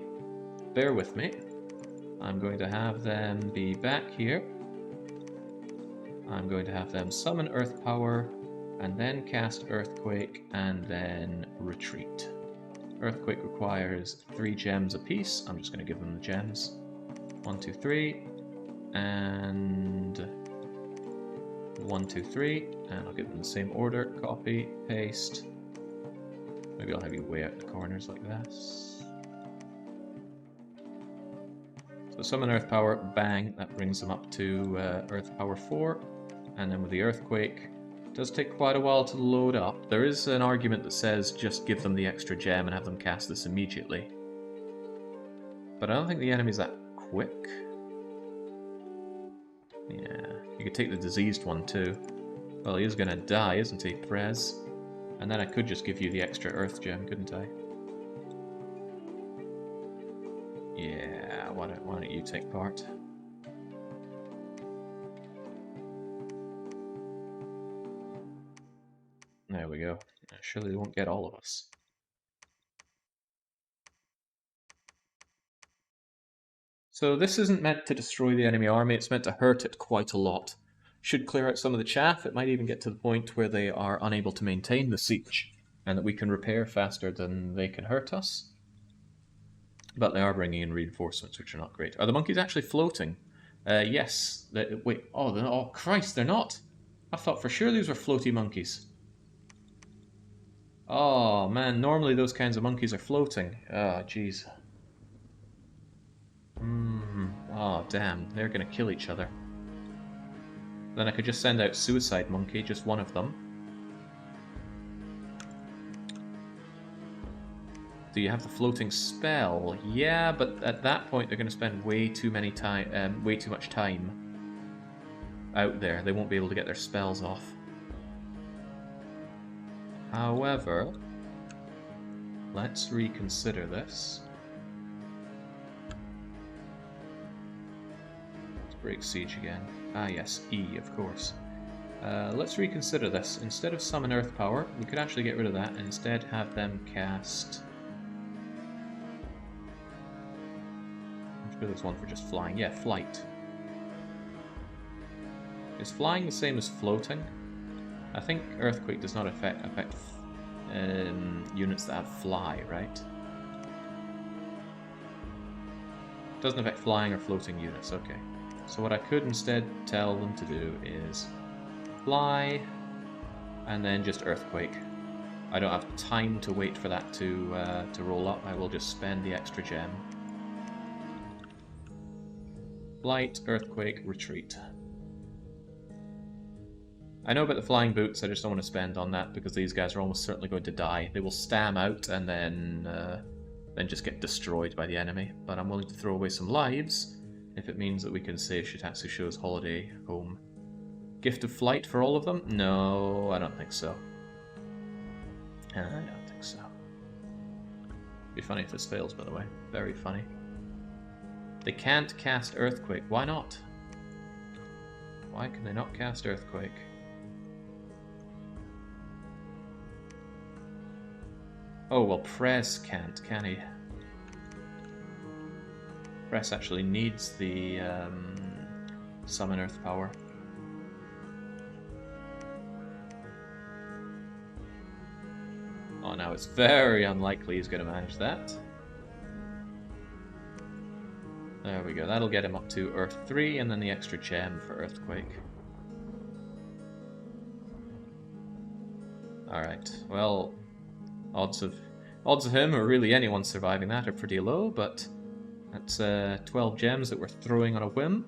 Bear with me. I'm going to have them be back here. I'm going to have them summon Earth Power, and then cast Earthquake, and then retreat. Earthquake requires 3 gems apiece. I'm just going to give them the gems. 1, 2, 3, and 1, 2, 3, and I'll give them the same order. Copy, paste. Maybe I'll have you way out in the corners like this. So summon Earth Power, bang, that brings them up to Earth Power 4. And then with the Earthquake, it does take quite a while to load up. There is an argument that says just give them the extra gem and have them cast this immediately. But I don't think the enemy's that quick. Yeah, you could take the diseased one too. Well, he is going to die, isn't he, Prez? And then I could just give you the extra Earth gem, couldn't I? Yeah, why don't you take part? There we go. Surely they won't get all of us. So this isn't meant to destroy the enemy army, it's meant to hurt it quite a lot. Should clear out some of the chaff, it might even get to the point where they are unable to maintain the siege, and that we can repair faster than they can hurt us. But they are bringing in reinforcements, which are not great. Are the monkeys actually floating? Yes. Wait, oh Christ, they're not! I thought for sure these were floaty monkeys. Oh man, normally those kinds of monkeys are floating. Oh, jeez. Oh, damn, they're gonna kill each other. Then I could just send out Suicide Monkey, just one of them. Do you have the floating spell? Yeah, but at that point they're gonna spend way too much time out there. They won't be able to get their spells off. However, let's reconsider this. Let's break siege again. Ah yes, E, of course. Let's reconsider this. Instead of summon Earth Power, we could actually get rid of that and instead have them cast... I'm sure there's one for just flying. Yeah, Flight. Is flying the same as floating? I think Earthquake does not affect units that have fly, right? Doesn't affect flying or floating units, okay. So what I could instead tell them to do is fly, and then just Earthquake. I don't have time to wait for that to roll up, I will just spend the extra gem. Flight, Earthquake, Retreat. I know about the flying boots, I just don't want to spend on that because these guys are almost certainly going to die. They will stam out and then just get destroyed by the enemy. But I'm willing to throw away some lives if it means that we can save Shitatsu Sho's holiday home. Gift of Flight for all of them? No, I don't think so. I don't think so. It'd be funny if this fails, by the way. Very funny. They can't cast Earthquake. Why not? Why can they not cast Earthquake? Oh, well, Press can't, can he? Press actually needs the Summon Earth Power. Oh, now it's very unlikely he's going to manage that. There we go, that'll get him up to Earth 3, and then the extra gem for Earthquake. Alright, well, odds of him, or really anyone surviving that, are pretty low, but that's 12 gems that we're throwing on a whim.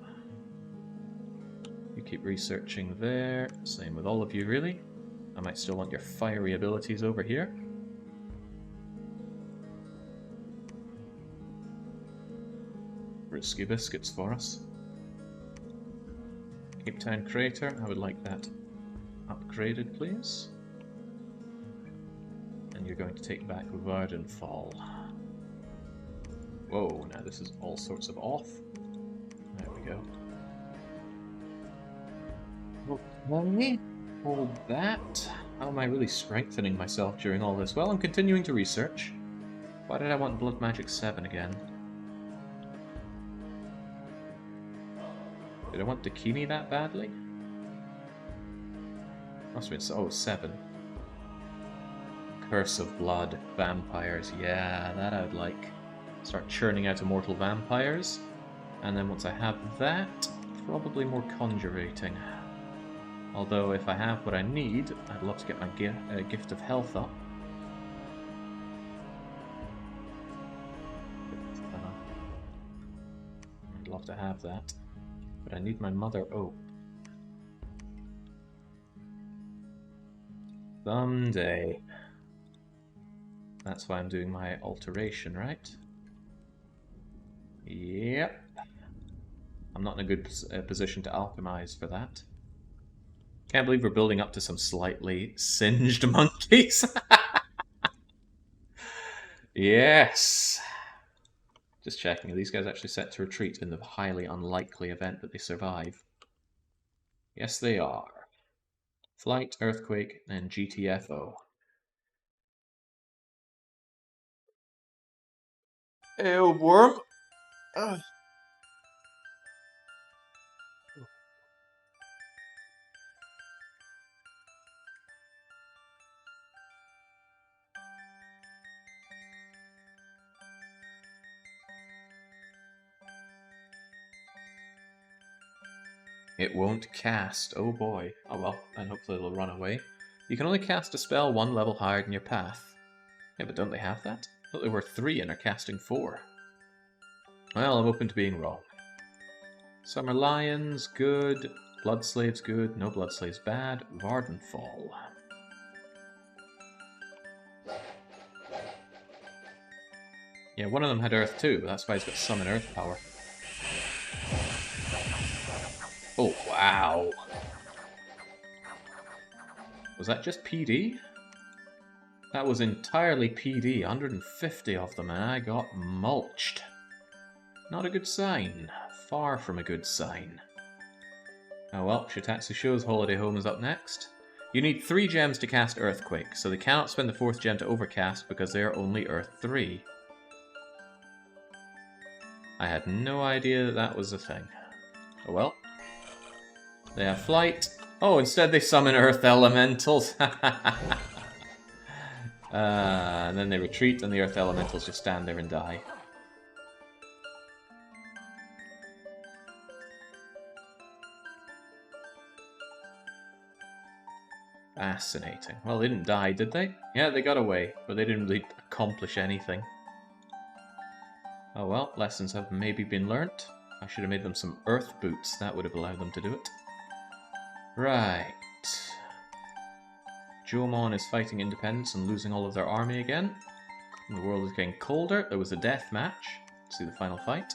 You keep researching there, same with all of you really. I might still want your fiery abilities over here. Risky biscuits for us. Cape Town Crater, I would like that upgraded, please. And you're going to take back Vardenfall. Whoa, now this is all sorts of off. There we go. Okay, hold that. How am I really strengthening myself during all this? Well, I'm continuing to research. Why did I want Blood Magic 7 again? Did I want Dakini that badly? Must have been, oh, 7. Curse of Blood, Vampires, yeah, that I'd like. Start churning out immortal vampires. And then once I have that, probably more conjurating. Although if I have what I need, I'd love to get my Gift of Health up. I'd love to have that. But I need my Mother Oak. Someday. That's why I'm doing my alteration, right? Yep. I'm not in a good position to alchemize for that. Can't believe we're building up to some slightly singed monkeys. Yes. Just checking, are these guys actually set to retreat in the highly unlikely event that they survive? Yes, they are. Flight, Earthquake, and GTFO. Ew, worm! Ugh. It won't cast. Oh boy. Oh well, and hopefully it'll run away. You can only cast a spell one level higher than your path. Yeah, but don't they have that? I thought they were 3 and are casting 4. Well, I'm open to being wrong. Summer Lions, good. Blood Slaves, good. No Blood Slaves, bad. Vardenfall. Yeah, one of them had Earth too, but that's why he's got Summon Earth power. Oh, wow. Was that just PD? That was entirely PD, 150 of them, and I got mulched. Not a good sign. Far from a good sign. Oh well, Shitatsu Sho's Holiday Home is up next. You need 3 gems to cast Earthquake, so they cannot spend the 4th gem to overcast because they are only Earth 3. I had no idea that that was a thing. Oh well. They have Flight. Oh, instead they summon Earth Elementals. And then they retreat and the Earth Elementals just stand there and die. Fascinating. Well, they didn't die, did they? Yeah, they got away, but they didn't really accomplish anything. Oh well, lessons have maybe been learnt. I should have made them some earth boots. That would have allowed them to do it. Right. Jomon is fighting independence and losing all of their army again. The world is getting colder. There was a death match. Let's see the final fight.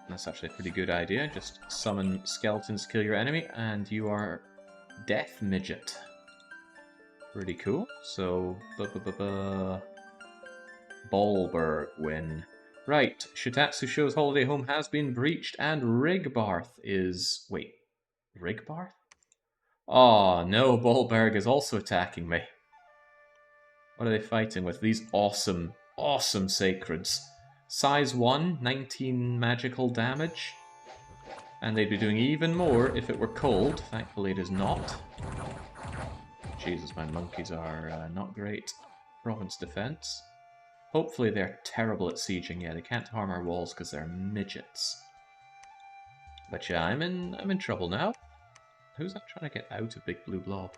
That's actually a pretty good idea. Just summon skeletons, kill your enemy, and you are Death Midget. Pretty cool. So, Ballberg win. Right, Shitatsu Sho's Holiday Home has been breached, and Rigbarth is... Wait, Rigbarth? Oh no, Ballberg is also attacking me. What are they fighting with? These awesome, awesome Sacreds. Size 1, 19 magical damage. And they'd be doing even more if it were cold. Thankfully it is not. Jesus, my monkeys are not great. Province defense. Hopefully they're terrible at sieging. Yeah, they can't harm our walls because they're midgets. But yeah, I'm in trouble now. Who's that trying to get out of Big Blue Blob?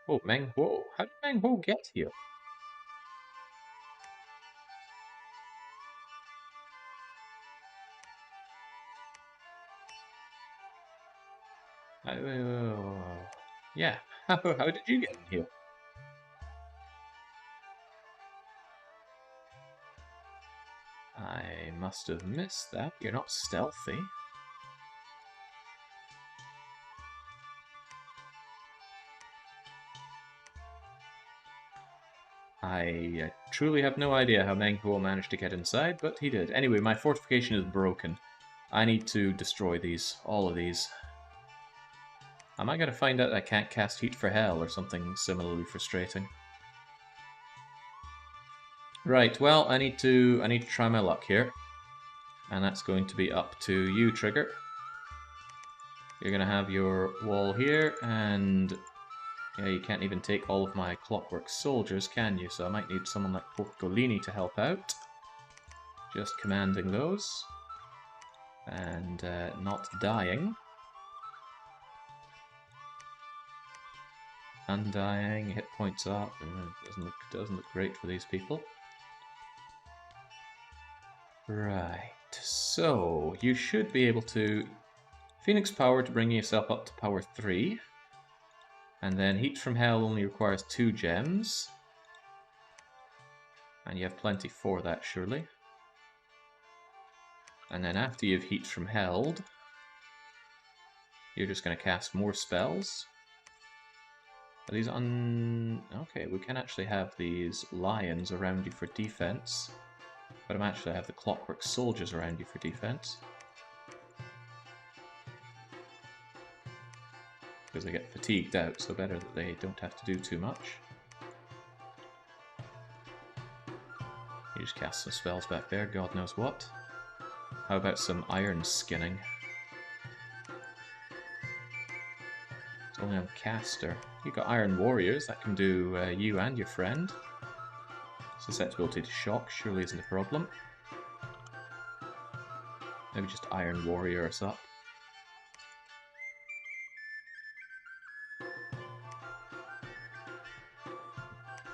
Oh, Meng Huo. How did Meng Huo get here? Yeah, how did you get in here? must have missed that. You're not stealthy. I truly have no idea how Magma managed to get inside, but he did. Anyway, my fortification is broken. I need to destroy these, all of these. Am I going to find out I can't cast Heat for Hell or something similarly frustrating? Right, well, I need to try my luck here. And that's going to be up to you, Trigger. You're going to have your wall here, and yeah, you can't even take all of my clockwork soldiers, can you? So I might need someone like Porcolini to help out. Just commanding those. And not dying. Undying, hit points up. Doesn't look great for these people. Right, so you should be able to Phoenix Power to bring yourself up to power 3. And then Heat from Hell only requires 2 gems. And you have plenty for that, surely. And then after you've Heat from Held, you're just going to cast more spells. Are these okay, we can actually have these lions around you for defense. But I'm actually have the clockwork soldiers around you for defense. Because they get fatigued out, so better that they don't have to do too much. You just cast some spells back there, God knows what. How about some iron skinning? It's only on caster. You got iron warriors, that can do you and your friend. Susceptibility to shock surely isn't a problem. Maybe just iron warrior us up.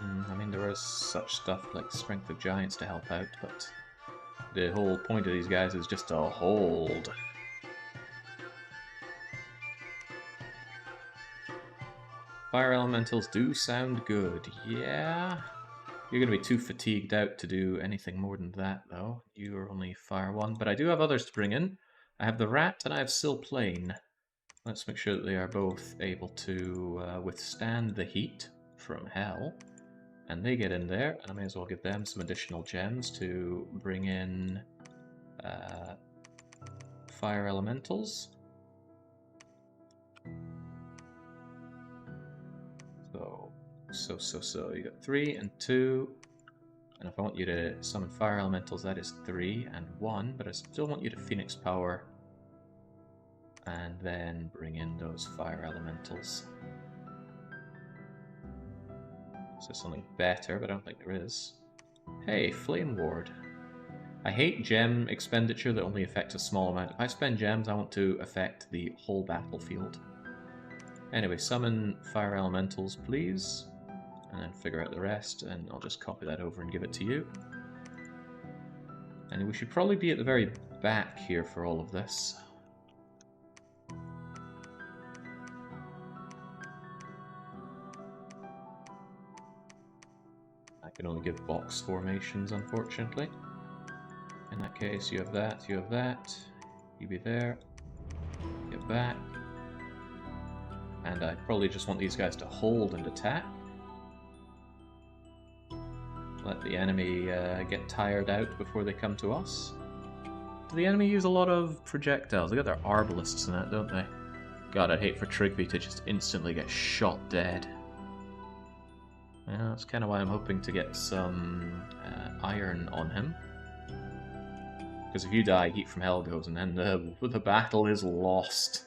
I mean, there is such stuff like Strength of Giants to help out, but the whole point of these guys is just to hold. Fire elementals do sound good, yeah. You're going to be too fatigued out to do anything more than that, though. You are only Fire 1, but I do have others to bring in. I have the Rat and I have Silplane. Let's make sure that they are both able to withstand the heat from hell. And they get in there, and I may as well give them some additional gems to bring in Fire Elementals. So, you got 3 and 2, and if I want you to summon Fire Elementals, that is 3 and 1, but I still want you to Phoenix Power, and then bring in those Fire Elementals. So something better, but I don't think there is. Hey, Flame Ward. I hate gem expenditure that only affects a small amount. If I spend gems, I want to affect the whole battlefield. Anyway, summon Fire Elementals, please. And then figure out the rest, and I'll just copy that over and give it to you. And we should probably be at the very back here for all of this. I can only give box formations, unfortunately. In that case, you have that, you have that. You be there. Get back. And I probably just want these guys to hold and attack. Let the enemy get tired out before they come to us. Do the enemy use a lot of projectiles? They got their arbalists in that, don't they? God, I'd hate for Trigby to just instantly get shot dead. Yeah, that's kind of why I'm hoping to get some iron on him. Because if you die, Heat from Hell goes, and then the battle is lost.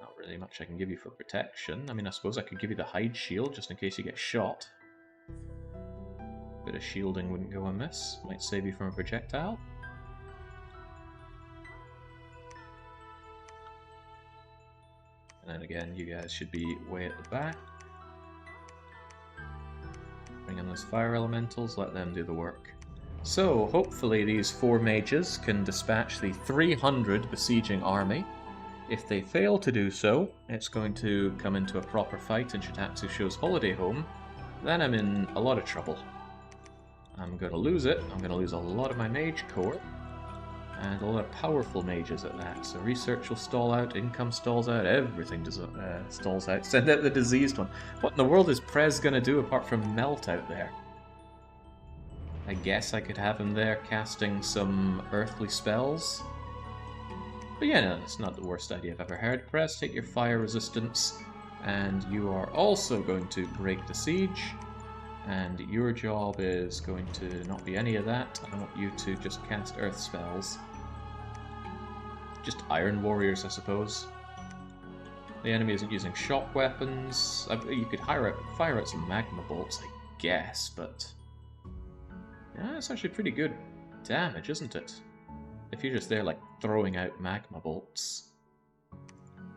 Not really much I can give you for protection. I mean, I suppose I could give you the hide shield, just in case you get shot. Bit of shielding wouldn't go amiss. Might save you from a projectile. And then again, you guys should be way at the back. Bring in those fire elementals, let them do the work. So, hopefully these 4 mages can dispatch the 300 besieging army. If they fail to do so, it's going to come into a proper fight in Shitatsu Show's holiday home. Then I'm in a lot of trouble. I'm going to lose it. I'm going to lose a lot of my mage core. And a lot of powerful mages at that. So research will stall out, income stalls out, everything stalls out. Send out the diseased one. What in the world is Prez going to do apart from melt out there? I guess I could have him there casting some earthly spells. But yeah, no, it's not the worst idea I've ever heard. Prez, take your fire resistance. And you are also going to break the siege. And your job is going to not be any of that. I want you to just cast earth spells. Just iron warriors, I suppose. The enemy isn't using shock weapons. You could fire out some magma bolts, I guess, but... yeah, it's actually pretty good damage, isn't it? If you're just there, like, throwing out magma bolts.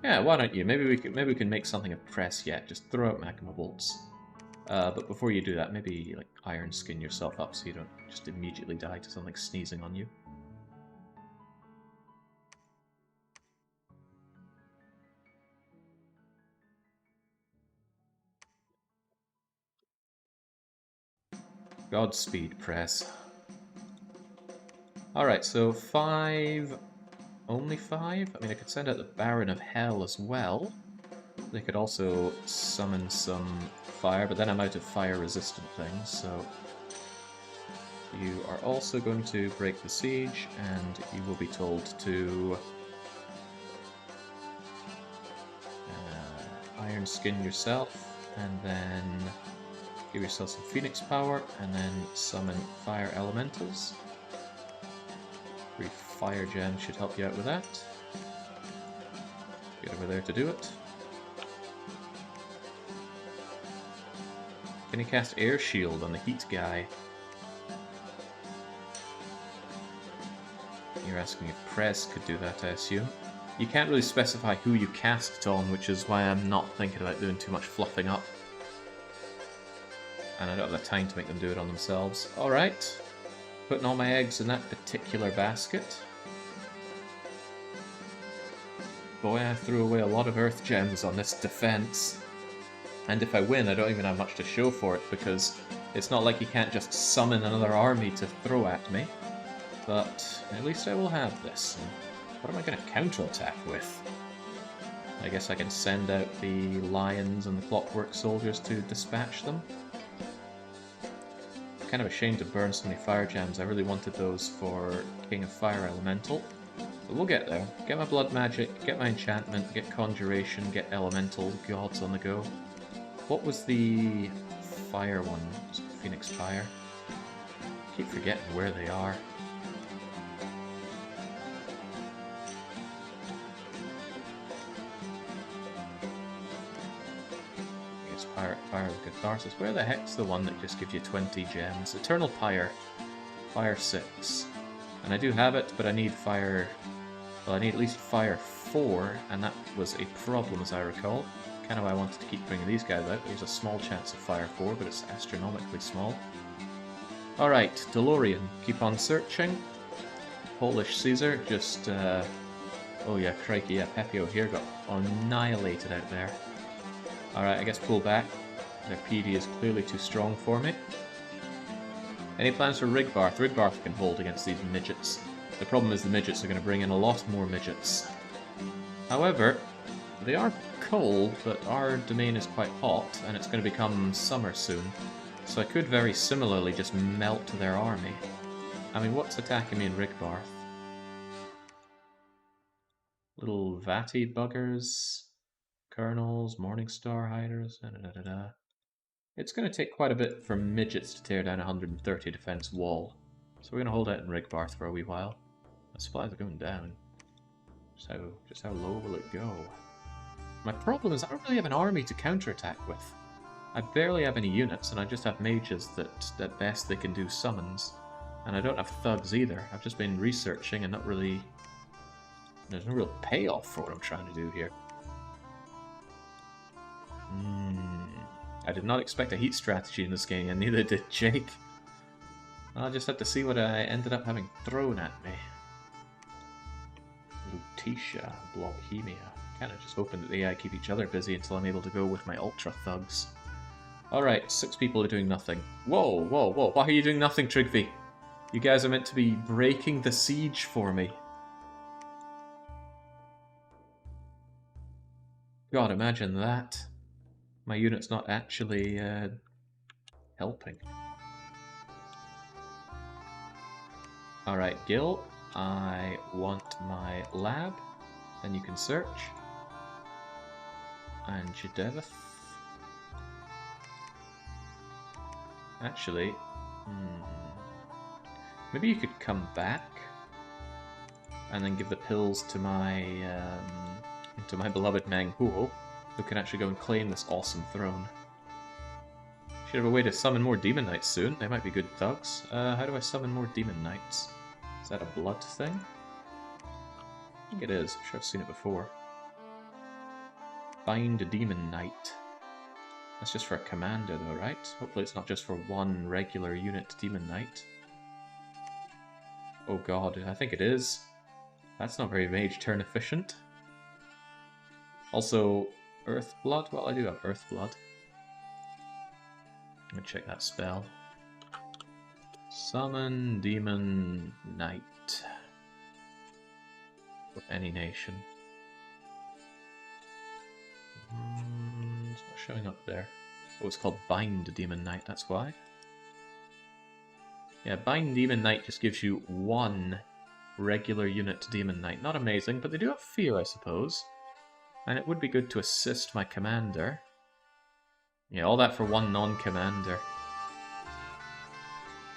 Yeah, why don't you? Maybe we can make something of Press yet. Just throw out magma bolts. But before you do that, maybe, like, iron skin yourself up so you don't just immediately die to something sneezing on you. Godspeed, Press. Alright, so 5... only 5? I mean, I could send out the Baron of Hell as well. They could also summon some fire, but then I'm out of fire-resistant things, so... you are also going to break the siege, and you will be told to... iron skin yourself, and then give yourself some phoenix power, and then summon fire elementals. 3 fire gems should help you out with that. Get over there to do it. Can you cast air shield on the heat guy? You're asking if Press could do that, I assume. You can't really specify who you cast it on, which is why I'm not thinking about doing too much fluffing up. And I don't have the time to make them do it on themselves. Alright. Putting all my eggs in that particular basket. Boy, I threw away a lot of earth gems on this defense. And if I win, I don't even have much to show for it, because it's not like you can't just summon another army to throw at me. But at least I will have this. And what am I going to counterattack with? I guess I can send out the lions and the clockwork soldiers to dispatch them. Kind of ashamed to burn so many fire gems. I really wanted those for King of Fire Elemental. But we'll get there. Get my blood magic, get my enchantment, get conjuration, get elemental gods on the go. What was the fire one? Was it Phoenix Fire? I keep forgetting where they are. Fire of Catharsis. Where the heck's the one that just gives you 20 gems? Eternal Pyre. Fire 6. And I do have it, but I need fire... well, I need at least fire 4, and that was a problem as I recall. Kind of why I wanted to keep bringing these guys out. There's a small chance of fire 4, but it's astronomically small. Alright, DeLorean. Keep on searching. Polish Caesar just... oh yeah, crikey, yeah, Pepio here got annihilated out there. Alright, I guess pull back. Their PD is clearly too strong for me. Any plans for Rigbarth? Rigbarth can hold against these midgets. The problem is the midgets are going to bring in a lot more midgets. However, they are cold, but our domain is quite hot, and it's going to become summer soon. So I could very similarly just melt their army. I mean, what's attacking me in Rigbarth? Little Vati buggers... Colonels, Morningstar hiders, da-da-da-da-da. It's going to take quite a bit for midgets to tear down a 130 defense wall. So we're going to hold out in Rigbarth for a wee while. The supplies are going down. Just how low will it go? My problem is I don't really have an army to counterattack with. I barely have any units, and I just have mages that at best they can do summons. And I don't have thugs either. I've just been researching and not really... there's no real payoff for what I'm trying to do here. I did not expect a heat strategy in this game, and neither did Jake. I'll just have to see what I ended up having thrown at me. Lutetia, Blockemia. Kinda just hoping that the AI keep each other busy until I'm able to go with my Ultra Thugs. Alright, 6 people are doing nothing. Whoa, whoa, whoa. Why are you doing nothing, Trigby? You guys are meant to be breaking the siege for me. God, imagine that. My unit's not actually helping. Alright, Gil, I want my lab. Then you can search. And Jadevith. Actually, maybe you could come back and then give the pills to my beloved Meng Huo, who can actually go and claim this awesome throne. Should have a way to summon more Demon Knights soon. They might be good thugs. How do I summon more Demon Knights? Is that a blood thing? I think it is. I'm sure I've seen it before. Bind a Demon Knight. That's just for a commander though, right? Hopefully it's not just for one regular unit Demon Knight. Oh god, I think it is. That's not very mage turn efficient. Also, Earth Blood? Well, I do have Earth Blood. Let me check that spell. Summon Demon Knight. For any nation. It's not showing up there. Oh, it's called Bind Demon Knight, that's why. Yeah, Bind Demon Knight just gives you one regular unit Demon Knight. Not amazing, but they do have fear, I suppose. And it would be good to assist my commander. Yeah, all that for one non-commander.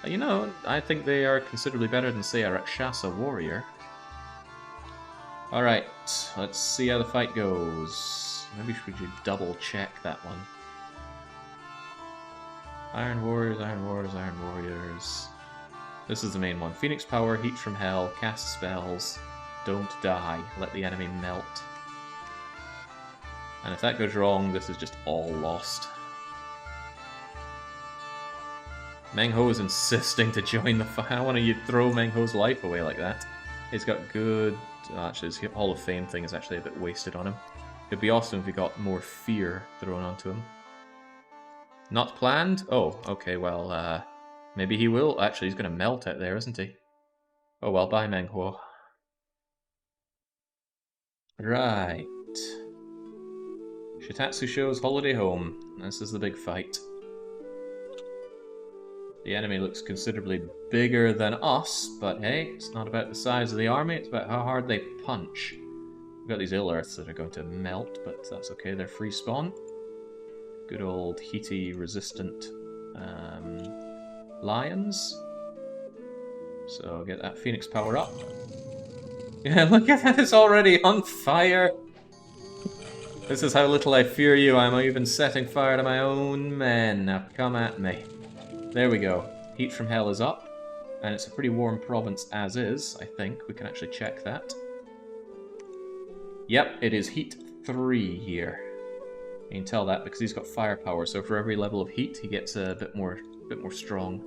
You know, I think they are considerably better than, say, a Rakshasa warrior. Alright, let's see how the fight goes. Maybe we should double check that one. Iron Warriors, Iron Warriors, Iron Warriors. This is the main one. Phoenix Power, Heat from Hell, Cast Spells, Don't Die, Let the Enemy Melt. And if that goes wrong, this is just all lost. Meng Ho is insisting to join the fight. I don't want to throw Meng Ho's life away like that. He's got good... Actually, his Hall of Fame thing is actually a bit wasted on him. It'd be awesome if he got more fear thrown onto him. Not planned? Oh, okay, well, maybe he will. Actually, he's going to melt out there, isn't he? Oh well, bye, Meng Ho. Right. Shitatsu shows Holiday Home. This is the big fight. The enemy looks considerably bigger than us, but hey, it's not about the size of the army, it's about how hard they punch. We've got these ill earths that are going to melt, but that's okay, they're free spawn. Good old heaty resistant lions. So get that Phoenix power up. Yeah, look at that, it's already on fire! This is how little I fear you, I'm even setting fire to my own men. Now come at me. There we go. Heat from Hell is up, and it's a pretty warm province as is, I think. We can actually check that. Yep, it is Heat 3 here. You can tell that because he's got firepower, so for every level of heat he gets a bit more strong.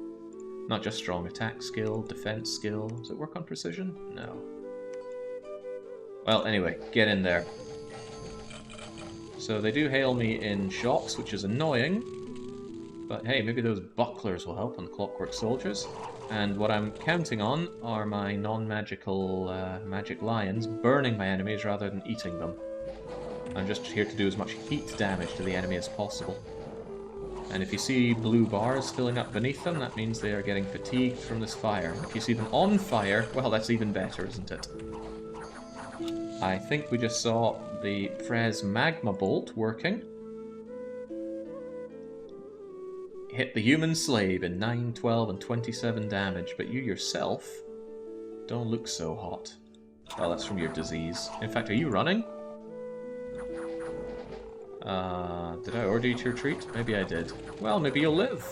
Not just strong attack skill, defense skill. Does it work on precision? No. Well, anyway, get in there. So they do hail me in shocks, which is annoying. But hey, maybe those bucklers will help on the Clockwork Soldiers. And what I'm counting on are my non-magical magic lions burning my enemies rather than eating them. I'm just here to do as much heat damage to the enemy as possible. And if you see blue bars filling up beneath them, that means they are getting fatigued from this fire. If you see them on fire, well, that's even better, isn't it? I think we just saw the Prez Magma Bolt working. Hit the human slave in 9, 12, and 27 damage, but you yourself don't look so hot. Well, that's from your disease. In fact, are you running? Did I order you to retreat? Maybe I did. Well, maybe you'll live.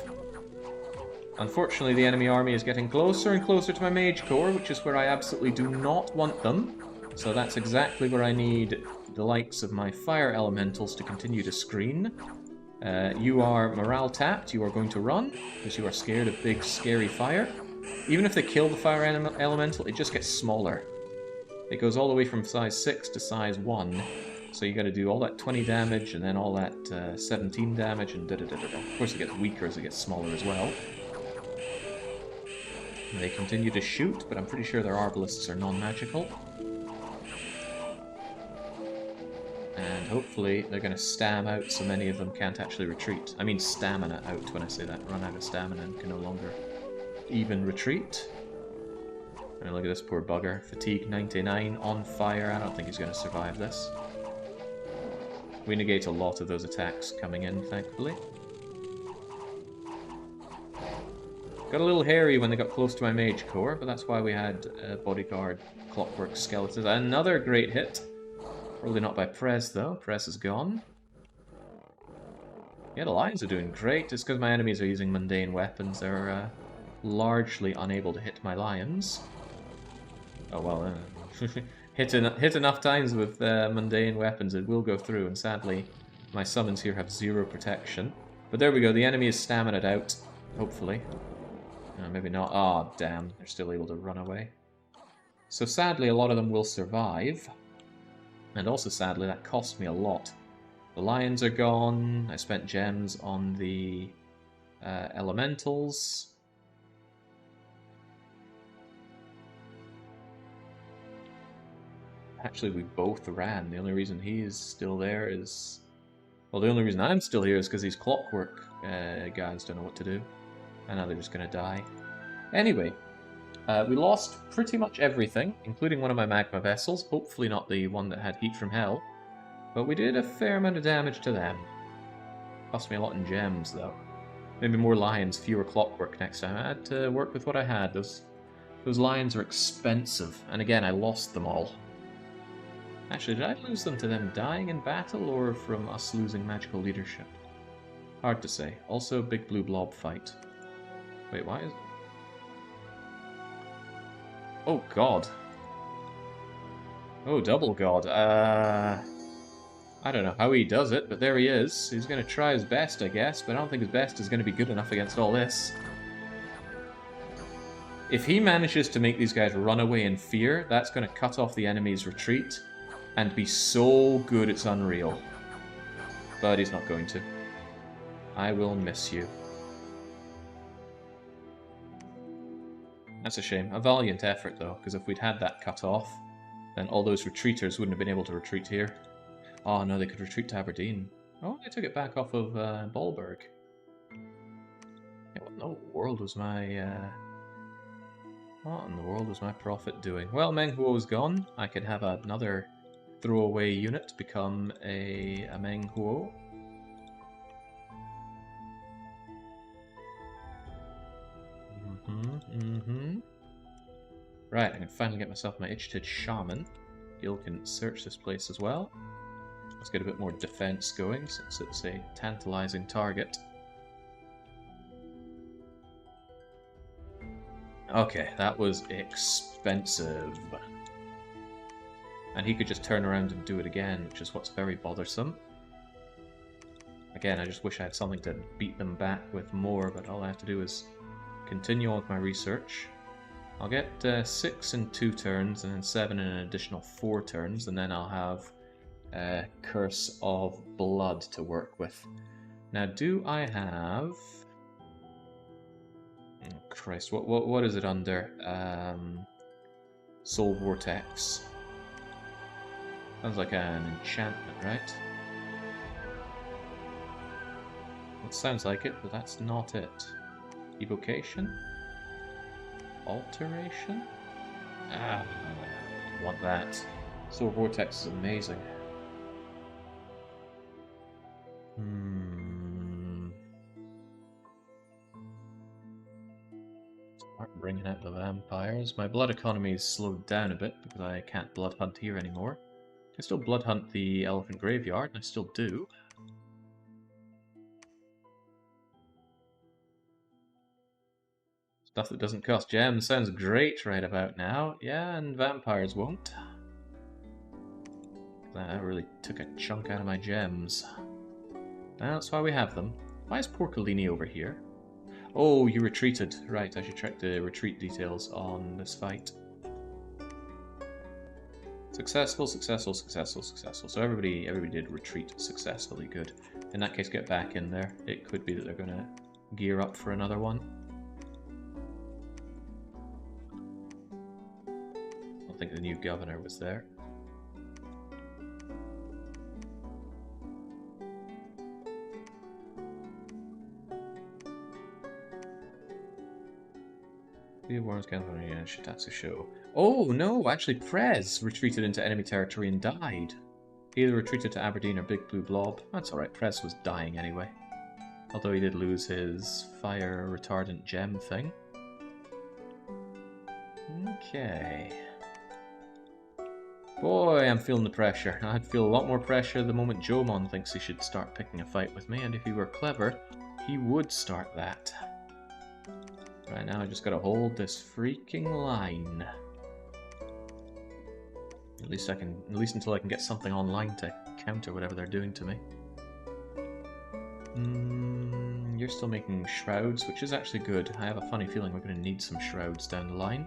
Unfortunately, the enemy army is getting closer and closer to my mage corps, which is where I absolutely do not want them. So that's exactly where I need the likes of my fire elementals to continue to screen. You are morale tapped, you are going to run, because you are scared of big, scary fire. Even if they kill the fire elemental, it just gets smaller. It goes all the way from size 6 to size 1, So you got to do all that 20 damage and then all that 17 damage and da-da-da-da-da. Of course it gets weaker as it gets smaller as well. And they continue to shoot, but I'm pretty sure their arbalists are non-magical. And hopefully they're going to stam out so many of them can't actually retreat. I mean stamina out when I say that. Run out of stamina and can no longer even retreat. And look at this poor bugger. Fatigue 99, on fire. I don't think he's going to survive this. We negate a lot of those attacks coming in, thankfully. Got a little hairy when they got close to my mage core, but that's why we had bodyguard clockwork skeletons. Another great hit. Probably not by Prez, though. Prez is gone. Yeah, the lions are doing great. Just because my enemies are using mundane weapons, they're largely unable to hit my lions. Oh, well, hit enough times with mundane weapons, it will go through, and sadly, my summons here have 0 protection. But there we go, the enemy is stamina'd out, hopefully. Maybe not. Ah, damn, they're still able to run away. So sadly, a lot of them will survive. And also, sadly, that cost me a lot. The lions are gone. I spent gems on the elementals. Actually, we both ran. The only reason he's still there is... Well, the only reason I'm still here is because these clockwork guys don't know what to do. And now they're just going to die. Anyway, we lost pretty much everything, including one of my magma vessels. Hopefully not the one that had heat from hell. But we did a fair amount of damage to them. Cost me a lot in gems, though. Maybe more lions, fewer clockwork next time. I had to work with what I had. Those lions are expensive. And again, I lost them all. Actually, did I lose them to them dying in battle, or from us losing magical leadership? Hard to say. Also, big blue blob fight. Wait, why is... Oh, God. Oh, double God. I don't know how he does it, but there he is. He's going to try his best, I guess, but I don't think his best is going to be good enough against all this. If he manages to make these guys run away in fear, that's going to cut off the enemy's retreat and be so good it's unreal. But he's not going to. I will miss you. That's a shame. A valiant effort, though, because if we'd had that cut off, then all those retreaters wouldn't have been able to retreat here. Oh, no, they could retreat to Aberdeen. Oh, they took it back off of Ballberg. Yeah, what in the world was my... What in the world was my prophet doing? Well, Meng Huo's gone. I could have another throwaway unit become a Meng Huo. Right, I can finally get myself my Ichiapur Shaman. Gil can search this place as well. Let's get a bit more defense going, since it's a tantalizing target. Okay, that was expensive. And he could just turn around and do it again, which is what's very bothersome. Again, I just wish I had something to beat them back with more, but all I have to do is continue on with my research. I'll get 6 in 2 turns, and then 7 in an additional 4 turns, and then I'll have Curse of Blood to work with. Now, do I have... Oh, Christ, what is it under? Soul Vortex. Sounds like an enchantment, right? It sounds like it, but that's not it. Evocation? Alteration? Ah, I want that. Soul Vortex is amazing. Start bringing out the vampires. My blood economy is slowed down a bit because I can't blood hunt here anymore. I still blood hunt the elephant graveyard, and I still do. Stuff that doesn't cost gems sounds great right about now. Yeah, and vampires won't. That really took a chunk out of my gems. That's why we have them. Why is Porcolini over here? Oh, you retreated. Right, I should check the retreat details on this fight. Successful, successful, successful, successful. So everybody did retreat successfully. Good. In that case, get back in there. It could be that they're going to gear up for another one. I don't think the new governor was there. The Warren's Confronting and Shitatsu show. Oh no, actually Prez retreated into enemy territory and died. He either retreated to Aberdeen or Big Blue Blob. That's alright, Prez was dying anyway. Although he did lose his fire retardant gem thing. Okay. Boy, I'm feeling the pressure. I'd feel a lot more pressure the moment Jomon thinks he should start picking a fight with me, and if he were clever, he would start that. Right now I just gotta hold this freaking line. At least until I can get something online to counter whatever they're doing to me. You're still making shrouds, which is actually good. I have a funny feeling we're gonna need some shrouds down the line.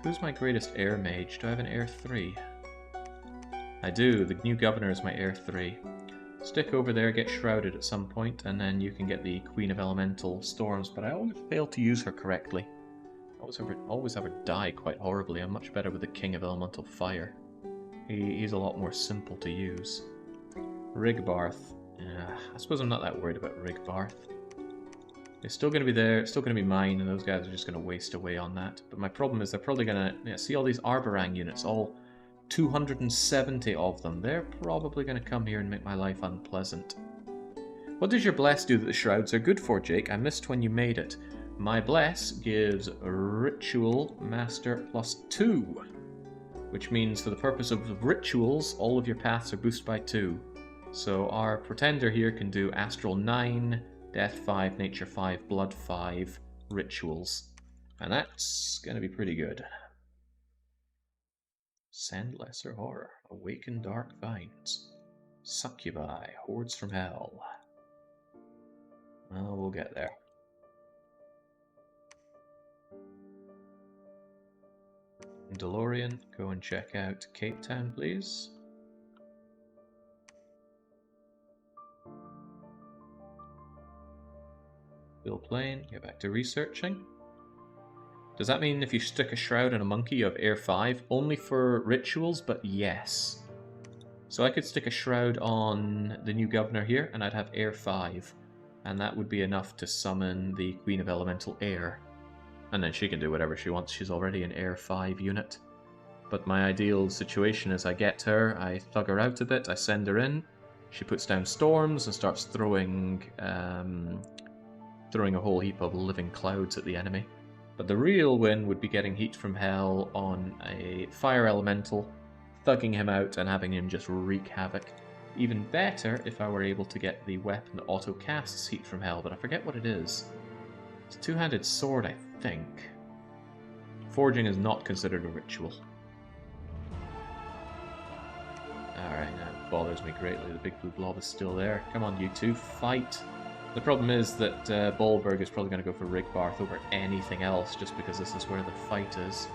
Who's my greatest air mage? Do I have an air 3? I do. The new governor is my air 3. Stick over there, get shrouded at some point, and then you can get the Queen of Elemental Storms, but I always fail to use her correctly. I always have her die quite horribly. I'm much better with the King of Elemental Fire. He's a lot more simple to use. Rigbarth. I suppose I'm not that worried about Rigbarth. It's still going to be there, it's still going to be mine, and those guys are just going to waste away on that. But my problem is they're probably going to... see all these Arborang units, all 270 of them. They're probably going to come here and make my life unpleasant. What does your Bless do that the Shrouds are good for, Jake? I missed when you made it. My Bless gives Ritual Master +2, which means for the purpose of rituals, all of your paths are boosted by 2. So our Pretender here can do Astral 9, Death 5, Nature 5, Blood 5 rituals. And that's going to be pretty good. Send Lesser Horror, Awaken Dark Vines, Succubi, Hordes from Hell. Well, we'll get there. DeLorean, go and check out Cape Town, please. Bill Plain, get back to researching. Does that mean if you stick a shroud and a monkey you have air 5? Only for rituals, but yes. So I could stick a shroud on the new governor here and I'd have air 5. And that would be enough to summon the Queen of Elemental Air. And then she can do whatever she wants, she's already an air 5 unit. But my ideal situation is I get her, I thug her out a bit, I send her in, she puts down storms and starts throwing a whole heap of living clouds at the enemy. But the real win would be getting Heat from Hell on a Fire Elemental, thugging him out and having him just wreak havoc. Even better if I were able to get the weapon that auto-casts Heat from Hell, but I forget what it is. It's a two-handed sword, I think. Forging is not considered a ritual. Alright, now it bothers me greatly. The Big Blue Blob is still there. Come on, you two, fight! The problem is that Bolberg is probably going to go for Rigbarth over anything else, just because this is where the fight is.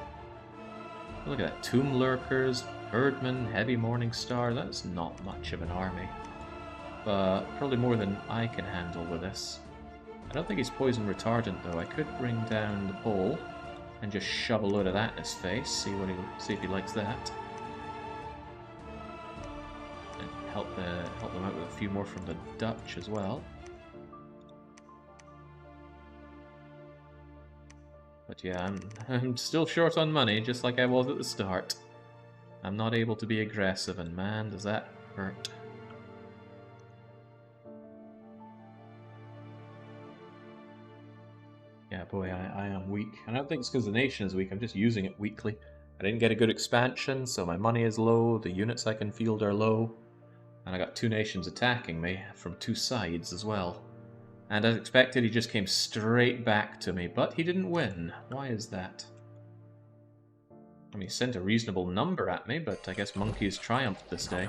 Look at that. Tomb Lurkers, Herdman, Heavy Morning Star. That's not much of an army. But probably more than I can handle with this. I don't think he's poison retardant, though. I could bring down the pole and just shove a load of that in his face, see if he likes that. And help them out with a few more from the Dutch as well. But yeah, I'm still short on money, just like I was at the start. I'm not able to be aggressive, and man, does that hurt. Yeah, boy, I am weak. And I don't think it's because the nation is weak, I'm just using it weakly. I didn't get a good expansion, so my money is low, the units I can field are low. And I got 2 nations attacking me from 2 sides as well. And as expected, he just came straight back to me, but he didn't win. Why is that? I mean, he sent a reasonable number at me, but I guess monkeys triumphed this day.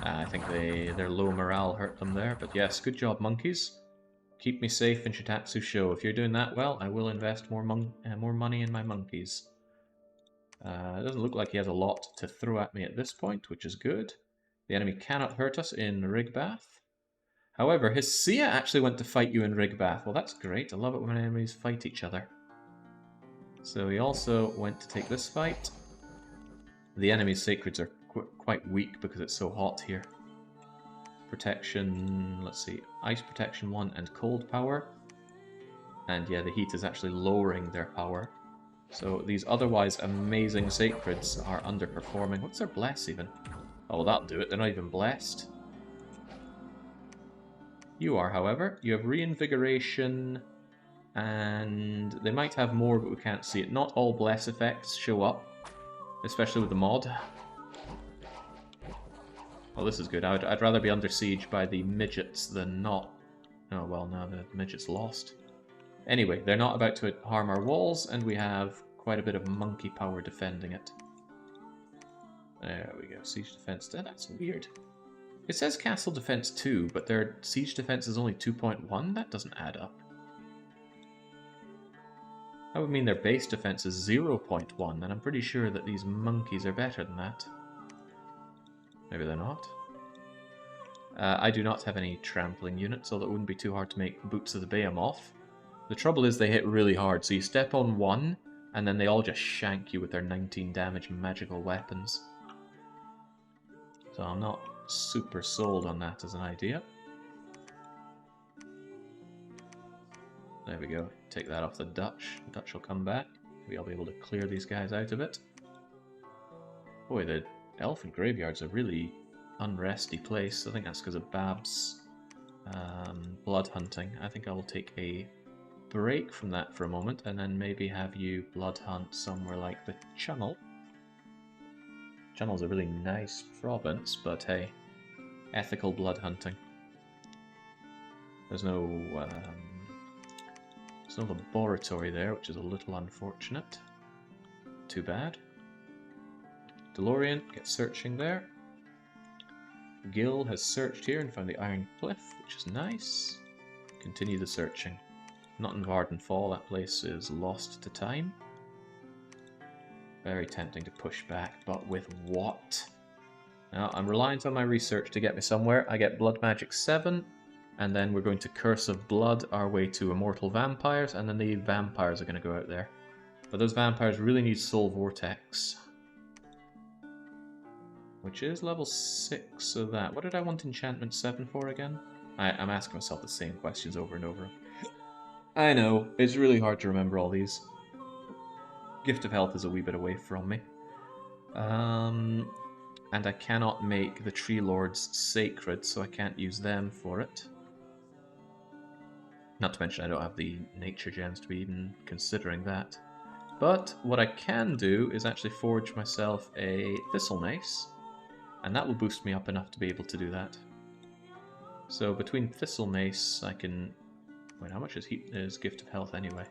I think their low morale hurt them there, but yes, good job, monkeys. Keep me safe in Shitatsu Show. If you're doing that well, I will invest more money in my monkeys. It doesn't look like he has a lot to throw at me at this point, which is good. The enemy cannot hurt us in Rigbath. However, his Sia actually went to fight you in Rigbath. Well, that's great. I love it when enemies fight each other. So he also went to take this fight. The enemy's sacreds are quite weak because it's so hot here. Protection, let's see, ice protection 1 and cold power. And yeah, the heat is actually lowering their power. So these otherwise amazing sacreds are underperforming. What's their bless even? Oh, well, that'll do it. They're not even blessed. You are, however. You have reinvigoration, and they might have more, but we can't see it. Not all bless effects show up, especially with the mod. Well, this is good. I'd rather be under siege by the midgets than not. Oh, well, now the midgets lost. Anyway, they're not about to harm our walls, and we have quite a bit of monkey power defending it. There we go. Siege defense. That's weird. It says castle defense 2, but their siege defense is only 2.1? That doesn't add up. That would mean their base defense is 0.1, and I'm pretty sure that these monkeys are better than that. Maybe they're not. I do not have any trampling units, although it wouldn't be too hard to make Boots of the Behemoth. The trouble is they hit really hard, so you step on one, and then they all just shank you with their 19 damage magical weapons. So I'm not super sold on that as an idea. There we go. Take that off the Dutch. The Dutch will come back. Maybe I'll be able to clear these guys out of it. Boy, the Elephant Graveyard's a really unresty place. I think that's because of Bab's blood hunting. I think I will take a break from that for a moment, and then maybe have you blood hunt somewhere like the Channel. Channel's a really nice province, but hey, ethical blood hunting. There's no laboratory there, which is a little unfortunate. Too bad. DeLorean, get searching there. Gil has searched here and found the Iron Cliff, which is nice. Continue the searching. Not in Vardenfall, that place is lost to time. Very tempting to push back, but with what? Now, I'm reliant on my research to get me somewhere. I get Blood Magic 7, and then we're going to Curse of Blood our way to Immortal Vampires, and then the vampires are going to go out there. But those vampires really need Soul Vortex, which is level 6 of that. What did I want Enchantment 7 for again? I'm asking myself the same questions over and over. I know, it's really hard to remember all these. Gift of Health is a wee bit away from me. And I cannot make the Tree Lords sacred, so I can't use them for it. Not to mention I don't have the nature gems to be even considering that. But what I can do is actually forge myself a Thistle Mace, and that will boost me up enough to be able to do that. So between Thistle Mace, I can... Wait, how much is Gift of Health anyway?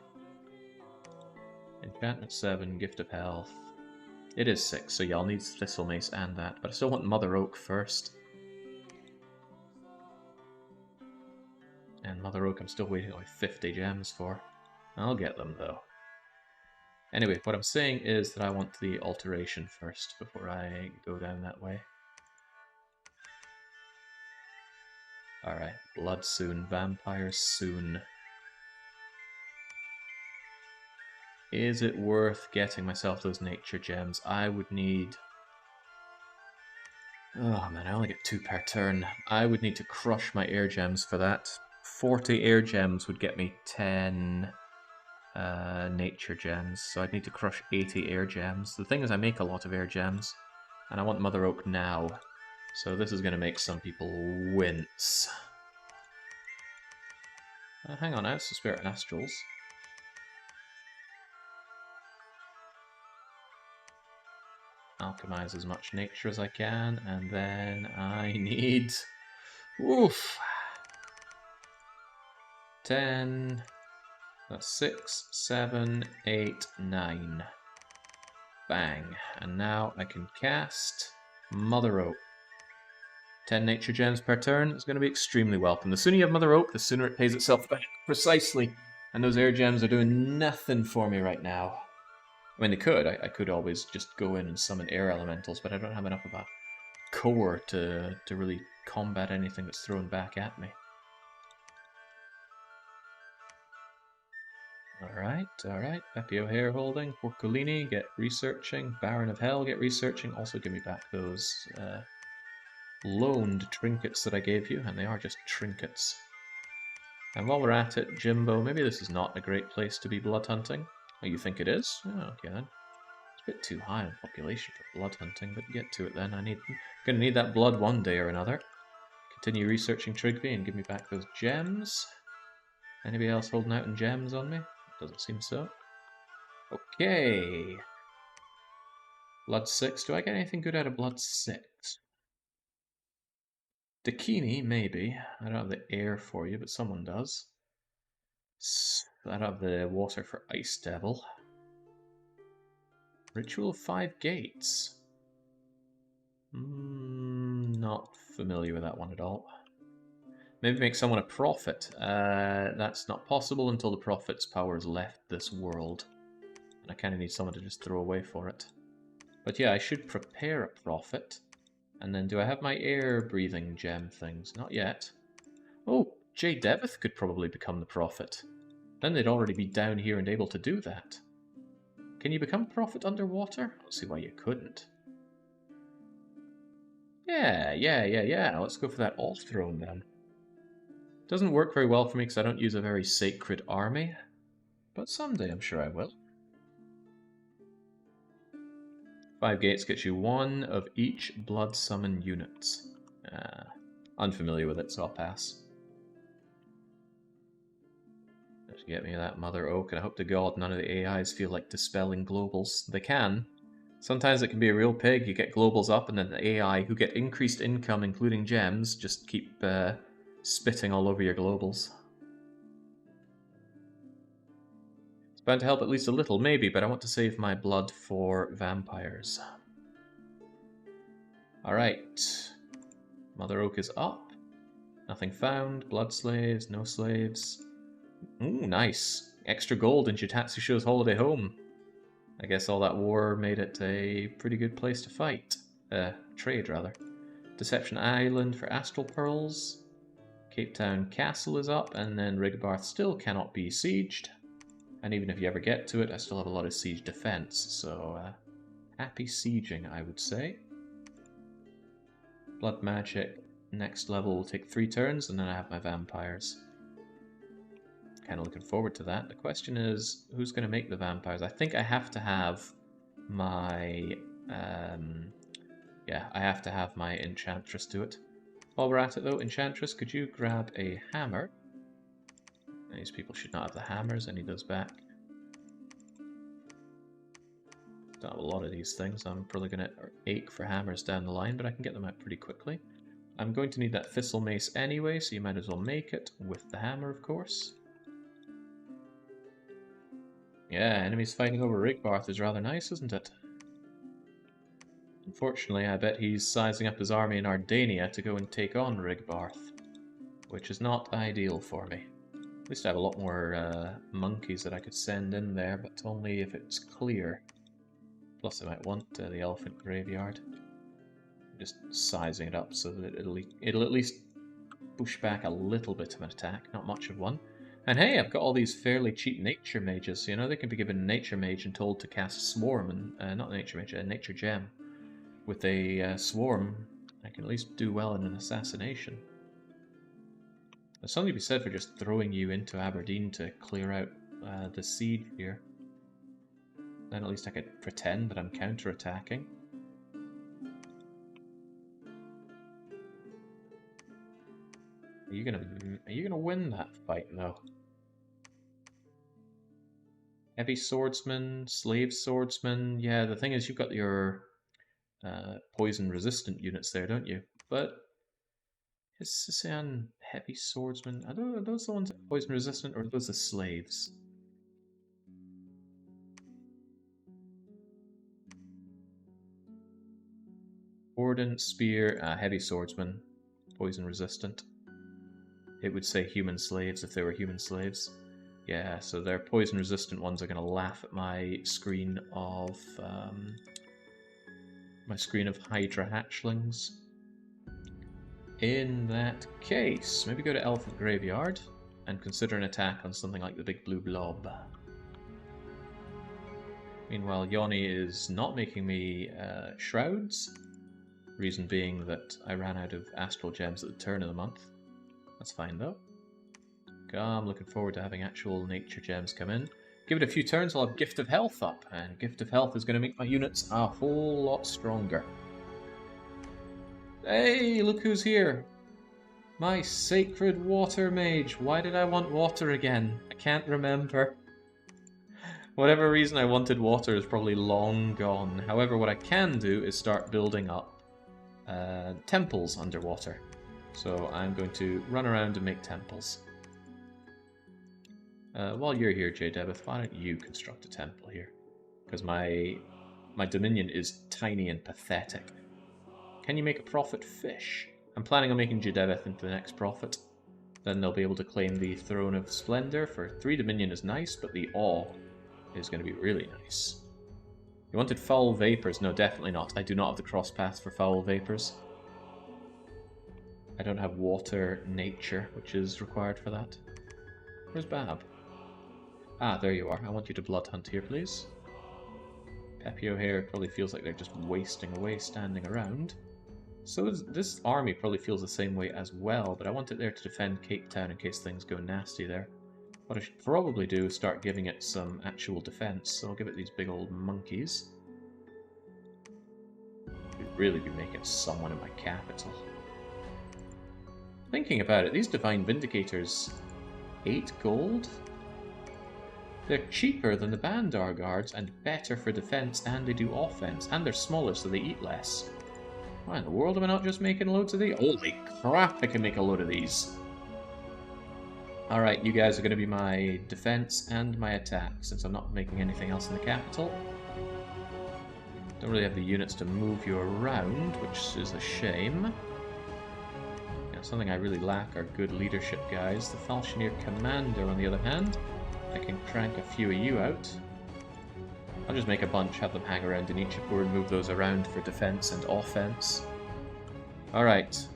Enchantment 7, Gift of Health. It is 6, so yeah, I'll need Thistle Mace and that, but I still want Mother Oak first. And Mother Oak I'm still waiting like 50 gems for. I'll get them though. Anyway, what I'm saying is that I want the alteration first before I go down that way. Alright, blood soon, vampires soon. Is it worth getting myself those nature gems? I would need... Oh man, I only get 2 per turn. I would need to crush my air gems for that. 40 air gems would get me 10 nature gems, so I'd need to crush 80 air gems. The thing is I make a lot of air gems, and I want Mother Oak now. So this is going to make some people wince. Hang on, I have some Spirit and Astrals. Alchemize as much nature as I can, and then I need... Oof! 10... That's 6, 7, 8, 9. Bang. And now I can cast Mother Oak. 10 nature gems per turn is going to be extremely welcome. The sooner you have Mother Oak, the sooner it pays itself back. Precisely. And those air gems are doing nothing for me right now. I mean, they could. I could always just go in and summon air elementals, but I don't have enough of a core to really combat anything that's thrown back at me. Alright. Pepe O'Hare holding. Porcolini, get researching. Baron of Hell, get researching. Also give me back those loaned trinkets that I gave you, and they are just trinkets. And while we're at it, Jimbo, maybe this is not a great place to be blood hunting. Oh, you think it is? Oh, okay then. It's a bit too high on population for blood hunting, but get to it then. Gonna need that blood one day or another. Continue researching Trigby and give me back those gems. Anybody else holding out in gems on me? Doesn't seem so. Okay. Blood 6. Do I get anything good out of Blood 6? Dakini, maybe. I don't have the air for you, but someone does. I don't have the water for Ice Devil. Ritual of 5 Gates. Not familiar with that one at all. Maybe make someone a prophet. That's not possible until the prophet's power has left this world. And I kind of need someone to just throw away for it. But yeah, I should prepare a prophet. And then do I have my air-breathing gem things? Not yet. Oh, Jay Devith could probably become the prophet. Then they'd already be down here and able to do that. Can you become prophet underwater? I don't see why you couldn't. Yeah. Let's go for that all throne then. Doesn't work very well for me because I don't use a very sacred army. But someday I'm sure I will. 5 gates gets you 1 of each blood summon units. Unfamiliar with it, so I'll pass. Just get me that Mother Oak, and I hope to God none of the AIs feel like dispelling globals. They can. Sometimes it can be a real pig. You get globals up, and then the AI, who get increased income, including gems, just keep spitting all over your globals. It's bound to help at least a little, maybe, but I want to save my blood for vampires. Alright. Mother Oak is up. Nothing found. Blood slaves, no slaves. Ooh, nice. Extra gold in Jitatsusho's holiday home. I guess all that war made it a pretty good place to fight. Trade, rather. Deception Island for Astral Pearls. Cape Town Castle is up, and then Rigbarth still cannot be sieged. And even if you ever get to it, I still have a lot of siege defense, so happy sieging, I would say. Blood Magic, next level will take 3 turns, and then I have my vampires. Kind of looking forward to that. The question is, who's going to make the vampires? I think I have to have my... yeah, I have to have my Enchantress do it. While we're at it though, Enchantress, could you grab a hammer? These people should not have the hammers. I need those back. Don't have a lot of these things. I'm probably going to ache for hammers down the line, but I can get them out pretty quickly. I'm going to need that Thistle Mace anyway, so you might as well make it with the hammer, of course. Yeah, enemies fighting over Rigbarth is rather nice, isn't it? Unfortunately, I bet he's sizing up his army in Ardania to go and take on Rigbarth, which is not ideal for me. At least I have a lot more monkeys that I could send in there, but only if it's clear. Plus I might want the elephant graveyard. I'm just sizing it up so that it'll at least push back a little bit of an attack, not much of one. And hey, I've got all these fairly cheap nature mages, you know, they can be given a nature mage and told to cast swarm, and not a nature mage, a nature gem. With a swarm, I can at least do well in an assassination. There's something to be said for just throwing you into Aberdeen to clear out the siege here. Then at least I could pretend that I'm counter-attacking. Are you gonna win that fight though? Heavy swordsman, slave swordsman. Yeah, the thing is you've got your poison-resistant units there, don't you? But is Sisan heavy swordsman? Are those the ones that are poison-resistant, or are those the slaves? Orden, spear, heavy swordsman, poison-resistant. It would say human slaves if they were human slaves. Yeah, so their poison-resistant ones are going to laugh at my screen of Hydra hatchlings. In that case, maybe go to Elephant Graveyard and consider an attack on something like the Big Blue Blob. Meanwhile, Yoni is not making me shrouds. Reason being that I ran out of astral gems at the turn of the month. That's fine though. I'm looking forward to having actual nature gems come in. Give it a few turns, I'll have Gift of Health up, and Gift of Health is going to make my units a whole lot stronger. Hey, look who's here! My Sacred Water Mage. Why did I want water again? I can't remember. Whatever reason I wanted water is probably long gone. However, what I can do is start building up temples underwater. So I'm going to run around and make temples. While you're here, J. Debeth, why don't you construct a temple here? Because my dominion is tiny and pathetic. Can you make a prophet fish? I'm planning on making J. Debeth into the next prophet. Then they'll be able to claim the Throne of Splendor. For 3 dominion is nice, but the awe is going to be really nice. You wanted foul vapors? No, definitely not. I do not have the cross path for foul vapors. I don't have water nature, which is required for that. Where's Bab? Ah, there you are. I want you to blood hunt here, please. Pepio here probably feels like they're just wasting away standing around. So this army probably feels the same way as well, but I want it there to defend Cape Town in case things go nasty there. What I should probably do is start giving it some actual defense, so I'll give it these big old monkeys. Should really be making someone in my capital. Thinking about it, these Divine Vindicators, 8 gold? They're cheaper than the Bandar Guards and better for defense, and they do offense, and they're smaller so they eat less. Why in the world am I not just making loads of these? Holy crap, I can make a load of these! Alright, you guys are going to be my defense and my attack, since I'm not making anything else in the capital. Don't really have the units to move you around, which is a shame. Yeah, something I really lack are good leadership guys. The Falchineer Commander, on the other hand, I can crank a few of you out. I'll just make a bunch, have them hang around in Ichiapur and move those around for defense and offense. Alright.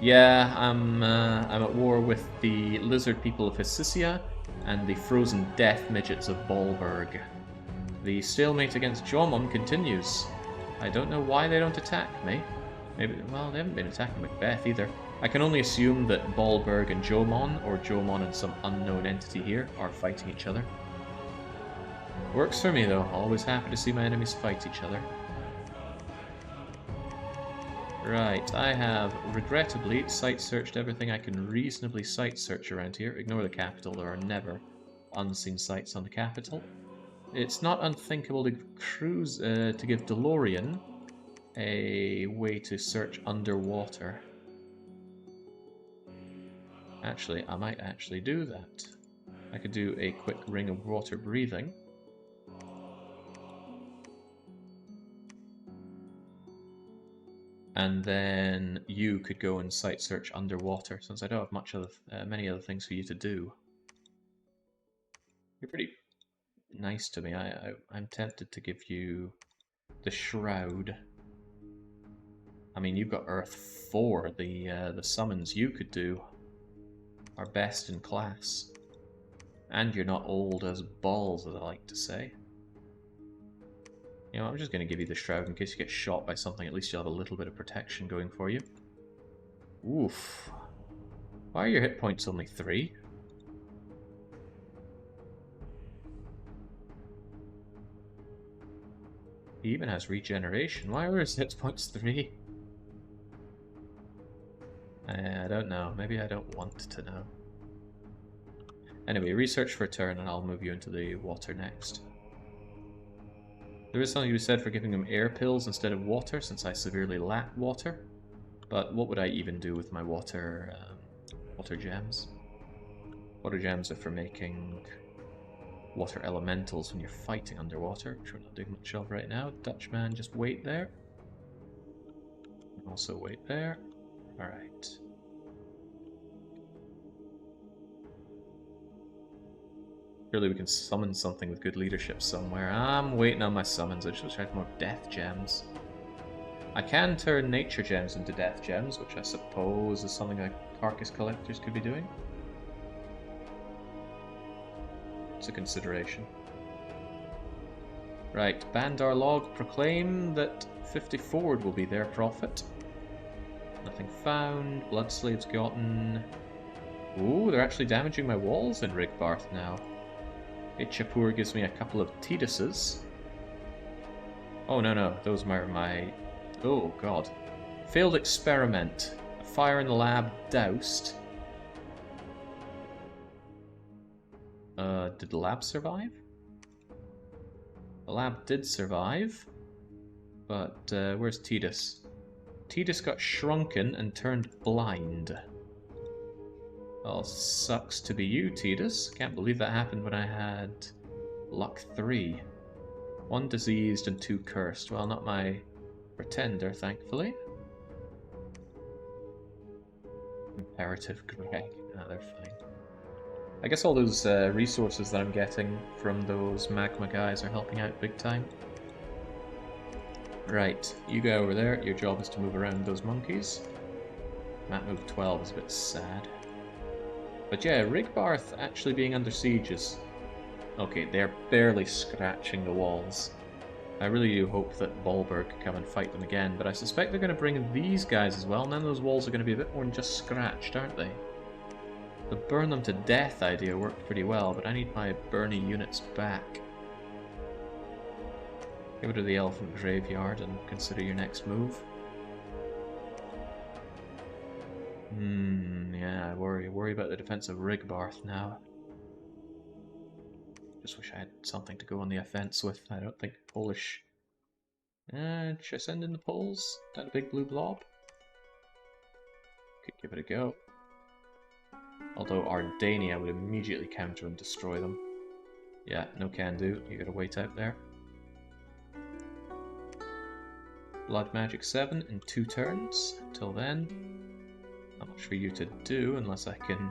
Yeah, I'm at war with the lizard people of Hesisia and the frozen death midgets of Baalberg. The stalemate against Jomon continues. I don't know why they don't attack me. Maybe, well, they haven't been attacking Macbeth either. I can only assume that Baalberg and Jomon, or Jomon and some unknown entity here, are fighting each other. Works for me though, always happy to see my enemies fight each other. Right, I have regrettably site-searched everything I can reasonably site-search around here. Ignore the capital, there are never unseen sites on the capital. It's not unthinkable to to give DeLorean a way to search underwater. Actually, I might actually do that. I could do a quick ring of water breathing. And then you could go and site search underwater, since I don't have much of many other things for you to do. You're pretty nice to me. I'm tempted to give you the Shroud. I mean, you've got Earth 4. The summons you could do are best in class. And you're not old as balls, as I like to say. You know, I'm just going to give you the Shroud in case you get shot by something. At least you'll have a little bit of protection going for you. Oof. Why are your hit points only 3? He even has regeneration. Why are his hit points 3? I don't know. Maybe I don't want to know. Anyway, research for a turn and I'll move you into the water next. There is something to be said for giving him air pills instead of water, since I severely lack water. But what would I even do with my water gems? Water gems are for making water elementals when you're fighting underwater, which we're not doing much of right now. Dutchman, just wait there. Also wait there. Alright. Surely we can summon something with good leadership somewhere. I'm waiting on my summons. I just wish I had more death gems. I can turn nature gems into death gems, which I suppose is something like carcass collectors could be doing. It's a consideration. Right, Bandar Log proclaim that 50 forward will be their profit. Nothing found. Blood slaves gotten. Ooh, they're actually damaging my walls in Rigbarth now. Ichiapur gives me a couple of Tiduses. Oh, no. Those are my... Oh, God. Failed experiment. A fire in the lab doused. Did the lab survive? The lab did survive. But, where's Tidus? Tidus got shrunken and turned blind. Well, sucks to be you, Tidus. Can't believe that happened when I had luck 3. 1 diseased and 2 cursed. Well, not my pretender, thankfully. Imperative Greg. Ah, they're fine. I guess all those resources that I'm getting from those Magma guys are helping out big time. Right, you go over there. Your job is to move around those monkeys. Map move 12 is a bit sad. But yeah, Rigbarth actually being under siege is... Okay, they're barely scratching the walls. I really do hope that Bolberg can come and fight them again, but I suspect they're going to bring in these guys as well, and then those walls are going to be a bit more than just scratched, aren't they? The burn them to death idea worked pretty well, but I need my Bernie units back. Go to the Elephant Graveyard and consider your next move. Yeah, I worry about the defense of Rigbarth now. Just wish I had something to go on the offense with. I don't think Polish... should I send in the Poles? Is that a big blue blob? Could give it a go. Although Ardania would immediately counter and destroy them. Yeah, no can do. You gotta wait out there. Blood Magic 7 in 2 turns. Till then, not much for you to do unless I can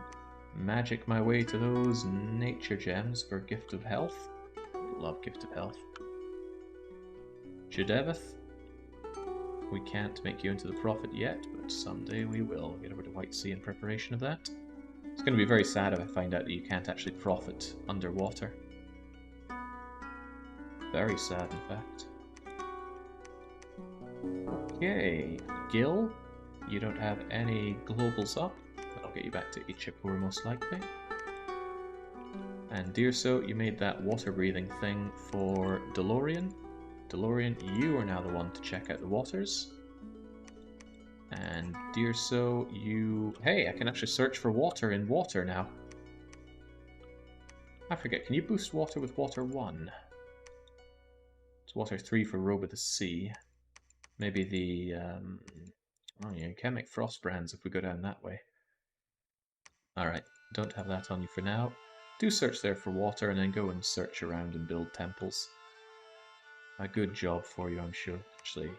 magic my way to those nature gems for Gift of Health. Love Gift of Health. Jadevith. We can't make you into the Prophet yet, but someday we will. Get over to White Sea in preparation of that. It's going to be very sad if I find out that you can't actually profit underwater. Very sad, in fact. Okay, Gil, you don't have any globals up. That'll get you back to Ichiapur most likely. And Deerso, you made that water-breathing thing for DeLorean. DeLorean, you are now the one to check out the waters. And Deerso, you... Hey, I can actually search for water in water now. I forget, can you boost water with water 1? It's water 3 for Robe of the Sea. Maybe the... Oh yeah, you can make frost brands if we go down that way. Alright, don't have that on you for now. Do search there for water and then go and search around and build temples. A good job for you, I'm sure. Actually,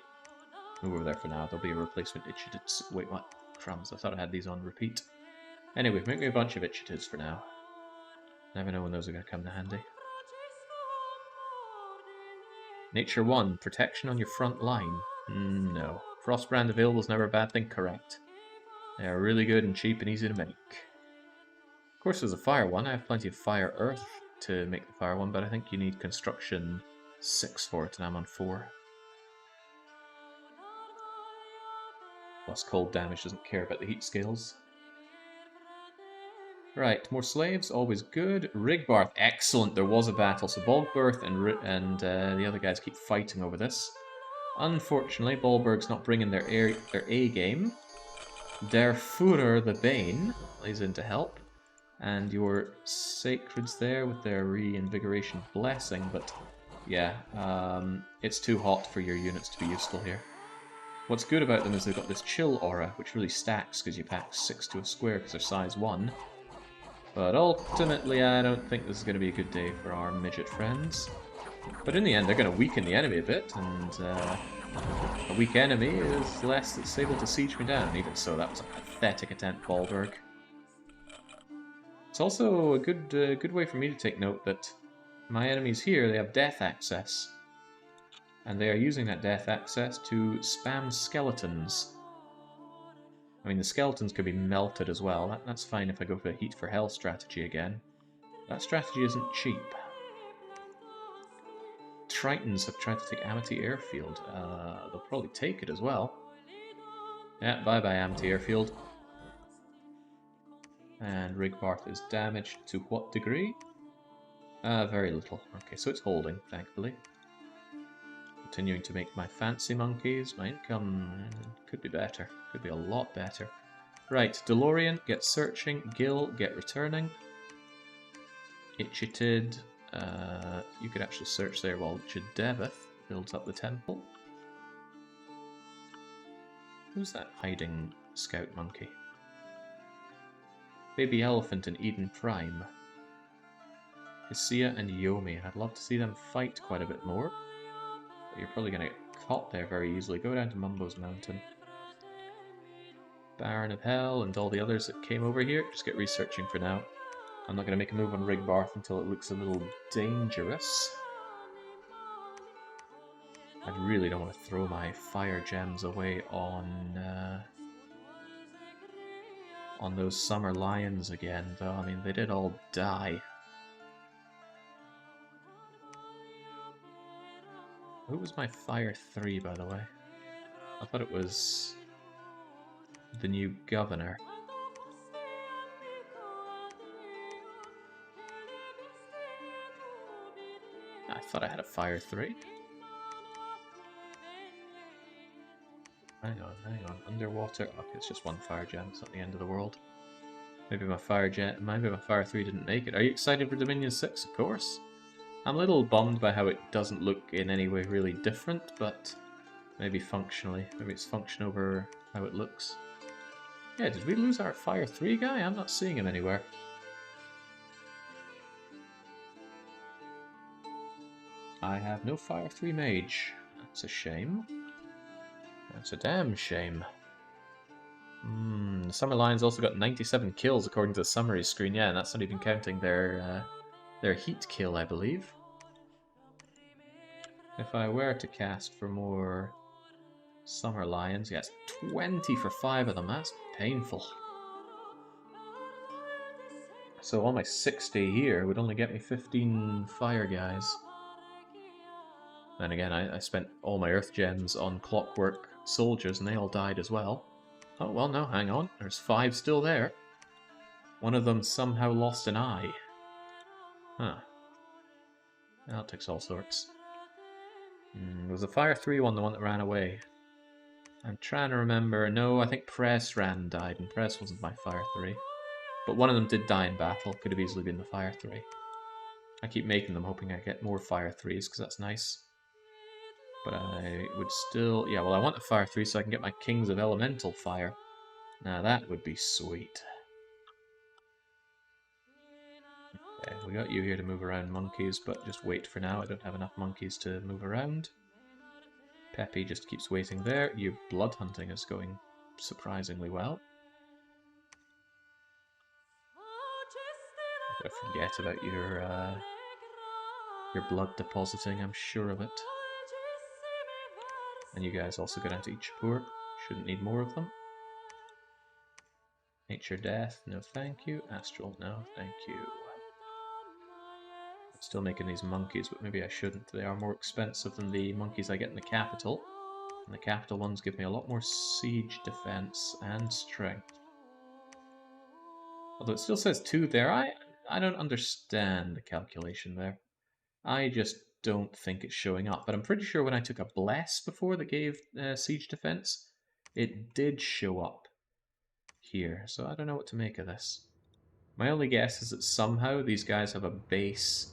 move over there for now. There'll be a replacement Ichiatur. Wait, what? Crumbs, I thought I had these on repeat. Anyway, make me a bunch of Ichiaturs for now. Never know when those are going to come to handy. Nature 1, protection on your front line. No. Frostbrand available is never a bad thing, correct. They are really good and cheap and easy to make. Of course there's a fire one. I have plenty of fire earth to make the fire one, but I think you need construction 6 for it, and I'm on 4. Plus cold damage doesn't care about the heat scales. Right, more slaves, always good. Rigbarth, excellent, there was a battle. So Bolberg and the other guys keep fighting over this. Unfortunately, Bolberg's not bringing their A game. Der Führer, the Bane, lays in to help. And your Sacreds there with their Reinvigoration Blessing, but yeah, it's too hot for your units to be useful here. What's good about them is they've got this Chill Aura, which really stacks because you pack 6 to a square because they're size 1. But ultimately, I don't think this is going to be a good day for our midget friends. But in the end, they're going to weaken the enemy a bit, and a weak enemy is less that's able to siege me down. Even so, that was a pathetic attempt, Bolberg. It's also a good way for me to take note that my enemies here, they have death access. And they are using that death access to spam skeletons. I mean, the skeletons could be melted as well. That's fine if I go for a heat for hell strategy again. That strategy isn't cheap. Tritons have tried to take Amity Airfield. They'll probably take it as well. Yeah, bye-bye Amity Airfield. And Rigbarth is damaged to what degree? Very little. Okay, so it's holding, thankfully. Continuing to make my fancy monkeys. My income could be better. Could be a lot better. Right, DeLorean, get searching. Gil, get returning. Ichitid, you could actually search there while Jadevith builds up the temple. Who's that hiding scout monkey? Baby Elephant and Eden Prime. Hisia and Yomi. I'd love to see them fight quite a bit more. But you're probably going to get caught there very easily. Go down to Mumbo's Mountain. Baron of Hell and all the others that came over here. Just get researching for now. I'm not going to make a move on Rigbarth until it looks a little dangerous. I really don't want to throw my fire gems away on those summer lions again, though. I mean, they did all die. Who was my fire 3, by the way? I thought it was the new governor. I thought I had a fire 3. Hang on. Underwater. Okay, it's just one fire gem. It's not the end of the world. Maybe my fire 3 didn't make it. Are you excited for Dominion 6? Of course. I'm a little bummed by how it doesn't look in any way really different, but maybe functionally. Maybe it's function over how it looks. Yeah, did we lose our fire 3 guy? I'm not seeing him anywhere. I have no fire 3 mage. That's a shame. That's a damn shame. The Summer Lions also got 97 kills according to the summary screen. Yeah, and that's not even counting their heat kill, I believe. If I were to cast for more Summer Lions, yes, 20 for 5 of them. That's painful. So all my 60 here would only get me 15 fire guys. Then again, I spent all my earth gems on clockwork soldiers and they all died as well. Oh, well, no, hang on. There's 5 still there. One of them somehow lost an eye. Huh. That takes all sorts. Was the fire 3 one the one that ran away? I'm trying to remember. No, I think Press died, and Press wasn't my fire 3. But one of them did die in battle. Could have easily been the fire 3. I keep making them, hoping I get more fire 3s, because that's nice. But I would still... Yeah, well, I want the fire 3 so I can get my Kings of Elemental Fire. Now that would be sweet. Okay, we got you here to move around monkeys, but just wait for now. I don't have enough monkeys to move around. Peppy just keeps waiting there. Your blood hunting is going surprisingly well. I forget about your blood depositing, I'm sure of it. And you guys also go down to Ichiapur. Shouldn't need more of them. Nature Death, no thank you. Astral, no thank you. I'm still making these monkeys, but maybe I shouldn't. They are more expensive than the monkeys I get in the capital. And the capital ones give me a lot more siege defense and strength. Although it still says 2 there, I don't understand the calculation there. I just don't think it's showing up. But I'm pretty sure when I took a Bless before that gave siege defense, it did show up here. So I don't know what to make of this. My only guess is that somehow these guys have a base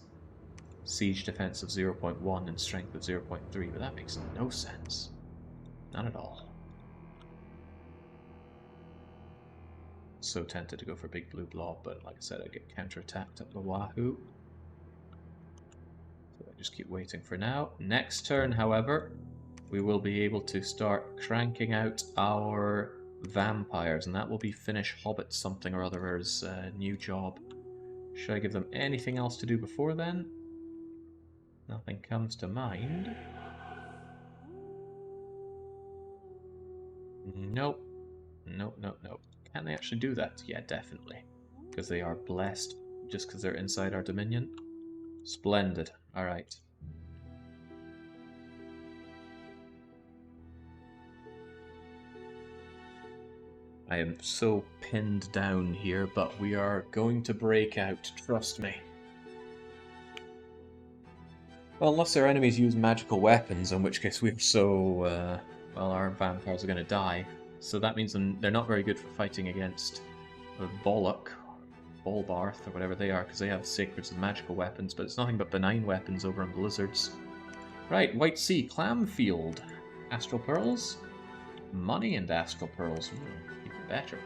siege defense of 0.1 and strength of 0.3, but that makes no sense. None at all. So tempted to go for Big Blue Blob, but like I said, I get counterattacked up the wahoo. So I just keep waiting for now. Next turn, however, we will be able to start cranking out our vampires, and that will be finish Hobbit something or other's new job. Should I give them anything else to do before then? Nothing comes to mind. Nope. Nope, nope, nope. Can they actually do that? Yeah, definitely. Because they are blessed just because they're inside our dominion. Splendid. Alright. I am so pinned down here, but we are going to break out, trust me. Well, unless our enemies use magical weapons, in which case we're so, well, our vampires are going to die. So that means they're not very good for fighting against Bollock, Bolbarth, or whatever they are, because they have sacreds and magical weapons, but it's nothing but benign weapons over in Blizzards. Right, White Sea, Clamfield, Astral Pearls, money and Astral Pearls, even better.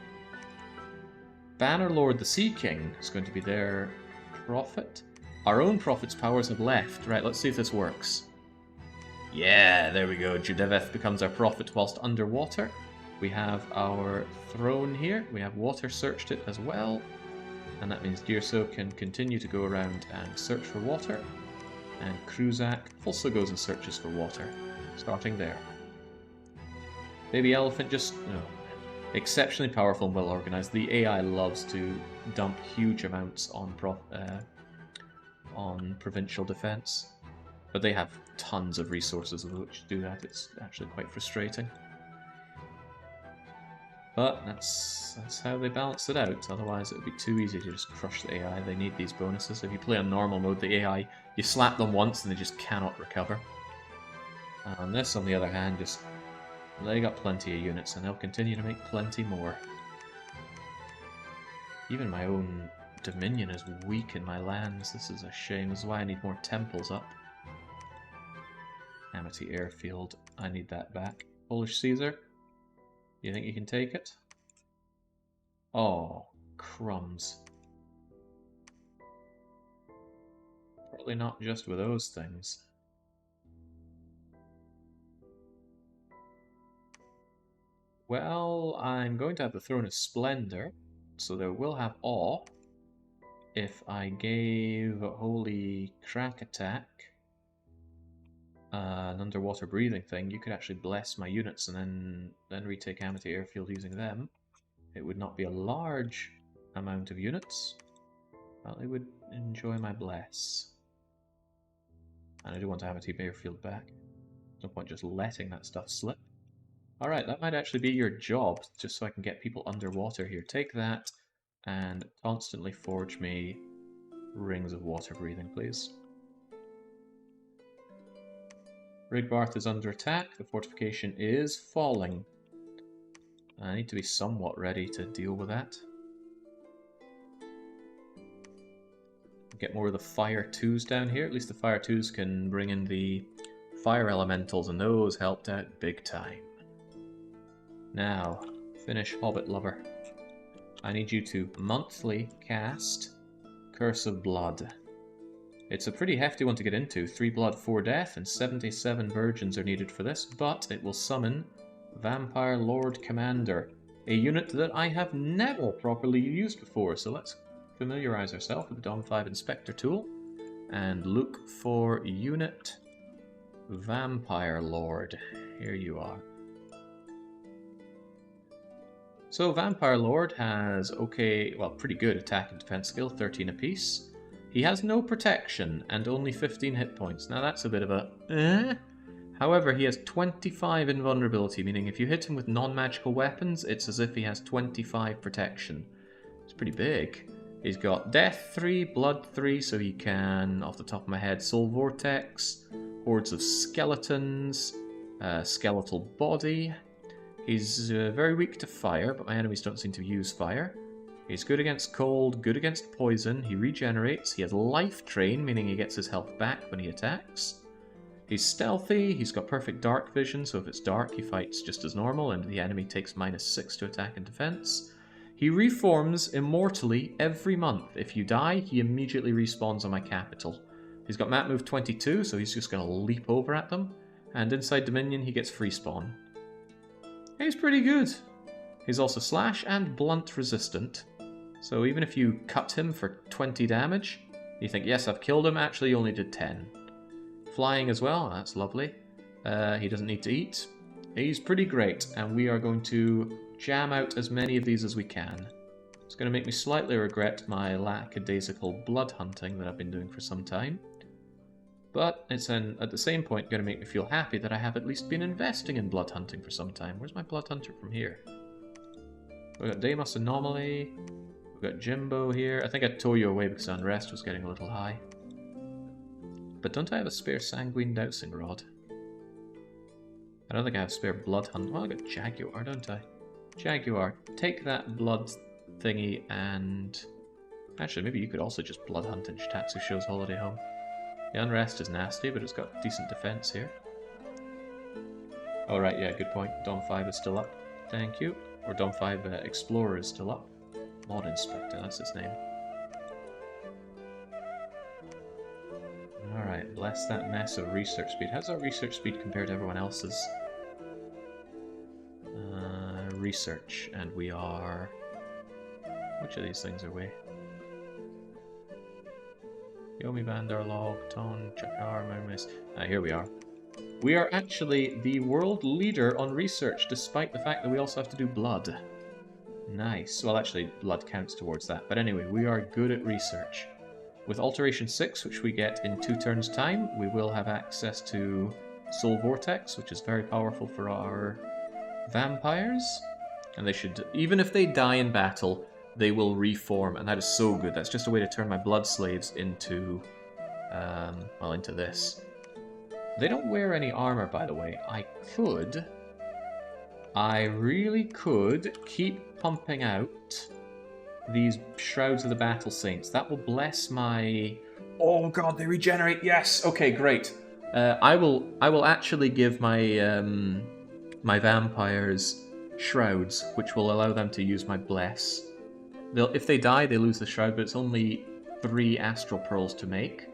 Bannerlord the Sea King is going to be their prophet. Our own prophet's powers have left. Right, let's see if this works. Yeah, there we go. Judeveth becomes our prophet whilst underwater. We have our throne here. We have water searched it as well. And that means Deerso can continue to go around and search for water. And Kruzak also goes and searches for water. Starting there. Baby Elephant just... no. Exceptionally powerful and well organized. The AI loves to dump huge amounts on provincial defense, but they have tons of resources with which to do that. It's actually quite frustrating, but that's how they balance it out. Otherwise it would be too easy to just crush the AI. They need these bonuses. If you play on normal mode, the AI, you slap them once and they just cannot recover. And this, on the other hand, just they got plenty of units and they'll continue to make plenty more. Even my own Dominion is weak in my lands. This is a shame. This is why I need more temples up. Amity Airfield. I need that back. Polish Caesar. You think you can take it? Oh, crumbs. Probably not just with those things. Well, I'm going to have the Throne of Splendor, so they will have awe. If I gave Holy Crack Attack an underwater breathing thing, you could actually bless my units and then retake Amity Airfield using them. It would not be a large amount of units, but they would enjoy my bless. And I do want Amity Airfield back. No point just letting that stuff slip. Alright, that might actually be your job, just so I can get people underwater here. Take that, and constantly forge me rings of water breathing, please. Rigbarth is under attack. The fortification is falling. I need to be somewhat ready to deal with that. Get more of the Fire 2s down here. At least the Fire 2s can bring in the Fire Elementals, and those helped out big time. Now, finish Hobbit Lover. I need you to monthly cast Curse of Blood. It's a pretty hefty one to get into. 3 blood, 4 death, and 77 virgins are needed for this, but it will summon Vampire Lord Commander, a unit that I have never properly used before, so let's familiarize ourselves with the Dom 5 Inspector tool and look for unit Vampire Lord. Here you are. So Vampire Lord has pretty good attack and defense skill, 13 apiece. He has no protection and only 15 hit points. Now that's a bit of a However, he has 25 invulnerability, meaning if you hit him with non-magical weapons, it's as if he has 25 protection. It's pretty big. He's got Death 3, Blood 3, so he can, off the top of my head, Soul Vortex, Hordes of Skeletons, Skeletal Body. He's very weak to fire, but my enemies don't seem to use fire. He's good against cold, good against poison, he regenerates, he has Life Train, meaning he gets his health back when he attacks. He's stealthy, he's got perfect dark vision, so if it's dark he fights just as normal and the enemy takes -6 to attack and defense. He reforms immortally every month. If you die, he immediately respawns on my capital. He's got map move 22, so he's just going to leap over at them. And inside Dominion he gets free spawn. He's pretty good. He's also slash and blunt resistant. So even if you cut him for 20 damage, you think, yes, I've killed him, actually you only did 10. Flying as well, that's lovely. He doesn't need to eat. He's pretty great, and we are going to jam out as many of these as we can. It's going to make me slightly regret my lackadaisical blood hunting that I've been doing for some time. But it's at the same point going to make me feel happy that I have at least been investing in blood hunting for some time. Where's my blood hunter from here? We've got Deimos Anomaly. We've got Jimbo here. I think I tore you away because Unrest was getting a little high. But don't I have a spare Sanguine Dowsing Rod? I don't think I have spare Blood Hunt. Oh, I got Jaguar, don't I? Jaguar, take that blood thingy and... Actually, maybe you could also just Blood Hunt in Shitatsu Show's Holiday Home. The Unrest is nasty, but it's got decent defense here. Oh, right, yeah, good point. Dom 5 is still up. Thank you. Or Dom 5 Explorer is still up. Mod Inspector, that's his name. Alright, bless that mess of research speed. How's our research speed compared to everyone else's? Research, and we are... Which of these things are we? Yomi Bandar Log, Ton, Jakar, Mermis. Here we are. We are actually the world leader on research, despite the fact that we also have to do blood. Nice. Well, actually, blood counts towards that. But anyway, we are good at research. With Alteration 6, which we get in 2 turns' time, we will have access to Soul Vortex, which is very powerful for our vampires. And they should, even if they die in battle, they will reform, and that is so good. That's just a way to turn my blood slaves into, well, into this. They don't wear any armor, by the way. I really could keep pumping out these Shrouds of the Battle Saints. That will bless my... Oh god, they regenerate, yes! Okay, great. I will actually give my, my vampires Shrouds, which will allow them to use my Bless. If they die, they lose the Shroud, but it's only 3 Astral Pearls to make.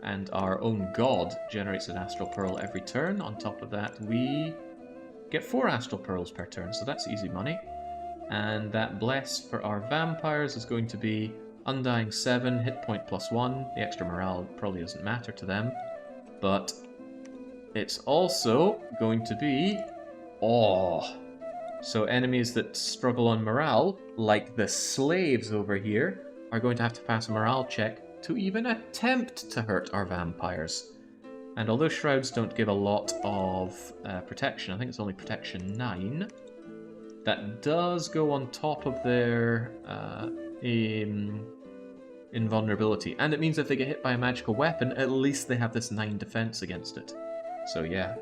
And our own god generates an Astral Pearl every turn. On top of that, we get 4 Astral Pearls per turn, so that's easy money. And that Bless for our vampires is going to be Undying 7, hit point +1. The extra morale probably doesn't matter to them. But it's also going to be... Oh! So enemies that struggle on morale, like the slaves over here, are going to have to pass a morale check to even attempt to hurt our vampires. And although Shrouds don't give a lot of protection, I think it's only protection 9, that does go on top of their invulnerability. And it means if they get hit by a magical weapon, at least they have this 9 defense against it. So yeah.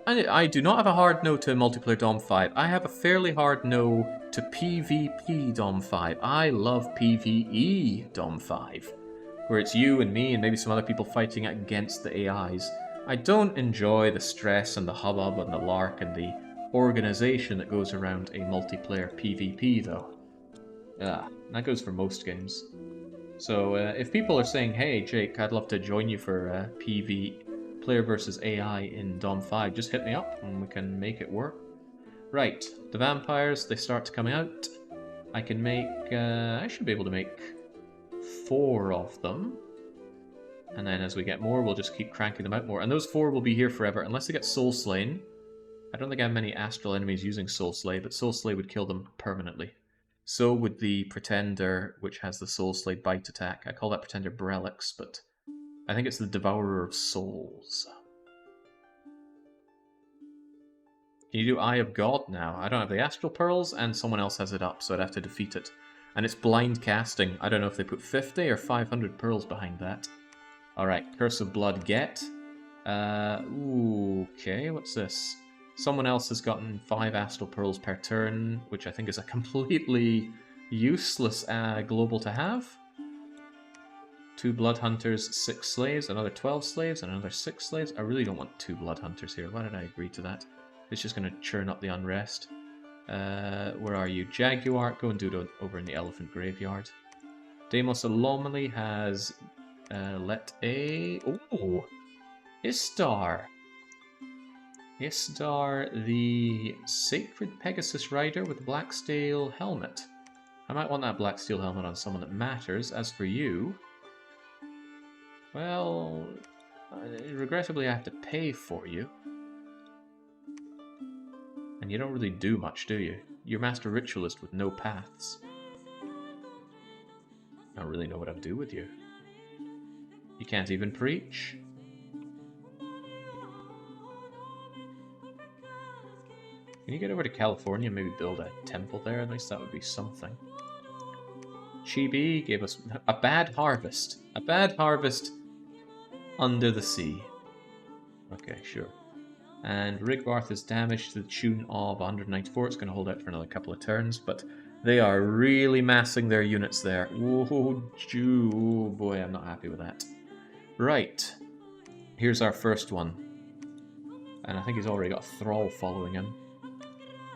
And I do not have a hard no to multiplayer Dom 5. I have a fairly hard no to PvP Dom 5. I love PvE Dom 5, where it's you and me and maybe some other people fighting against the AIs. I don't enjoy the stress and the hubbub and the lark and the organization that goes around a multiplayer PvP, though. That goes for most games. So if people are saying, hey Jake, I'd love to join you for PvP, player versus AI in Dom 5, just hit me up and we can make it work. Right, the vampires, they start coming out. I can make, I should be able to make 4 of them. And then as we get more, we'll just keep cranking them out more. And those 4 will be here forever, unless they get Soul Slain. I don't think I have many astral enemies using Soul Slay, but Soul Slay would kill them permanently. So would the Pretender, which has the Soul Slay bite attack. I call that Pretender Brelix, but I think it's the Devourer of Souls. Can you do Eye of God now? I don't have the Astral Pearls, and someone else has it up, so I'd have to defeat it. And it's blind casting. I don't know if they put 50 or 500 pearls behind that. Alright, Curse of Blood get. Okay, what's this? Someone else has gotten 5 Astral Pearls per turn, which I think is a completely useless global to have. 2 Blood Hunters, 6 Slaves, another 12 Slaves, and another 6 Slaves. I really don't want 2 Blood Hunters here. Why did I agree to that? It's just going to churn up the unrest. Where are you? Jaguar, go and do it over in the Elephant Graveyard. Deimos Anomaly has Oh! Istar! Istar, the Sacred Pegasus Rider with the Blackstale helmet. I might want that black steel helmet on someone that matters. As for you... Well... regrettably, I have to pay for you. And you don't really do much, do you? You're Master Ritualist with no paths. I don't really know what I'll do with you. You can't even preach. Can you get over to California and maybe build a temple there? At least that would be something. Chibi gave us a bad harvest. A bad harvest under the sea. Okay, sure. And Rigbarth is damaged to the tune of 194. It's going to hold out for another couple of turns, but they are really massing their units there. Oh boy, I'm not happy with that. Right. Here's our first one. And I think he's already got a thrall following him.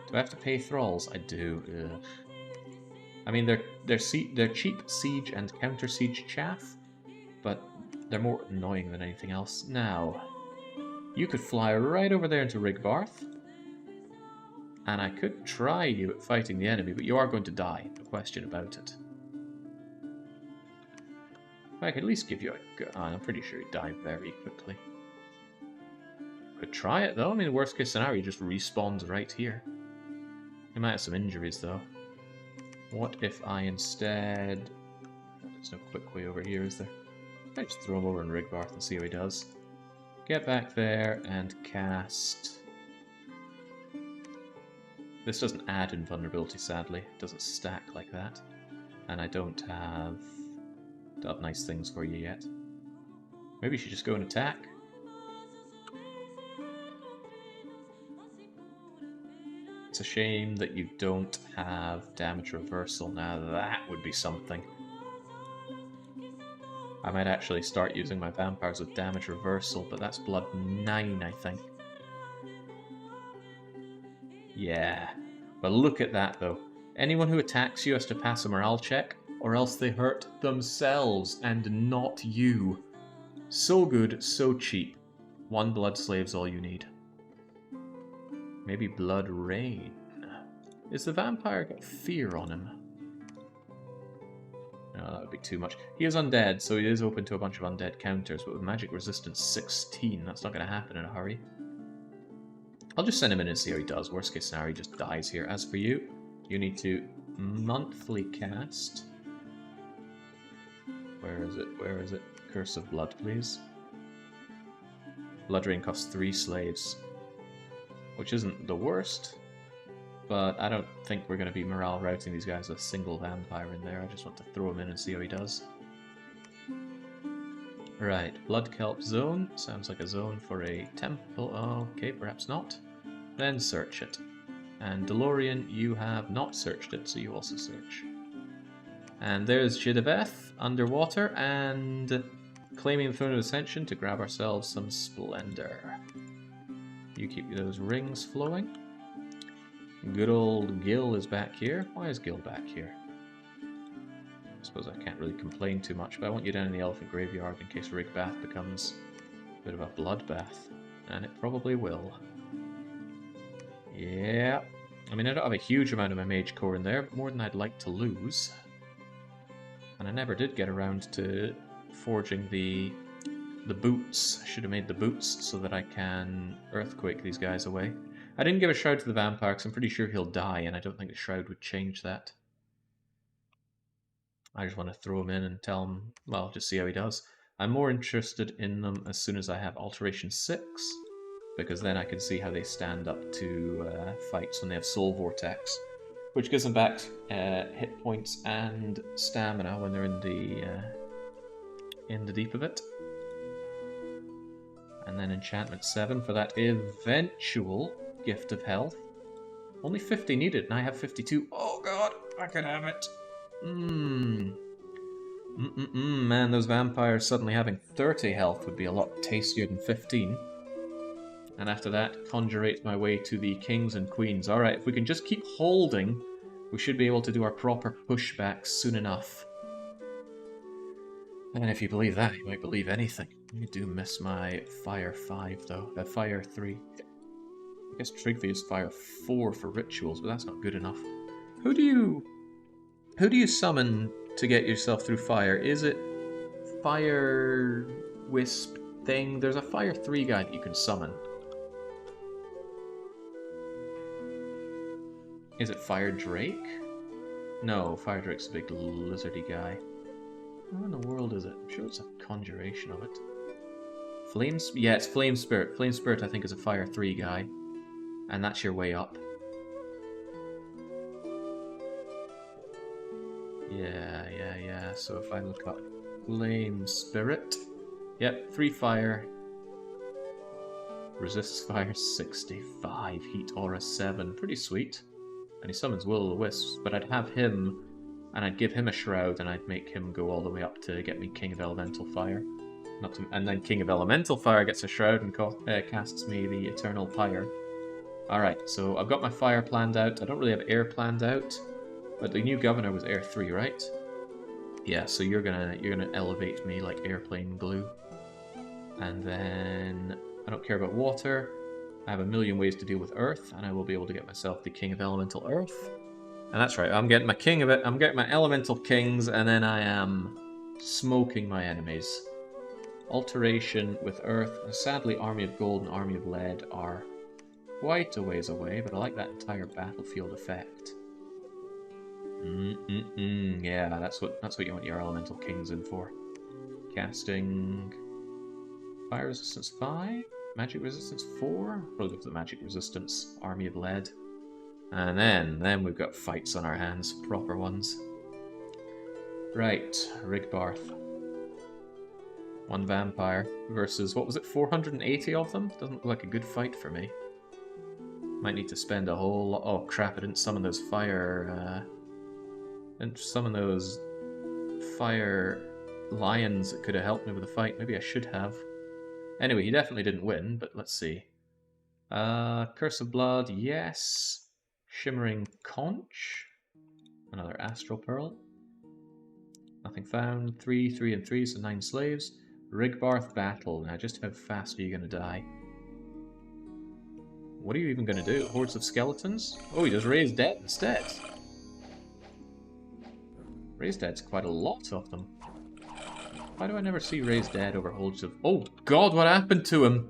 Do I have to pay thralls? I do. Ugh. I mean, they're cheap siege and counter siege chaff, but they're more annoying than anything else. Now, you could fly right over there into Rigbarth, and I could try you at fighting the enemy, but you are going to die. No question about it. I could at least give you a go. I'm pretty sure you die very quickly. Could try it though. I mean, the worst case scenario, he just respawns right here. He might have some injuries though. What if I instead... There's no quick way over here, is there? I just throw him over in Rigbarth and see how he does. Get back there and cast... This doesn't add invulnerability, sadly. It doesn't stack like that. And I don't have nice things for you yet. Maybe you should just go and attack. It's a shame that you don't have damage reversal. Now that would be something. I might actually start using my vampires with damage reversal, but that's blood 9, I think. Yeah. But look at that, though. Anyone who attacks you has to pass a morale check, or else they hurt themselves and not you. So good, so cheap. 1 blood slave's all you need. Maybe blood rain. Is the vampire got fear on him? No, that would be too much. He is undead, so he is open to a bunch of undead counters, but with magic resistance 16, that's not going to happen in a hurry. I'll just send him in and see how he does. Worst case scenario, he just dies here. As for you, you need to monthly cast. Where is it? Where is it? Curse of Blood, please. Blood Rain costs 3 slaves, which isn't the worst, but I don't think we're going to be morale routing these guys with a single vampire in there. I just want to throw him in and see how he does. Right, Blood Kelp Zone. Sounds like a zone for a temple. Okay, perhaps not. Then search it. And DeLorean, you have not searched it, so you also search. And there's Jidabeth underwater and claiming the Throne of Ascension to grab ourselves some splendor. You keep those rings flowing. Good old Gil is back here. Why is Gil back here? I suppose I can't really complain too much, but I want you down in the Elephant Graveyard in case Rigbath becomes a bit of a bloodbath. And it probably will. Yeah. I mean, I don't have a huge amount of my mage core in there, but more than I'd like to lose. And I never did get around to forging the boots. I should have made the boots so that I can earthquake these guys away. I didn't give a shroud to the vampire because I'm pretty sure he'll die, and I don't think the shroud would change that. I just want to throw him in and tell him, well, just see how he does. I'm more interested in them as soon as I have Alteration 6, because then I can see how they stand up to fights when they have Soul Vortex, which gives them back hit points and stamina when they're in the deep of it. And then Enchantment 7 for that eventual Gift of Health. Only 50 needed, and I have 52. Oh god, I could have it. Man, those vampires suddenly having 30 health would be a lot tastier than 15. And after that, conjurate my way to the kings and queens. Alright, if we can just keep holding, we should be able to do our proper pushback soon enough. And if you believe that, you might believe anything. I do miss my Fire 5, though. Fire 3. I guess Trigvi is Fire 4 for rituals, but that's not good enough. Who do Who do you summon to get yourself through fire? Is it Fire Wisp thing? There's a Fire 3 guy that you can summon. Is it Fire Drake? No, Fire Drake's a big lizardy guy. Where in the world is it? I'm sure it's a conjuration of it. Yeah, it's Flame Spirit. Flame Spirit, I think, is a Fire 3 guy. And that's your way up. Yeah. So if I look up Flame Spirit... Yep, 3 fire. Resists fire 65. Heat aura 7. Pretty sweet. And he summons Will-o'-the-Wisps, but I'd have him, and I'd give him a Shroud, and I'd make him go all the way up to get me King of Elemental Fire. And then King of Elemental Fire gets a Shroud and casts me the Eternal Pyre. Alright, so I've got my fire planned out. I don't really have air planned out, but the new governor was air 3, right? Yeah, so you're gonna elevate me like airplane glue. And then I don't care about water. I have a million ways to deal with earth, and I will be able to get myself the King of Elemental Earth. And that's right, I'm getting my king of it. I'm getting my Elemental Kings, and then I am smoking my enemies. Alteration with earth. And sadly, Army of Gold and Army of Lead are quite a ways away, but I like that entire battlefield effect. Yeah, that's what you want your Elemental Kings in for. Casting Fire Resistance 5, Magic Resistance 4. Probably go for the Magic Resistance, Army of Lead. And then we've got fights on our hands, proper ones. Right, Rigbarth. 1 vampire versus, what was it, 480 of them? Doesn't look like a good fight for me. Might need to spend a whole lot... Oh crap, I didn't summon those fire... didn't summon those fire lions that could have helped me with the fight. Maybe I should have. Anyway, he definitely didn't win, but let's see. Curse of Blood, yes. Shimmering Conch. Another Astral Pearl. Nothing found. 3, 3, and 3, so 9 slaves. Rigbarth Battle. Now, just how fast are you going to die? What are you even going to do? Hordes of skeletons? Oh, he just raised dead instead. Raised dead's quite a lot of them. Why do I never see raised dead over hordes of... Oh god, what happened to him?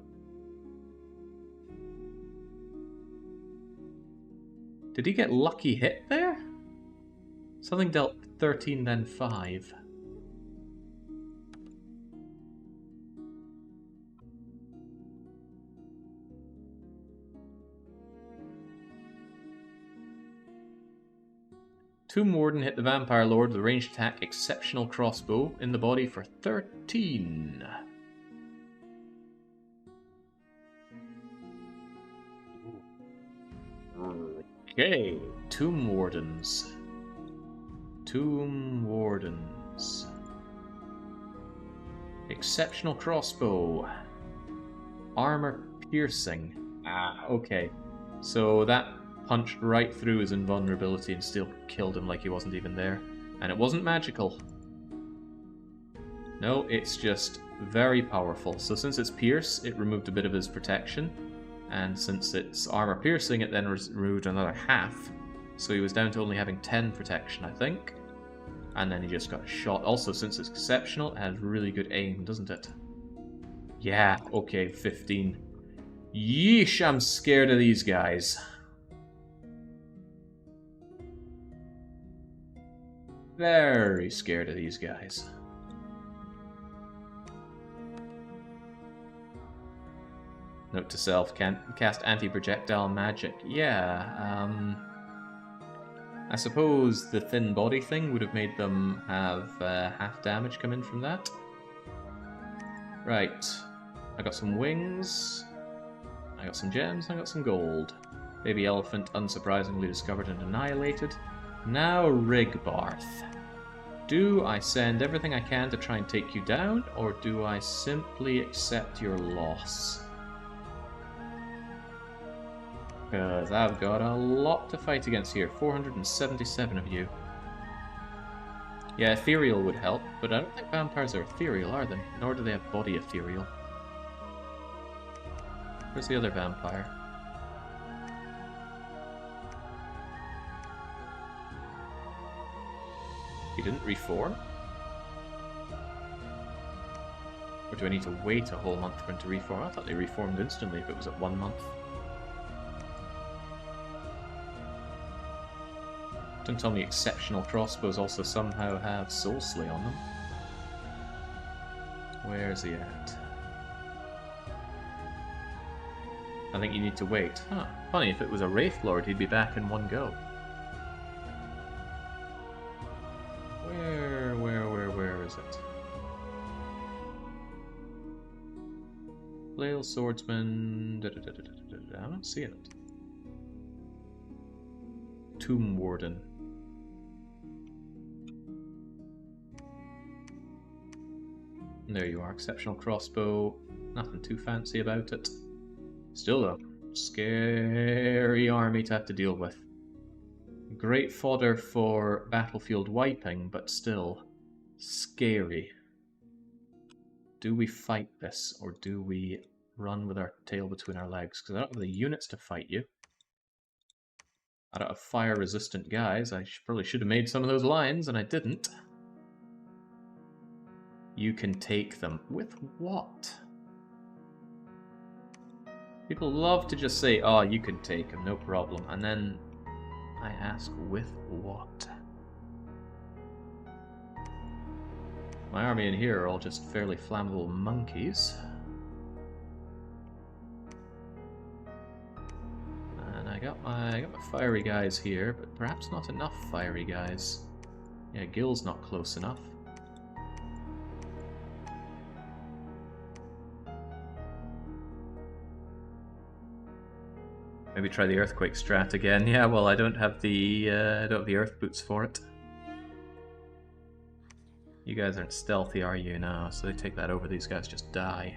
Did he get lucky hit there? Something dealt 13, then 5. Tomb Warden hit the Vampire Lord with a ranged attack, exceptional crossbow in the body for 13. Okay, Tomb Wardens. Tomb Wardens. Exceptional crossbow. Armor piercing. Ah, okay. So that punched right through his invulnerability and still killed him like he wasn't even there. And it wasn't magical. No, it's just very powerful. So since it's pierce, it removed a bit of his protection. And since it's armor piercing, it then removed another half. So he was down to only having 10 protection, I think. And then he just got shot. Also, since it's exceptional, it has really good aim, doesn't it? Yeah, okay, 15. Yeesh, I'm scared of these guys. Very scared of these guys. Note to self, can't cast anti-projectile magic. Yeah, I suppose the thin body thing would have made them have half damage come in from that. Right, I got some wings, I got some gems, I got some gold. Baby elephant unsurprisingly discovered and annihilated. Now Rigbarth. Do I send everything I can to try and take you down, or do I simply accept your loss? Because I've got a lot to fight against here. 477 of you. Yeah, ethereal would help, but I don't think vampires are ethereal, are they? Nor do they have body ethereal. Where's the other vampire? He didn't reform? Or do I need to wait a whole month for him to reform? I thought they reformed instantly if it was at 1 month. Don't tell me exceptional crossbows also somehow have soul slay on them. Where's he at? I think you need to wait. Huh. Funny, if it was a Wraith Lord, he'd be back in one go. Where is it? Flail Swordsman... I don't see it. Tomb Warden. There you are, exceptional crossbow. Nothing too fancy about it. Still a scary army to have to deal with. Great fodder for battlefield wiping, but still scary. Do we fight this, or do we run with our tail between our legs? Because I don't have the units to fight you. I don't have fire-resistant guys. I probably should have made some of those lines, and I didn't. You can take them. With what? People love to just say, oh, you can take them, no problem. And then I ask, with what? My army in here are all just fairly flammable monkeys. And I got my fiery guys here, but perhaps not enough fiery guys. Yeah, Gil's not close enough. Maybe try the earthquake strat again. Yeah, well, I don't have the earth boots for it. You guys aren't stealthy, are you? No, so they take that over. These guys just die.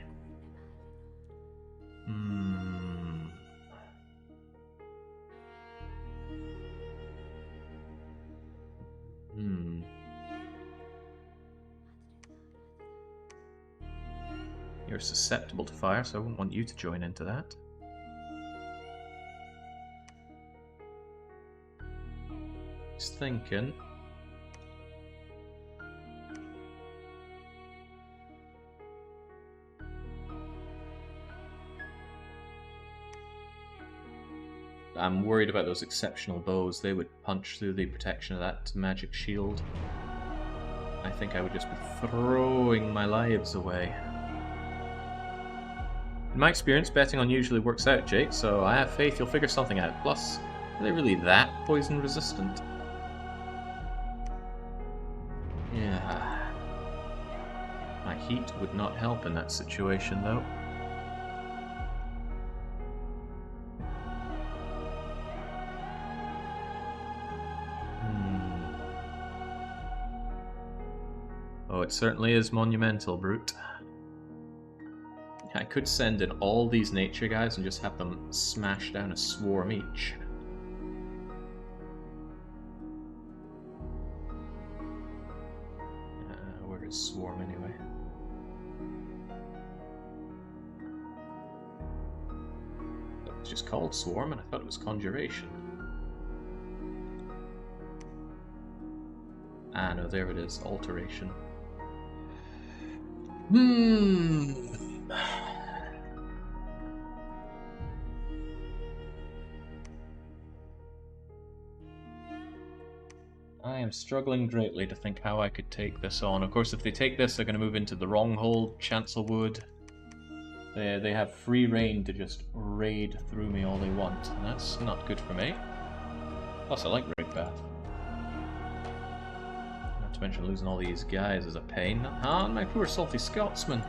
You're susceptible to fire, so I wouldn't want you to join into that. Just thinking. I'm worried about those exceptional bows. They would punch through the protection of that magic shield. I think I would just be throwing my lives away. In my experience, betting on usually works out, Jake, so I have faith you'll figure something out. Plus, are they really that poison resistant? Yeah. My heat would not help in that situation, though. Oh, it certainly is monumental, Brute. I could send in all these nature guys and just have them smash down a swarm each. Where is swarm anyway? It was just called swarm and I thought it was conjuration. Ah no, there it is, alteration. I am struggling greatly to think how I could take this on. Of course, if they take this, they're going to move into the wrong hold, Chancelwood. They have free reign to just raid through me all they want, and that's not good for me. Plus, I like Rigbath. Not to mention losing all these guys is a pain. Ah, my poor salty Scotsman.